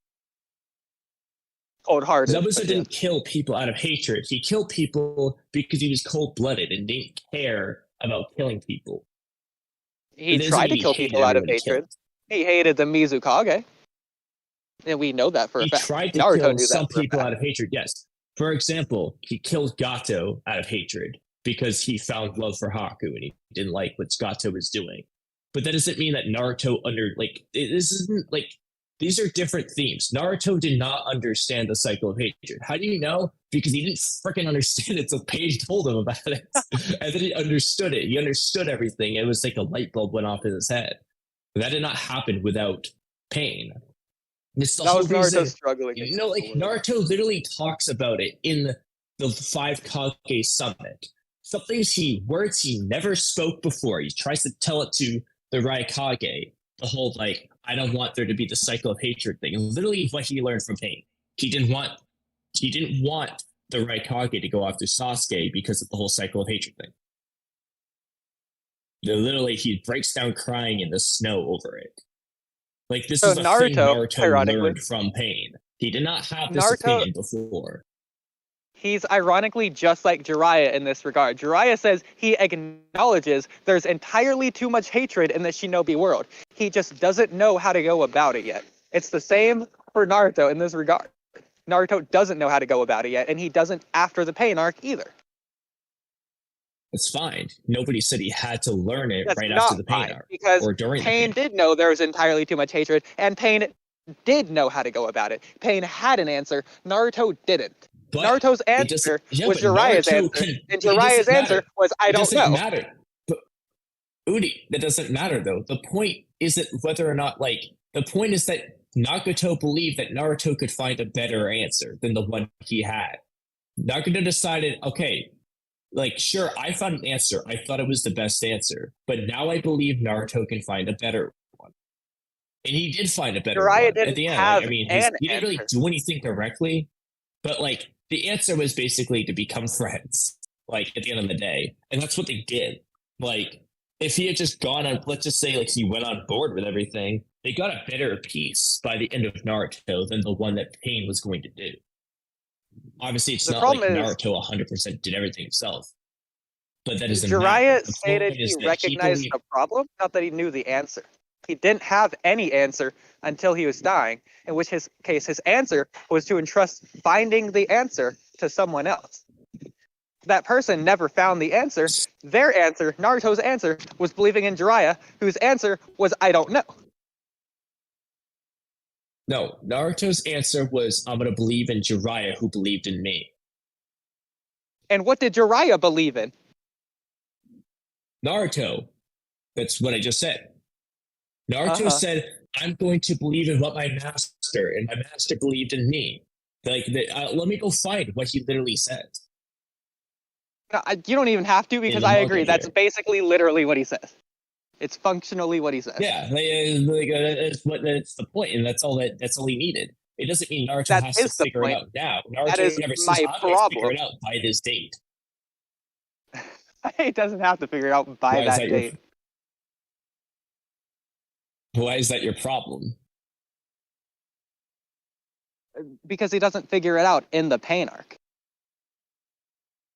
H: Cold-hearted.
B: Zabuza didn't kill people out of hatred. He killed people because he was cold-blooded and didn't care about killing people.
H: He tried to kill people out of hatred. He hated the Mizukage. And we know that for a fact.
B: He tried to kill some people out of hatred, yes. For example, he killed Gato out of hatred because he found love for Haku and he didn't like what Gato was doing. But that doesn't mean that Naruto these are different themes. Naruto did not understand the cycle of hatred. How do you know? Because he didn't freaking understand it, so Paige told him about it. And then he understood it. He understood everything. It was like a light bulb went off in his head. But that did not happen without Pain. It's the
H: that
B: whole
H: was Naruto
B: reason,
H: struggling.
B: Naruto literally talks about it in the 5 Kage Summit. Words he never spoke before. He tries to tell it to the Raikage. The whole, like, I don't want there to be the cycle of hatred thing. Literally what he learned from Pain. He didn't want the Raikage to go after Sasuke because of the whole cycle of hatred thing. Literally, he breaks down crying in the snow over it. Like, this is a thing Naruto learned from Pain. He did not have this opinion before.
H: He's ironically just like Jiraiya in this regard. Jiraiya says he acknowledges there's entirely too much hatred in the Shinobi world. He just doesn't know how to go about it yet. It's the same for Naruto in this regard. Naruto doesn't know how to go about it yet, and he doesn't after the Pain arc either.
B: It's fine. Nobody said he had to learn it after the Pain arc.
H: Because
B: or during
H: Pain did know there was entirely too much hatred, and Pain did know how to go about it. Pain had an answer. Naruto didn't. But Naruto's answer was Jiraiya's answer, and Jiraiya's answer was, I don't know.
B: It doesn't matter. But, Oodie, that doesn't matter, though. The point isn't whether or not, the point is that Nagato believed that Naruto could find a better answer than the one he had. Nagato decided, okay, sure, I found an answer. I thought it was the best answer. But now I believe Naruto can find a better one. And he did find a better one at the end. He didn't really do anything directly, but, the answer was basically to become friends, at the end of the day. And that's what they did. If he had just gone on, let's just say, he went on board with everything, they got a better piece by the end of Naruto than the one that Pain was going to do. Obviously, it's not like Naruto 100% did everything himself. But that doesn't matter.
H: Jiraiya stated he recognized the problem, not that he knew the answer. He didn't have any answer until he was dying, in which case his answer was to entrust finding the answer to someone else. That person never found the answer. Their answer, Naruto's answer, was believing in Jiraiya, whose answer was, I don't know.
B: No, Naruto's answer was, I'm going to believe in Jiraiya, who believed in me.
H: And what did Jiraiya believe in?
B: Naruto. That's what I just said. Naruto said, I'm going to believe in what my master, and my master believed in me. Like, let me go find what he literally said.
H: No, you don't even have to, because I agree. That's basically literally what he says. It's functionally what he says.
B: Yeah, that's the point, and that's all he needed. It doesn't mean Naruto has to figure it out now. Naruto never says, I'm going to figure it out by this date.
H: He doesn't have to figure it out by that date.
B: Why is that your problem?
H: Because he doesn't figure it out in the Pain arc.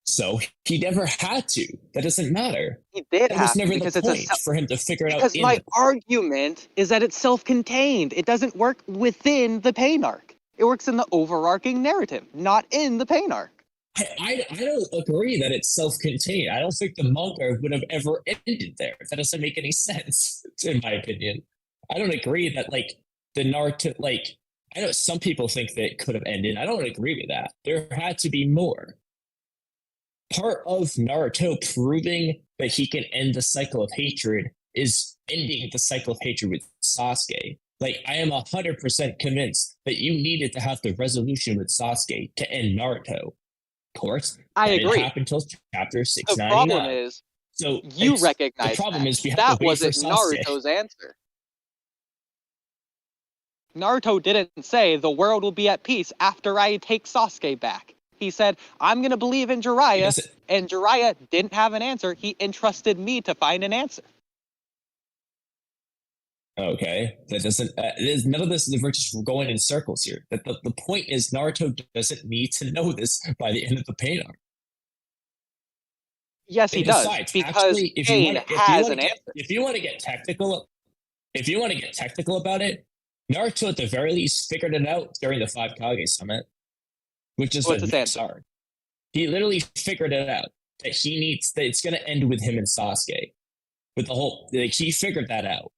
B: So he never had to. That doesn't matter.
H: He did
B: have to. That was never the point for him to figure it out.
H: Because my argument is that it's self-contained. It doesn't work within the Pain arc. It works in the overarching narrative, not in the Pain arc.
B: I don't agree that it's self-contained. I don't think the manga would have ever ended there. That doesn't make any sense, in my opinion. I don't agree that, like, the Naruto, like, I know some people think that it could have ended. I don't agree with that. There had to be more. Part of Naruto proving that he can end the cycle of hatred is ending the cycle of hatred with Sasuke. Like, I am 100% convinced that you needed to have the resolution with Sasuke to end Naruto. Of course,
H: I agree.
B: It didn't happen until chapter 699.
H: The problem is,
B: so
H: you recognize
B: the problem is we have
H: that
B: to wait
H: wasn't
B: for Sasuke.
H: Naruto's answer. Naruto didn't say the world will be at peace after I take Sasuke back. He said, I'm going to believe in Jiraiya, and Jiraiya didn't have an answer. He entrusted me to find an answer.
B: Okay, that doesn't. None of this is we're just going in circles here. The point is Naruto doesn't need to know this by the end of the Pain arc.
H: Yes, he does, because Pain has an answer.
B: If you want to get technical about it, Naruto at the very least figured it out during the 5 Kage summit, which is the next arc. He literally figured it out that it's going to end with him and Sasuke, with the whole. Like, he figured that out.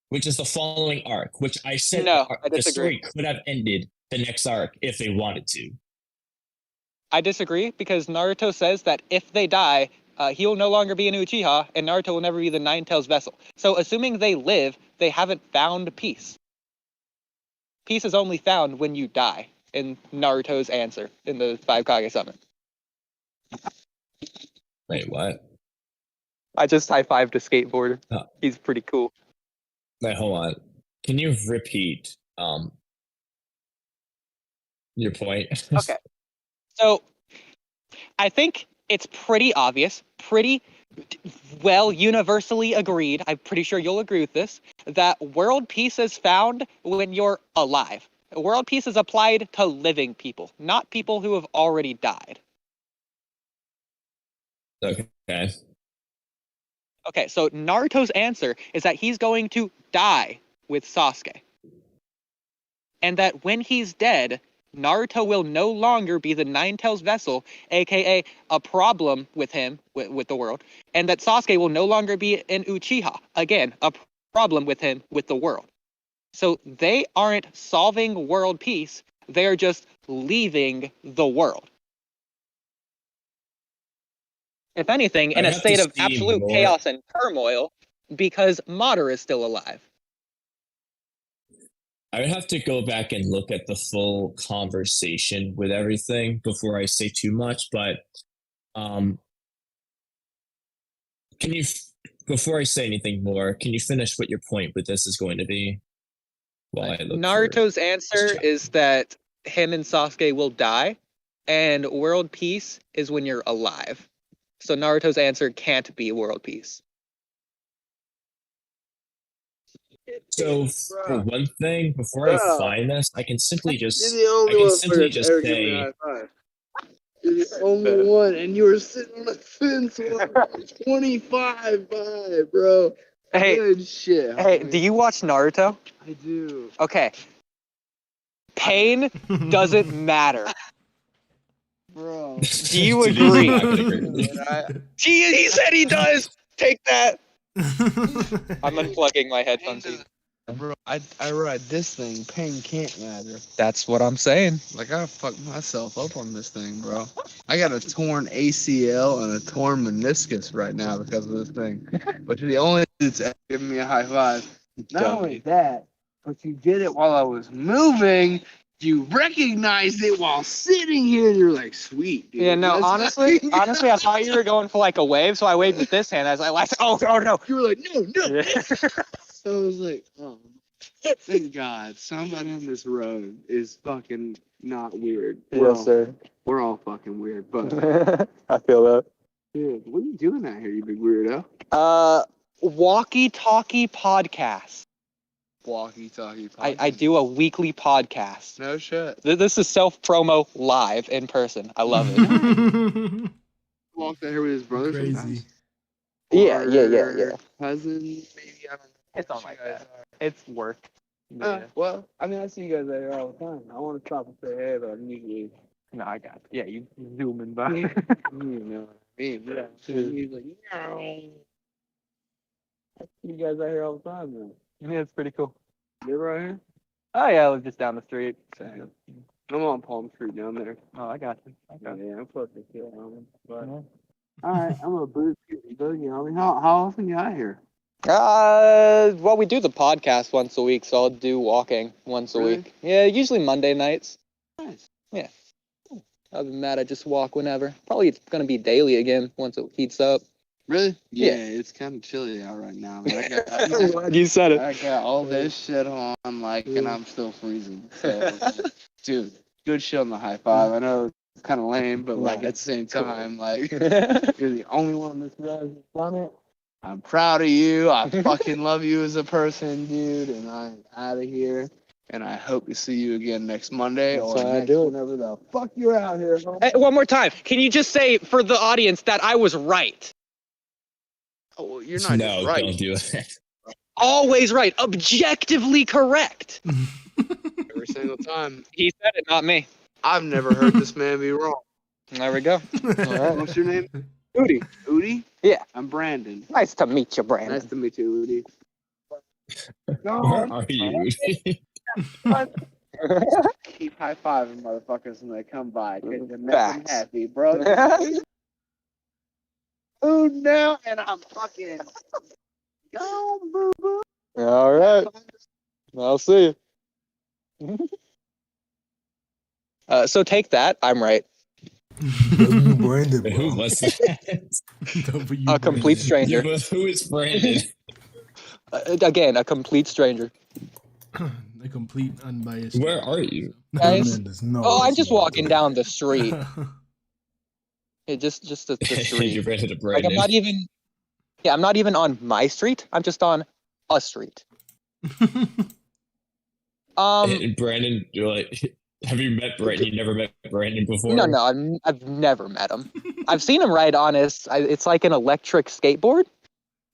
B: Which is the following arc, which I said the story could have ended the next arc if they wanted to.
H: I disagree, because Naruto says that if they die, he will no longer be an Uchiha, and Naruto will never be the Nine-Tails vessel. So assuming they live, they haven't found peace. Peace is only found when you die, in Naruto's answer in the 5 Kage summit.
B: Wait, what?
H: I just high-fived a skateboarder.
B: Oh.
H: He's pretty cool.
B: Wait, hold on. Can you repeat your point?
H: Okay. So, I think it's pretty obvious, pretty well universally agreed, I'm pretty sure you'll agree with this, that world peace is found when you're alive. World peace is applied to living people, not people who have already died.
B: Okay.
H: Okay, so Naruto's answer is that he's going to die with Sasuke. And that when he's dead, Naruto will no longer be the Nine-Tails vessel, aka a problem with him, with the world. And that Sasuke will no longer be an Uchiha, again, a problem with him, with the world. So they aren't solving world peace, they're just leaving the world. If anything, in a state of absolute chaos and turmoil, because Madara is still alive.
B: I would have to go back and look at the full conversation with everything before I say too much, but can you, before I say anything more, can you finish what your point with this is going to be? While I look
H: Naruto's answer is that him and Sasuke will die, and world peace is when you're alive. So Naruto's answer can't be world peace.
B: So for one thing, before I find this, I can simply just say
I: You're the only one, and you were sitting on the fence when I was 25 by, bro.
H: Hey,
I: good shit.
H: Hey, do you watch Naruto?
I: I do.
H: Okay. Pain doesn't matter.
I: Bro.
H: Do you agree? He said he does. Take that. I'm unplugging my headphones.
I: Bro, I ride this thing. Pain can't matter.
H: That's what I'm saying.
I: Like, I fucked myself up on this thing, bro. I got a torn ACL and a torn meniscus right now because of this thing. But you're the only dude that's giving me a high five. Not only that, but you did it while I was moving. You recognized it while sitting here, and you're like, sweet, dude.
H: Yeah, no,
I: That's
H: honestly, I thought you were going for like a wave, so I waved with this hand. I was like, oh no.
I: You were like, no.
H: Yeah.
I: So I was like, oh, thank God, somebody on this road is fucking not weird.
H: Sir.
I: We're all fucking weird, but
H: I feel that.
I: dude, what are you doing out here, you big weirdo?
H: Walky Talky podcast.
I: Walky Talky.
H: I do a weekly podcast.
I: No shit.
H: This is self-promo live in person. I love it.
I: Walked out here with his brother.
C: Crazy.
I: Sometimes.
H: Yeah.
I: Or cousin, maybe. I don't know.
H: It's not like that. It's work.
I: Well, I mean, I see you guys out here all the time. I want to stop and say hey, but I'm usually,
H: No, I got it. Yeah, you zooming by.
I: you know what I mean. Yeah. So he's like, no. I see you guys out here all the time, man.
H: Yeah, it's pretty cool.
I: You ever out here?
H: Oh yeah, I live just down the street.
I: Same. I'm on Palm Street down there.
H: Oh, I got you.
I: Yeah, I'm close to kill him. But
H: Mhm.
I: all right, I'm a boost. You know, I mean, how often you out here?
H: Well, we do the podcast once a week, so I'll do walking once a
I: Really?
H: week. Yeah, usually Monday nights.
I: Nice.
H: Other than that, I just walk whenever. Probably it's gonna be daily again once it heats up.
I: Really?
H: Yeah.
I: It's kind of chilly out right now. Man.
H: I'm glad you said it.
I: I got all this shit on, like, and I'm still freezing. So, dude, good shit on the high five. I know it's kind of lame, but like at the same time, like, you're the only one on this road who's done it. I'm proud of you. I fucking love you as a person, dude. And I'm out of here. And I hope to see you again next Monday or next whenever the fuck you're out here.
H: Hey, one more time. Can you just say for the audience that I was right?
I: Oh, well, you're not
B: No,
I: just right.
B: don't do that.
H: Always right. Objectively correct.
I: Every single time.
H: He said it, not me.
I: I've never heard this man be wrong.
H: There we go.
I: All right. What's your name?
H: Oodie.
I: Oodie?
H: Yeah.
I: I'm Brandon.
H: Nice to meet you, Brandon.
I: Nice to meet you, Oodie.
B: Where are you?
I: Keep high-fiving motherfuckers when they come by. 'Cause you make them
H: Facts.
I: happy, bro. Food now, and I'm fucking gone, boo-boo.
H: All right. I'll see you. So take that. I'm right.
F: Brandon,
B: Who
F: bro.
B: was that?
H: A complete stranger.
B: Who is Brandon?
H: Again, a complete stranger.
C: A complete unbiased.
B: Where are you?
H: Guys?
F: No,
H: Oh, I'm
F: it's
H: just
F: not.
H: walking down the street. Yeah, just the
B: You
H: street.
B: ran into
H: Like
B: Brandon.
H: I'm not even on my street. I'm just on a street.
B: And Brandon, you're like, have you met Brandon? You never met Brandon before?
H: No, I've never met him. I've seen him ride on it's like an electric skateboard.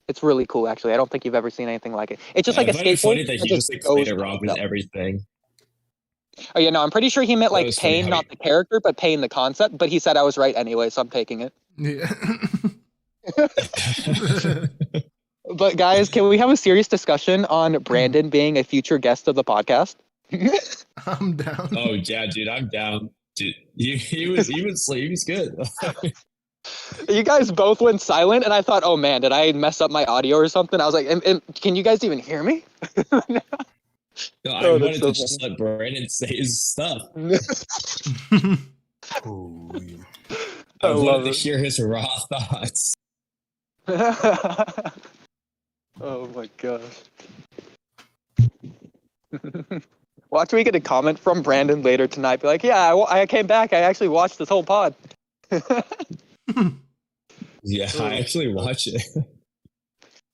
H: It's really cool, actually. I don't think you've ever seen anything like it. It's just like a
B: I find it
H: skateboard.
B: funny that
H: that
B: he just explained it wrong with
H: up.
B: everything.
H: Oh yeah, no, I'm pretty sure he meant
B: That
H: like
B: was funny
H: Pain,
B: how
H: not the character, but Pain the concept. But he said I was right anyway, so I'm taking it.
C: Yeah.
H: But guys, can we have a serious discussion on Brandon being a future guest of the podcast?
C: I'm down.
B: Oh yeah, dude, I'm down. Dude, he was good.
H: You guys both went silent, and I thought, oh man, did I mess up my audio or something? I was like, and can you guys even hear me?
B: No, I
H: Oh,
B: wanted
H: that's
B: to
H: so
B: just let Brandon say his stuff.
F: Oh, yeah.
B: I
H: love
B: wanted to
H: it.
B: hear his raw thoughts.
H: Oh my gosh. Watch me get a comment from Brandon later tonight. Be like, yeah, I came back. I actually watched this whole pod.
B: Yeah, I actually watch it.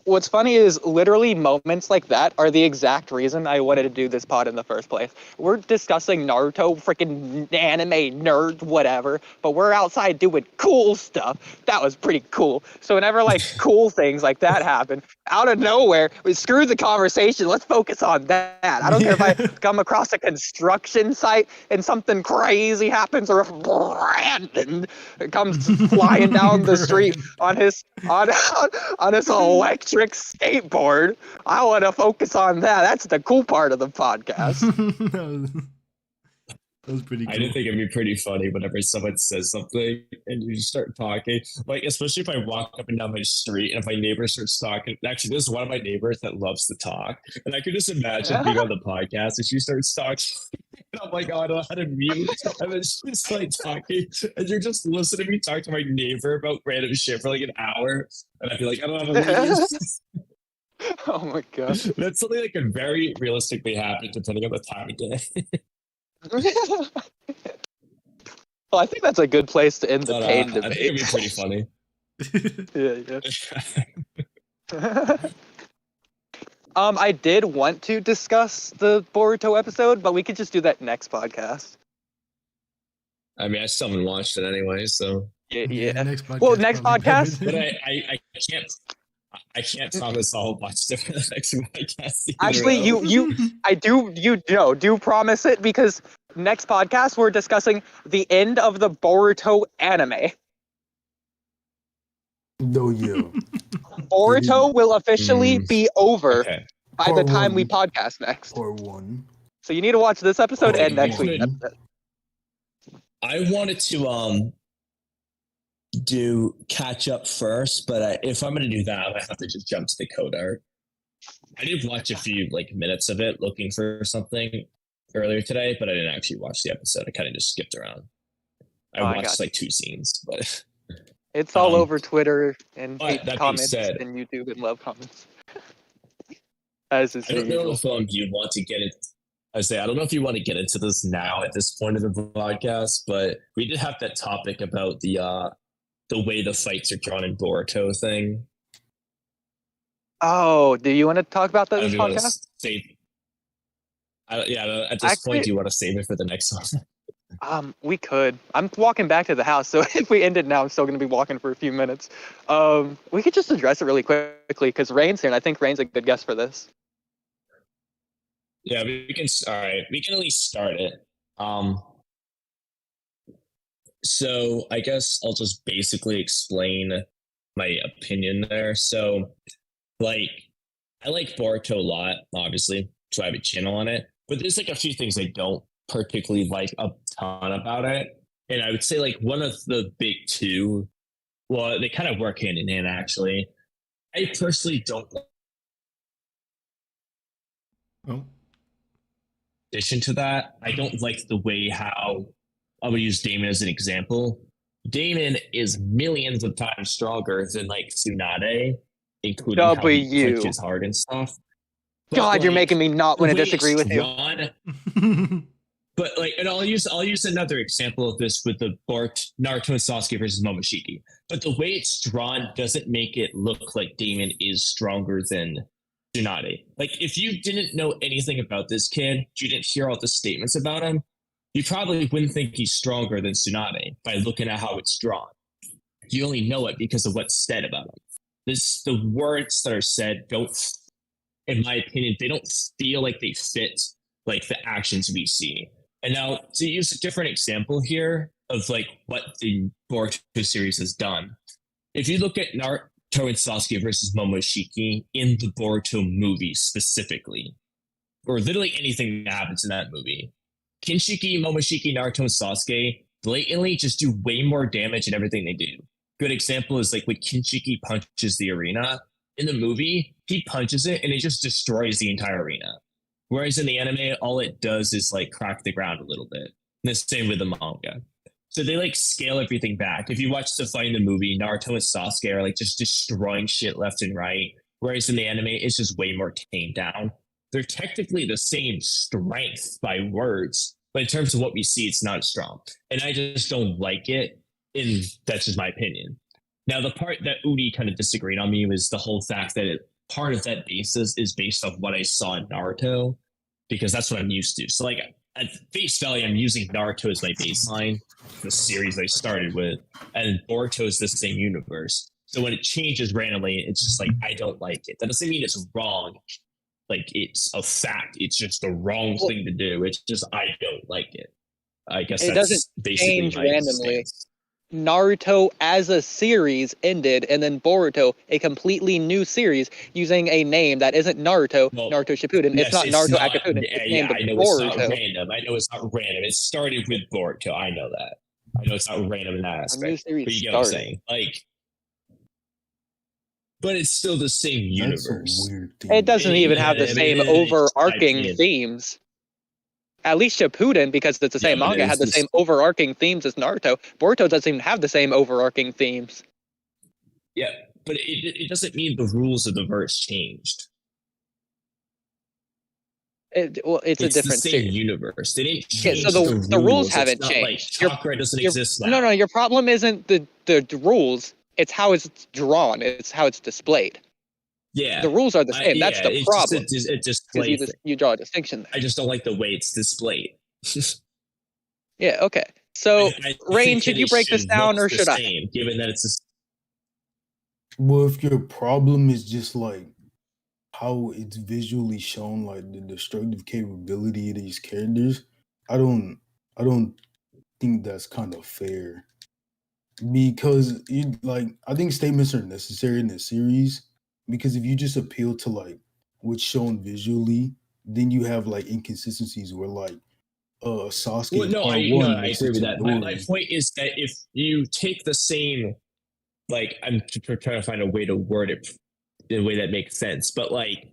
H: What's funny is literally moments like that are the exact reason I wanted to do this pod in the first place. We're discussing Naruto, freaking anime nerd, whatever, but we're outside doing cool stuff. That was pretty cool. So whenever like cool things like that happen, out of nowhere, we screw the conversation. Let's focus on that. I don't care if I come across a construction site and something crazy happens, or if Brandon comes flying down the street on his electric electric skateboard. I want to focus on that. That's the cool part of the podcast.
C: That was pretty cool.
B: I did think it'd be pretty funny whenever someone says something and you just start talking. Like, especially if I walk up and down my street and if my neighbor starts talking. Actually, this is one of my neighbors that loves to talk. And I could just imagine being on the podcast and she starts talking. And I'm like, oh, I don't know how to mute. And then she's like talking. And you're just listening to me talk to my neighbor about random shit for like an hour. And I'd be like, I don't know how to leave.
H: Oh my god.
B: That's something that could very realistically happen depending on the time of day.
H: Well, I think that's a good place to end the pain
B: I
H: debate.
B: think it'd be pretty funny.
H: Yeah. I did want to discuss the Boruto episode, but we could just do that next podcast.
B: I mean, I still haven't watched it anyway, so.
H: Yeah.
C: Next podcast
H: Well, next
C: probably
H: podcast.
C: better.
B: But I can't promise I'll watch the next podcast.
H: Actually, do promise it, because next podcast we're discussing the end of the Boruto anime.
F: No, yeah.
H: Boruto will officially be over by the
F: Part
H: time we
F: one.
H: podcast next.
F: Part 1.
H: So you need to watch this episode and next week's
B: good.
H: episode.
J: I wanted to do catch up first, but if I'm gonna do that, I have to just jump to the code art.
B: I did watch a few minutes of it looking for something earlier today, but I didn't actually watch the episode. I kind of just skipped around. I watched 2 scenes, but
H: it's all over Twitter and
B: that
H: comments
B: being said,
H: and YouTube and love comments. As is
B: I don't know
H: usual.
B: if you want to get it. I don't know if you want to get into this now at this point of the podcast, but we did have that topic about the way the fights are drawn in Boruto thing.
H: Oh, do you want to talk about that in this podcast?
B: At this point, do you want to save it for the next one?
H: We could. I'm walking back to the house, so if we ended now, I'm still going to be walking for a few minutes. We could just address it really quickly, because Rain's here, and I think Rain's a good guest for this.
B: Yeah, we can. All right, we can at least start it. So I guess I'll just basically explain my opinion there. So, I like Boruto a lot, obviously, so I have a channel on it. But there's a few things I don't particularly like a ton about it. And I would say one of the big two, well, they kind of work hand in hand, actually. I personally don't like.
C: Oh.
B: In addition to that, I don't like the way how I'm gonna use Damon as an example. Damon is millions of times stronger than Tsunade, including how he punches hard and stuff. But,
H: God, you're making me not want to disagree with you.
B: But and I'll use another example of this with the Naruto and Sasuke versus Momoshiki. But the way it's drawn doesn't make it look like Damon is stronger than Tsunade. If you didn't know anything about this kid, you didn't hear all the statements about him, you probably wouldn't think he's stronger than Tsunade by looking at how it's drawn. You only know it because of what's said about him. The words that are said don't, in my opinion, they don't feel like they fit the actions we see. And now to use a different example here of what the Boruto series has done. If you look at Naruto and Sasuke versus Momoshiki in the Boruto movie specifically, or literally anything that happens in that movie, Kinshiki, Momoshiki, Naruto, and Sasuke blatantly just do way more damage in everything they do. Good example is when Kinshiki punches the arena. In the movie, he punches it and it just destroys the entire arena. Whereas in the anime, all it does is crack the ground a little bit. And the same with the manga. So they scale everything back. If you watch the fight in the movie, Naruto and Sasuke are just destroying shit left and right. Whereas in the anime, it's just way more tamed down. They're technically the same strength by words, but in terms of what we see, it's not as strong. And I just don't like it, and that's just my opinion. Now, the part that Oodie kind of disagreed on me was the whole fact that part of that basis is based off what I saw in Naruto, because that's what I'm used to. So, at face value, I'm using Naruto as my baseline, the series I started with, and Boruto is the same universe. So when it changes randomly, it's just I don't like it. That doesn't mean it's wrong. It's a fact. It's just the wrong thing to do. It's just I don't like it. I guess
H: it
B: that's
H: doesn't
B: basically
H: change
B: my
H: randomly.
B: stance.
H: Naruto as a series ended, and then Boruto, a completely new series, using a name that isn't Naruto,
J: Well,
H: Naruto Shippuden.
J: yes,
H: it's not Naruto Akapuden.
J: Yeah,
H: It's named
J: I know it's not
H: Boruto.
J: random. I know it's not random. It started with Boruto. I know that. I know it's not random in that aspect. But you get what I'm saying? Like, but it's still the same universe.
F: That's a weird thing.
H: It doesn't even have the same overarching themes. At least Shippuden, because it's the same manga, had the same overarching themes as Naruto. Boruto doesn't even have the same overarching themes.
J: Yeah, but it doesn't mean the rules of the verse changed.
H: It's a different
J: the same universe. They didn't change
H: so the rules haven't
J: it's
H: changed.
J: Not like chakra doesn't exist now.
H: No, your problem isn't the rules. It's how it's drawn. It's how it's displayed.
J: Yeah,
H: the rules are the same. That's the problem. You draw a distinction there.
J: I just don't like the way it's displayed.
H: Yeah. Okay. So, Rain, should you break this down, or should I?
J: Given that it's
F: well, if your problem is just like how it's visually shown, like the destructive capability of these characters, I don't think that's kind of fair. Because I think statements are necessary in the series. Because if you just appeal to like what's shown visually, then you have like inconsistencies where like Sasuke.
J: Well, no, I agree with that. My point is that if you take the same, like, I'm trying to find a way to word it in a way that makes sense, but like,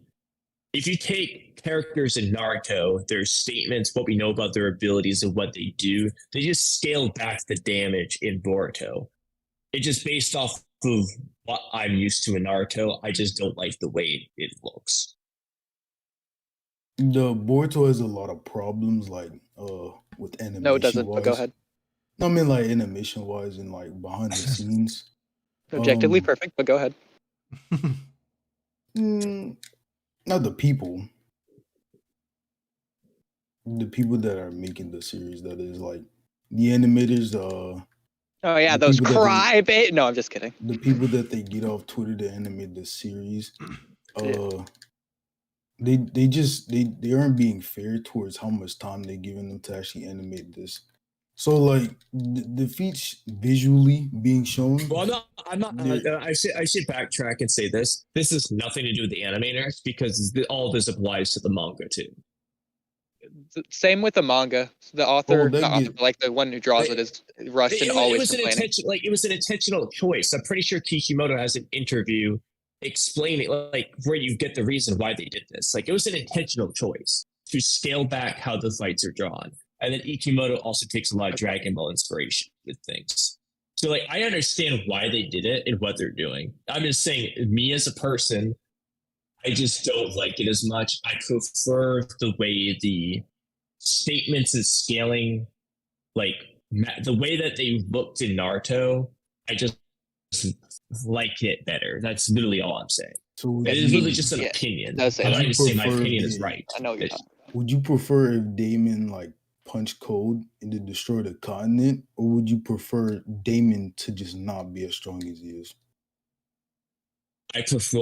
J: if you take characters in Naruto, their statements, what we know about their abilities and what they do, they just scale back the damage in Boruto. It's just based off of what I'm used to in Naruto. I just don't like the way it looks.
F: The Boruto has a lot of problems, like with animation.
H: No, it doesn't. But go ahead.
F: No, I mean like animation wise and like behind the scenes.
H: Objectively perfect, but go ahead.
F: Not the people. The people that are making the series, that is like the animators.
H: Oh yeah, those crybaby. No, I'm just kidding.
F: The people that they get off Twitter to animate the series, they aren't being fair towards how much time they're giving them to actually animate this. So like the feats visually being shown.
J: Well, I'm not. I should backtrack and say this. This has nothing to do with the animators because all this applies to the manga too.
H: Same with the manga. The author, like the one who draws it, is rushed and always complaining.
J: It was an intentional choice. I'm pretty sure Kishimoto has an interview explaining like where you get the reason why they did this. Like it was an intentional choice to scale back how the fights are drawn. And then Ikimoto also takes a lot of Dragon Ball inspiration with things. So like I understand why they did it and what they're doing. I'm just saying, me as a person, I just don't like it as much. I prefer the way the statements and scaling, like the way that they looked in Naruto, I just like it better. That's literally all I'm saying. So it is really just an opinion. I'm not even saying my opinion is right.
H: I know what you're talking about.
F: Would you prefer if Damon like punch code and to destroy the continent, or would you prefer Damon to just not be as strong as he is?
J: I prefer,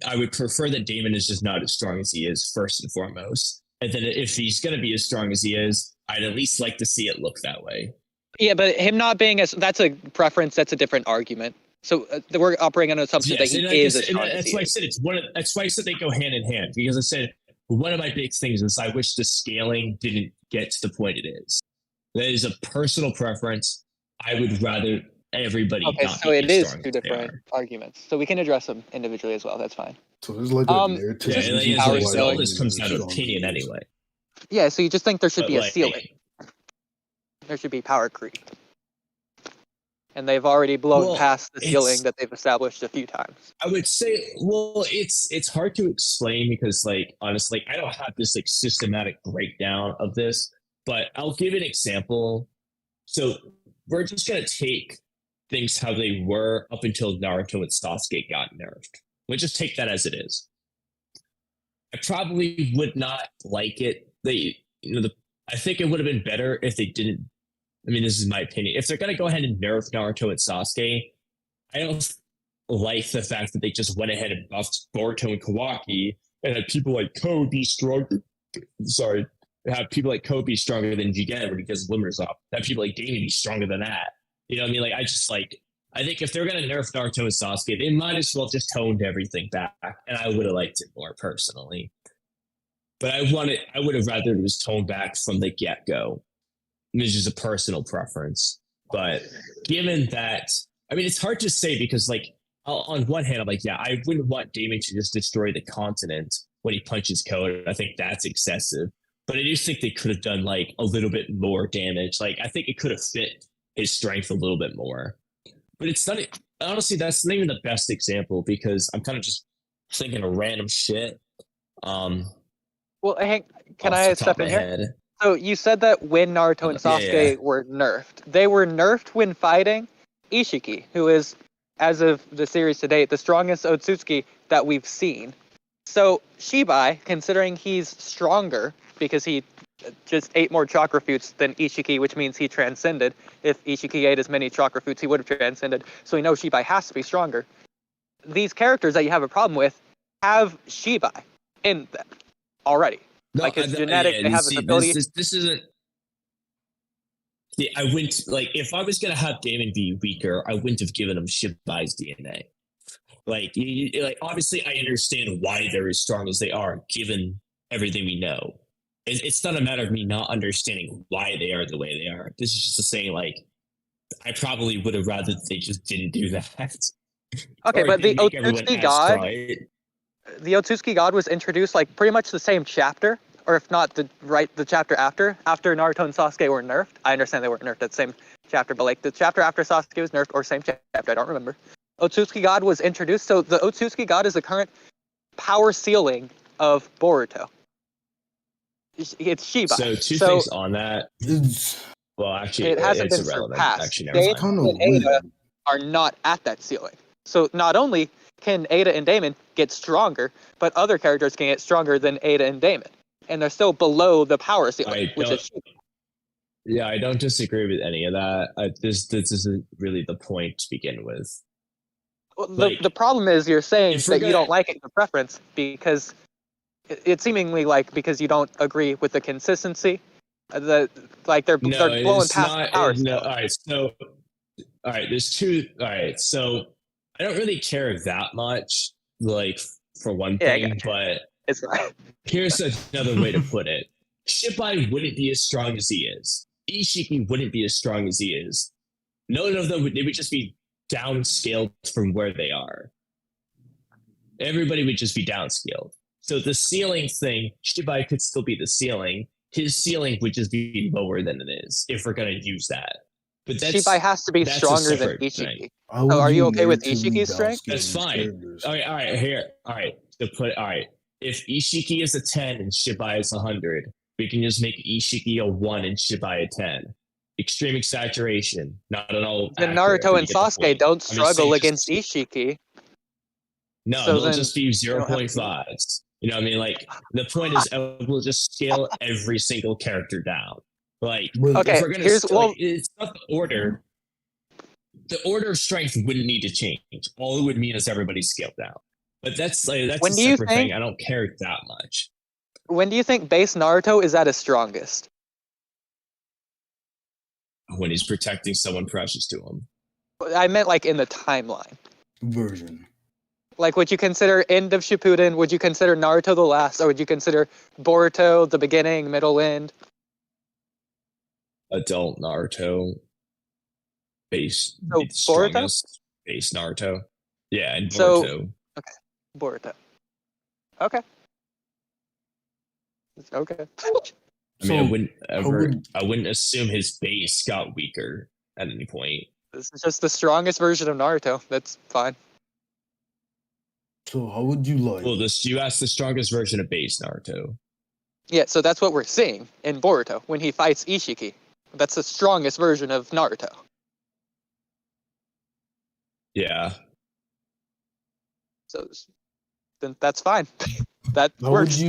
J: I would prefer that Damon is just not as strong as he is, first and foremost. And then if he's going to be as strong as he is, I'd at least like to see it look that way.
H: Yeah, but him not being that's a preference. That's a different argument. So we're operating on an assumption that he is as strong as he is.
J: That's why I said they go hand in hand, because I said one of my big things is I wish the scaling didn't get to the point it is. That is a personal preference. I would rather everybody.
H: Okay, so it is two different arguments. So we can address them individually as well. That's fine.
F: So there's like a narrative.
J: All this comes down to opinion anyway.
H: Yeah, so you just think there should be a ceiling. There should be power creep. And they've already blown past the ceiling that they've established a few times.
J: I would say, it's hard to explain because, like, honestly, I don't have this like systematic breakdown of this, but I'll give an example. So we're just gonna take things how they were up until Naruto and Sasuke got nerfed. We'll just take that as it is. I probably would not like it. I think it would have been better if they didn't. I mean, this is my opinion. If they're going to go ahead and nerf Naruto and Sasuke, I don't like the fact that they just went ahead and buffed Boruto and KAWAKI and had people like Ko be stronger. Have people like Ko be stronger than Jigen when he gets limiters off. Have people like Damien be stronger than that. You know what I mean? Like, I think if they're gonna nerf Naruto and Sasuke, they might as well just toned everything back, and I would have liked it more personally. But I would have rather it was toned back from the get go. It's just a personal preference. But given that, I mean, it's hard to say because, like, on one hand, I'm like, yeah, I wouldn't want Damon to just destroy the continent when he punches Code. I think that's excessive. But I do think they could have done, like, a little bit more damage. Like, I think it could have fit his strength a little bit more. But it's not, honestly, that's not even the best example because I'm kind of just thinking of random shit.
H: Well, Hank, can I step in here?
J: Head.
H: So you said that when Naruto and Sasuke were nerfed, they were nerfed when fighting Ishiki, who is, as of the series to date, the strongest Otsutsuki that we've seen. So Shibai, considering he's stronger because he just ate more chakra fruits than Ishiki, which means he transcended. If Ishiki ate as many chakra fruits, he would have transcended. So we know Shibai has to be stronger. These characters that you have a problem with have Shibai in them already.
J: No,
H: like his genetic, they have his ability.
J: This isn't. Yeah, I wouldn't like if I was gonna have Damon be weaker, I wouldn't have given him Shibai's DNA. Like, like obviously, I understand why they're as strong as they are, given everything we know. It's not a matter of me not understanding why they are the way they are. This is just a saying, like, I probably would have rather they just didn't do that.
H: Okay, but the Otsutsuki God, the Otsutsuki God was introduced like pretty much the same chapter, or if not the chapter after Naruto and Sasuke were nerfed. I understand they weren't nerfed at the same chapter, but like the chapter after Sasuke was nerfed, or same chapter, I don't remember. Otsutsuki God was introduced, so the Otsutsuki God is the current power ceiling of Boruto. It's Shibai.
J: So two things on that. Well, actually,
H: it hasn't been
J: irrelevant.
H: surpassed.
J: Actually,
H: Damon and Eida are not at that ceiling. So not only can Eida and Damon get stronger, but other characters can get stronger than Eida and Damon. And they're still below the power ceiling, which is Shibai.
J: Yeah, I don't disagree with any of that. This isn't really the point to begin with.
H: Well, the problem is you're saying that you don't like it in the preference because it's seemingly like because you don't agree with the consistency. Like they're blowing past the power.
J: No, all right. There's two. All right, so I don't really care that much, like for one thing, but
H: it's right.
J: Here's another way to put it: Shibai wouldn't be as strong as he is. Ishiki wouldn't be as strong as he is. None of them they would just be downscaled from where they are. Everybody would just be downscaled. So the ceiling thing, Shibai could still be the ceiling. His ceiling would just be lower than it is if we're going to use that. But
H: Shibai has to be stronger than Ishiki. Oh, are you okay with Ishiki's strength?
J: That's fine. All right. If Ishiki is a 10 and Shibai is 100, we can just make Ishiki a 1 and Shibai a 10. Extreme exaggeration, not at all.
H: Then Naruto and Sasuke don't struggle against Ishiki.
J: No,
H: so
J: they'll just be 0.5s. You know what I mean? Like, the point is, we'll just scale every single character down. Like,
H: okay,
J: if we're gonna it's not the order. The order of strength wouldn't need to change. All it would mean is everybody's scaled down. But that's a separate thing. I don't care that much.
H: When do you think base Naruto is at his strongest?
J: When he's protecting someone precious to him.
H: I meant like in the timeline.
F: Version.
H: Like, would you consider end of Shippuden? Would you consider Naruto the last? Or would you consider Boruto the beginning, middle, end?
J: Adult Naruto. Base.
H: So Boruto?
J: Base Naruto. Yeah, and Boruto.
H: So, okay. Boruto. Okay. Okay.
J: I mean, I wouldn't assume his base got weaker at any point.
H: This is just the strongest version of Naruto. That's fine.
F: So how would you like?
J: Well, you asked the strongest version of base Naruto.
H: Yeah, so that's what we're seeing in Boruto when he fights Ishiki. That's the strongest version of Naruto.
J: Yeah.
H: So then that's fine. That
F: how
H: works.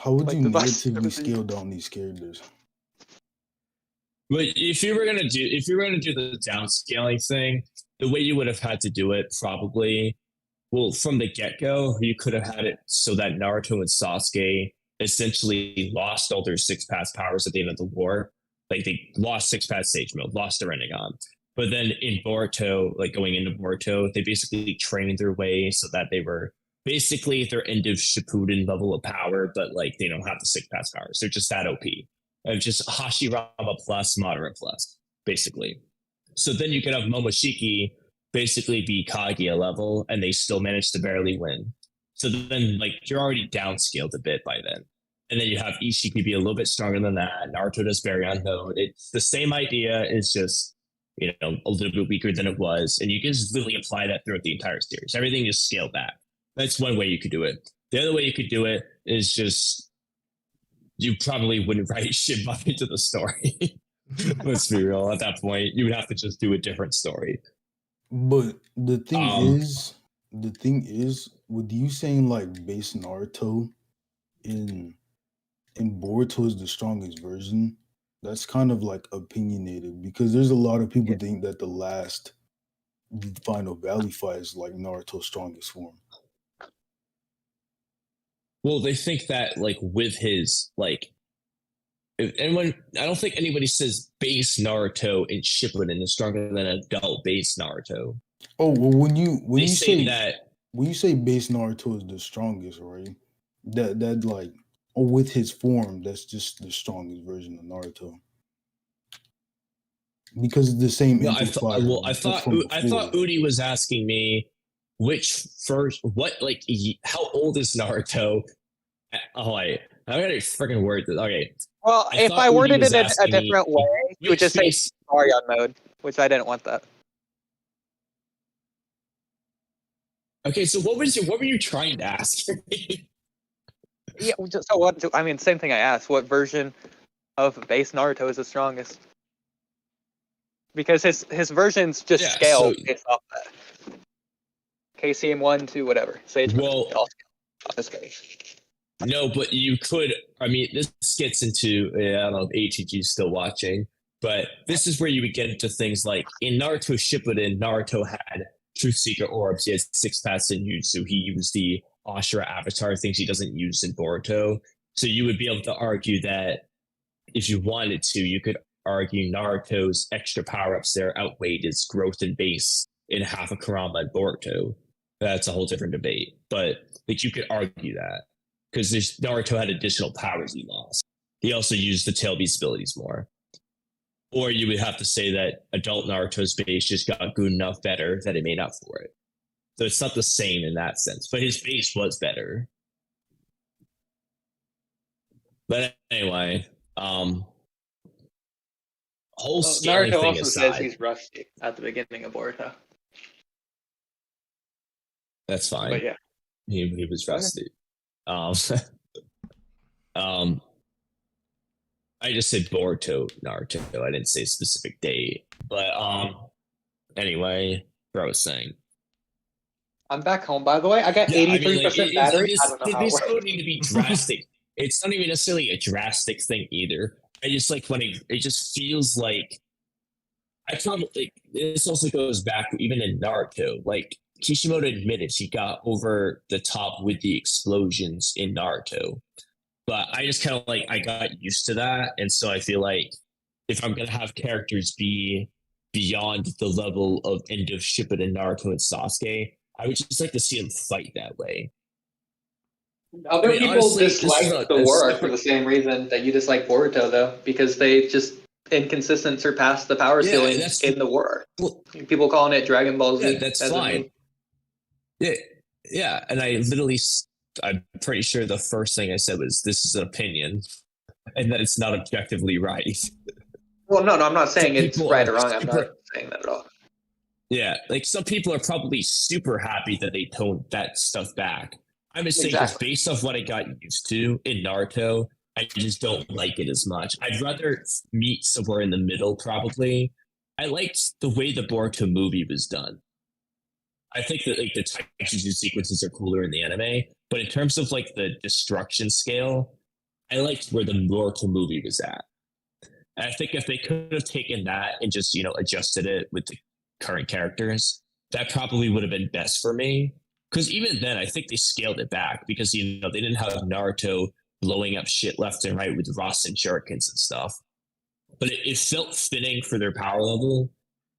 F: How would you negatively scale down these characters?
J: But if you were gonna do the downscaling thing, the way you would have had to do it probably, well, from the get-go, you could have had it so that Naruto and Sasuke essentially lost all their 6-pass powers at the end of the war. Like, they lost 6-pass Sage Mode, lost their Rinnegan. But then in Boruto, like going into Boruto, they basically trained their way so that they were basically at their end of Shippuden level of power, but like they don't have the 6 pass powers. They're just that OP. Just Hashirama plus, moderate plus, basically. So then you could have Momoshiki basically be Kaguya level, and they still manage to barely win. So then, like, you're already downscaled a bit by then. And then you have Ishiki be a little bit stronger than that. Naruto does very unknown. It's the same idea. It's just, you know, a little bit weaker than it was. And you can just literally apply that throughout the entire series. Everything is scaled back. That's one way you could do it. The other way you could do it is just, you probably wouldn't write shit much into the story. Let's be real. At that point, you would have to just do a different story.
F: But the thing is, with you saying like base Naruto in Boruto is the strongest version, that's kind of like opinionated because there's a lot of people think that the last final Valley fight is like Naruto's strongest form.
J: Well, they think that like with his like, if anyone, I don't think anybody says base Naruto in Shippuden is stronger than adult base Naruto.
F: Oh well, when you say
J: that,
F: when you say base Naruto is the strongest, right? That like, or with his form, that's just the strongest version of Naruto. Because it's the same.
J: No, I thought Oodie was asking me how old is Naruto? Oh, I'm gonna freaking word this. Okay.
H: Well, if I worded it in a different way, you would just say Marion mode, which I didn't want that.
J: Okay, so what were you trying to ask me?
H: Yeah, so what? I mean, same thing I asked. What version of base Naruto is the strongest? Because his versions just scale based off that. KCM 1 to whatever. Sage.
J: Well,
H: this case.
J: No, but you could. I mean, this gets into. I don't know if HEG is still watching, but this is where you would get into things like in Naruto Shippuden, Naruto had Truth Seeker orbs. He had 6 paths in Jutsu. He used the Ashura avatar things he doesn't use in Boruto. So you would be able to argue that if you wanted to, you could argue Naruto's extra power-ups there outweighed his growth in base in half of Kurama and Boruto. That's a whole different debate. But like you could argue that. Because Naruto had additional powers he lost. He also used the tail beast abilities more. Or you would have to say that adult Naruto's base just got good enough better that it made up for it. So it's not the same in that sense. But his base was better. But anyway, whole scaling
H: Naruto
J: thing
H: also
J: aside,
H: says he's rusty at the beginning of Boruto.
J: that's fine.
H: But yeah.
J: He was rusty. I just said Boruto Naruto. I didn't say a specific date. But anyway, what I was saying.
H: I'm back home, by the way. I got 83% battery. I don't know how it
J: It's
H: works.
J: going to be drastic. It's not even necessarily a drastic thing either. I just like when it just feels like I probably this also goes back even in Naruto. Like Kishimoto admitted she got over the top with the explosions in Naruto. But I just kind of like, I got used to that. And so I feel like if I'm going to have characters be beyond the level of end of Shippuden and Naruto and Sasuke, I would just like to see them fight that way.
H: Other people
J: honestly,
H: dislike the war arc for the same reason that you dislike Boruto, though, because they just inconsistent surpass the power ceiling in the war arc.
J: Well,
H: people calling it Dragon Ball Z.
J: Yeah, that's fine. Yeah, and I'm pretty sure the first thing I said was, this is an opinion, and that it's not objectively right.
H: Well, no, I'm not saying it's right or wrong. I'm not saying that at all.
J: Yeah, like some people are probably super happy that they toned that stuff back. I'm just saying, just based off what I got used to in Naruto, I just don't like it as much. I'd rather meet somewhere in the middle, probably. I liked the way the Boruto movie was done. I think that like the Taijutsu sequences are cooler in the anime, but in terms of like the destruction scale, I liked where the Naruto movie was at. And I think if they could have taken that and just, adjusted it with the current characters, that probably would have been best for me. Because even then, I think they scaled it back because, they didn't have Naruto blowing up shit left and right with Rasen shurikens and stuff. But it felt fitting for their power level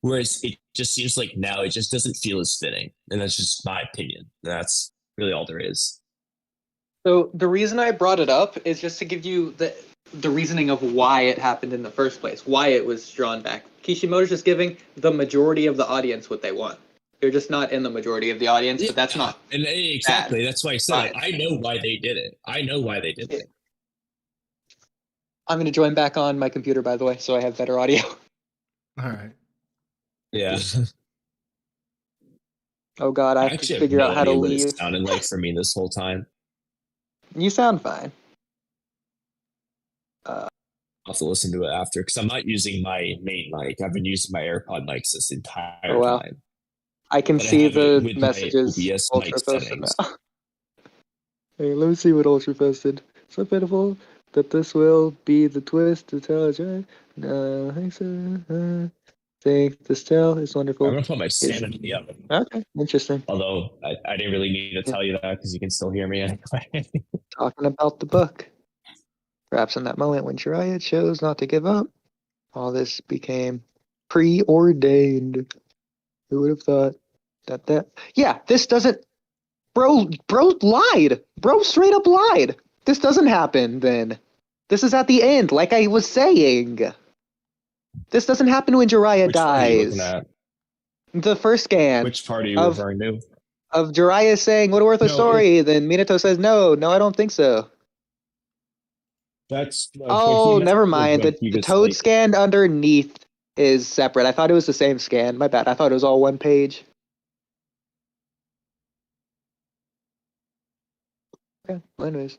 J: Whereas it just seems like now it just doesn't feel as fitting. And that's just my opinion. That's really all there is.
H: So the reason I brought it up is just to give you the reasoning of why it happened in the first place, why it was drawn back. Kishimoto's just giving the majority of the audience what they want. You're just not in the majority of the audience, but that's not.
J: And exactly.
H: bad.
J: That's why I said it. I know why they did it. I know why they did it.
H: I'm going to join back on my computer, by the way, so I have better audio.
C: All right.
J: Yeah.
H: Oh God, I have to figure out how to leave.
J: It sounded like for me this whole time.
H: You sound fine.
J: I'll have to listen to it after because I'm not using my main mic. I've been using my AirPod mics this entire time.
H: I can
J: But I
H: see
J: have it
H: the
J: with my
H: messages
J: OBS
H: ultra
J: mic
H: posted
J: settings.
H: now. Hey, let me see what ultra posted. So pitiful that this will be the twist to tell a no, I think so. Think this tale is wonderful.
J: I'm gonna put my sanity up.
H: Okay, interesting.
J: Although I didn't really need to tell you that because you can still hear me anyway.
H: Talking about the book. Perhaps in that moment when Jiraiya chose not to give up, all this became preordained. Who would have thought that? Yeah, this doesn't. Bro lied. Bro straight up lied. This doesn't happen then. This is at the end, like I was saying. This doesn't happen when Jiraiya
J: Which part are you
H: dies.
J: looking at?
H: The first scan.
J: Which part are you referring to?
H: Of Jiraiya saying, "What a worthless story." Then Minato says, "No, I don't think so."
J: That's
H: Oh, never mind. The Toad scan underneath is separate. I thought it was the same scan. My bad. I thought it was all one page. Okay, well, anyways.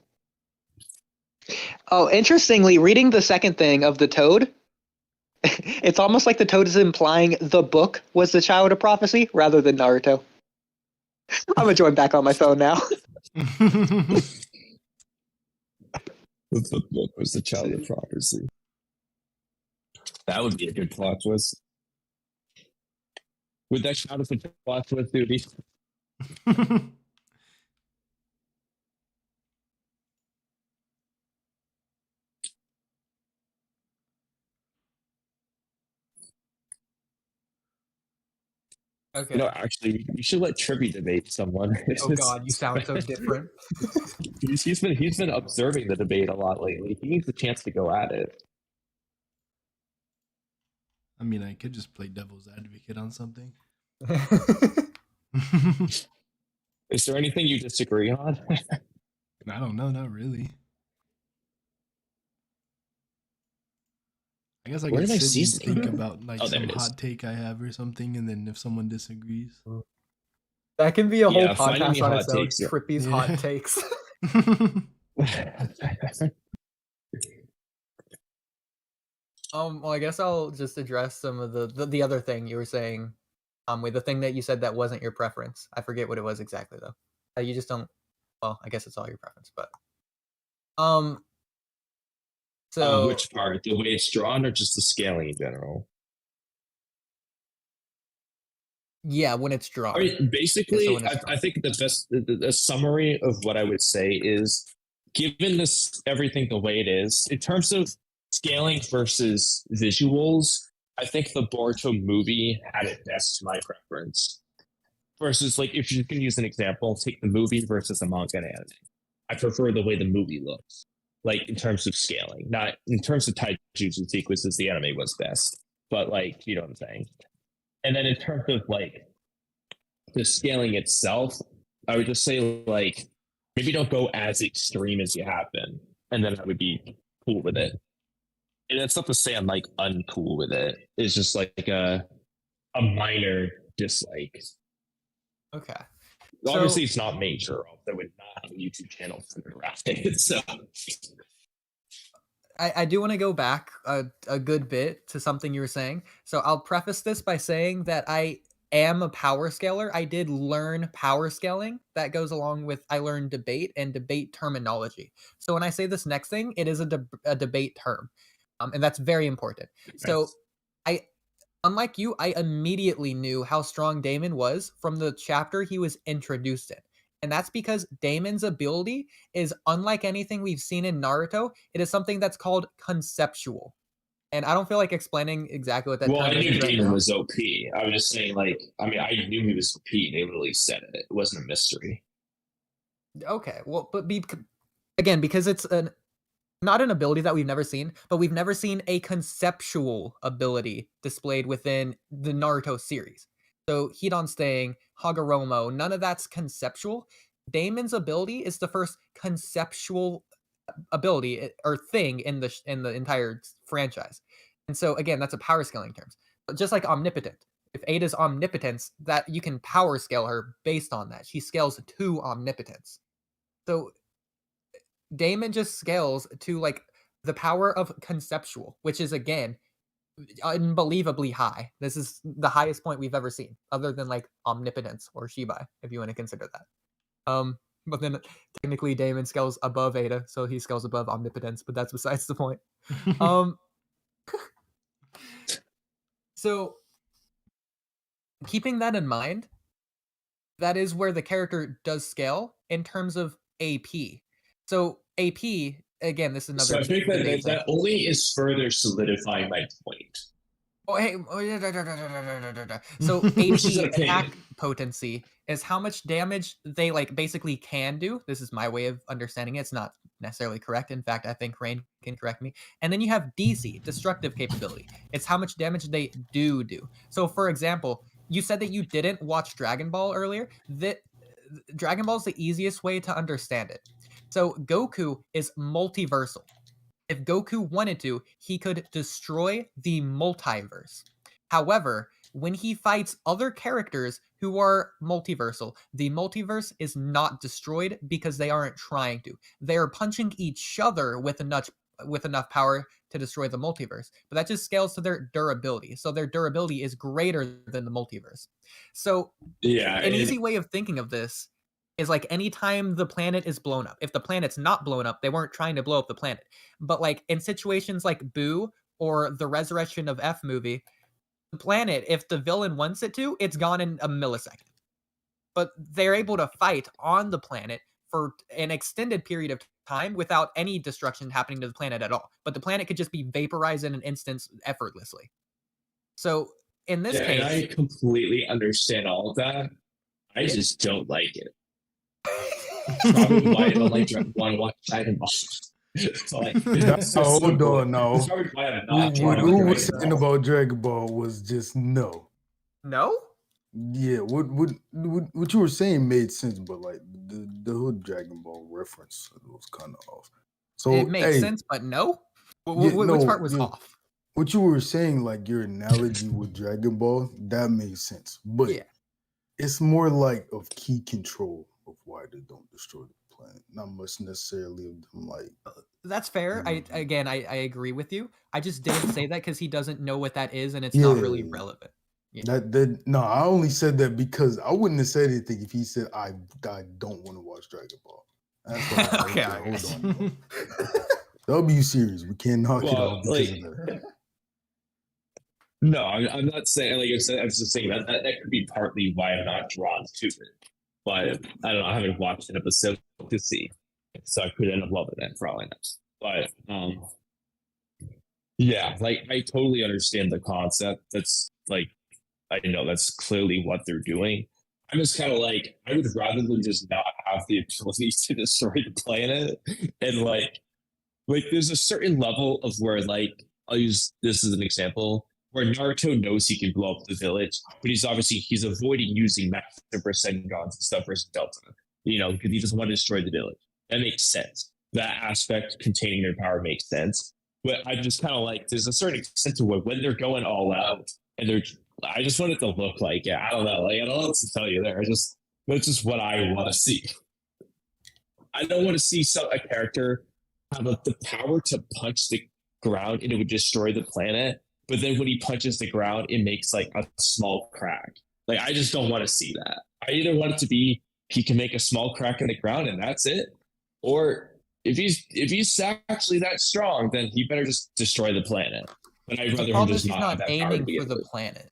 H: Oh, interestingly, reading the second thing of the Toad, it's almost like the Toad is implying the book was the child of prophecy rather than Naruto. I'm gonna join back on my phone now.
J: The book was the child of prophecy. That would be a good plot twist. Would that count as a plot twist, Oodie?
A: Okay.
J: You know, actually, we should let Trippy debate someone.
A: Oh God, you sound so different.
J: he's been observing the debate a lot lately. He needs a chance to go at it.
C: I mean, I could just play devil's advocate on something.
J: Is there anything you disagree on?
C: I don't know, not really. I guess I
J: Where
C: could
J: did I
C: sit
J: see
C: and think about like
J: Oh, there
C: some
J: it is.
C: hot take I have or something, and then if someone disagrees.
A: That can be a whole
J: finding the
A: podcast on
J: hot
A: its own.
J: takes, yeah.
A: Trippy's
C: Yeah.
A: hot takes. Well, I guess I'll just address some of the other thing you were saying. With the thing that you said that wasn't your preference. I forget what it was exactly though. You just don't. Well, I guess it's all your preference, but. So
J: Which part? The way it's drawn, or just the scaling in general?
A: yeah, when it's drawn.
J: I mean, basically,
A: Yeah, so when it's
J: I think the best the summary of what I would say is, given this everything the way it is, in terms of scaling versus visuals, I think the Boruto movie had it best to my preference. Versus, like, if you can use an example, take the movie versus the manga and anime. I prefer the way the movie looks, like in terms of scaling, not in terms of taijutsu sequences. The anime was best, but like, you know what I'm saying. And then in terms of like the scaling itself, I would just say like maybe don't go as extreme as you have been, and then I would be cool with it. And it's not to say I'm like uncool with it. It's just like a minor dislike.
A: Okay.
J: Obviously, it's not major. I would not have a YouTube channel for it. So
A: I do want to go back a good bit to something you were saying. So I'll preface this by saying that I am a power scaler. I did learn power scaling. That goes along with I learned debate and debate terminology. So when I say this next thing, it is a debate term. And that's very important. So unlike you, I immediately knew how strong Damon was from the chapter he was introduced in. And that's because Damon's ability is unlike anything we've seen in Naruto. It is something that's called conceptual. And I don't feel like explaining exactly what that
J: Well, I
A: term
J: knew
A: is right
J: Damon
A: now.
J: was OP. I was just saying, like, I mean, I knew he was OP. They literally said it. It wasn't a mystery.
A: Okay, well, but again, because it's not an ability that we've never seen, but we've never seen a conceptual ability displayed within the Naruto series. So Hidon staying, Hagoromo, none of that's conceptual. Damon's ability is the first conceptual ability or thing in the entire franchise. And so again, that's a power scaling terms. But just like omnipotent, if Eida's omnipotence, that you can power scale her based on that. She scales to omnipotence. So Damon just scales to like the power of conceptual, which is again unbelievably high. This is the highest point we've ever seen, other than like omnipotence or Shibai, if you want to consider that. But then technically Damon scales above Eida, so he scales above omnipotence, but that's besides the point. So keeping that in mind, that is where the character does scale in terms of AP. So AP, again, this is another.
J: So I think that only is further solidifying my point.
A: Oh, hey. So AP attack potency is how much damage they like basically can do. This is my way of understanding it. It's not necessarily correct. In fact, I think Rain can correct me. And then you have DC, destructive capability. It's how much damage they do. So for example, you said that you didn't watch Dragon Ball earlier. That Dragon Ball is the easiest way to understand it. So Goku is multiversal. If Goku wanted to, he could destroy the multiverse. However, when he fights other characters who are multiversal, the multiverse is not destroyed because they aren't trying to. They are punching each other with enough power to destroy the multiverse. But that just scales to their durability. So their durability is greater than the multiverse. So an easy way of thinking of this is like anytime the planet is blown up. If the planet's not blown up, they weren't trying to blow up the planet. But like in situations like Boo or the Resurrection of F movie, the planet, if the villain wants it to, it's gone in a millisecond. But they're able to fight on the planet for an extended period of time without any destruction happening to the planet at all. But the planet could just be vaporized in an instant effortlessly. So in this case...
J: And I completely understand all of that. I just don't like it. Probably why I don't like want to watch Dragon Ball.
F: Hold on, no. What Lou was saying about Dragon Ball was just no.
A: No?
F: Yeah, what you were saying made sense, but like the whole Dragon Ball reference was kind of off. So
A: it makes sense, but no. Which part was off?
F: What you were saying, like your analogy with Dragon Ball, that makes sense, but it's more like of key control of why they don't destroy the planet, not much necessarily of them like.
A: That's fair. I agree with you. I just didn't say that because he doesn't know what that is, and it's not really relevant.
F: Yeah. No, I only said that because I wouldn't have said anything if he said I don't want to watch Dragon Ball. That's why
A: okay,
F: hold on. W series, we can't knock it off because of that.
J: No, I'm not saying, like I said, I was just saying that could be partly why I'm not drawn to it. But I don't know, I haven't watched an episode to see. So I could end up loving it for all I know. But yeah, like I totally understand the concept. That's like, I know that's clearly what they're doing. I'm just kind of like, I would rather than just not have the ability to destroy the planet. And like there's a certain level of where, like, I'll use this as an example, where Naruto knows he can blow up the village, but he's avoiding using Master Rasengan and stuff versus Delta, because he doesn't want to destroy the village. That makes sense. That aspect containing their power makes sense. But I just kind of like, there's a certain extent to when they're going all out, and I just want it to look like, I don't know, like, I don't know what to tell you there. That's just what I want to see. I don't want to see a character have the power to punch the ground and it would destroy the planet, but then when he punches the ground, it makes like a small crack. Like, I just don't want to see that. I either want it to be he can make a small crack in the ground and that's it, or if he's actually that strong, then he better just destroy the planet. But I'd rather him just not aiming for the
A: planet.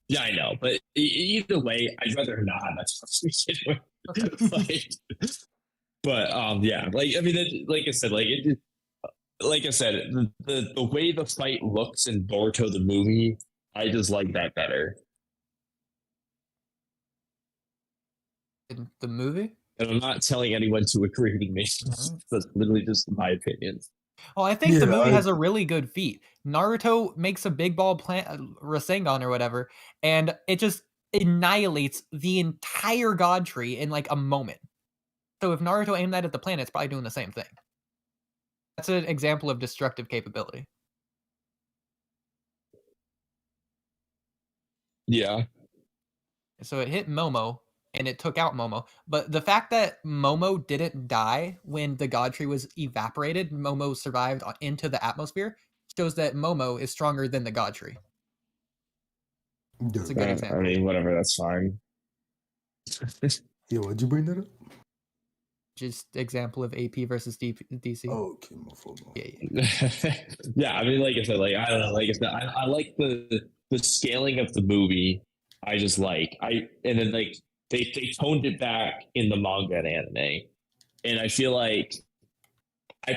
J: Yeah, I know, but either way, I'd rather not. That's what like, but yeah, like I mean, like I said, like like I said, the way the fight looks in Boruto the movie, I just like that better.
A: In the movie?
J: And I'm not telling anyone to agree with me. That's literally just my opinion.
A: Oh, I think the
F: Yeah,
A: movie
F: I-
A: has a really good feat. Naruto makes a big ball plant Rasengan or whatever, and it just annihilates the entire god tree in like a moment. So if Naruto aimed that at the planet, it's probably doing the same thing. That's an example of destructive capability.
J: Yeah.
A: So it hit Momo and it took out Momo. But the fact that Momo didn't die when the god tree was evaporated, Momo survived into the atmosphere, shows that Momo is stronger than the god tree. That's a good example.
J: I mean, whatever, that's fine.
F: Yeah, why'd you bring that up?
A: Just example of AP versus DC.
F: Oh, okay, my fault.
A: Yeah.
J: Yeah, I mean, like I said, like I don't know, like I said, I like the scaling of the movie. I just like and then like they toned it back in the manga and anime, and I feel like I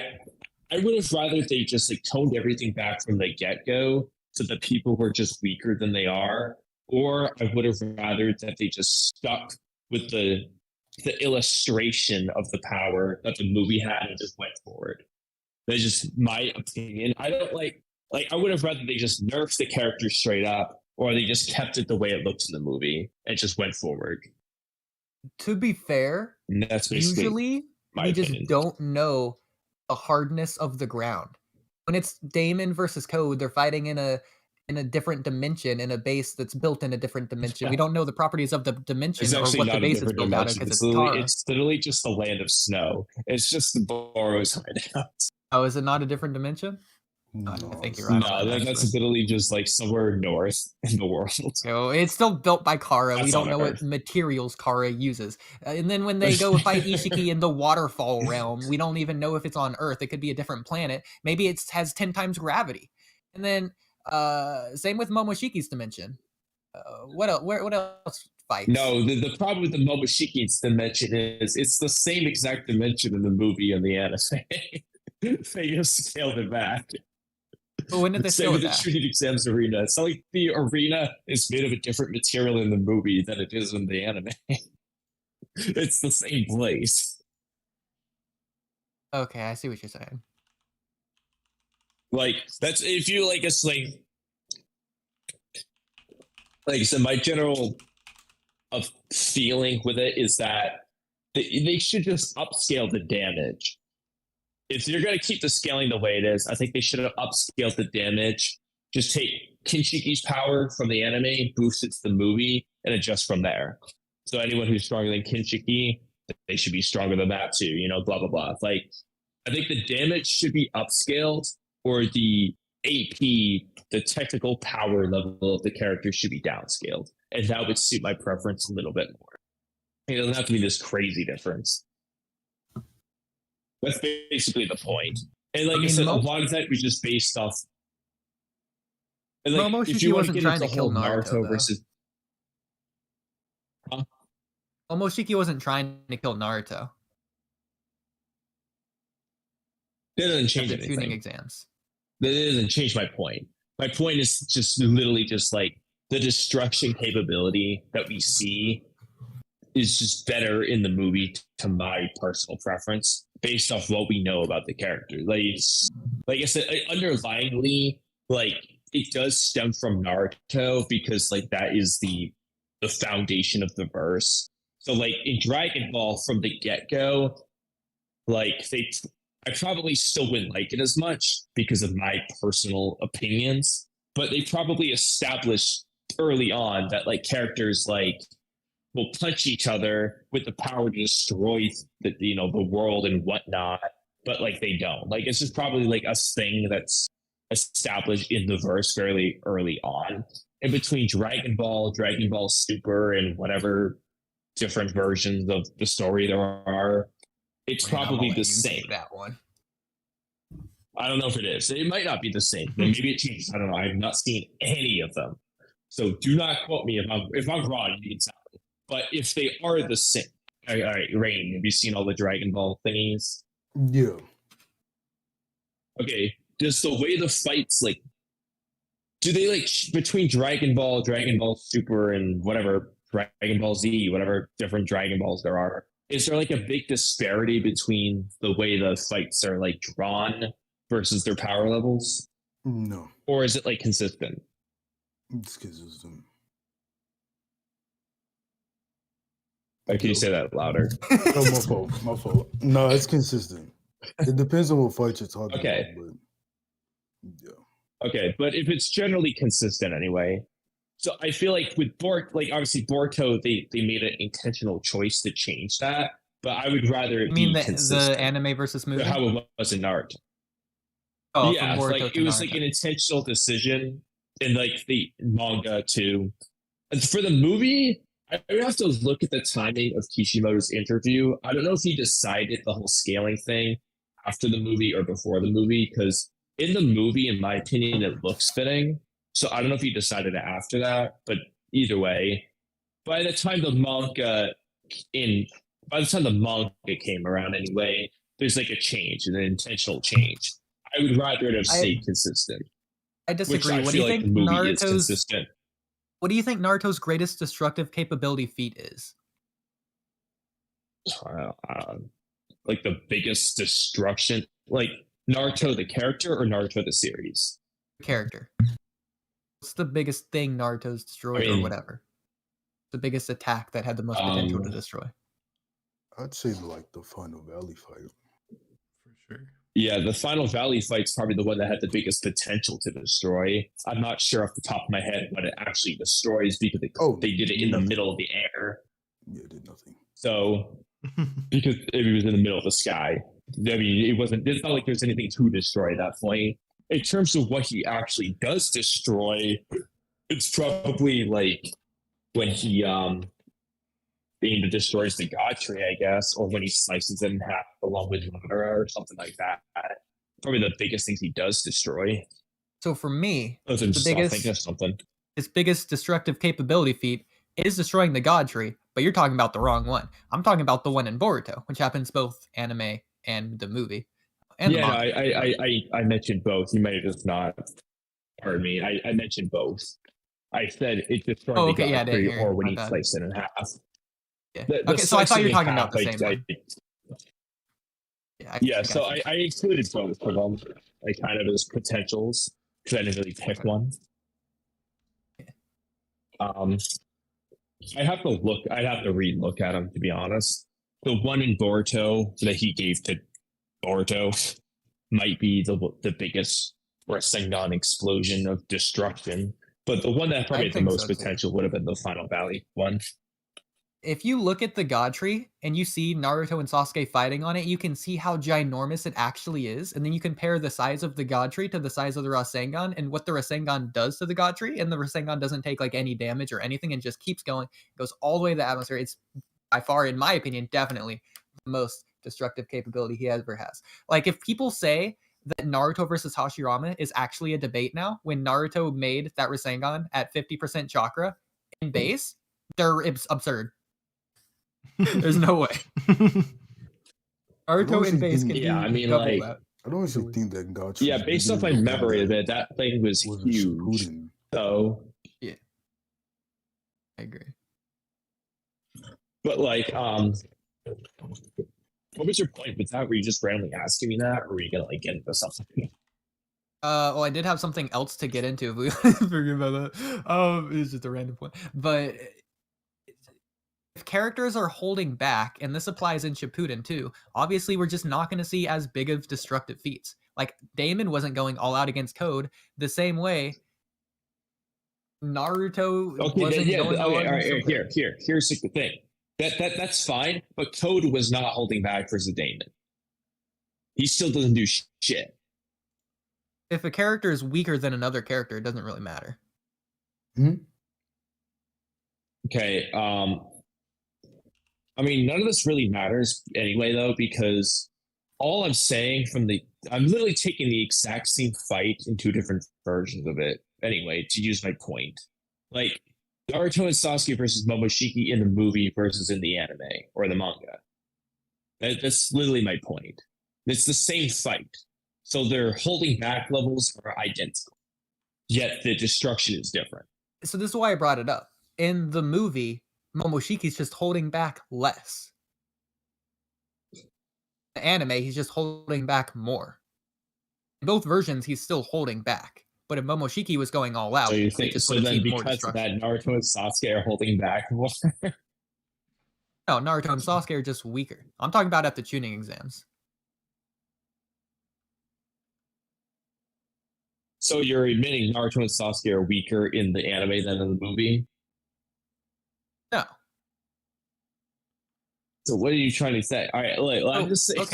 J: would have rather they just like toned everything back from the get go so that people were just weaker than they are, or I would have rather that they just stuck with the illustration of the power that the movie had and just went forward. That's just my opinion. I don't like I would have rather they just nerfed the character straight up, or they just kept it the way it looks in the movie and just went forward.
A: To be fair,
J: And that's basically
A: usually
J: my
A: we
J: opinion.
A: just don't know the hardness of the ground. When it's Damon versus Code, they're fighting in a different dimension in a base that's built in a different dimension. We don't know the properties of the dimension
J: It's
A: or
J: actually
A: what the
J: not a
A: base is
J: different
A: built out of
J: dimension.
A: because it's Tara.
J: It's literally just the land of snow. It's just the Boros hideout.
A: Oh, is it not a different dimension?
F: No,
A: I think you're right.
J: No, that's literally just like somewhere north in the world.
A: So it's still built by Kara.
J: That's
A: We don't
J: on
A: know
J: Earth.
A: what materials Kara uses. And then when they go fight Ishiki in the waterfall realm, we don't even know if it's on Earth. It could be a different planet. Maybe it has 10 times gravity. And then same with Momoshiki's dimension. What else? What else fights?
J: No, the problem with the Momoshikis dimension is it's the same exact dimension in the movie and the anime. They just scaled it back.
A: But when did they
J: Same
A: scale
J: with
A: it
J: the
A: back?
J: shooting exams arena. It's not like the arena is made of a different material in the movie than it is in the anime. It's the same place.
A: Okay, I see what you're saying.
J: Like that's if you like it's like I said, my general of feeling with it is that they should just upscale the damage. If you're going to keep the scaling the way it is, I think they should have upscaled the damage. Just take Kinshiki's power from the anime, boost it to the movie, and adjust from there. So anyone who's stronger than Kinshiki, they should be stronger than that too, you know, blah, blah, blah. Like, I think the damage should be upscaled, or the AP, the technical power level of the character should be downscaled. And that would suit my preference a little bit more. It doesn't have to be this crazy difference. That's basically the point. And like I said, a lot of that was just based off. And like,
A: Momoshiki
J: if you want
A: wasn't
J: to get
A: trying
J: into
A: to kill
J: whole
A: Naruto, though.
J: versus. Huh?
A: Momoshiki wasn't trying to kill Naruto.
J: That doesn't change
A: After tuning
J: anything.
A: exams.
J: That doesn't change my point. My point is just literally just like the destruction capability that we see is just better in the movie to my personal preference based off what we know about the character. Like I said, underlyingly, like it does stem from Naruto because like that is the foundation of the verse. So like in Dragon Ball from the get-go, like I probably still wouldn't like it as much because of my personal opinions, but they probably established early on that like characters like will punch each other with the power to destroy the world and whatnot, but like they don't. Like it's just probably like a thing that's established in the verse fairly early on. In between Dragon Ball Super, and whatever different versions of the story there are, it's probably the same.
A: That one.
J: I don't know if it is. It might not be the same. Maybe it changes. I don't know. I've not seen any of them, so do not quote me if I'm wrong. You can tell me. But if they are the same, all right, Rain, have you seen all the Dragon Ball thingies?
F: Yeah.
J: Okay, does the way the fights like? Do they like between Dragon Ball, Dragon Ball Super, and whatever Dragon Ball Z, whatever different Dragon Balls there are? Is there like a big disparity between the way the fights are like drawn versus their power levels,
F: No,
J: or is it like consistent?
F: it's consistent.
J: Like, can you say that louder?
F: Oh, my fault. My fault. No, it's consistent. It depends on what fight you're talking
J: Okay.
F: about, but yeah.
J: Okay, but if it's generally consistent anyway. So I feel like with like obviously Boruto, they made an intentional choice to change that, but I would rather it
A: You mean
J: be
A: the
J: consistent.
A: anime versus movie?
J: How it was in Naruto.
A: Oh,
J: Yeah,
A: from Boruto
J: like
A: to
J: it was
A: Naruto.
J: like an intentional decision in like the manga too. And for the movie, I would have to look at the timing of Kishimoto's interview. I don't know if he decided the whole scaling thing after the movie or before the movie, because in the movie, in my opinion, it looks fitting. So I don't know if he decided it after that, but either way, by the time the manga came around anyway, there's like a change, an intentional change. I would rather it have stayed consistent.
A: I disagree.
J: Which I
A: What do
J: feel
A: you
J: like
A: think
J: the movie is
A: Naruto's
J: consistent.
A: What do you think Naruto's greatest destructive capability feat is?
J: Like the biggest destruction, like Naruto the character or Naruto the series?
A: Character. What's the biggest thing Naruto's destroyed or whatever? The biggest attack that had the most potential to destroy?
F: I'd say like the Final Valley fight.
C: For sure.
J: Yeah, the Final Valley fight's probably the one that had the biggest potential to destroy. I'm not sure off the top of my head what it actually destroys because they did it in the middle of the air.
F: Yeah, it did nothing.
J: So because it was in the middle of the sky. I mean, it's not like there's anything to destroy at that point. In terms of what he actually does destroy, it's probably like when he Eida destroys the god tree, I guess, or when he slices it in half along with Madara or something like that. Probably the biggest things he does destroy.
A: So for me,
J: something.
A: His biggest destructive capability feat is destroying the god tree, but you're talking about the wrong one. I'm talking about the one in Boruto, which happens both anime and the movie. And
J: yeah, I mentioned both. You might have just not. Pardon me. I mentioned both. I said it destroyed the god tree, or when he sliced it in half.
A: Yeah. Okay, so I thought you were talking about the same one.
J: So I excluded both of them, like kind of as potentials, because I didn't really pick one. I'd have to re-look at them, to be honest. The one in Boruto that he gave to Boruto might be the biggest Rasengan explosion of destruction, but the one that probably had the most potential would have been the Final Valley one.
A: If you look at the god tree and you see Naruto and Sasuke fighting on it, you can see how ginormous it actually is. And then you compare the size of the god tree to the size of the Rasengan and what the Rasengan does to the god tree. And the Rasengan doesn't take like any damage or anything and just keeps going. It goes all the way to the atmosphere. It's by far, in my opinion, definitely the most destructive capability he ever has. Like if people say that Naruto versus Hashirama is actually a debate now, when Naruto made that Rasengan at 50% chakra in base, it's absurd. There's no way. Naruto in base can
J: I mean,
A: double
J: like,
A: that.
F: I don't actually think that God.
J: Yeah, based off my memory of it, that thing was huge. So
A: yeah, I agree.
J: But like, what was your point with that? Were you just randomly asking me that, or were you gonna like get into something?
A: Well, I did have something else to get into. If we forget about that. It's just a random point. But if characters are holding back, and this applies in Shippuden too, obviously we're just not going to see as big of destructive feats. Like Damon wasn't going all out against Code the same way Naruto wasn't going all out against Code.
J: Here's the thing. That's fine, but Code was not holding back versus Damon. He still doesn't do shit.
A: If a character is weaker than another character, it doesn't really matter.
J: Okay, I mean, none of this really matters anyway, though, because all I'm saying I'm literally taking the exact same fight in two different versions of it anyway, to use my point. Like, Naruto and Sasuke versus Momoshiki in the movie versus in the anime or the manga. That's literally my point. It's the same fight. So their holding back levels are identical, yet the destruction is different.
A: So this is why I brought it up. In the movie, Momoshiki's just holding back less. In the anime, he's just holding back more. In both versions, he's still holding back. But if Momoshiki was going all out,
J: So you
A: they
J: think
A: just
J: so?
A: would have
J: Then
A: seen more
J: because of that,
A: destruction.
J: Naruto and Sasuke are holding back more.
A: No, Naruto and Sasuke are just weaker. I'm talking about at the tuning exams.
J: So you're admitting Naruto and Sasuke are weaker in the anime than in the movie?
A: No.
J: So what are you trying to say? All right, look, I'm just saying.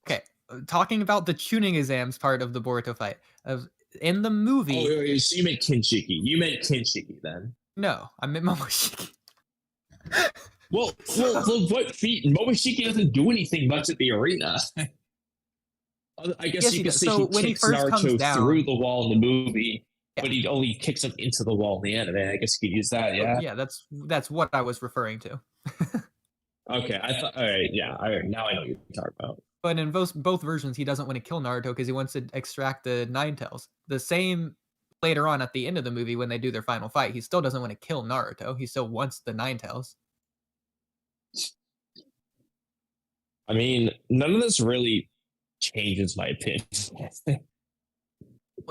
A: Okay. Talking about the tuning exams part of the Boruto fight. In the movie...
J: Oh, so you meant Kinshiki. You meant Kinshiki then.
A: No, I meant Momoshiki.
J: Well, what feat? Momoshiki doesn't do anything much at the arena. I guess
A: Yes,
J: you
A: he
J: could
A: does.
J: say
A: So
J: he
A: when he
J: kicks
A: first comes
J: Naruto
A: down-
J: through the wall in the movie,
A: Yeah.
J: but he only kicks him into the wall in the anime. I guess you could use that, yeah?
A: Yeah, that's what I was referring to.
J: Okay, I thought, all right, yeah, all right, now I know what you're talking about.
A: But in both versions, he doesn't want to kill Naruto because he wants to extract the Nine Tails. The same later on at the end of the movie when they do their final fight. He still doesn't want to kill Naruto. He still wants the Nine Tails.
J: I mean, none of this really changes my opinion.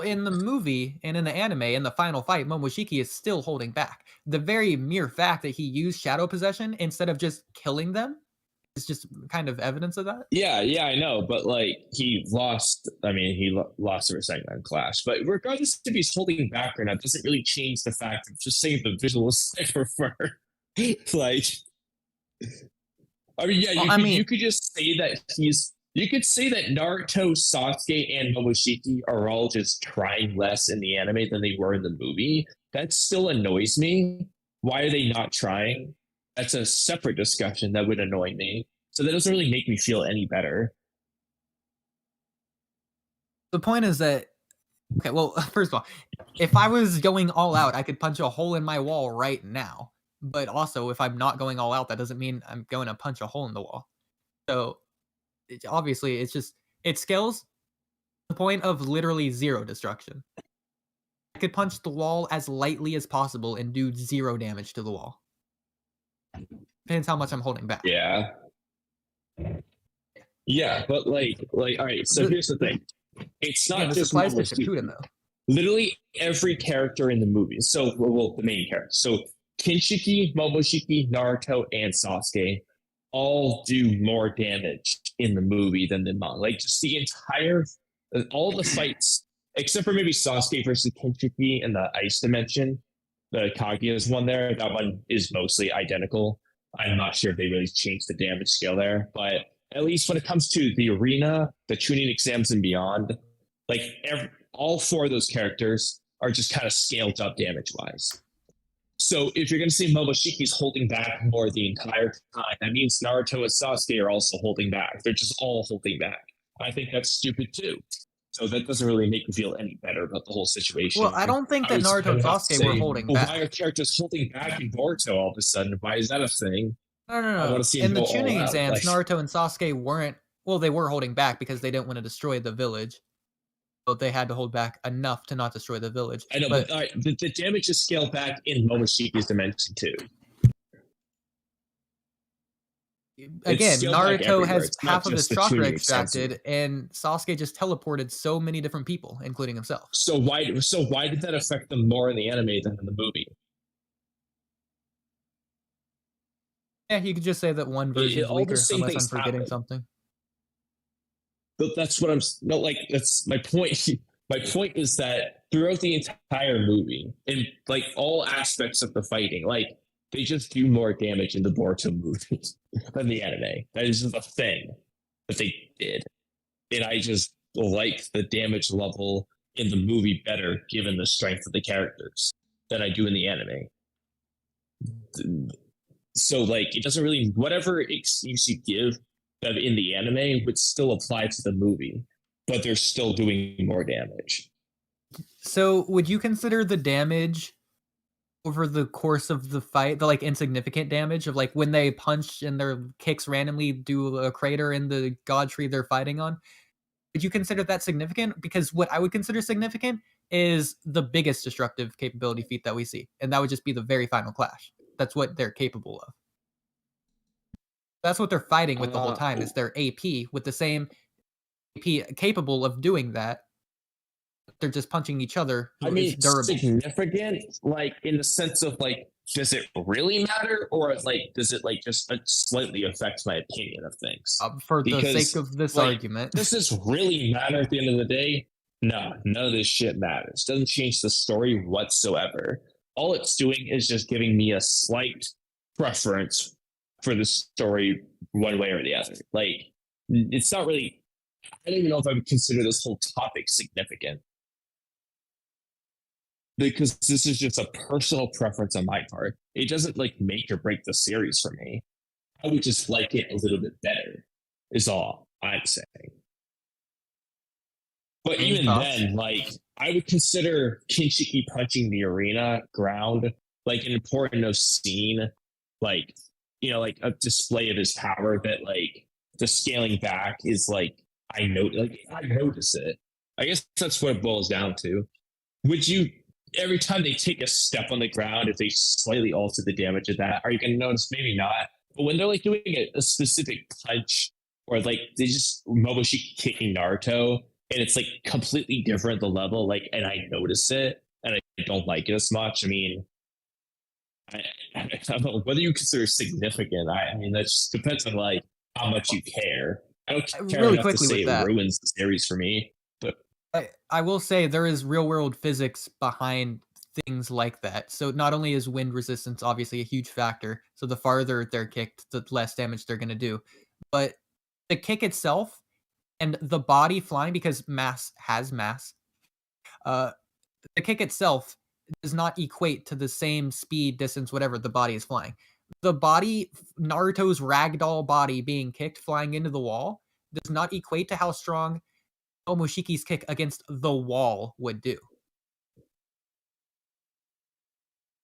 A: In the movie and in the anime, in the final fight, Momoshiki is still holding back. The very mere fact that he used shadow possession instead of just killing them is just kind of evidence of that.
J: Yeah, I know, but like he lost. I mean, he lost for a second on Clash. But regardless if he's holding back or not, doesn't really change the fact of just saying the visuals I prefer. Like, I mean, yeah, you could just say that he's. You could say that Naruto, Sasuke, and Momoshiki are all just trying less in the anime than they were in the movie. That still annoys me. Why are they not trying? That's a separate discussion that would annoy me. So that doesn't really make me feel any better.
A: The point is that, okay, well, first of all, if I was going all out, I could punch a hole in my wall right now. But also, if I'm not going all out, that doesn't mean I'm going to punch a hole in the wall. So, obviously, it scales to the point of literally zero destruction. I could punch the wall as lightly as possible and do 0 damage to the wall. Depends how much I'm holding back.
J: Yeah, but like, all right. So here's the thing: it's not just
A: Shippuden, though.
J: Literally every character in the movie. So, well, the main character. So Kinshiki, Momoshiki, Naruto, and Sasuke all do more damage in the movie than the manga. Like, just the entire, all the fights, except for maybe Sasuke versus Kinshiki in the ice dimension. The Kaguya's one there. That one is mostly identical. I'm not sure if they really changed the damage scale there, but at least when it comes to the arena, the tuning exams and beyond, like all 4 of those characters are just kind of scaled up damage wise. So if you're going to say Momoshiki's holding back more the entire time, that means Naruto and Sasuke are also holding back. They're just all holding back. I think that's stupid too. So that doesn't really make me feel any better about the whole situation.
A: Well, I don't think that Naruto and Sasuke were holding back.
J: Why are characters holding back in Boruto all of a sudden? Why is that a thing?
A: No. In the tuning exams, Naruto and Sasuke weren't... Well, they were holding back because they didn't want to destroy the village. But they had to hold back enough to not destroy the village.
J: I know, but the damage is scaled back in Momoshiki's dimension too.
A: Again, Naruto has half of his chakra extracted, and Sasuke just teleported so many different people, including himself.
J: So why did that affect them more in the anime than in the movie?
A: Yeah, you could just say that one version is weaker, unless I'm forgetting something.
J: But that's what that's my point. My point is that throughout the entire movie, in like all aspects of the fighting, like they just do more damage in the Boruto movie than the anime. That is just a thing that they did. And I just like the damage level in the movie better given the strength of the characters than I do in the anime. So like it doesn't really, whatever excuse you give in the anime would still apply to the movie, but they're still doing more damage.
A: So would you consider the damage over the course of the fight, the like insignificant damage of like when they punch and their kicks randomly do a crater in the god tree they're fighting on? Would you consider that significant? Because what I would consider significant is the biggest destructive capability feat that we see, and that would just be the very final clash. That's what they're capable of. That's what they're fighting with the whole time, is their AP with the same AP capable of doing that. They're just punching each other.
J: I mean,
A: it's durable.
J: significant, like in the sense of like, does it really matter, or like does it like just slightly affect my opinion of things?
A: For the
J: Because,
A: sake of this
J: like,
A: argument,
J: does this really matter at the end of the day? No, none of this shit matters. Doesn't change the story whatsoever. All it's doing is just giving me a slight preference for the story one way or the other. Like, it's not really. I don't even know if I would consider this whole topic significant, because this is just a personal preference on my part. It doesn't like make or break the series for me. I would just like it a little bit better, is all I'm saying. But even then, like, I would consider Kinshiki punching the arena ground like an important enough scene, like, you know, like a display of his power that like the scaling back is like, I notice it. I guess that's what it boils down to. Would you, every time they take a step on the ground, if they slightly alter the damage of that, are you going to notice? Maybe not. But when they're like doing a specific punch, or like they just Momoshiki kicking Naruto, and it's like completely different, the level, like, and I notice it, and I don't like it as much. I mean, I don't know whether you consider it significant. I mean, that just depends on like how much you care. I don't care
A: really
J: enough to
A: quickly
J: say
A: with
J: it
A: that,
J: ruins the series for me. But
A: I will say there is real world physics behind things like that. So not only is wind resistance obviously a huge factor, so the farther they're kicked, the less damage they're going to do, but the kick itself and the body flying, because mass has mass, the kick itself does not equate to the same speed, distance, whatever the body is flying. The body, Naruto's ragdoll body being kicked, flying into the wall, does not equate to how strong Momoshiki's kick against the wall would do.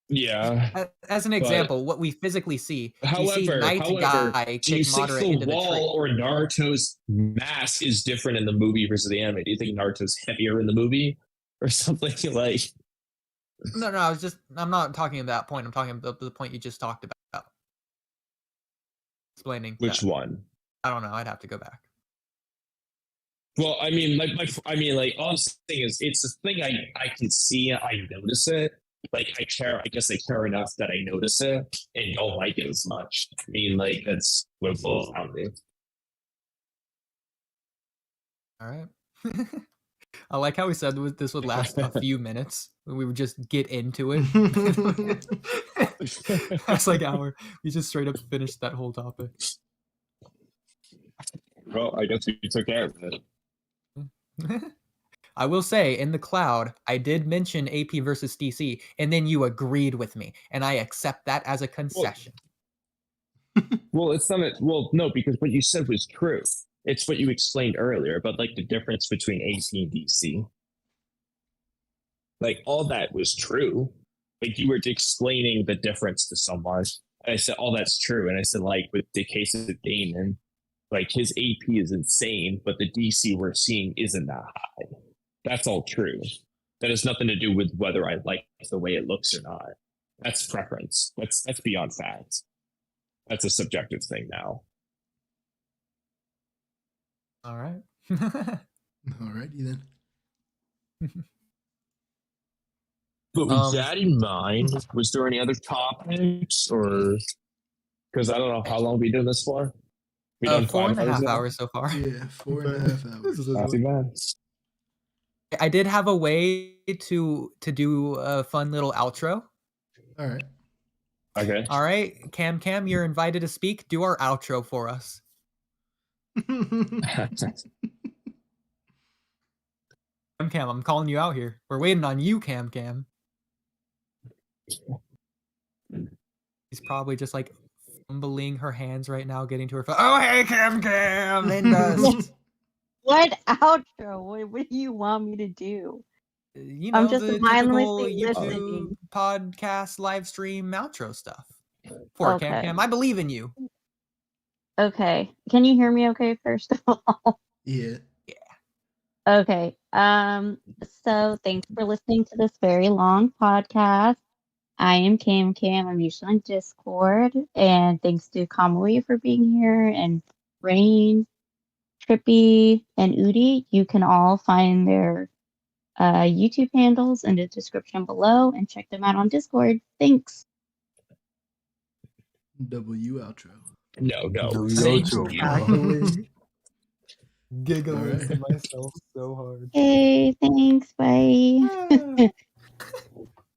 J: yeah.
A: As an example, what we physically see, you see
J: However,
A: Night Guy
J: do you
A: kick
J: think
A: moderate
J: the
A: into the tree.
J: wall or Naruto's mass is different in the movie versus the anime? Do you think Naruto's heavier in the movie or something like?
A: No, I'm not talking about that point. I'm talking about the point you just talked about. Explaining
J: which
A: that.
J: one?
A: I don't know. I'd have to go back.
J: Well, I mean, like, all I'm saying is, it's a thing I can see. I notice it. Like, I care. I guess I care enough that I notice it and don't like it as much. I mean, like, that's what it boils down to.
A: All right. I like how we said this would last a few minutes. We would just get into it. That's like we just straight up finished that whole topic.
J: Well, I guess we took care of it.
A: I will say, in the cloud, I did mention AP versus DC, and then you agreed with me, and I accept that as a concession.
J: Well, it's not. Well, no, because what you said was true. It's what you explained earlier about like the difference between AP and DC. Like, all that was true. Like, you were explaining the difference to someone, and I said, "Oh, that's true." And I said, like, with the case of Damon, like, his AP is insane, but the DC we're seeing isn't that high. That's all true. That has nothing to do with whether I like the way it looks or not. That's preference. That's beyond fact. That's a subjective thing now.
A: All right.
C: Alrighty then.
J: But with that in mind, was there any other topics, or because I don't know how long we doing this for? We done
A: 4.5 hours so far.
C: Yeah, 4.5 hours.
J: Not too bad.
A: I did have a way to do a fun little outro.
C: All right.
J: Okay.
A: All right, Cam, you're invited to speak. Do our outro for us. Cam, I'm calling you out here. We're waiting on you, Cam. He's probably just like fumbling her hands right now, getting to her phone. Oh, hey, Cam, Linda.
K: What outro? What do you want me to do?
A: You know,
K: I'm just
A: the
K: mindlessly
A: typical YouTube
K: listening.
A: podcast live stream outro stuff. For Cam, I believe in you.
K: Okay. Can you hear me okay, first of all?
C: Yeah.
K: Okay. So thanks for listening to this very long podcast. I am Cam. I'm usually on Discord, and thanks to Kamui for being here, and Rain, Trippy, and Oodie. You can all find their YouTube handles in the description below, and check them out on Discord. Thanks.
C: W outro.
J: No.
F: W
J: Thank
F: outro.
J: you.
A: Actually, giggling
C: Alright.
A: to myself so hard.
K: Hey, thanks. Bye.